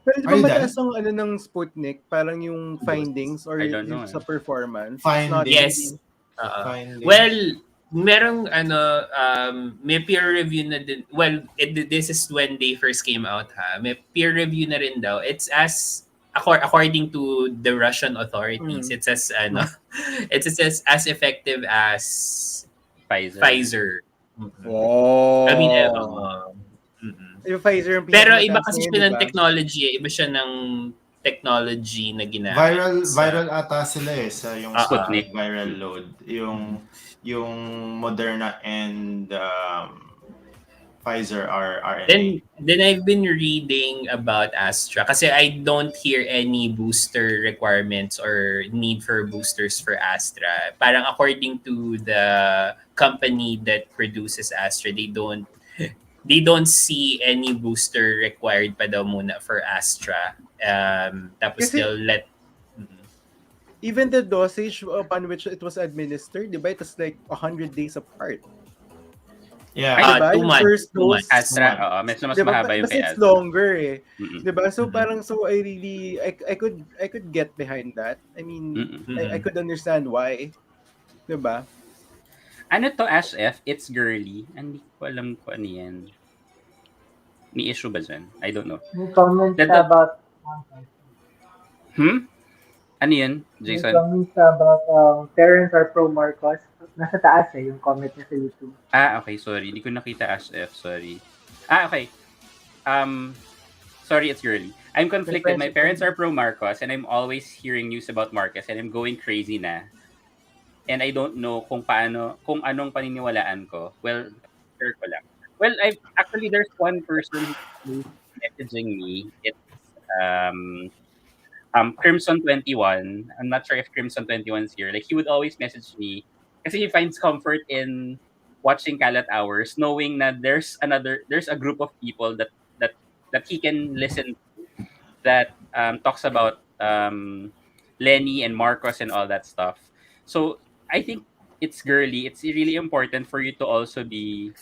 Pero di ba mataas ang ng Sputnik? Parang yung findings or yung sa performance? Findings. Yes. Well, merong may peer review na din. Well, this is when they first came out ha. May peer review na rin daw. It's according to the Russian authorities, it's as effective as Pfizer. Oh. I mean, Yung Pfizer yung pero iba pinakamataas kasi ngayon, siya ng diba? technology, iba siya ng technology na ginamit. Viral ata sila sa yung Sputnik. viral load. Yung Moderna and Pfizer are RNA. Then I've been reading about Astra kasi I don't hear any booster requirements or need for boosters for Astra. Parang according to the company that produces Astra, they don't see any booster required pa daw muna for Astra. Tapos Kasi, they'll let even the dosage upon which it was administered, di ba? It was like 100 days apart. Yeah. Diba? 2 Yung months. first 2 months. dose, Astra, mas diba? mahaba yung Mas kay it's Astra. longer Diba? So Mm-hmm. parang, so I really, I could get behind that. I mean, I could understand why. Diba? Ano to, Ash F? It's girly. Hindi ko alam kung ano yan. May issue ba dyan? I don't know. May comments That- about Ano yun, may Jason? comments about parents are pro Marcos. Nasa taas yung comment niya sa YouTube. Okay, sorry. Hindi ko nakita Ash F, sorry. Okay. Sorry, it's girly. I'm conflicted. My parents are pro Marcos and I'm always hearing news about Marcos and I'm going crazy na. And I don't know kung anong paniniwalaan ko. Well, sure ko lang. Well, actually there's one person who's messaging me. It's Crimson 21. I'm not sure if Crimson 21 is here. Like, he would always message me kasi he finds comfort in watching Kalat Hours, knowing that there's a group of people that he can listen to that talks about Lenny and Marcos and all that stuff. So I think it's girly. It's really important for you to also be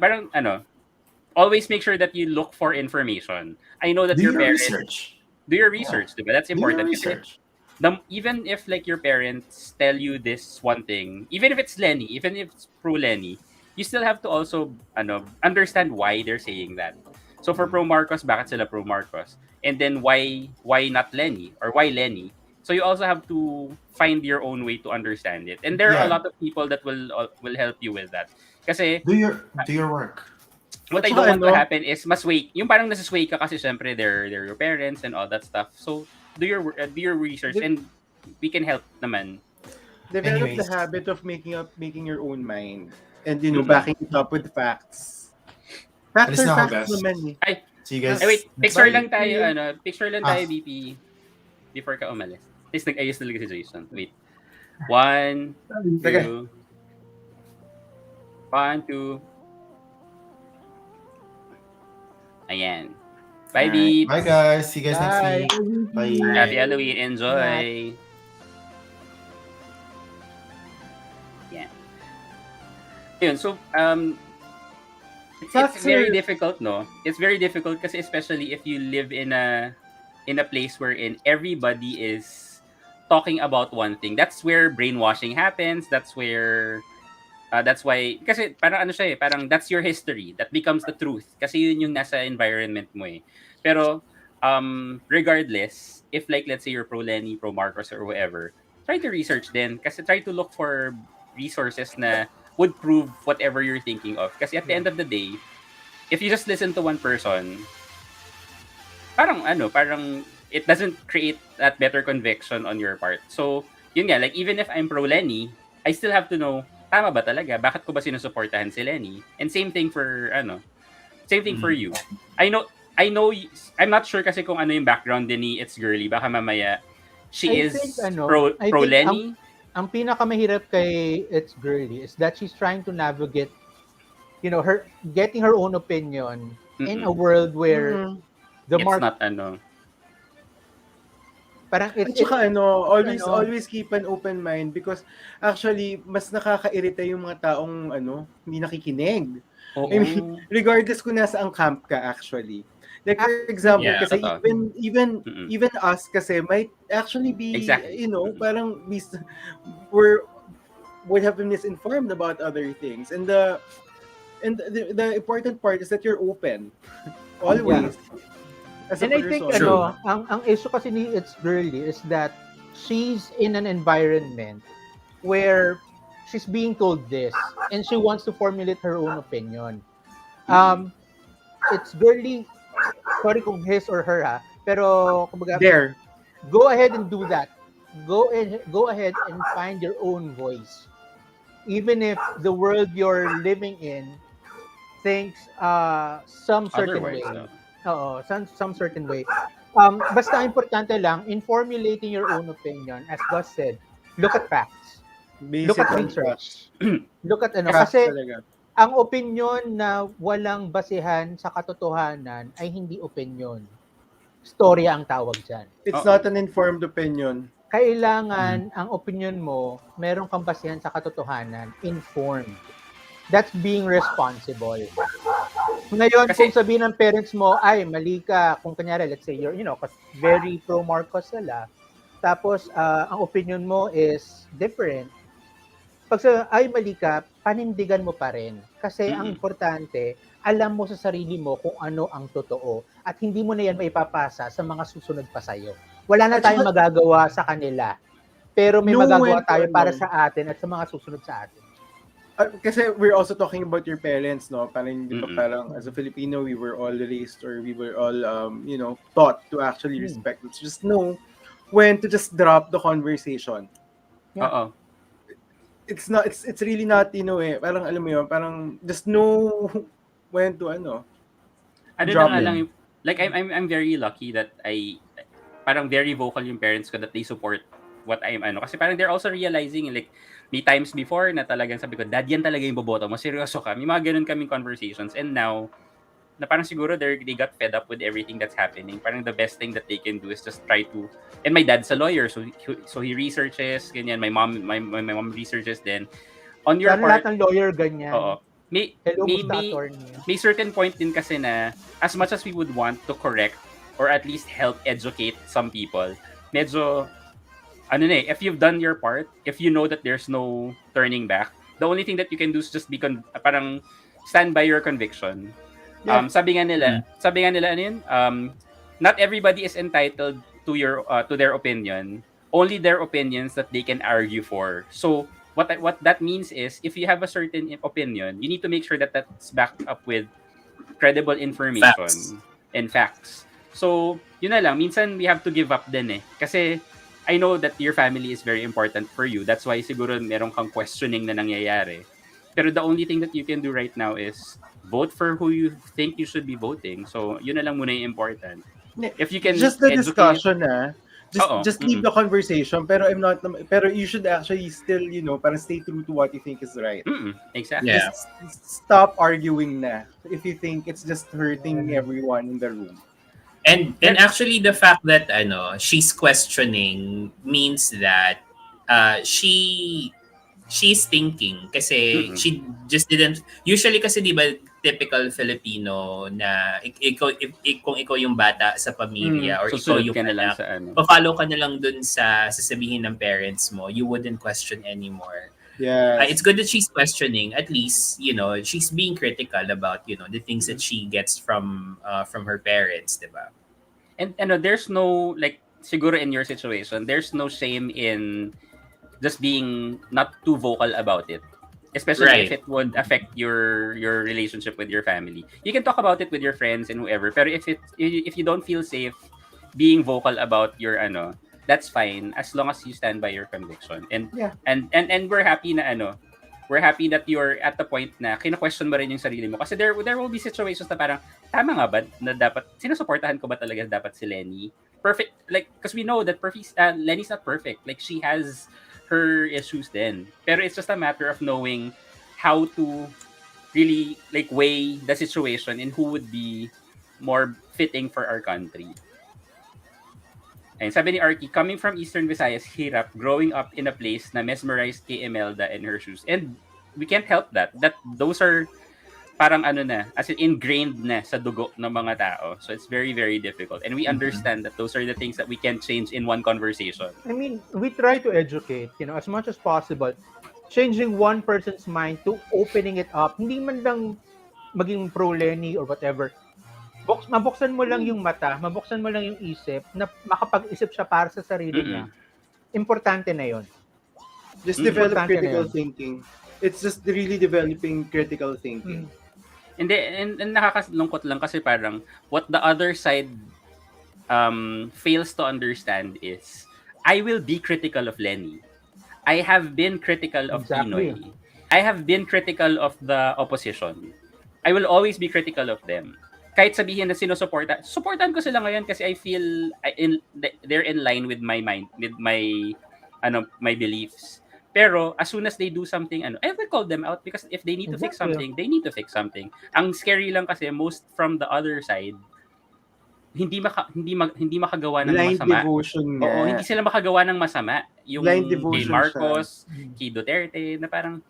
parang always make sure that you look for information. I know that Do your your parents research. do your research, diba? That's Do your important. Kasi research. even if like your parents tell you this one thing, even if it's Lenny, even if it's pro Lenny, you still have to also understand why they're saying that. So for pro Marcos, bakit sila pro Marcos? And then why not Lenny or why Lenny? So you also have to find your own way to understand it. And there are a lot of people that will help you with that. Kasi Do your work. what I don't want to happen is yung parang nasasway ka kasi syempre they're your parents and all that stuff. So do your research and we can help naman. Develop the habit of making your own mind and backing it up with facts. Facts are facts naman Ay, see you guys. wait, picture lang tayo BP before ka umalis. Please nag-ayos talaga si Jason. Wait. 1 2 1 2 Ayan. Bye, Beeps. Bye, guys. See you guys next week. Bye. Happy Halloween. Enjoy. Yeah. Yun, so, it's very difficult, no? It's very difficult kasi especially if you live in a place wherein everybody is talking about one thing. That's where brainwashing happens. That's why, kasi parang parang that's your history. That becomes the truth. Kasi yun yung nasa environment mo eh. Pero, regardless, if like, let's say you're pro Lenny, pro Marcos, or whatever, try to research then. Kasi try to look for resources na would prove whatever you're thinking of. Kasi at the end of the day, if you just listen to one person, parang it doesn't create that better conviction on your part. So, yun nga, like even if I'm pro Lenny, I still have to know, tama ba talaga? Bakit ko ba sinusuportahan si Lenny? And same thing for you. I know I'm not sure kasi kung ano yung background din ni It's Girly. Baka mamaya she is pro Lenny. Ang pinakamahirap kay It's Girly is that she's trying to navigate her getting her own opinion in a world where it's not parang always keep an open mind because actually mas nakakairita yung mga taong hindi nakikinig. I mean, regardless kung nasa ang camp ka actually. Like for example, kasi even us kasi might actually be parang would have been misinformed about other things. And the important part is that you're open always. As a And I think person. ang issue kasi ni It's Girly is that she's in an environment where she's being told this and she wants to formulate her own opinion. It's Girly, sorry kung his or her pero kumbaga, there, go ahead and do that. Go ahead and find your own voice. Even if the world you're living in thinks some certain Otherwise, way. Some certain way. Basta importante lang, in formulating your own opinion, as Gus said, look at facts. Look at research. Look at kasi ang opinion na walang basihan sa katotohanan ay hindi opinion. Storya ang tawag dyan. It's not an informed opinion. Kailangan ang opinion mo, meron kang basihan sa katotohanan, informed. That's being responsible. Ngayon, kung sabihin ng parents mo, ay, mali ka, kung kanyari, let's say, you're, very pro-Marcos sila, tapos, ang opinion mo is different, pag ay, mali ka, panindigan mo pa rin. Kasi ang importante, alam mo sa sarili mo kung ano ang totoo at hindi mo na yan maipapasa sa mga susunod pa sa'yo. Wala na tayong magagawa sa kanila. Pero may magagawa tayo para sa atin at sa mga susunod sa atin. Kasi we're also talking about your parents, no? Parang, di ba, parang as a Filipino, we were all raised or we were all, taught to actually respect. Let's just know when to just drop the conversation. Yeah. It's really not, parang alam mo yun, parang just know when to, drop lang, like, I'm very lucky that parang very vocal yung parents ko that they support what I'm kasi parang they're also realizing like may times before na talagang sabi ko, dad, yan talaga yung boboto mo, seryoso ka, may mga ganun kaming conversations, and now na parang siguro they got fed up with everything that's happening. Parang the best thing that they can do is just try to, and my dad's a lawyer, so he researches ganyan, my mom researches then on your part. Lahat ng lawyer ganyan. May certain point din kasi na as much as we would want to correct or at least help educate some people, medyo if you've done your part, if you know that there's no turning back, the only thing that you can do is just be parang stand by your conviction. Yeah. Sabi nga nila not everybody is entitled to their opinion, only their opinions that they can argue for. So what that means is, if you have a certain opinion, you need to make sure that that's backed up with credible information and facts. So, yun na lang, minsan we have to give up din kasi I know that your family is very important for you. That's why siguro meron kang questioning na nangyayari. Pero the only thing that you can do right now is vote for who you think you should be voting. So, yun na lang muna yung important. If you can just the discussion just leave the conversation, pero you should actually still, parang stay true to what you think is right. Exactly. Yeah. Just stop arguing na if you think it's just hurting everyone in the room. And actually the fact that she's questioning means that she's thinking kasi she just didn't, usually kasi di ba typical Filipino na kung ikaw yung bata sa pamilya or ikaw yung anak, follow ka na lang dun sa sasabihin ng parents mo, you wouldn't question anymore. Yeah. It's good that she's questioning. At least, she's being critical about, the things that she gets from her parents, diba? And there's no, like, siguro in your situation, there's no shame in just being not too vocal about it. Especially if it would affect your relationship with your family. You can talk about it with your friends and whoever. Pero if you don't feel safe being vocal about your that's fine as long as you stand by your conviction. And we're happy na we're happy that you're at the point na kina-question mo rin yung sarili mo. Kasi there will be situations na parang, tama nga ba na dapat, sinusuportahan ko ba talaga dapat si Lenny? Perfect, like, because we know that Lenny's not perfect. Like, she has her issues then. Pero it's just a matter of knowing how to really, like, weigh the situation and who would be more fitting for our country. And sabi ni Arky, coming from Eastern Visayas, hirap, growing up in a place na mesmerized kay Imelda and her shoes. And we can't help that. Those are parang as in ingrained na sa dugo ng mga tao. So it's very, very difficult. And we understand that those are the things that we can't change in one conversation. I mean, we try to educate, as much as possible. changing one person's mind to opening it up. Hindi man lang maging pro Lenny or whatever. Mabuksan mo lang yung mata, mabuksan mo lang yung isip na makapag-isip siya para sa sarili niya. Importante na yon. Just develop critical thinking. It's just really developing critical thinking. Hindi, and nakakalungkot lang kasi parang what the other side fails to understand is I will be critical of Lenny. I have been critical of Pinoy. I have been critical of the opposition. I will always be critical of them. Kahit sabihin na supportan ko sila ngayon kasi I feel they're in line with my mind, with my my beliefs. Pero as soon as they do something, I will call them out because if they need to fix something, they need to fix something. Ang scary lang kasi most from the other side, hindi makagawa ng blind masama. Devotion nga. Oo, hindi sila makagawa ng masama. Yung kay Marcos, kay Duterte, na parang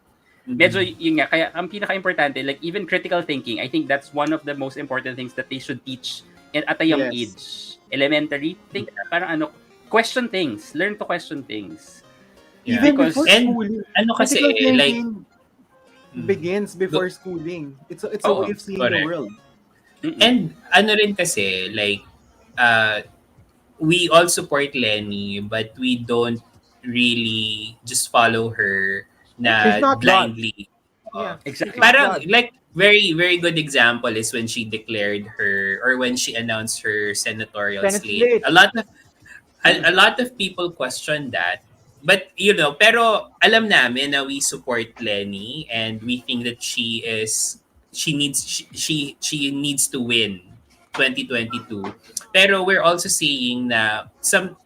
medyo yun nga, kaya ang pinaka-importante, like even critical thinking, I think that's one of the most important things that they should teach at a young age. Elementary, think parang question things, learn to question things. Yeah. Even before schooling. Kasi like begins before schooling. It's a way of seeing the world. And rin kasi like we all support Lenny but we don't really just follow her na blindly. Exactly. Parang like very very good example is when she declared her or when she announced her senatorial slate. A lot of people question that. But pero alam namin na we support Lenny and we think that she needs to win 2022. Pero we're also saying na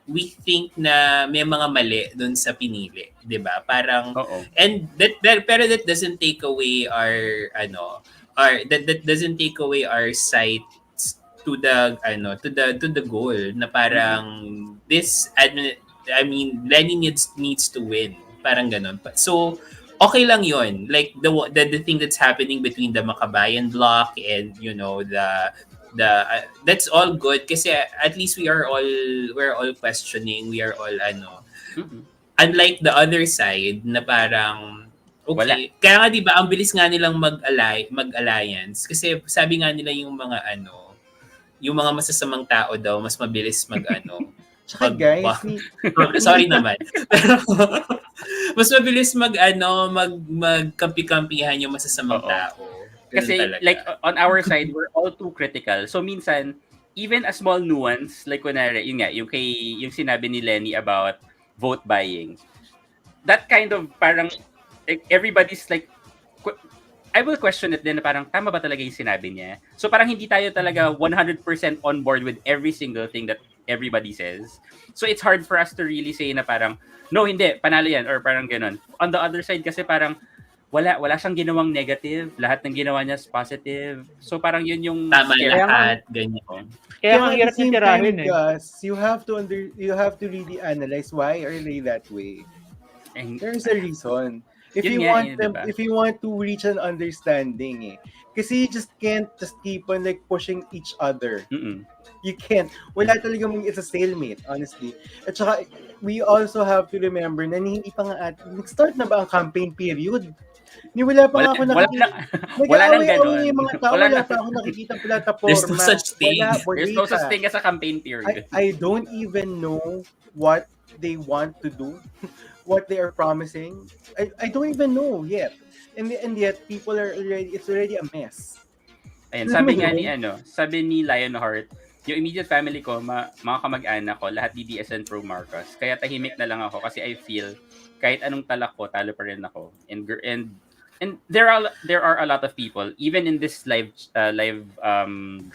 we think na may mga mali doon sa pinili, 'di ba? Parang and pero that doesn't take away our that doesn't take away our sight to the goal na parang Lenny needs to win. Parang ganun. So, okay lang yon. Like, the thing that's happening between the Makabayan bloc and, that's all good kasi at least we're all questioning. We are all, unlike the other side na parang, okay. Wala. Kaya nga, di ba, ang bilis nga nilang mag-alliance. Kasi sabi nga nila yung mga, yung mga masasamang tao daw, mas mabilis Tsaka guys, sorry naman. Mas mabilis magkampi-kampihan yung masasamang tao. Kasi like on our side, we're all too critical. So minsan, even a small nuance, like kunwari, yun nga, yung sinabi ni Lenny about vote buying. That kind of parang everybody's like, I will question it din na parang tama ba talaga yung sinabi niya? So parang hindi tayo talaga 100% on board with every single thing that everybody says. So it's hard for us to really say na parang, no, hindi, panalo yan, or parang ganun. On the other side kasi parang, wala siyang ginawang negative, lahat ng ginawa niya is positive. So parang yun yung tama lahat, ganyan. Kaya ang hirap ng tirahin you have to really analyze why are they that way. And there's a reason. If you want to reach an understanding kasi you just can't just keep on like pushing each other. You can't. Wala talagang it's a stalemate, honestly. At saka, we also have to remember na hindi pa nga nag-start na ba ang campaign period? Wala pa nga ako nakikita. Wala nang ganun. Yung mga tao, wala pa ako nakikita plataforma. There's no such thing. There's no such thing as a campaign period. I don't even know what they want to do. What they are promising, I don't even know yet, and yet people it's already a mess. Ayun, sabi ni Lionheart, yung immediate family ko, mga kamag-anak ko, lahat DDS and pro Marcos. Kaya tahimik na lang ako kasi I feel kahit anong talak ko, talo pa rin ako. And there are a lot of people, even in this live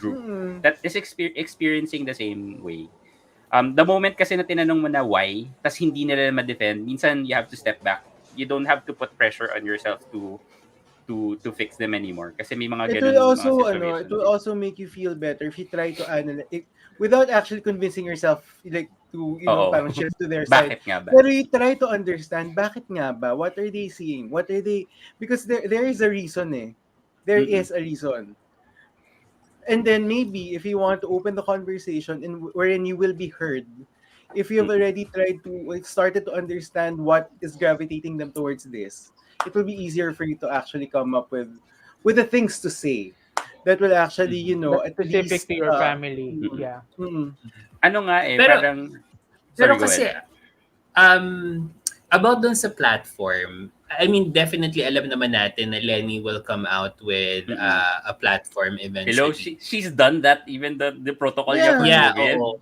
group, that is experiencing the same way. The moment kasi na tinanong mo na why, tas hindi nila ma-defend, minsan you have to step back. You don't have to put pressure on yourself to fix them anymore. Kasi may mga ganun it will also make you feel better if you try to analyze without actually convincing yourself like to parang shift to their side. Bakit nga ba? Pero you try to understand bakit nga ba? What are they seeing? What are they, because there is a reason There is a reason. And then maybe if you want to open the conversation and wherein you will be heard, if you've already started to understand what is gravitating them towards this, it will be easier for you to actually come up with the things to say that will actually, That's at specific least, to your family. Mm-mm. Yeah. Ano nga Pero parang, pero sorry, go kasi ahead. about dun sa platform, I mean, definitely alam naman natin na Lenny will come out with a platform Hello, eventually. she's done that, even the protocol niya for Yeah. Yeah, COVID. oo.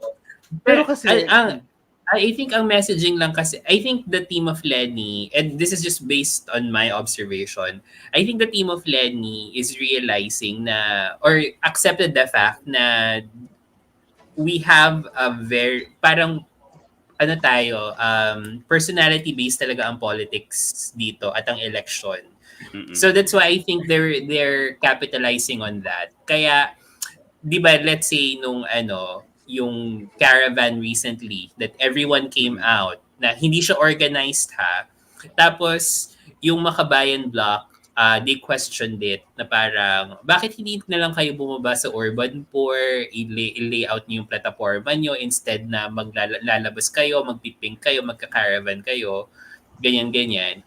Pero Pero kasi, I think ang messaging lang kasi, I think the team of Lenny, and this is just based on my observation, I think the team of Lenny is realizing na, or accepted the fact na we have a very, parang, ano tayo, personality based talaga ang politics dito at ang election. So that's why I think they're capitalizing on that. Kaya, di ba, let's say nung yung caravan recently that everyone came out na hindi siya organized ha. Tapos yung Makabayan Block, they questioned it na parang bakit hindi na lang kayo bumaba sa urban poor, i-layout niyo yung plataforma niyo instead na maglalabas kayo, magpiping kayo, magka-caravan kayo, ganyan-ganyan.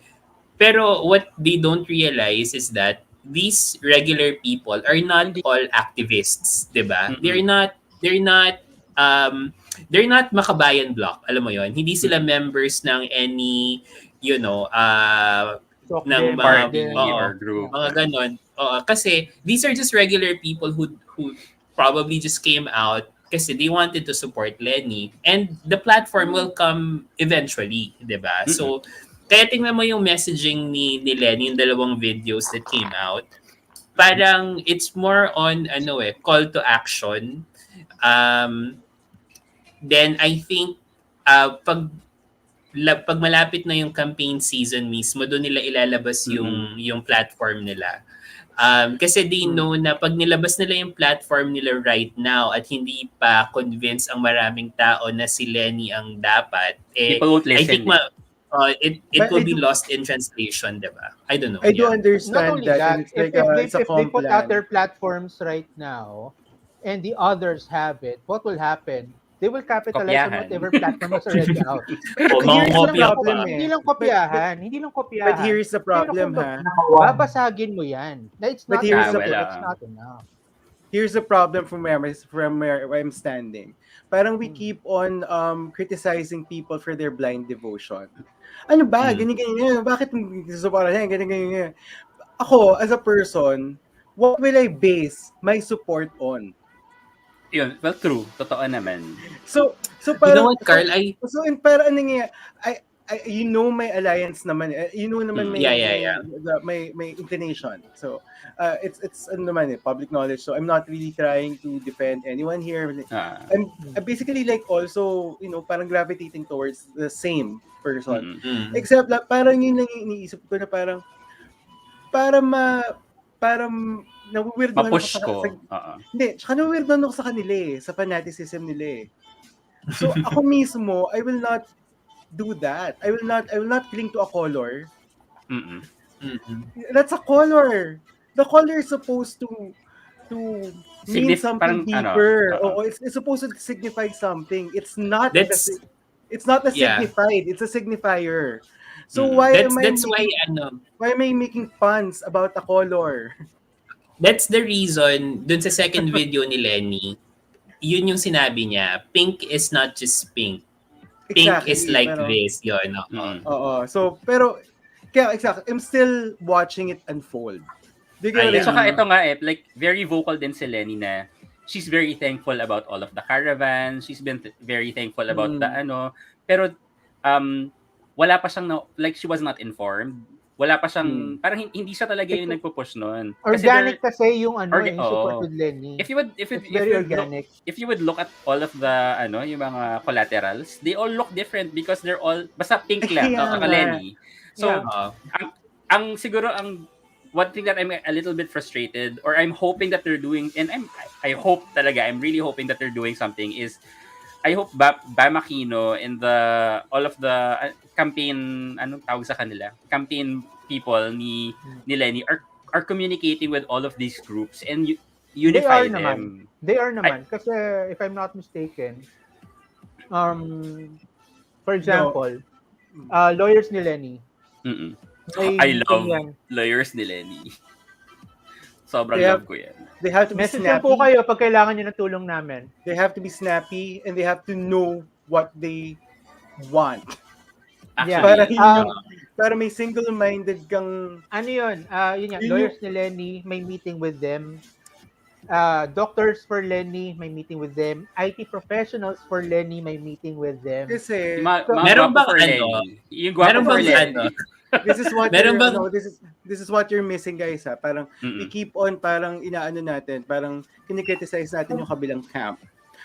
Pero what they don't realize is that these regular people are not all activists, 'di ba? They're not Makabayan Block, alam mo 'yon. Hindi sila members ng any, you know, ng mga party or group. mga ganon. Kasi these are just regular people who probably just came out kasi they wanted to support Lenny, and the platform will come eventually, 'di ba? So kaya tingnan mo yung messaging ni Lenny, yung dalawang videos that came out. Parang it's more on call to action. Then I think pag malapit na yung campaign season mismo, doon nila ilalabas yung platform nila. Kasi they know na pag nilabas nila yung platform nila right now at hindi pa convince ang maraming tao na si Lenny ang dapat, people won't listen. I think it will be lost in translation, diba? I don't know. I do understand Not only that, and that, it's like if a they put out plan. their platforms right now, and the others have it, what will happen? They will capitalize on whatever platform is already out. Hindi lang kopyahan. But here's the problem, ha? Babasagin mo yan. It's not enough. Here's the problem from where I'm standing. Parang we keep on criticizing people for their blind devotion. Ano ba? Ganyan. Bakit support yan? Ganyan. Ako, as a person, what will I base my support on? Yun, well, true. Totoo naman. So parang, you know what, Carl? Parang ano nga, my alliance naman. You know naman may inclination. So it's ano naman public knowledge. So I'm not really trying to defend anyone here. I'm basically like also, parang gravitating towards the same person. Except parang yun lang iniisip ko na parang nawiwirdohan ako Hindi, tsaka nawiwirdohan ako sa kanila sa fanaticism nila So ako mismo, I will not do that. I will not cling to a color. That's a color. The color is supposed to mean something deeper. It's supposed to signify something. It's not a signified. It's a signifier. So why am I making puns about a color? That's the reason dun sa second video ni Lenny, yun yung sinabi niya, pink is not just pink. Pink is like this, yun. So, pero, kaya exactly, I'm still watching it unfold. Saka ito nga like very vocal din si Lenny na she's very thankful about all of the caravans. She's been very thankful about the pero wala pa siyang like she was not informed. Wala pa siyang parang hindi siya talaga yung nagpo-push noon. Organic kasi yung yung support with Lenny. If you would look at all of the yung mga collaterals, they all look different because they're all basta pink lang Lenny. So ang siguro ang one thing that I'm a little bit frustrated or I'm hoping that they're doing, and I hope talaga, I'm really hoping that they're doing something is I hope Bam Aquino and all of the campaign anong tawag sa kanila, campaign people ni Lenny are communicating with all of these groups and unify them. They are naman kasi if I'm not mistaken, For example, lawyers ni Lenny. Mm-mm. May I meeting love yan. lawyers ni Lenny. Sobrang They have- love ko yan. They have to be Message lang po snappy. kayo pag kailangan nyo ng tulong namin. They have to be snappy and they have to know what they want. Actually, Para Yeah. para may single-minded kang Ano yun? Yun nga, Yun lawyers ni Lenny, may meeting with them. Doctors for Lenny, may meeting with them. IT professionals for Lenny, may meeting with them. kasi Meron gwapo bang for ano? Lenny. Yung gwapo Meron for bang Lenny. this is what Meron you're, bang- ano, this is what you're missing, guys, ha. Parang we Mm-mm. keep on parang inaano natin, parang kinikriticize natin yung kabilang camp.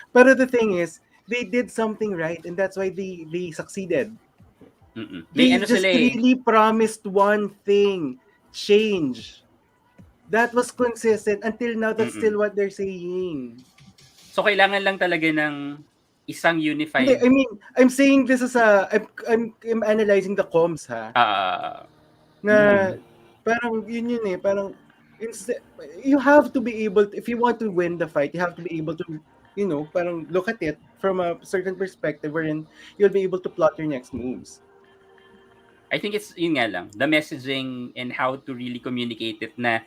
Pero the thing is, they did something right and that's why they succeeded. Mm-mm. They May ano just sila eh. really promised one thing, change. That was consistent until now. That's Mm-mm. still what they're saying. So kailangan lang talaga ng isang Hindi, unified I mean, I'm saying this is I'm analyzing the comms, ha. Na parang yun eh, parang you have to be able to, if you want to win the fight, you have to be able to, parang look at it from a certain perspective wherein you'll be able to plot your next moves. I think it's yun nga lang, the messaging and how to really communicate it na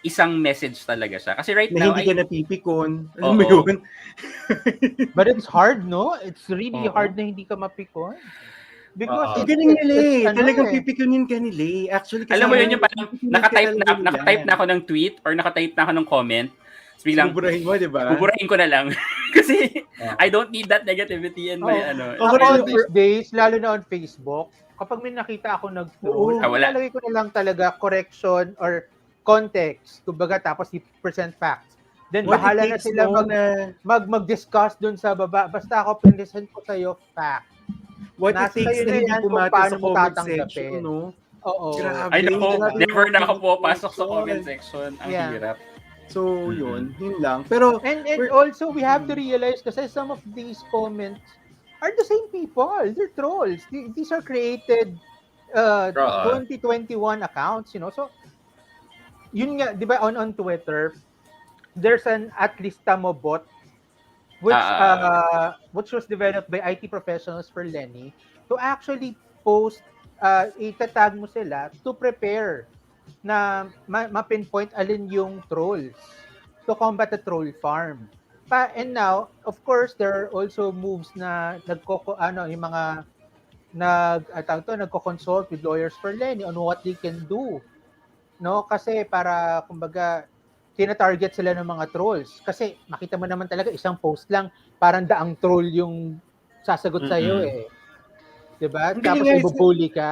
isang message talaga siya. Kasi right Na now, hindi ka napipikon. Alam Oo. mo yun? But it's hard, no? It's really Oo. hard na hindi ka mapikon. Because Ang galing nila eh. it's Talagang pipikunin ka nila eh. Actually, alam mo yun yung parang pipikunin ka nakatype talaga nila. nakatype na ako ng tweet or nakatype na ako ng comment. Tapos biglang, Buburahin mo, di ba? buburahin ko na lang. Kasi I don't need that negativity in my ano. Okay, Ako pero- these days, lalo na on Facebook, kapag may nakita ako nag-troll, Oo. Wala. lalagay ko na lang talaga correction or context, kumbaga, tapos i-present facts. Then What bahala it na takes sila mo na, mag-discuss dun sa baba. Basta ako present ko sa'yo fact. what it Nasa takes sa'yo na na hindi yan kung pumato paano sa mo comment tatanggapin. section, no? Oo. Grabe. Ay nako, Grabe never yung na ako comment pumapasok sa section. comment section. Ang Yeah. hirap. So, yun lang. Pero, And we're- also, we have to realize kasi some of these comments are the same people. They're trolls. These are created 2021 accounts, So, yun nga, di ba, on Twitter, there's an @listamo bot which was developed by IT professionals for Lenny to actually post, itatag mo sila to prepare na ma-pinpoint alin yung trolls to combat the troll farm. And now, of course, there are also moves na yung mga nagko-consult with lawyers for Lenny on what they can do. No? Kasi para, kumbaga, tina-target sila ng mga trolls. Kasi makita mo naman talaga, isang post lang, parang daang troll yung sasagot sa'yo eh. Diba? Ang Tapos galing nga, ibubully ka.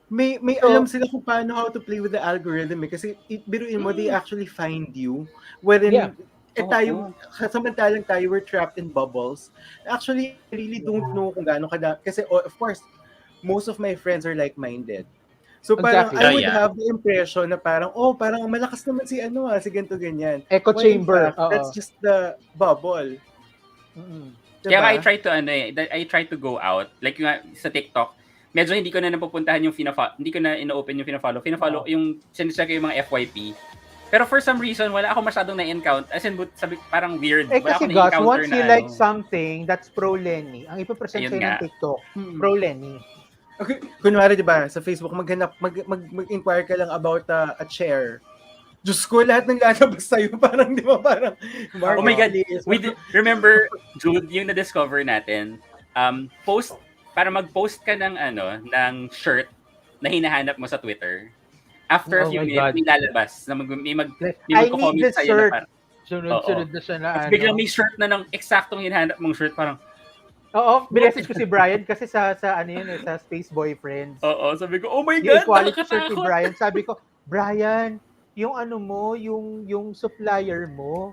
may So- alam sila kung paano how to play with the algorithm eh. Kasi biruin mo, they actually find you. Wherein, Yeah. tayo, samantalang tayo, we're trapped in bubbles. Actually, I really don't know kung gaano kasi of course, most of my friends are like-minded. So parang Exactly. I would Yeah. have the impression na parang malakas naman si si ganito ganyan. Echo When in chamber. fact, that's just the bubble. Mm-mm. Kaya Diba? I try to go out. Like yung sa TikTok, medyo hindi ko na napupuntahan yung hindi ko na ino-open yung Fina-follow yung sinecheck ko yung mga FYP. Pero for some reason, wala ako masyadong na-encounter. As in, sabi, parang weird. Wala Kasi ako Gus, na-encounter once you na like something that's pro-Lenny, ang ipapresent Ayun sa'yo nga. ng TikTok, Hmm. pro-Lenny. Okay, kunwari, di ba, sa Facebook, mag-inquire ka lang about a chair. Diyos ko, lahat ng lalabas sa'yo, parang, di ba, parang, Oh my God. Remember, Jude, yung na-discover natin, para mag-post ka ng shirt na hinahanap mo sa Twitter. After a Oh few my minutes, God. may lalabas na may I need magko-comment the sa'yo shirt. na parang, Sunod-sunod na siya na at biglang may shirt na ng eksaktong hinahanap mong shirt, parang, Oo, binessage ko si Brian kasi sa Space Boyfriends. oo, sabi ko, oh my Yung God, equality shirt ni nakakatakot. Brian, sabi ko, Brian, yung yung supplier mo,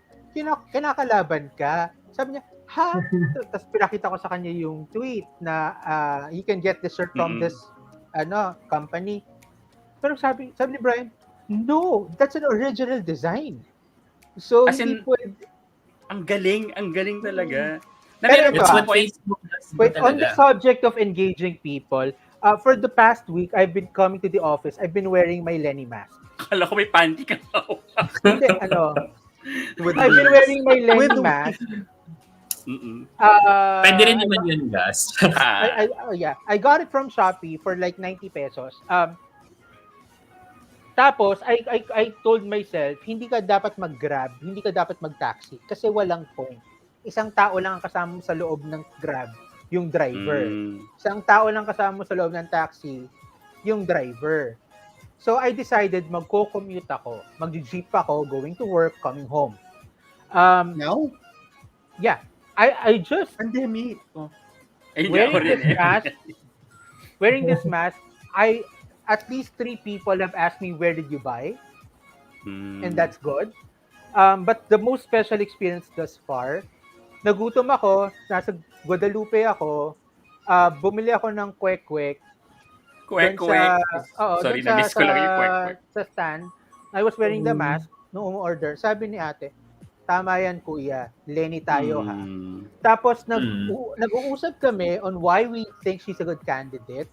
kinakalaban ka. Sabi niya, ha? Tapos pinakita ko sa kanya yung tweet na he can get the shirt from this company. Pero sabi ni Brian, no, that's an original design. So, As in, hindi pwede. Ang galing talaga. Na Pero meron ito, It's pa what ako Facebook does Wait, on the talaga. subject of engaging people, for the past week, I've been coming to the office. I've been wearing my Lenny mask. Akala ko may panty ka na. Hindi, I've been wearing my Lenny mask. Pwede rin naman yun, Gus. I got it from Shopee for like 90 pesos. Tapos, I told myself, hindi ka dapat mag-Grab, hindi ka dapat mag-taxi kasi walang phone. Isang tao lang ang kasama mo sa loob ng Grab, yung driver. Isang tao lang kasama mo sa loob ng taxi, yung driver. So, I decided magko-commute ako. Mag-jeep ako, going to work, coming home. Now? Yeah. I just... Pandemic. Wearing this mask, at least 3 people have asked me, where did you buy? And that's good. But the most special experience thus far, nagutom ako, nasa Guadalupe ako, bumili ako ng kwek-kwek. Kwek-kwek. Sorry, na-miss ko lang yung kwek-kwek. Sa stand, I was wearing the mask, nung umorder, sabi ni ate, tama yan kuya, Lenny tayo ha. Tapos nag-uusap kami on why we think she's a good candidate.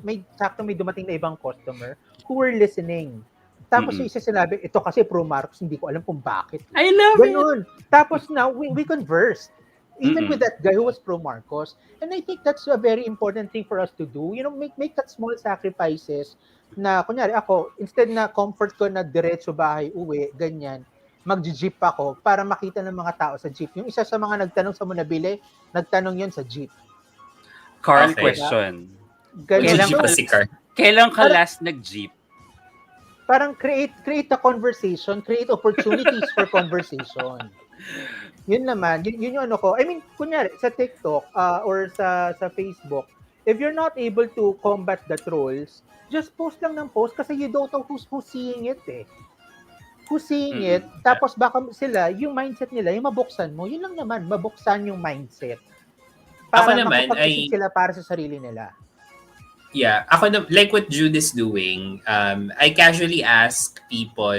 May dumating na ibang customer who were listening. Tapos yung isa sinabi, ito kasi pro Marcos, hindi ko alam kung bakit. I love it! Tapos now, we conversed. Even with that guy who was pro Marcos. And I think that's a very important thing for us to do. You know, make that small sacrifices na, kunyari ako, instead na comfort ko na diretso bahay, uwi, ganyan, mag-jeep ako para makita ng mga tao sa jeep. Yung isa sa mga nagtanong sa Munabili, nagtanong yun sa jeep. Carl, question. Kailan ka last nag-jeep? Parang create a conversation, create opportunities for conversation. Yun naman, yun yung ano ko. I mean, kunyari, sa TikTok or sa Facebook, if you're not able to combat the trolls, just post lang ng post kasi you don't know who's seeing it eh. Who's seeing it, tapos baka sila, yung mindset nila, yung mabuksan mo, yun lang naman, mabuksan yung mindset. Para makapag-isip sila para sa sarili nila. Yeah, like what Jude is doing, I casually ask people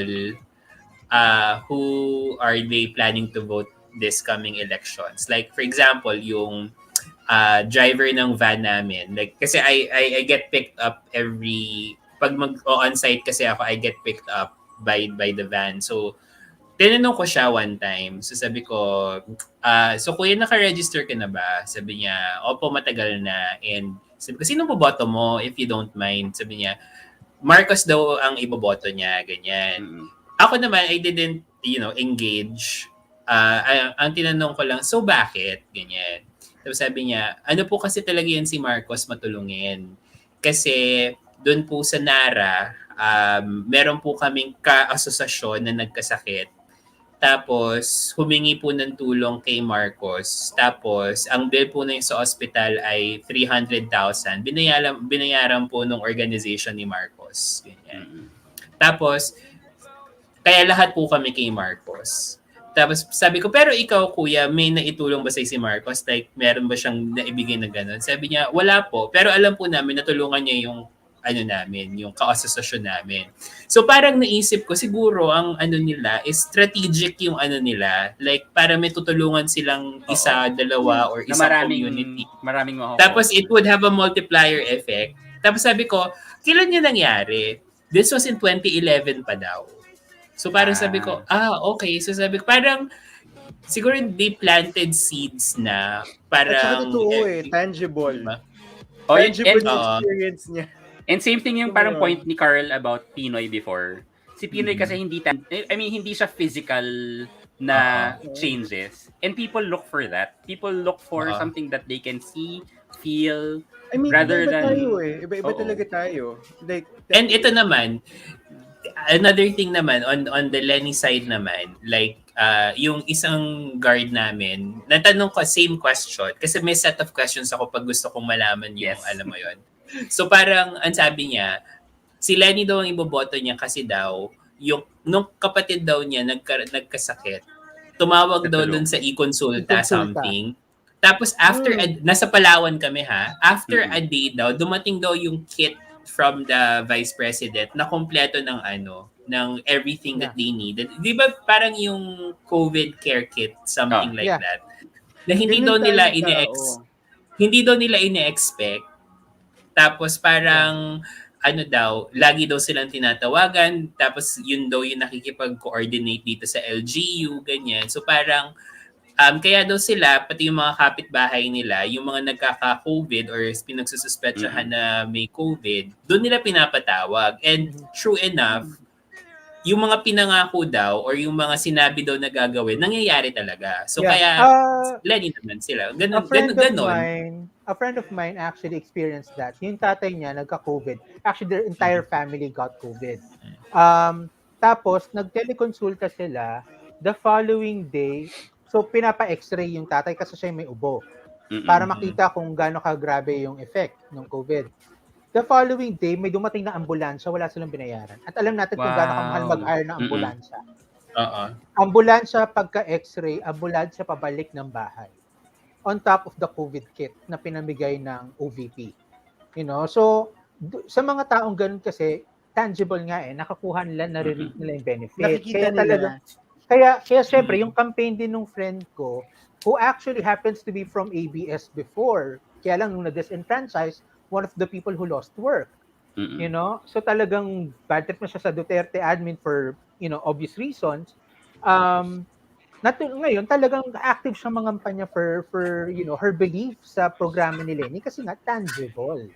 who are they planning to vote this coming elections. Like, for example, yung driver ng van namin. Like, kasi I get picked up pag mag-on-site kasi ako, I get picked up by the van. So, tinanong ko siya one time. So, sabi ko, so kuya, naka-register ka na ba? Sabi niya, opo, matagal na. And sabi ko, sino boboto mo if you don't mind? Sabi niya, Marcos daw ang iboboto niya, ganyan. Ako naman, I didn't, engage. Ang tinanong ko lang, so bakit? Ganyan. Tapos sabi niya, ano po kasi talaga yan si Marcos matulungin? Kasi doon po sa Nara, meron po kaming ka-asosasyon na nagkasakit. Tapos, humingi po ng tulong kay Marcos. Tapos, ang bill po na yung sa hospital ay 300,000. Binayaran po ng organization ni Marcos. Ganyan. Tapos, kaya lahat po kami kay Marcos. Tapos, sabi ko, pero ikaw, kuya, may naitulong ba sa si Marcos? Like, meron ba siyang naibigay na gano'n? Sabi niya, wala po. Pero alam po namin, natulungan niya yung yung kaasosasyon namin. So parang naisip ko, siguro ang nila is strategic yung nila. Like, para may tutulungan silang isa, dalawa, or isang community. Maraming Tapos it would have a multiplier effect. Tapos sabi ko, kailan yun nangyari? This was in 2011 pa daw. So parang sabi ko, okay. So sabi ko, parang siguro they planted seeds na parang... At saka totoo tangible. Diba? Tangible yung experience niya. And same thing yung parang point ni Carl about Pinoy before. Si Pinoy kasi hindi siya physical na changes. And people look for that. People look for something that they can see, feel, rather than... Iba talaga tayo. Like, and ito naman, another thing naman, on the Lenny side naman, like, yung isang guard namin, natanong ko same question. Kasi may set of questions ako pag gusto kong malaman yung, alam mo yun. So parang, ang sabi niya, si Lenny daw ang iboboto niya kasi daw, nung kapatid daw niya nagkasakit, tumawag daw dun sa e-consulta something. Tapos after, nasa Palawan kami after a day daw, dumating daw yung kit from the Vice President na kompleto ng ng everything that they needed. Di ba parang yung COVID care kit, something like that, na hindi daw nila ine-expect. Tapos parang, lagi daw silang tinatawagan. Tapos yun daw yung nakikipag-coordinate dito sa LGU, ganyan. So parang, Kaya daw sila, pati yung mga kapitbahay nila, yung mga nagkaka-COVID or pinagsususpetsahan na may COVID, doon nila pinapatawag. And true enough, yung mga pinangako daw or yung mga sinabi daw na gagawin, nangyayari talaga. So kaya, Lenny naman sila. Ganon. A friend of mine actually experienced that. Yung tatay niya nagka-COVID. Actually, their entire family got COVID. Tapos, nag-teleconsulta sila the following day. So, pinapa-x-ray yung tatay kasi siya may ubo. Para makita kung gaano kagrabe yung effect ng COVID. The following day, may dumating na ambulansya, wala silang binayaran. At alam natin kung gaano kamahal mag-hire ng ambulansya. Ambulansya pagka-x-ray, ambulansya pabalik ng bahay. On top of the COVID kit na pinamigay ng OVP. So, sa mga taong ganun kasi, tangible nga nakakuha nila, nare-reap nila yung benefit. Nakikita nila. Kaya syempre, yung campaign din ng friend ko, who actually happens to be from ABS before, kaya lang nung na-disenfranchise, one of the people who lost work. So talagang bad trip na siya sa Duterte admin for, obvious reasons. Ngayon, talagang active siya mangampanya for her belief sa programa ni Lenny kasi nga tangible.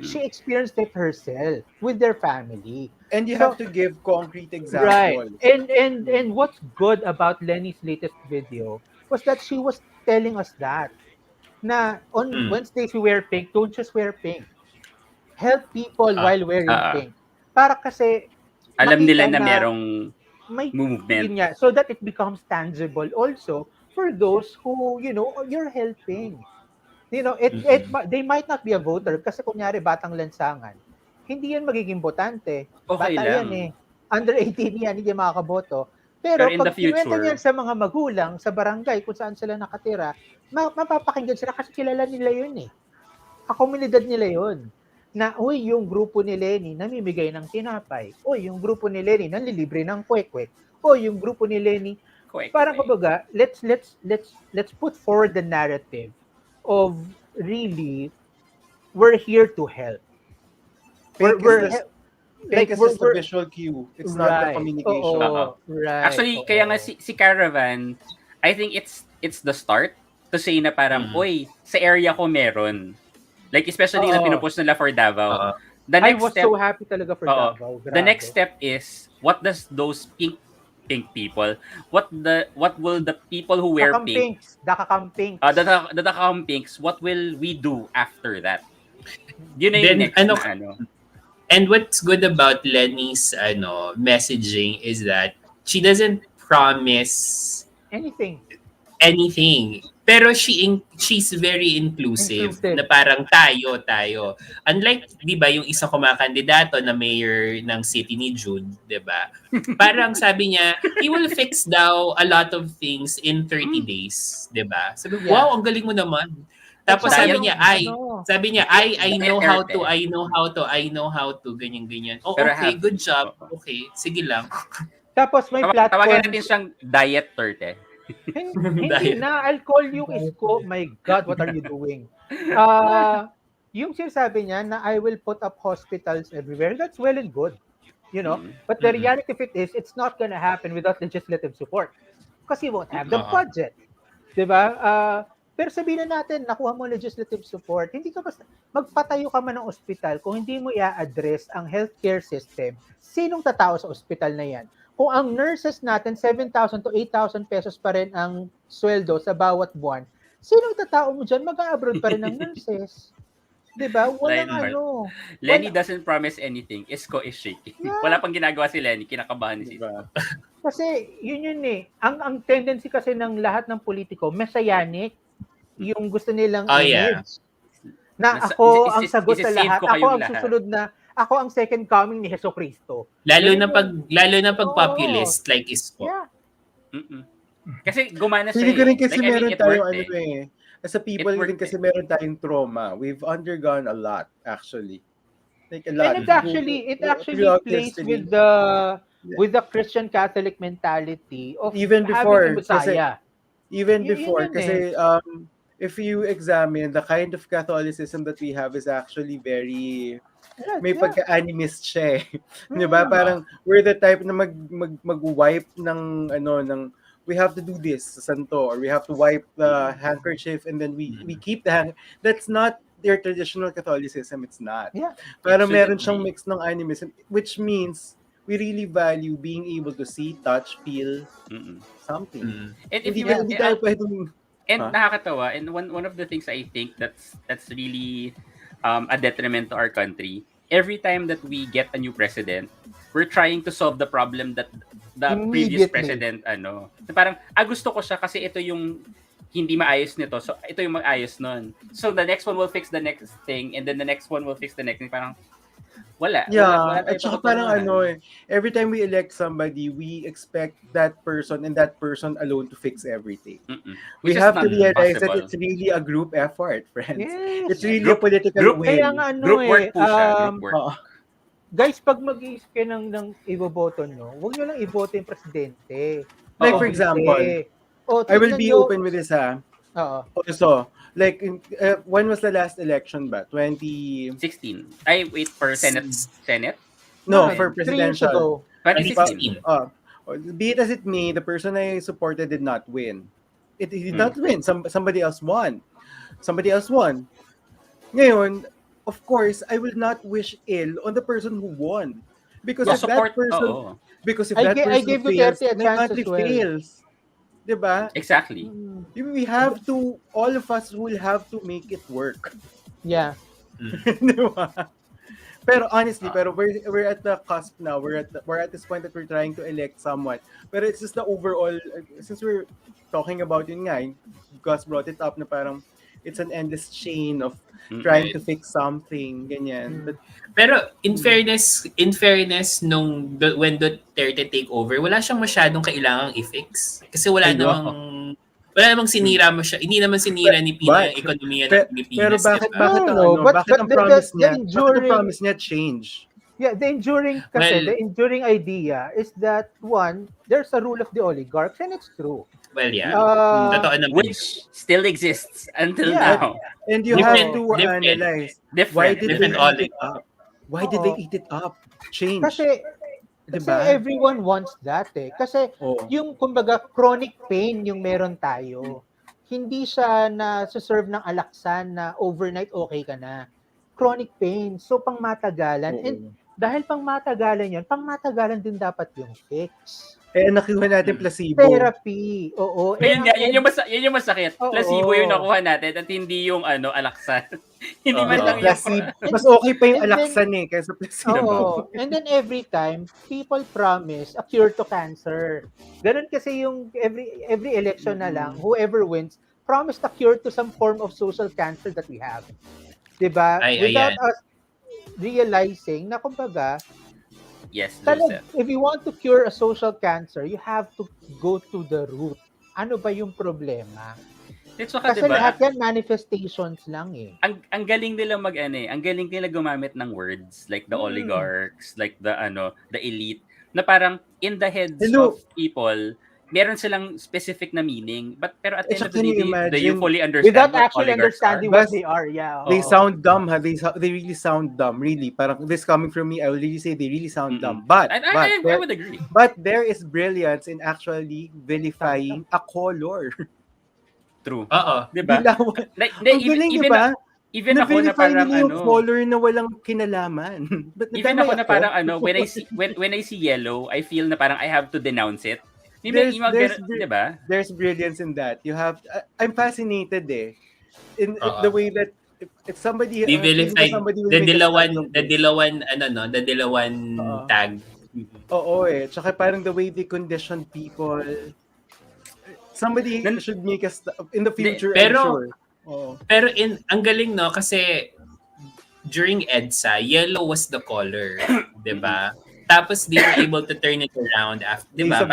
She experienced it herself with their family. And you have to give concrete examples. Right. And what's good about Lenny's latest video was that she was telling us that na on Wednesdays we wear pink, don't just wear pink. Help people while wearing pink. Para kasi alam nila na merong movement. So that it becomes tangible also for those who, you're helping. They might not be a voter kasi kunyari batang lansangan. Hindi yan magiging botante. Okay Bata lang. yan Under 18 yan, hindi makakaboto. Pero pag kinuwento niyan sa mga magulang, sa barangay, kung saan sila nakatira, mapapakinggan sila kasi kilala nila yun Komunidad nila yun. Na, yung grupo ni Lenny namimigay ng tinapay. Yung grupo ni Lenny nanlilibre ng kwek-kwek. Yung grupo ni Lenny, parang kumbaga, let's put forward the narrative of really, we're here to help. Pink is just the visual cue. It's not the communication. Right. Actually, kaya nga si Caravan, I think it's the start to say na parang, sa area ko meron. Like, especially na pinupost nila for Davao. I was so happy talaga for Davao. The next step is, what does those pink people, what will the people who wear pink, the pinks, what will we do after that? Yun na yung next And what's good about Lenny's messaging is that she doesn't promise anything. Pero she's very inclusive. Na parang tayo. Unlike, di ba, yung isang kumakandidato na mayor ng city ni Jude, di ba? Parang sabi niya, he will fix daw a lot of things in 30 days, di ba? Sabi, wow, ang galing mo naman. Tapos sabi niya, I know how to, ganyan. Okay, good job. Okay, sige lang. Tapos may platform. Tawagan natin siyang Diet 30. Hindi na, I'll call you Isko. My God, what are you doing? Yung sinasabi niya na I will put up hospitals everywhere, that's well and good. But the reality of it is, it's not gonna happen without legislative support. Kasi you won't have the budget. Diba? Pero sabihin na natin, nakuha mo legislative support, hindi ka basta, magpatayo ka man ng ospital, kung hindi mo i-address ang healthcare system, sinong tatao sa ospital na yan? Kung ang nurses natin, 7,000 to 8,000 pesos pa rin ang sweldo sa bawat buwan, sinong tatao mo dyan? Mag-abroad pa rin ang nurses. Diba? Walang Lenny doesn't promise anything. Isko is shaking. Yeah. Wala pang ginagawa si Lenny. Kinakabahan ni Isko. Kasi, yun ang tendency kasi ng lahat ng politiko, messianic, yung gusto nilang image. Na ako ang sagot sa lahat. Ako ang susunod na, ako ang second coming ni Jesucristo. Lalo na pag populist like Isko. Yeah. Kasi gumana siya. Hindi ko rin kasi meron tayo as a people rin kasi meron tayong trauma. We've undergone a lot actually. Like a lot. And it actually plays with the Christian Catholic mentality of even before having a Messiah. Kasi if you examine the kind of Catholicism that we have is actually very may pagka-animist siya. 'Di ba? Parang we're the type na mag-wipe ng we have to do this sa santo, or we have to wipe the handkerchief and then we keep the hand. That's not their traditional Catholicism. It's not. Yeah. Pero meron siyang mix ng animism, which means we really value being able to see, touch, feel something. And if Hindi you hindi tayo pwedeng nakakatawa, and one of the things I think that's really a detriment to our country. Every time that we get a new president, we're trying to solve the problem that the previous president So parang gusto ko siya kasi ito yung hindi maayos nito. So ito yung maayos nun. So the next one will fix the next thing, and then the next one will fix the next thing. Parang wala. Yeah, wala at saka parang every time we elect somebody, we expect that person and that person alone to fix everything. We have to realize that it's really a group effort, friends. Yes. It's really a political win. Kaya nga group work po siya. Group work. Guys, pag mag-iisip kayo ng iboboto nyo, huwag nyo lang iboto yung presidente. Like for example, I will be open with this Also, like, when was the last election ba? 2016. I wait for Senate? No, for presidential. 2016. Be it as it may, the person I supported did not win. It did not win. Somebody else won. Ngayon, of course, I will not wish ill on the person who won. Because if that person fails, my country fails. Diba? Exactly. We have to, all of us will have to make it work. Yeah. Diba? Pero honestly, we're at the cusp now. We're at this point that we're trying to elect someone. But it's just the overall, since we're talking about yun nga, Gus brought it up na parang it's an endless chain of trying to fix something, ganyan. But, pero in fairness when Duterte take over, wala siyang masyadong kailangang i-fix. Kasi wala namang sinira mo siya. Hindi naman sinira ni Pina yung ekonomiya ng Pilipinas. Pero bakit ang promise niya change? Yeah, the enduring idea is that one, there's a rule of the oligarchs, and it's true. Well, yeah. Which still exists until now. And you have to analyze why did they eat it up? Why did they eat it up? Change. Kasi everyone wants that Kasi yung kumbaga chronic pain yung meron tayo. Hindi siya na serve ng alaksan na overnight okay ka na. Chronic pain. So pangmatagalan. And dahil pangmatagalan yun, pangmatagalan din dapat yung fix. Nakuha natin placebo. Therapy. Oo. Yun yung masakit. Placebo yung nakuha natin at hindi yung alaksan. Hindi man lang placebo. Mas okay pa yung alaksan kaysa placebo. And then every time, people promise a cure to cancer. Ganun kasi yung every election na lang, whoever wins, promised a cure to some form of social cancer that we have. Diba? Without us realizing na kumbaga, yes, if you want to cure a social cancer, you have to go to the root. Ano ba yung problema? Kasi lahat yan manifestations lang Ang galing nila ang galing nila gumamit ng words like the oligarchs, like the elite, na parang in the heads of people, meron silang specific na meaning, pero at the end of the day, they fully understand without actually understanding what they are. They sound dumb. They really sound dumb. Really, parang this coming from me, I will really say they really sound dumb. But I would agree. But there is brilliance in actually vilifying a color. True. Diba? Even ako na parang yung color na walang kinalaman. Even ako na parang when I see yellow, I feel na parang I have to denounce it. There's brilliance in that. You have I'm fascinated in the way that if somebody the dilawan tag. Tsaka parang the way they condition people. Somebody should make us in the future, I'm sure. Pero ang galing kasi during EDSA, yellow was the color, 'di ba? Tapos they were able to turn it around after, di ba?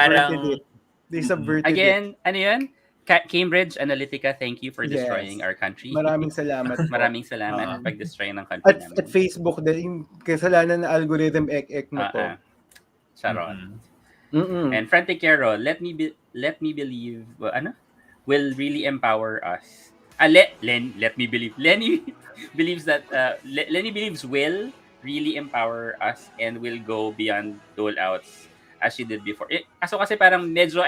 They subverted it. Ano yun? Cambridge Analytica, thank you for destroying our country. Maraming salamat. Maraming salamat pag-destroy ng country namin. At Facebook, yung kasalanan na algorithm ek mo to. Sharon. And Franticero, let me believe, will really empower us. Let me believe. Lenny believes that, Lenny believes will really empower us and will go beyond dole outs as she did before. Kasi parang medyo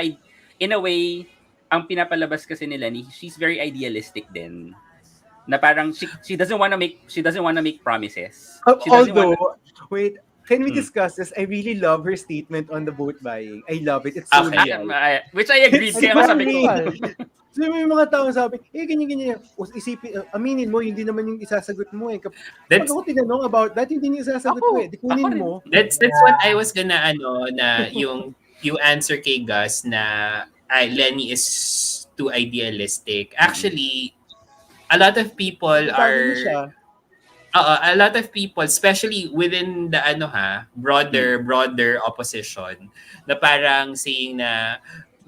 in a way, ang pinapalabas kasi nila she's very idealistic din. Na parang she doesn't wanna make promises. She doesn't Although, wait, can we Hmm. discuss this? I really love her statement on the vote buying. I love it. It's so Okay. real. Which I agreed. It's Kaya nga sabi ko, So, may mga tao sabi, ganyan. Isipin, aminin mo, hindi naman yung isasagot mo eh. Pag That's ako tinanong about that, hindi yung isasagot mo eh. Di kunin mo. that's what I was gonna na yung answer kay Gus na Lenny is too idealistic. Actually, a lot of people Bago na siya. a lot of people, especially within the broader opposition, na parang saying na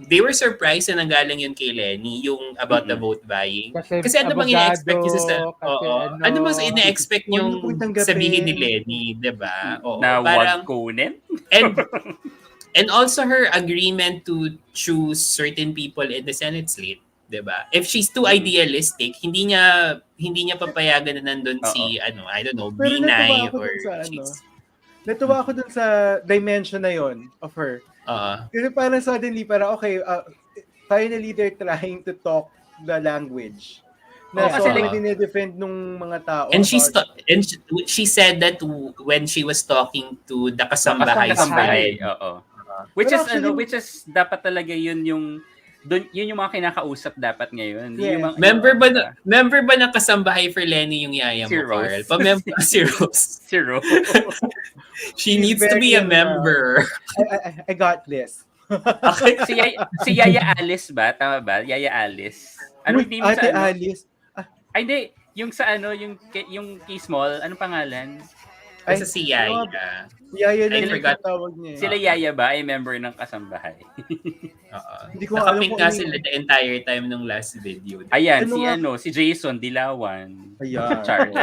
they were surprised na nanggaling yun kay Lenny, yung about the vote buying. Kasi ano bang ina-expect nyo ano bang ina-expect yung sabihin ni Lenny, diba? Oo, na parang, wag kunin. and also her agreement to choose certain people in the Senate slate, diba? If she's too idealistic, hindi niya papayagan na nandun si, I don't know, Pero Binay or natuwa ako dun sa dimension na yon of her. Kasi parang suddenly, okay, finally they're trying to talk the language. Na sobrang dinedefend nung mga tao. And she said that when she was talking to the kasambahay. Which is dapat talaga yun yung mga kinakausap dapat ngayon. Yeah. Member ba ng kasambahay for Lenny yung yaya mo, Carl? Pa-member si Rose. Si Rose. She needs to be a member. I got this. Okay. Si Yaya Alice ba? Tama ba? Yaya Alice. Ano yung Ate Alice? Ay, hindi. Yung sa yung kay Small, anong pangalan? Sa si Yaya. Yaya I lang forgot. yung tawag niya. Sila Yaya ba ay member ng kasambahay? Hindi ko alam Nakapink kung nga sila the entire time nung last video. Ayan, si Jason Dilawan. Ayan. Charles.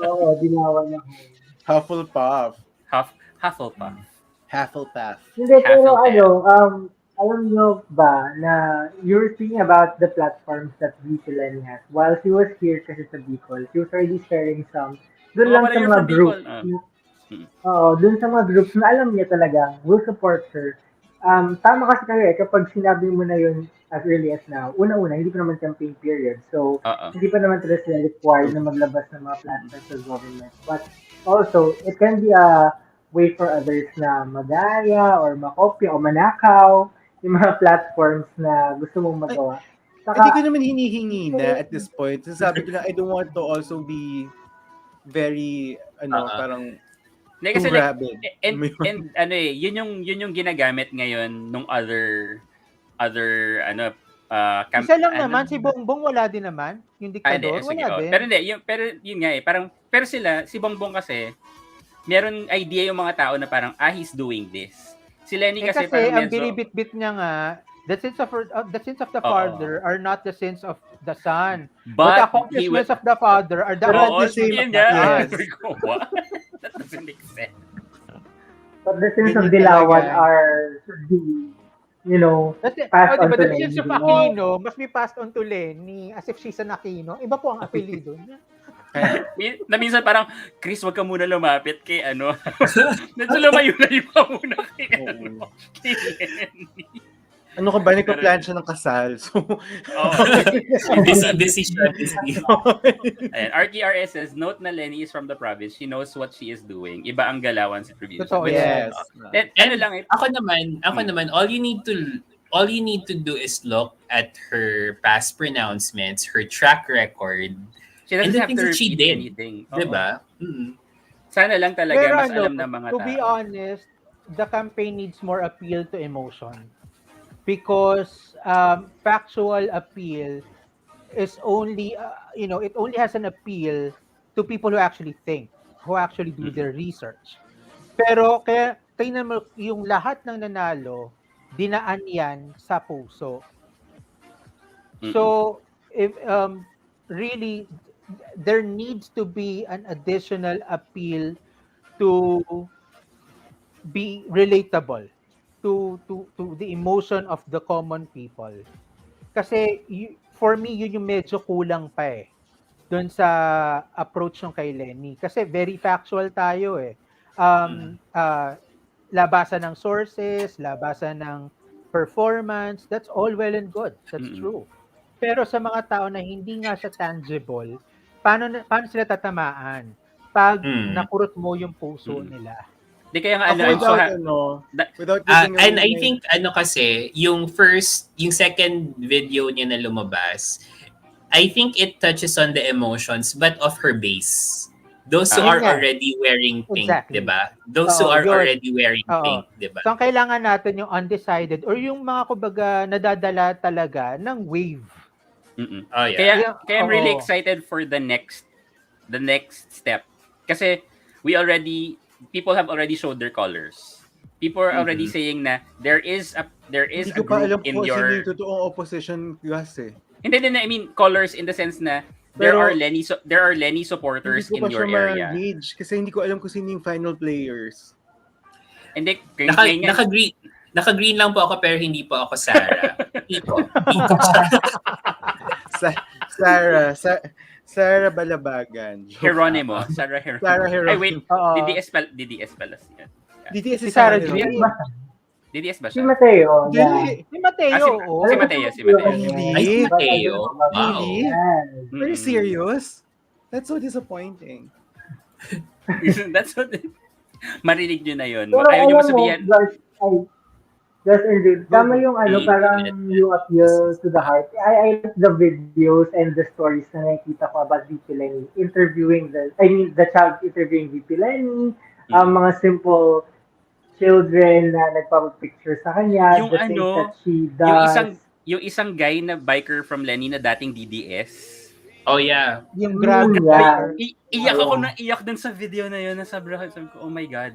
Oo, Dilawan ako. Hufflepuff. Hufflepuff. Hindi, pero alam nyo ba na you were speaking about the platforms that Lenny has. While she was here kasi sa Bicol, she was already sharing some doon lang sa mga groups. Doon sa mga groups na alam niya talaga will support her. Tama kasi kayo kapag sinabi mo na yun as early as now, una-una, hindi pa naman campaign period. So, hindi pa naman talaga sila required na maglabas ng mga platforms sa government. But also, it can be a way for others na magaya or makopya o manakaw yung mga platforms na gusto mong magawa. Hindi ko naman hinihingi na at this point. Sabi ko na I don't want to also be very parang kasi too rabid. And yun yung ginagamit ngayon nung other isa lang naman si Bongbong, wala din naman yung diktador, wala din. Pero yun nga pero si Bongbong kasi meron idea yung mga tao na parang he's doing this. Si Lenny kasi parang ang binibitbit niya nga the sins of the father are not the sins of the son. But the accomplishments of the father are the same. Yes. That doesn't make sense. But the sins of Dilawan are passed on to the Lenny. sins of Aquino must be passed on to Lenny as if she's an Aquino. Iba po ang apelido niya. Na minsan parang, Chris, wag ka muna lumapit kay Medyo lumayo na yung muna kay Lenny. Ano ka ba? Nagpa-plan siya ng kasal. So, busy. Ayan, RTRS says, note na Lenny is from the province. She knows what she is doing. Iba ang galawan sa province. Yes. Ako naman, all you need to do is look at her past pronouncements, her track record, and the things that she did. Anything. Diba? Sana lang talaga pero mas alam ng mga tao. To be honest, the campaign needs more appeal to emotion. Because factual appeal is only, it only has an appeal to people who actually think, who actually do their research. Pero kaya naman yung lahat ng nanalo, dinaan yan sa puso. So, if really, there needs to be an additional appeal to be relatable to the emotion of the common people. Kasi for me, yun yung medyo kulang pa doon sa approach ng kay Lenny. Kasi very factual tayo labasan ng sources, labasan ng performance, that's all well and good. That's true. Pero sa mga tao na hindi nga siya tangible, paano sila tatamaan pag nakurot mo yung puso nila? Di kaya nga without and I think kasi yung second video niya na lumabas, I think it touches on the emotions but of her base. Those who are already wearing pink, exactly. diba? Those who are already wearing pink, diba? So ang kailangan natin yung undecided or yung mga kumbaga nadadala talaga ng wave. Oh, yeah. Kaya I'm really excited for the next step. Kasi people have already showed their colors. People are already saying na there is a group in your... Hindi ko pa alam kung sino yung totoong opposition kasi. Hindi, I mean colors in the sense na there are Lenny supporters in your area. Kasi hindi ko alam kung sino yung final players. Hindi, naka-green lang po ako pero hindi po ako Sarah. Iko. Sarah Balabagan. Jeronimo. Sarah Jeronimo. Ay, wait. DDS pala siya. DDS si Sarah Jeronimo. DDS ba Si siya? Mateo. Si Mateo. Si Mateo. Ay, si Mateo. Wow. Are you serious? That's so disappointing. That's what... Marinig nyo na yun. Pero ayaw nyo masabihan. Just indeed. Tama yung parang yung appeal to the heart. I like the videos and the stories na nakikita ko about VP Lenny. The child interviewing VP Lenny. Mga simple children na nagpapapicture sa kanya. Yung the things that she does. Yung isang guy na biker from Lenny na dating DDS. Oh, yeah. Yung grab. Iyak ako na iyak dun sa video na yun. Sabi ko, oh my God.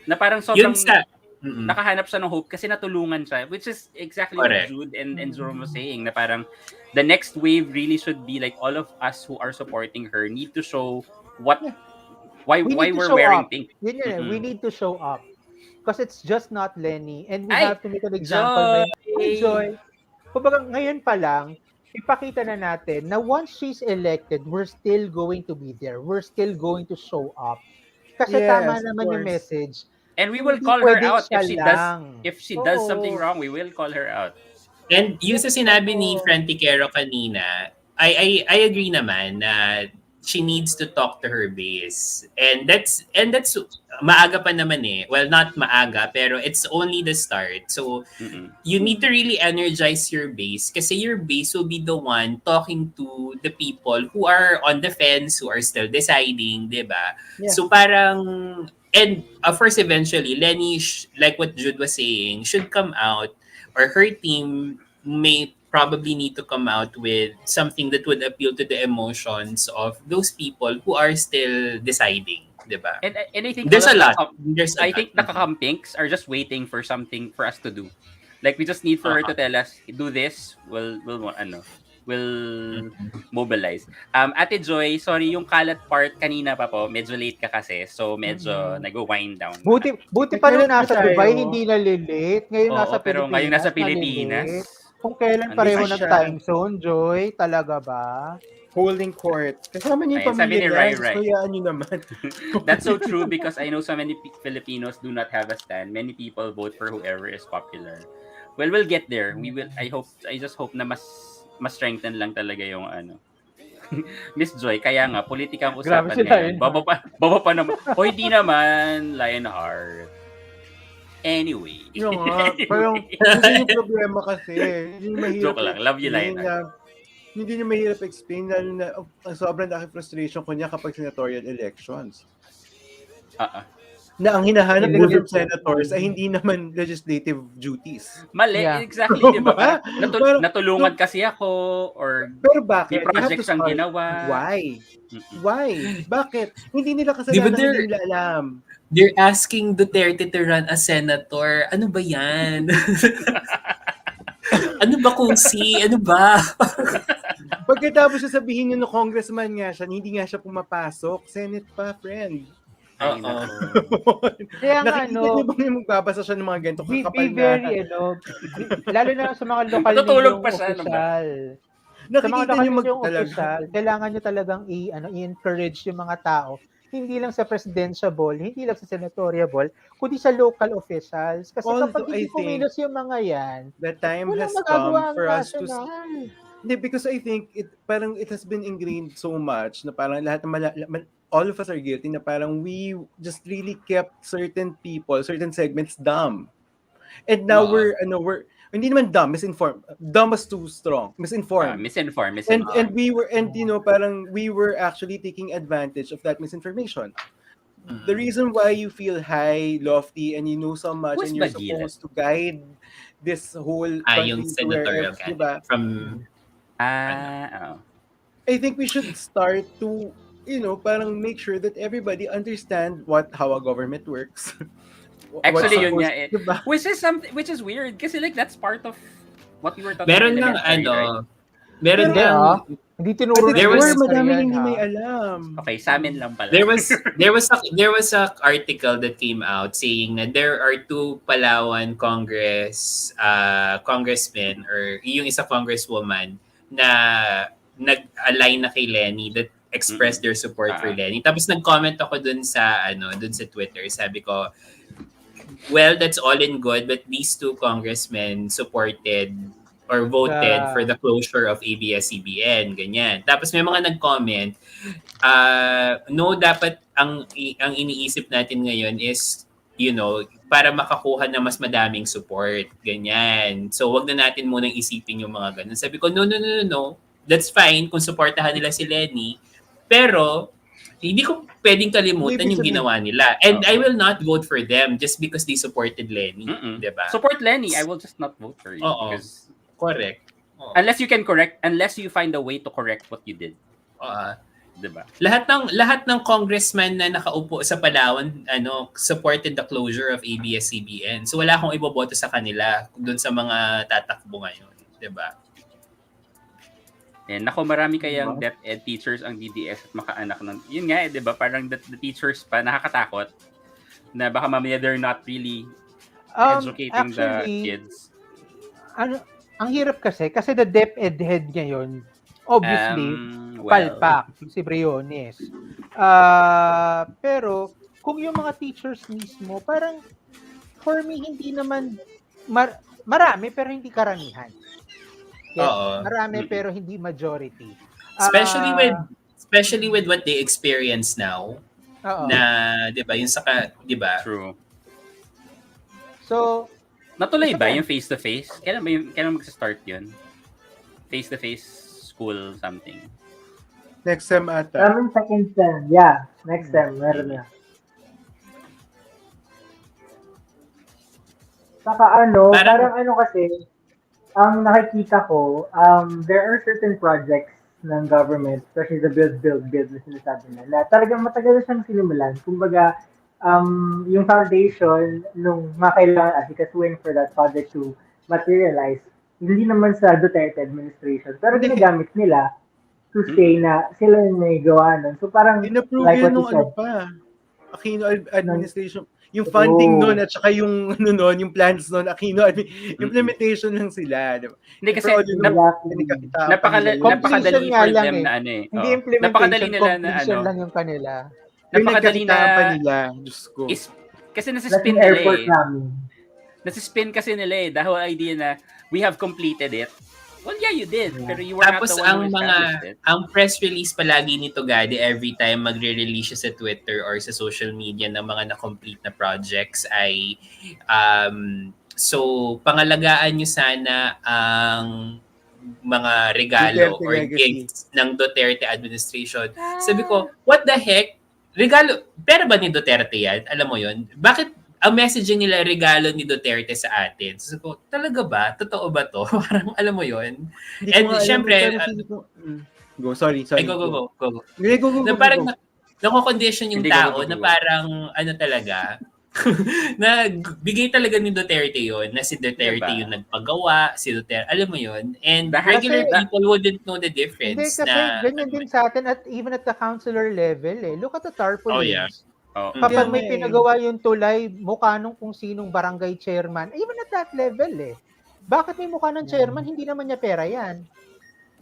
Na parang sobrang... nakahanap siya ng hope kasi natulungan siya, which is exactly what Jude and Jerome was saying, na parang the next wave really should be like all of us who are supporting her need to show why we're wearing pink. We need to show up because it's just not Lenny and we have to make an example. Joy. Kumbaga ngayon pa lang ipakita na natin na once she's elected, we're still going to be there. We're still going to show up. Kasi tama naman yung message. And we will call her out if she does something wrong. We will call her out. And yung sa sinabi ni Frantiquero kanina, I agree naman na she needs to talk to her base. And that's maaga pa naman eh. Well, not maaga, pero it's only the start. So you need to really energize your base kasi your base will be the one talking to the people who are on the fence, who are still deciding, diba? Yeah. So parang and of course, eventually, Lenny, like what Jude was saying, should come out, or her team may probably need to come out with something that would appeal to the emotions of those people who are still deciding, diba? And I think there's a lot. I think the kakampinks are just waiting for something for us to do. Like we just need for her to tell us, do this, we'll mobilize. Ate Joy, sorry, yung kalat part kanina pa po, medyo late ka kasi. So, medyo nag-wind down. Buti pa nung nasa Dubai, hindi na-late. Ngayon nasa Pilipinas. Pero ngayon nasa Pilipinas. Kung kailan pareho ng time zone, Joy, talaga ba? Holding court. Kasama niyo yung pamilya niya. Kayaan niyo naman. That's so true because I know so many Filipinos do not have a stand. Many people vote for whoever is popular. Well, we'll get there. We will. I just hope na mas strengthen lang talaga yung Miss Joy, kaya nga politika ang usapan ngayon. Baba pa naman. O hindi naman Lionheart. Anyway. Yung parang yung problema kasi. Yung mahirap. Joke lang. Love you, Lionheart. Hindi niya mahirap explain lalo na sobrang laki frustration ko niya kapag senatorial elections. Na ang hinahanap ng senators ay hindi naman legislative duties. Mali, exactly, di ba? Natulungan kasi ako or pero bakit? May projects ang ginawa. Why? Bakit? Hindi nila kasalanan, hindi nila alam. They're asking Duterte to run as senator. Ano ba yan? Ano ba ano ba? Pagkatapos sasabihin nyo na congressman nga siya, hindi nga siya pumapasok. Senate pa, friend. Kaya nga, nakikita niyo ba yung magbabasa siya ng mga ganito kakapal na? Lalo na sa mga lokal ninyong opisyal. Nakikita niyo opisyal, kailangan niyo talagang i-encourage yung mga tao hindi lang sa presidential, hindi lang sa senatorial, kundi sa local officials. Kasi kapag hindi kumilos yung mga yan, the time has walang come magagawa ang for us to national. Hindi, because I think parang it has been ingrained so much na parang lahat ng all of us are guilty na parang we just really kept certain people, certain segments dumb. And now we're hindi naman dumb, misinformed. Dumb was too strong. Misinformed. Misinformed. And we were, and parang we were actually taking advantage of that misinformation. The reason why you feel high, lofty, and you know so much, and you're supposed to guide this whole country yung to wherever, diba? From I think we should start to, parang make sure that everybody understand how a government works. Actually, yun nga eh. Diba? Which is weird kasi like that's part of what we were talking about. Meron lang hindi tinuro na madami hindi may alam. Okay, sa amin lang pala. There was a article that came out saying that there are 2 Palawan congressmen or yung isa congresswoman na nag-align na kay Lenny that expressed their support for Lenny. Tapos nag-comment ako dun sa Twitter. Sabi ko, well, that's all in good, but these 2 congressmen supported or voted for the closure of ABS-CBN, ganyan. Tapos may mga nag-comment, no, dapat ang iniisip natin ngayon is, para makakuha na mas madaming support, ganyan. So, wag na natin munang isipin yung mga ganun. Sabi ko, no. That's fine kung supportahan nila si Lenny, pero hindi ko pwedeng kalimutan yung ginawa nila. And I will not vote for them just because they supported Lenny. Diba? Support Lenny, I will just not vote for you. Because correct. Unless you find a way to correct what you did. Diba? Lahat ng congressman na nakaupo sa Palawan, supported the closure of ABS-CBN. So wala akong iboboto sa kanila doon sa mga tatakbo ngayon, 'di ba? Nako, marami kayang DepEd teachers ang DDS at makaanak ng... Yun nga, di ba? Parang the teachers pa, nakakatakot na baka mamaya they're not really educating the kids. Ang hirap kasi the DepEd head ngayon, obviously, palpak, si Briones. Pero, kung yung mga teachers mismo, parang, for me, hindi naman, marami, pero hindi karamihan. Yes, marami pero hindi majority. Especially with what they experience now. Na 'di ba, yung saka 'di ba? True. So, natuloy ba yung face to face? Kailan magsa-start 'yun? Face to face school something. Next sem ata. Second sem. Yeah, next sem meron na. Saka parang kasi ang nakikita ko, there are certain projects ng government, especially the build na sinasabi na talagang matagal na siyang sinimulan. Kumbaga, yung foundation nung makailangan asikasuhin for that project to materialize, hindi naman sa Duterte administration, pero ginagamit nila to say na sila yung may gawa nun. So parang, in-approve like yun nung Aquino administration. Yung funding noon at saka yung yung plans noon, Aquino, implementation lang sila. Diba? Hindi kasi napakadali for them na Hindi implementation, completion lang yung kanila. Napakadali na pa nila. Diyos ko. Kasi nasispin nila Nasispin kasi nila the whole idea na we have completed it. Well, yeah, you did. Pero you were tapos not the one who established it. Ang press release palagi nito, Gadi, every time magre-release siya sa Twitter or sa social media ng mga na-complete na projects ay so pangalagaan nyo sana ang mga regalo Duterte or gifts ng Duterte administration. Sabi ko, what the heck? Regalo, pera ba ni Duterte yan? Alam mo yun? Bakit ang messaging nila regalo ni Duterte sa atin? So, talaga ba? Totoo ba to? Parang alam mo yun? And syempre, go, sorry. Ay, go. Na parang nako-condition yung tao na parang talaga, na bigay talaga ni Duterte yun, na si Duterte yung nagpagawa, si Duterte, alam mo yun? And regular people wouldn't know the difference. Hindi, kasi ganyan din sa atin at even at the councilor level Look at the tarpaulins. Oh, yeah. Kapag may pinagawa yung tulay, mukha nung kung sinong barangay chairman, even at that level Bakit may mukha ng chairman? Hindi naman niya pera yan.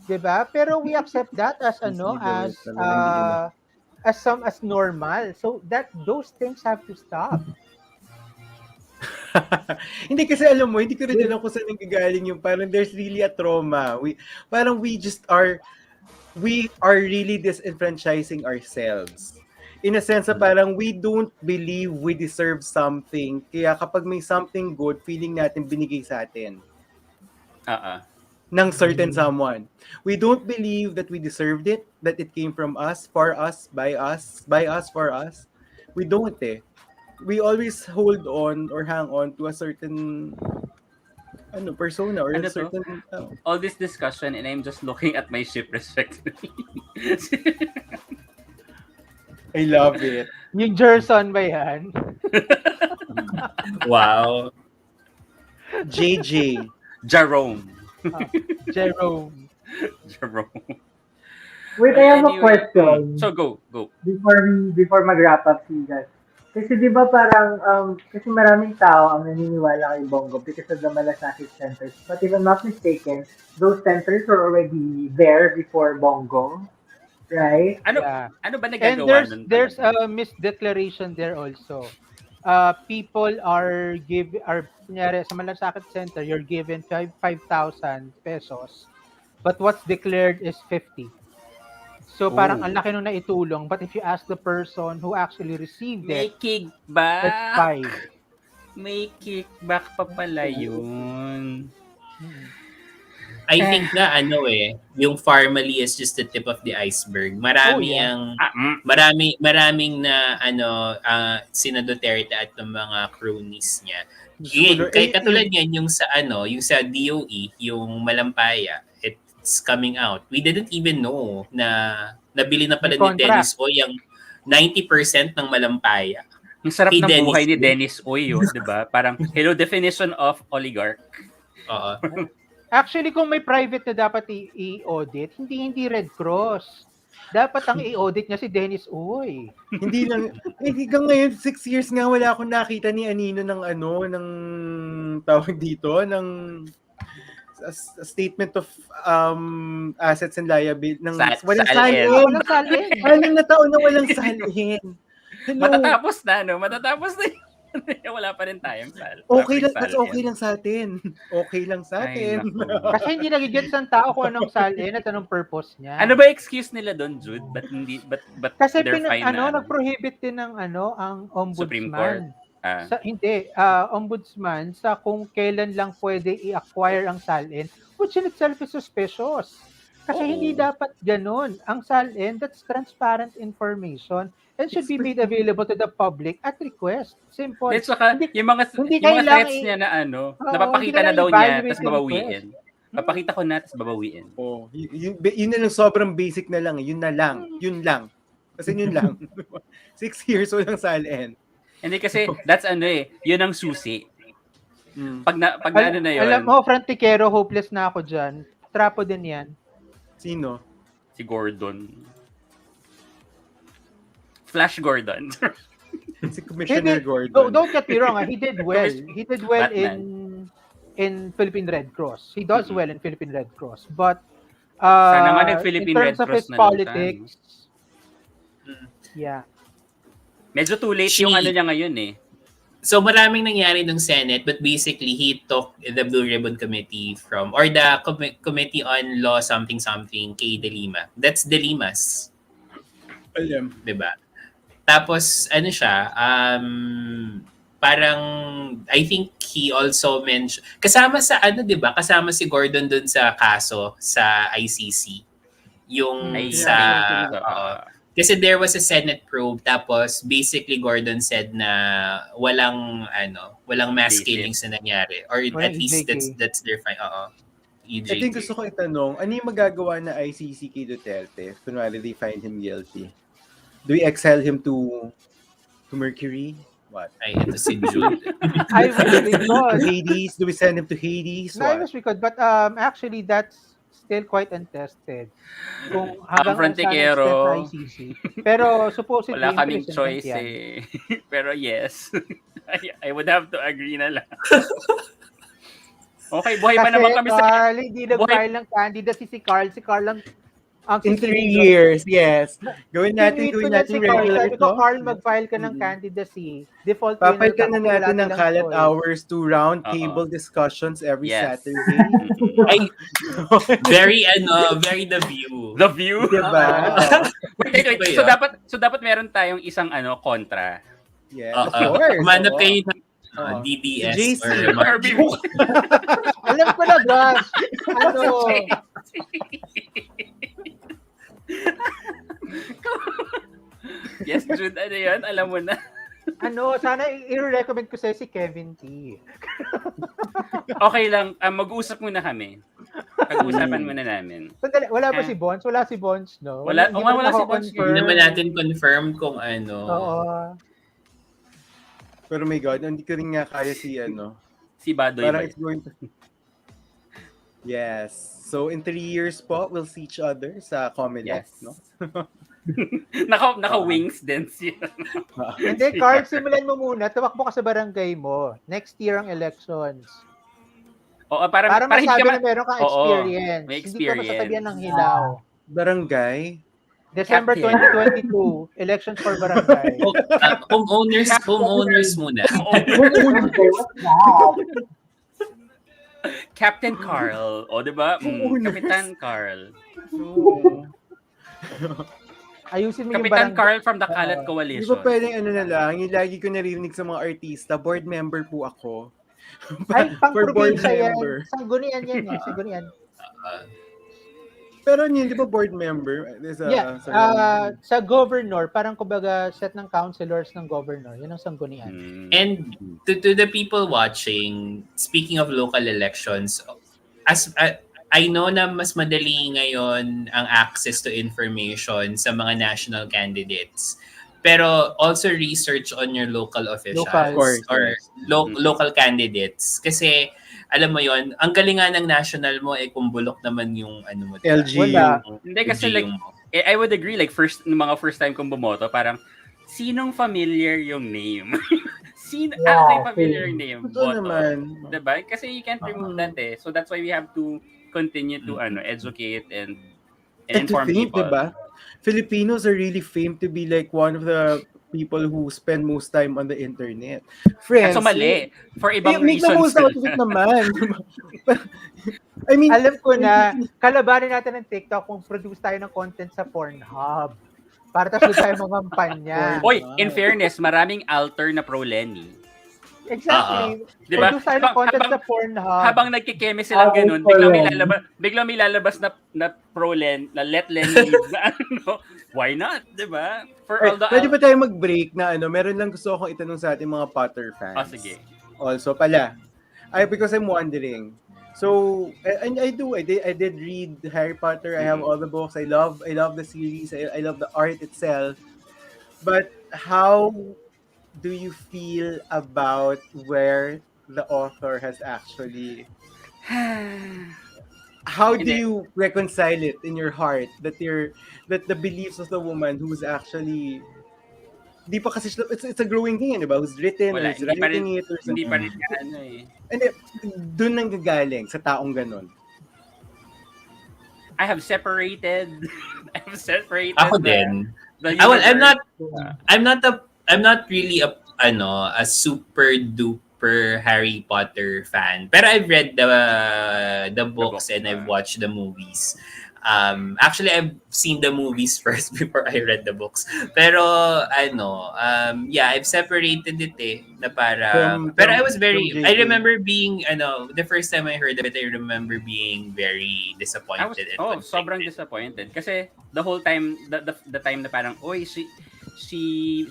'Di ba? Pero we accept that as as normal. So those things have to stop. Hindi kasi alam mo, hindi ko rin alam kung saan nanggagaling yung parang there's really a trauma. We are really disenfranchising ourselves. In a sense na parang we don't believe we deserve something. Kaya kapag may something good, feeling natin binigay sa atin. Ng certain someone. We don't believe that we deserved it, that it came from us, for us, by us, for us. We don't We always hold on or hang on to a certain persona or a certain all this discussion and I'm just looking at my ship respectively. I love it. Yung Jerson ba yan? Wow. JJ. Jerome. Jerome. Wait, I have a question. So go. Before mag-wrap up si guys. Kasi di ba parang, kasi maraming tao ang naniniwala kay Bongo because of the malasakit centers. But if I'm not mistaken, those centers were already there before Bongo, right? Ano ba nagagawa And there's a misdeclaration there also. People kunyari, sa malasakit center, you're given 5,000 pesos. But what's declared is 50. So parang ang laki nung naitulong, but if you ask the person who actually received may it, kickback. it's 5. May kickback pa pala yun. I think na yung Farmally is just the tip of the iceberg. Maraming na sina Duterte at ng mga cronies niya. Kaya katulad yan yung sa DOE, yung Malampaya, it's coming out. We didn't even know na nabili na pala ni Dennis Oy ang 90% ng Malampaya. Ang sarap ng buhay ni Dennis Oy, di ba? Parang hello definition of oligarch. Actually, kung may private na dapat i-audit, hindi Red Cross. Dapat ang i-audit niya si Dennis Oy. Hindi lang. Hanggang ngayon, 6 years nga wala akong nakita ni Anino ng tawag dito, ng a statement of assets and liability walang salin. Anim na taon na walang salin. Matatapos na yun. Wala pa rin tayong sal. Okay lang sa atin. Okay lang sa atin. Kasi hindi nagigets ng tao kung anong salin at anong purpose niya. Ano ba excuse nila doon, Jude? But kasi nag-prohibit din ng ang ombudsman. Supreme Court. Ombudsman sa kung kailan lang pwede i-acquire ang salin, which in itself is suspicious. Kasi hindi dapat ganun. Ang salin, that's transparent information and should be made available to the public at request. Simple. Yung mga threats niya na napapakita na daw niya, tapos babawiin. Papakita ko na, tapos babawiin. Yun na lang, sobrang basic na lang. Yun lang. Kasi yun lang. 6 years walang salin. Hindi kasi, that's yun ang susi. Pag na yun. Alam mo, Frantikero, hopeless na ako dyan. Trapo din yan. Sino? Si Gordon. Flash Gordon. Si Commissioner Gordon. Don't get me wrong, he did well. He did well in Philippine Red Cross. He does well in Philippine Red Cross. But sana nga nag-Philippine in Red terms of Cross his politics, yeah. Medyo too late yung niya ngayon eh. So maraming nangyari ng Senate, but basically he took the Blue Ribbon Committee or the Committee on Law something kay De Lima. That's De Lima's. Alam. Diba? Tapos siya, parang I think he also mentioned kasama sa diba? Kasama si Gordon dun sa kaso sa ICC. Yung kasi there was a Senate probe, tapos basically Gordon said na walang mass killings na nangyari, or at least that's their fine. I think gusto ko itanong, ano yung magagawa na ICC kay Duterte? Kunwari they find him guilty. Do we exile him to Mercury? What? Ay, ito si Jude. I wish we could. Hades? Do we send him to Hades? No, I wish we could, but actually that's still quite untested. Kung hanggang Frantikero. ICC. Pero supposedly wala kaming choice eh. Pero yes. I would have to agree na lang. Okay, buhay pa naman kami sa... Hindi nag-file ng candidate si Carl. Si Carl lang In 3 years, yes. Gawin natin si Carl. regular Sabi ko, to. Carl, mag-file ka ng candidacy. Default winner Papalitan ka na natin ng Kalat choice. hours to round table discussions every Saturday. Ay, very The View. The View? Diba? Wait. So dapat meron tayong isang kontra. Yes, of course. Manap kayo ng DDS or RBB. Alam ko na, gosh. Yes, Jude, ano yun? Alam mo na. Sana i-recommend ko sa'yo si Kevin T. Okay lang, mag-uusap muna kami. Pag-uusapan muna namin. Sandali, wala ba si Bonds? Wala si Bonds, no? Wala si Bonds. Hindi naman natin confirm kung ano. Oo. Pero my God, hindi ko rin nga kaya si Badoy. Parang it's going to... Yes. So in 3 years po, we'll see each other sa Comelec, yes. No? Naka-wings din siya. Hindi, Carl, simulan mo muna. Tumakbo ka sa barangay mo. Next year ang elections. Oo, para masabi na meron kang experience. May experience. Hindi ka masasabihan ng hilaw. Barangay? December 2022, elections for barangay. Homeowners muna. Captain Carl. O, diba? Kapitan Carl. Ayusin mo yung Kapitan barangay. Carl from the Kalat Coalition. Di ba pwedeng na lang, yung lagi ko naririnig sa mga artista, board member po ako. Ay, For board pang-probinsya yan. member. Sanggunian yan eh. Sanggunian. Pero yun, di ba board member? Sa governor, parang kumbaga set ng councilors ng governor. Yun ang sanggunian. And to the people watching, speaking of local elections, I know na mas madali ngayon ang access to information sa mga national candidates. Pero also research on your local officials local candidates. Kasi alam mo yon, ang galingan ng national mo kung bulok naman yung mo. LGU. Hindi kasi I would agree mga first time kong bumoto, parang sinong familiar yung name? Familiar yung name? Ito naman. Diba? Kasi you can't remove that So that's why we have to continue to educate and inform people. Diba? Filipinos are really famed to be like one of the people who spend most time on the internet. Friends. So mali. For ibang reasons. Make the most out of it naman. I mean, alam ko na, kalabanin natin ng TikTok kung produce tayo ng content sa Pornhub. Para tapos tayo mangampanya. Oy, in fairness, maraming alter na pro Lenny. Exactly. Diba? Produce tayo ng content sa Pornhub. Habang nagkikeme silang ganun, biglang may lalabas na pro Len, na let Lenny lead na why not? Diba? Pwede ba tayo mag-break na meron lang gusto akong itanong sa ating mga Potter fans. Sige. Also pala. Because I'm wondering. So, and I did read Harry Potter. I have all the books. I love the series. I love the art itself. But how do you feel about where the author has actually how do you reconcile it in your heart that the beliefs of the woman who's actually di pa kasi it's a growing thing, di ba? Who's written or who's writing it or something. Hindi pa rin And doon nang gagaling sa taong ganun. I have separated Ako din. I'm not really a super duper Harry Potter fan. Pero I've read the books and I've watched the movies. Actually, I've seen the movies first before I read the books. Pero I've separated it na para. Pero I was I remember being the first time I heard of it, I remember being very disappointed. Sobrang disappointed kasi the whole time the time na parang she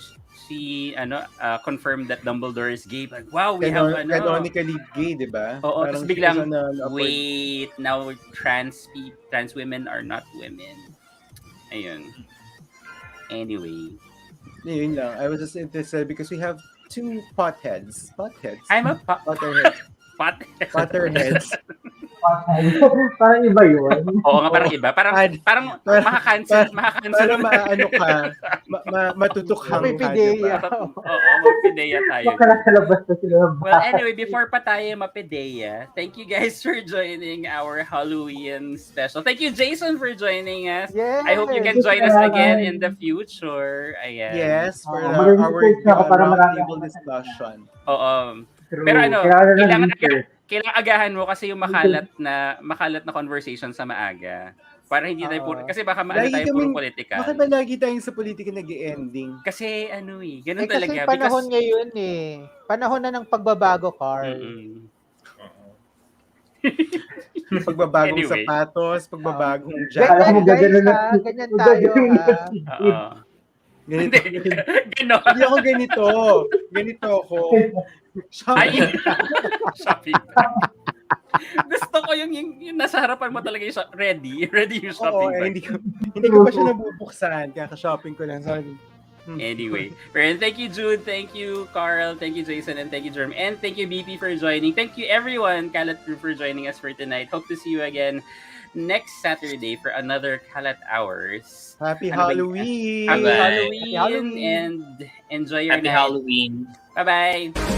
confirmed that Dumbledore is gay. Like, wow, we have canonically gay, di ba? Oo, tapos biglang, wait, now trans women are not women. Ayun. Anyway. Yun lang. I was just interested because we have two potheads. I'm a Potterheads. Potterheads. Parang iba yun. Oo nga, parang iba. Parang maka-cancel. Para maano ka, matutukhang ka, Mapipideya. diba? Oo, mapipideya tayo. Baka nasa labas na sila. Well, anyway, before pa tayo mapideya, thank you guys for joining our Halloween special. Thank you, Jason, for joining us. Yes. I hope you can join us again in the future. Ayan. Yes, for Maganda our yung ako para marami roundtable akong discussion. Oo. True. Pero ano, kailangan kailangan agahan mo kasi yung makalat na conversation sa maaga. Para hindi tayo puro, kasi baka maano tayo puro political. Bakit ba lagi tayong sa politika nag-ending? Kasi ganun talaga. Kasi panahon ngayon eh. Panahon na ng pagbabago, Carl. Pagbabagong Anyway. sapatos, pagbabagong Ganyan, jacket. ganyan tayo. Oo. Ganito. Ganon. Hindi ako ganito. Ganito ako. Ay, shopping. Gusto ko yung nasa harapan mo talaga yung ready yung shopping bag. Hindi ko pa siya nabubuksan. Kaka-shopping ko lang. Sorry. Anyway, pero thank you Jude, thank you Carl, thank you Jason, and thank you Jerome, and thank you BP for joining. Thank you everyone, Kalat Crew, for joining us for tonight. Hope to see you again next Saturday for another Kalat Hours. Happy Halloween! Happy Halloween, and enjoy your Happy night. Halloween. Bye-bye!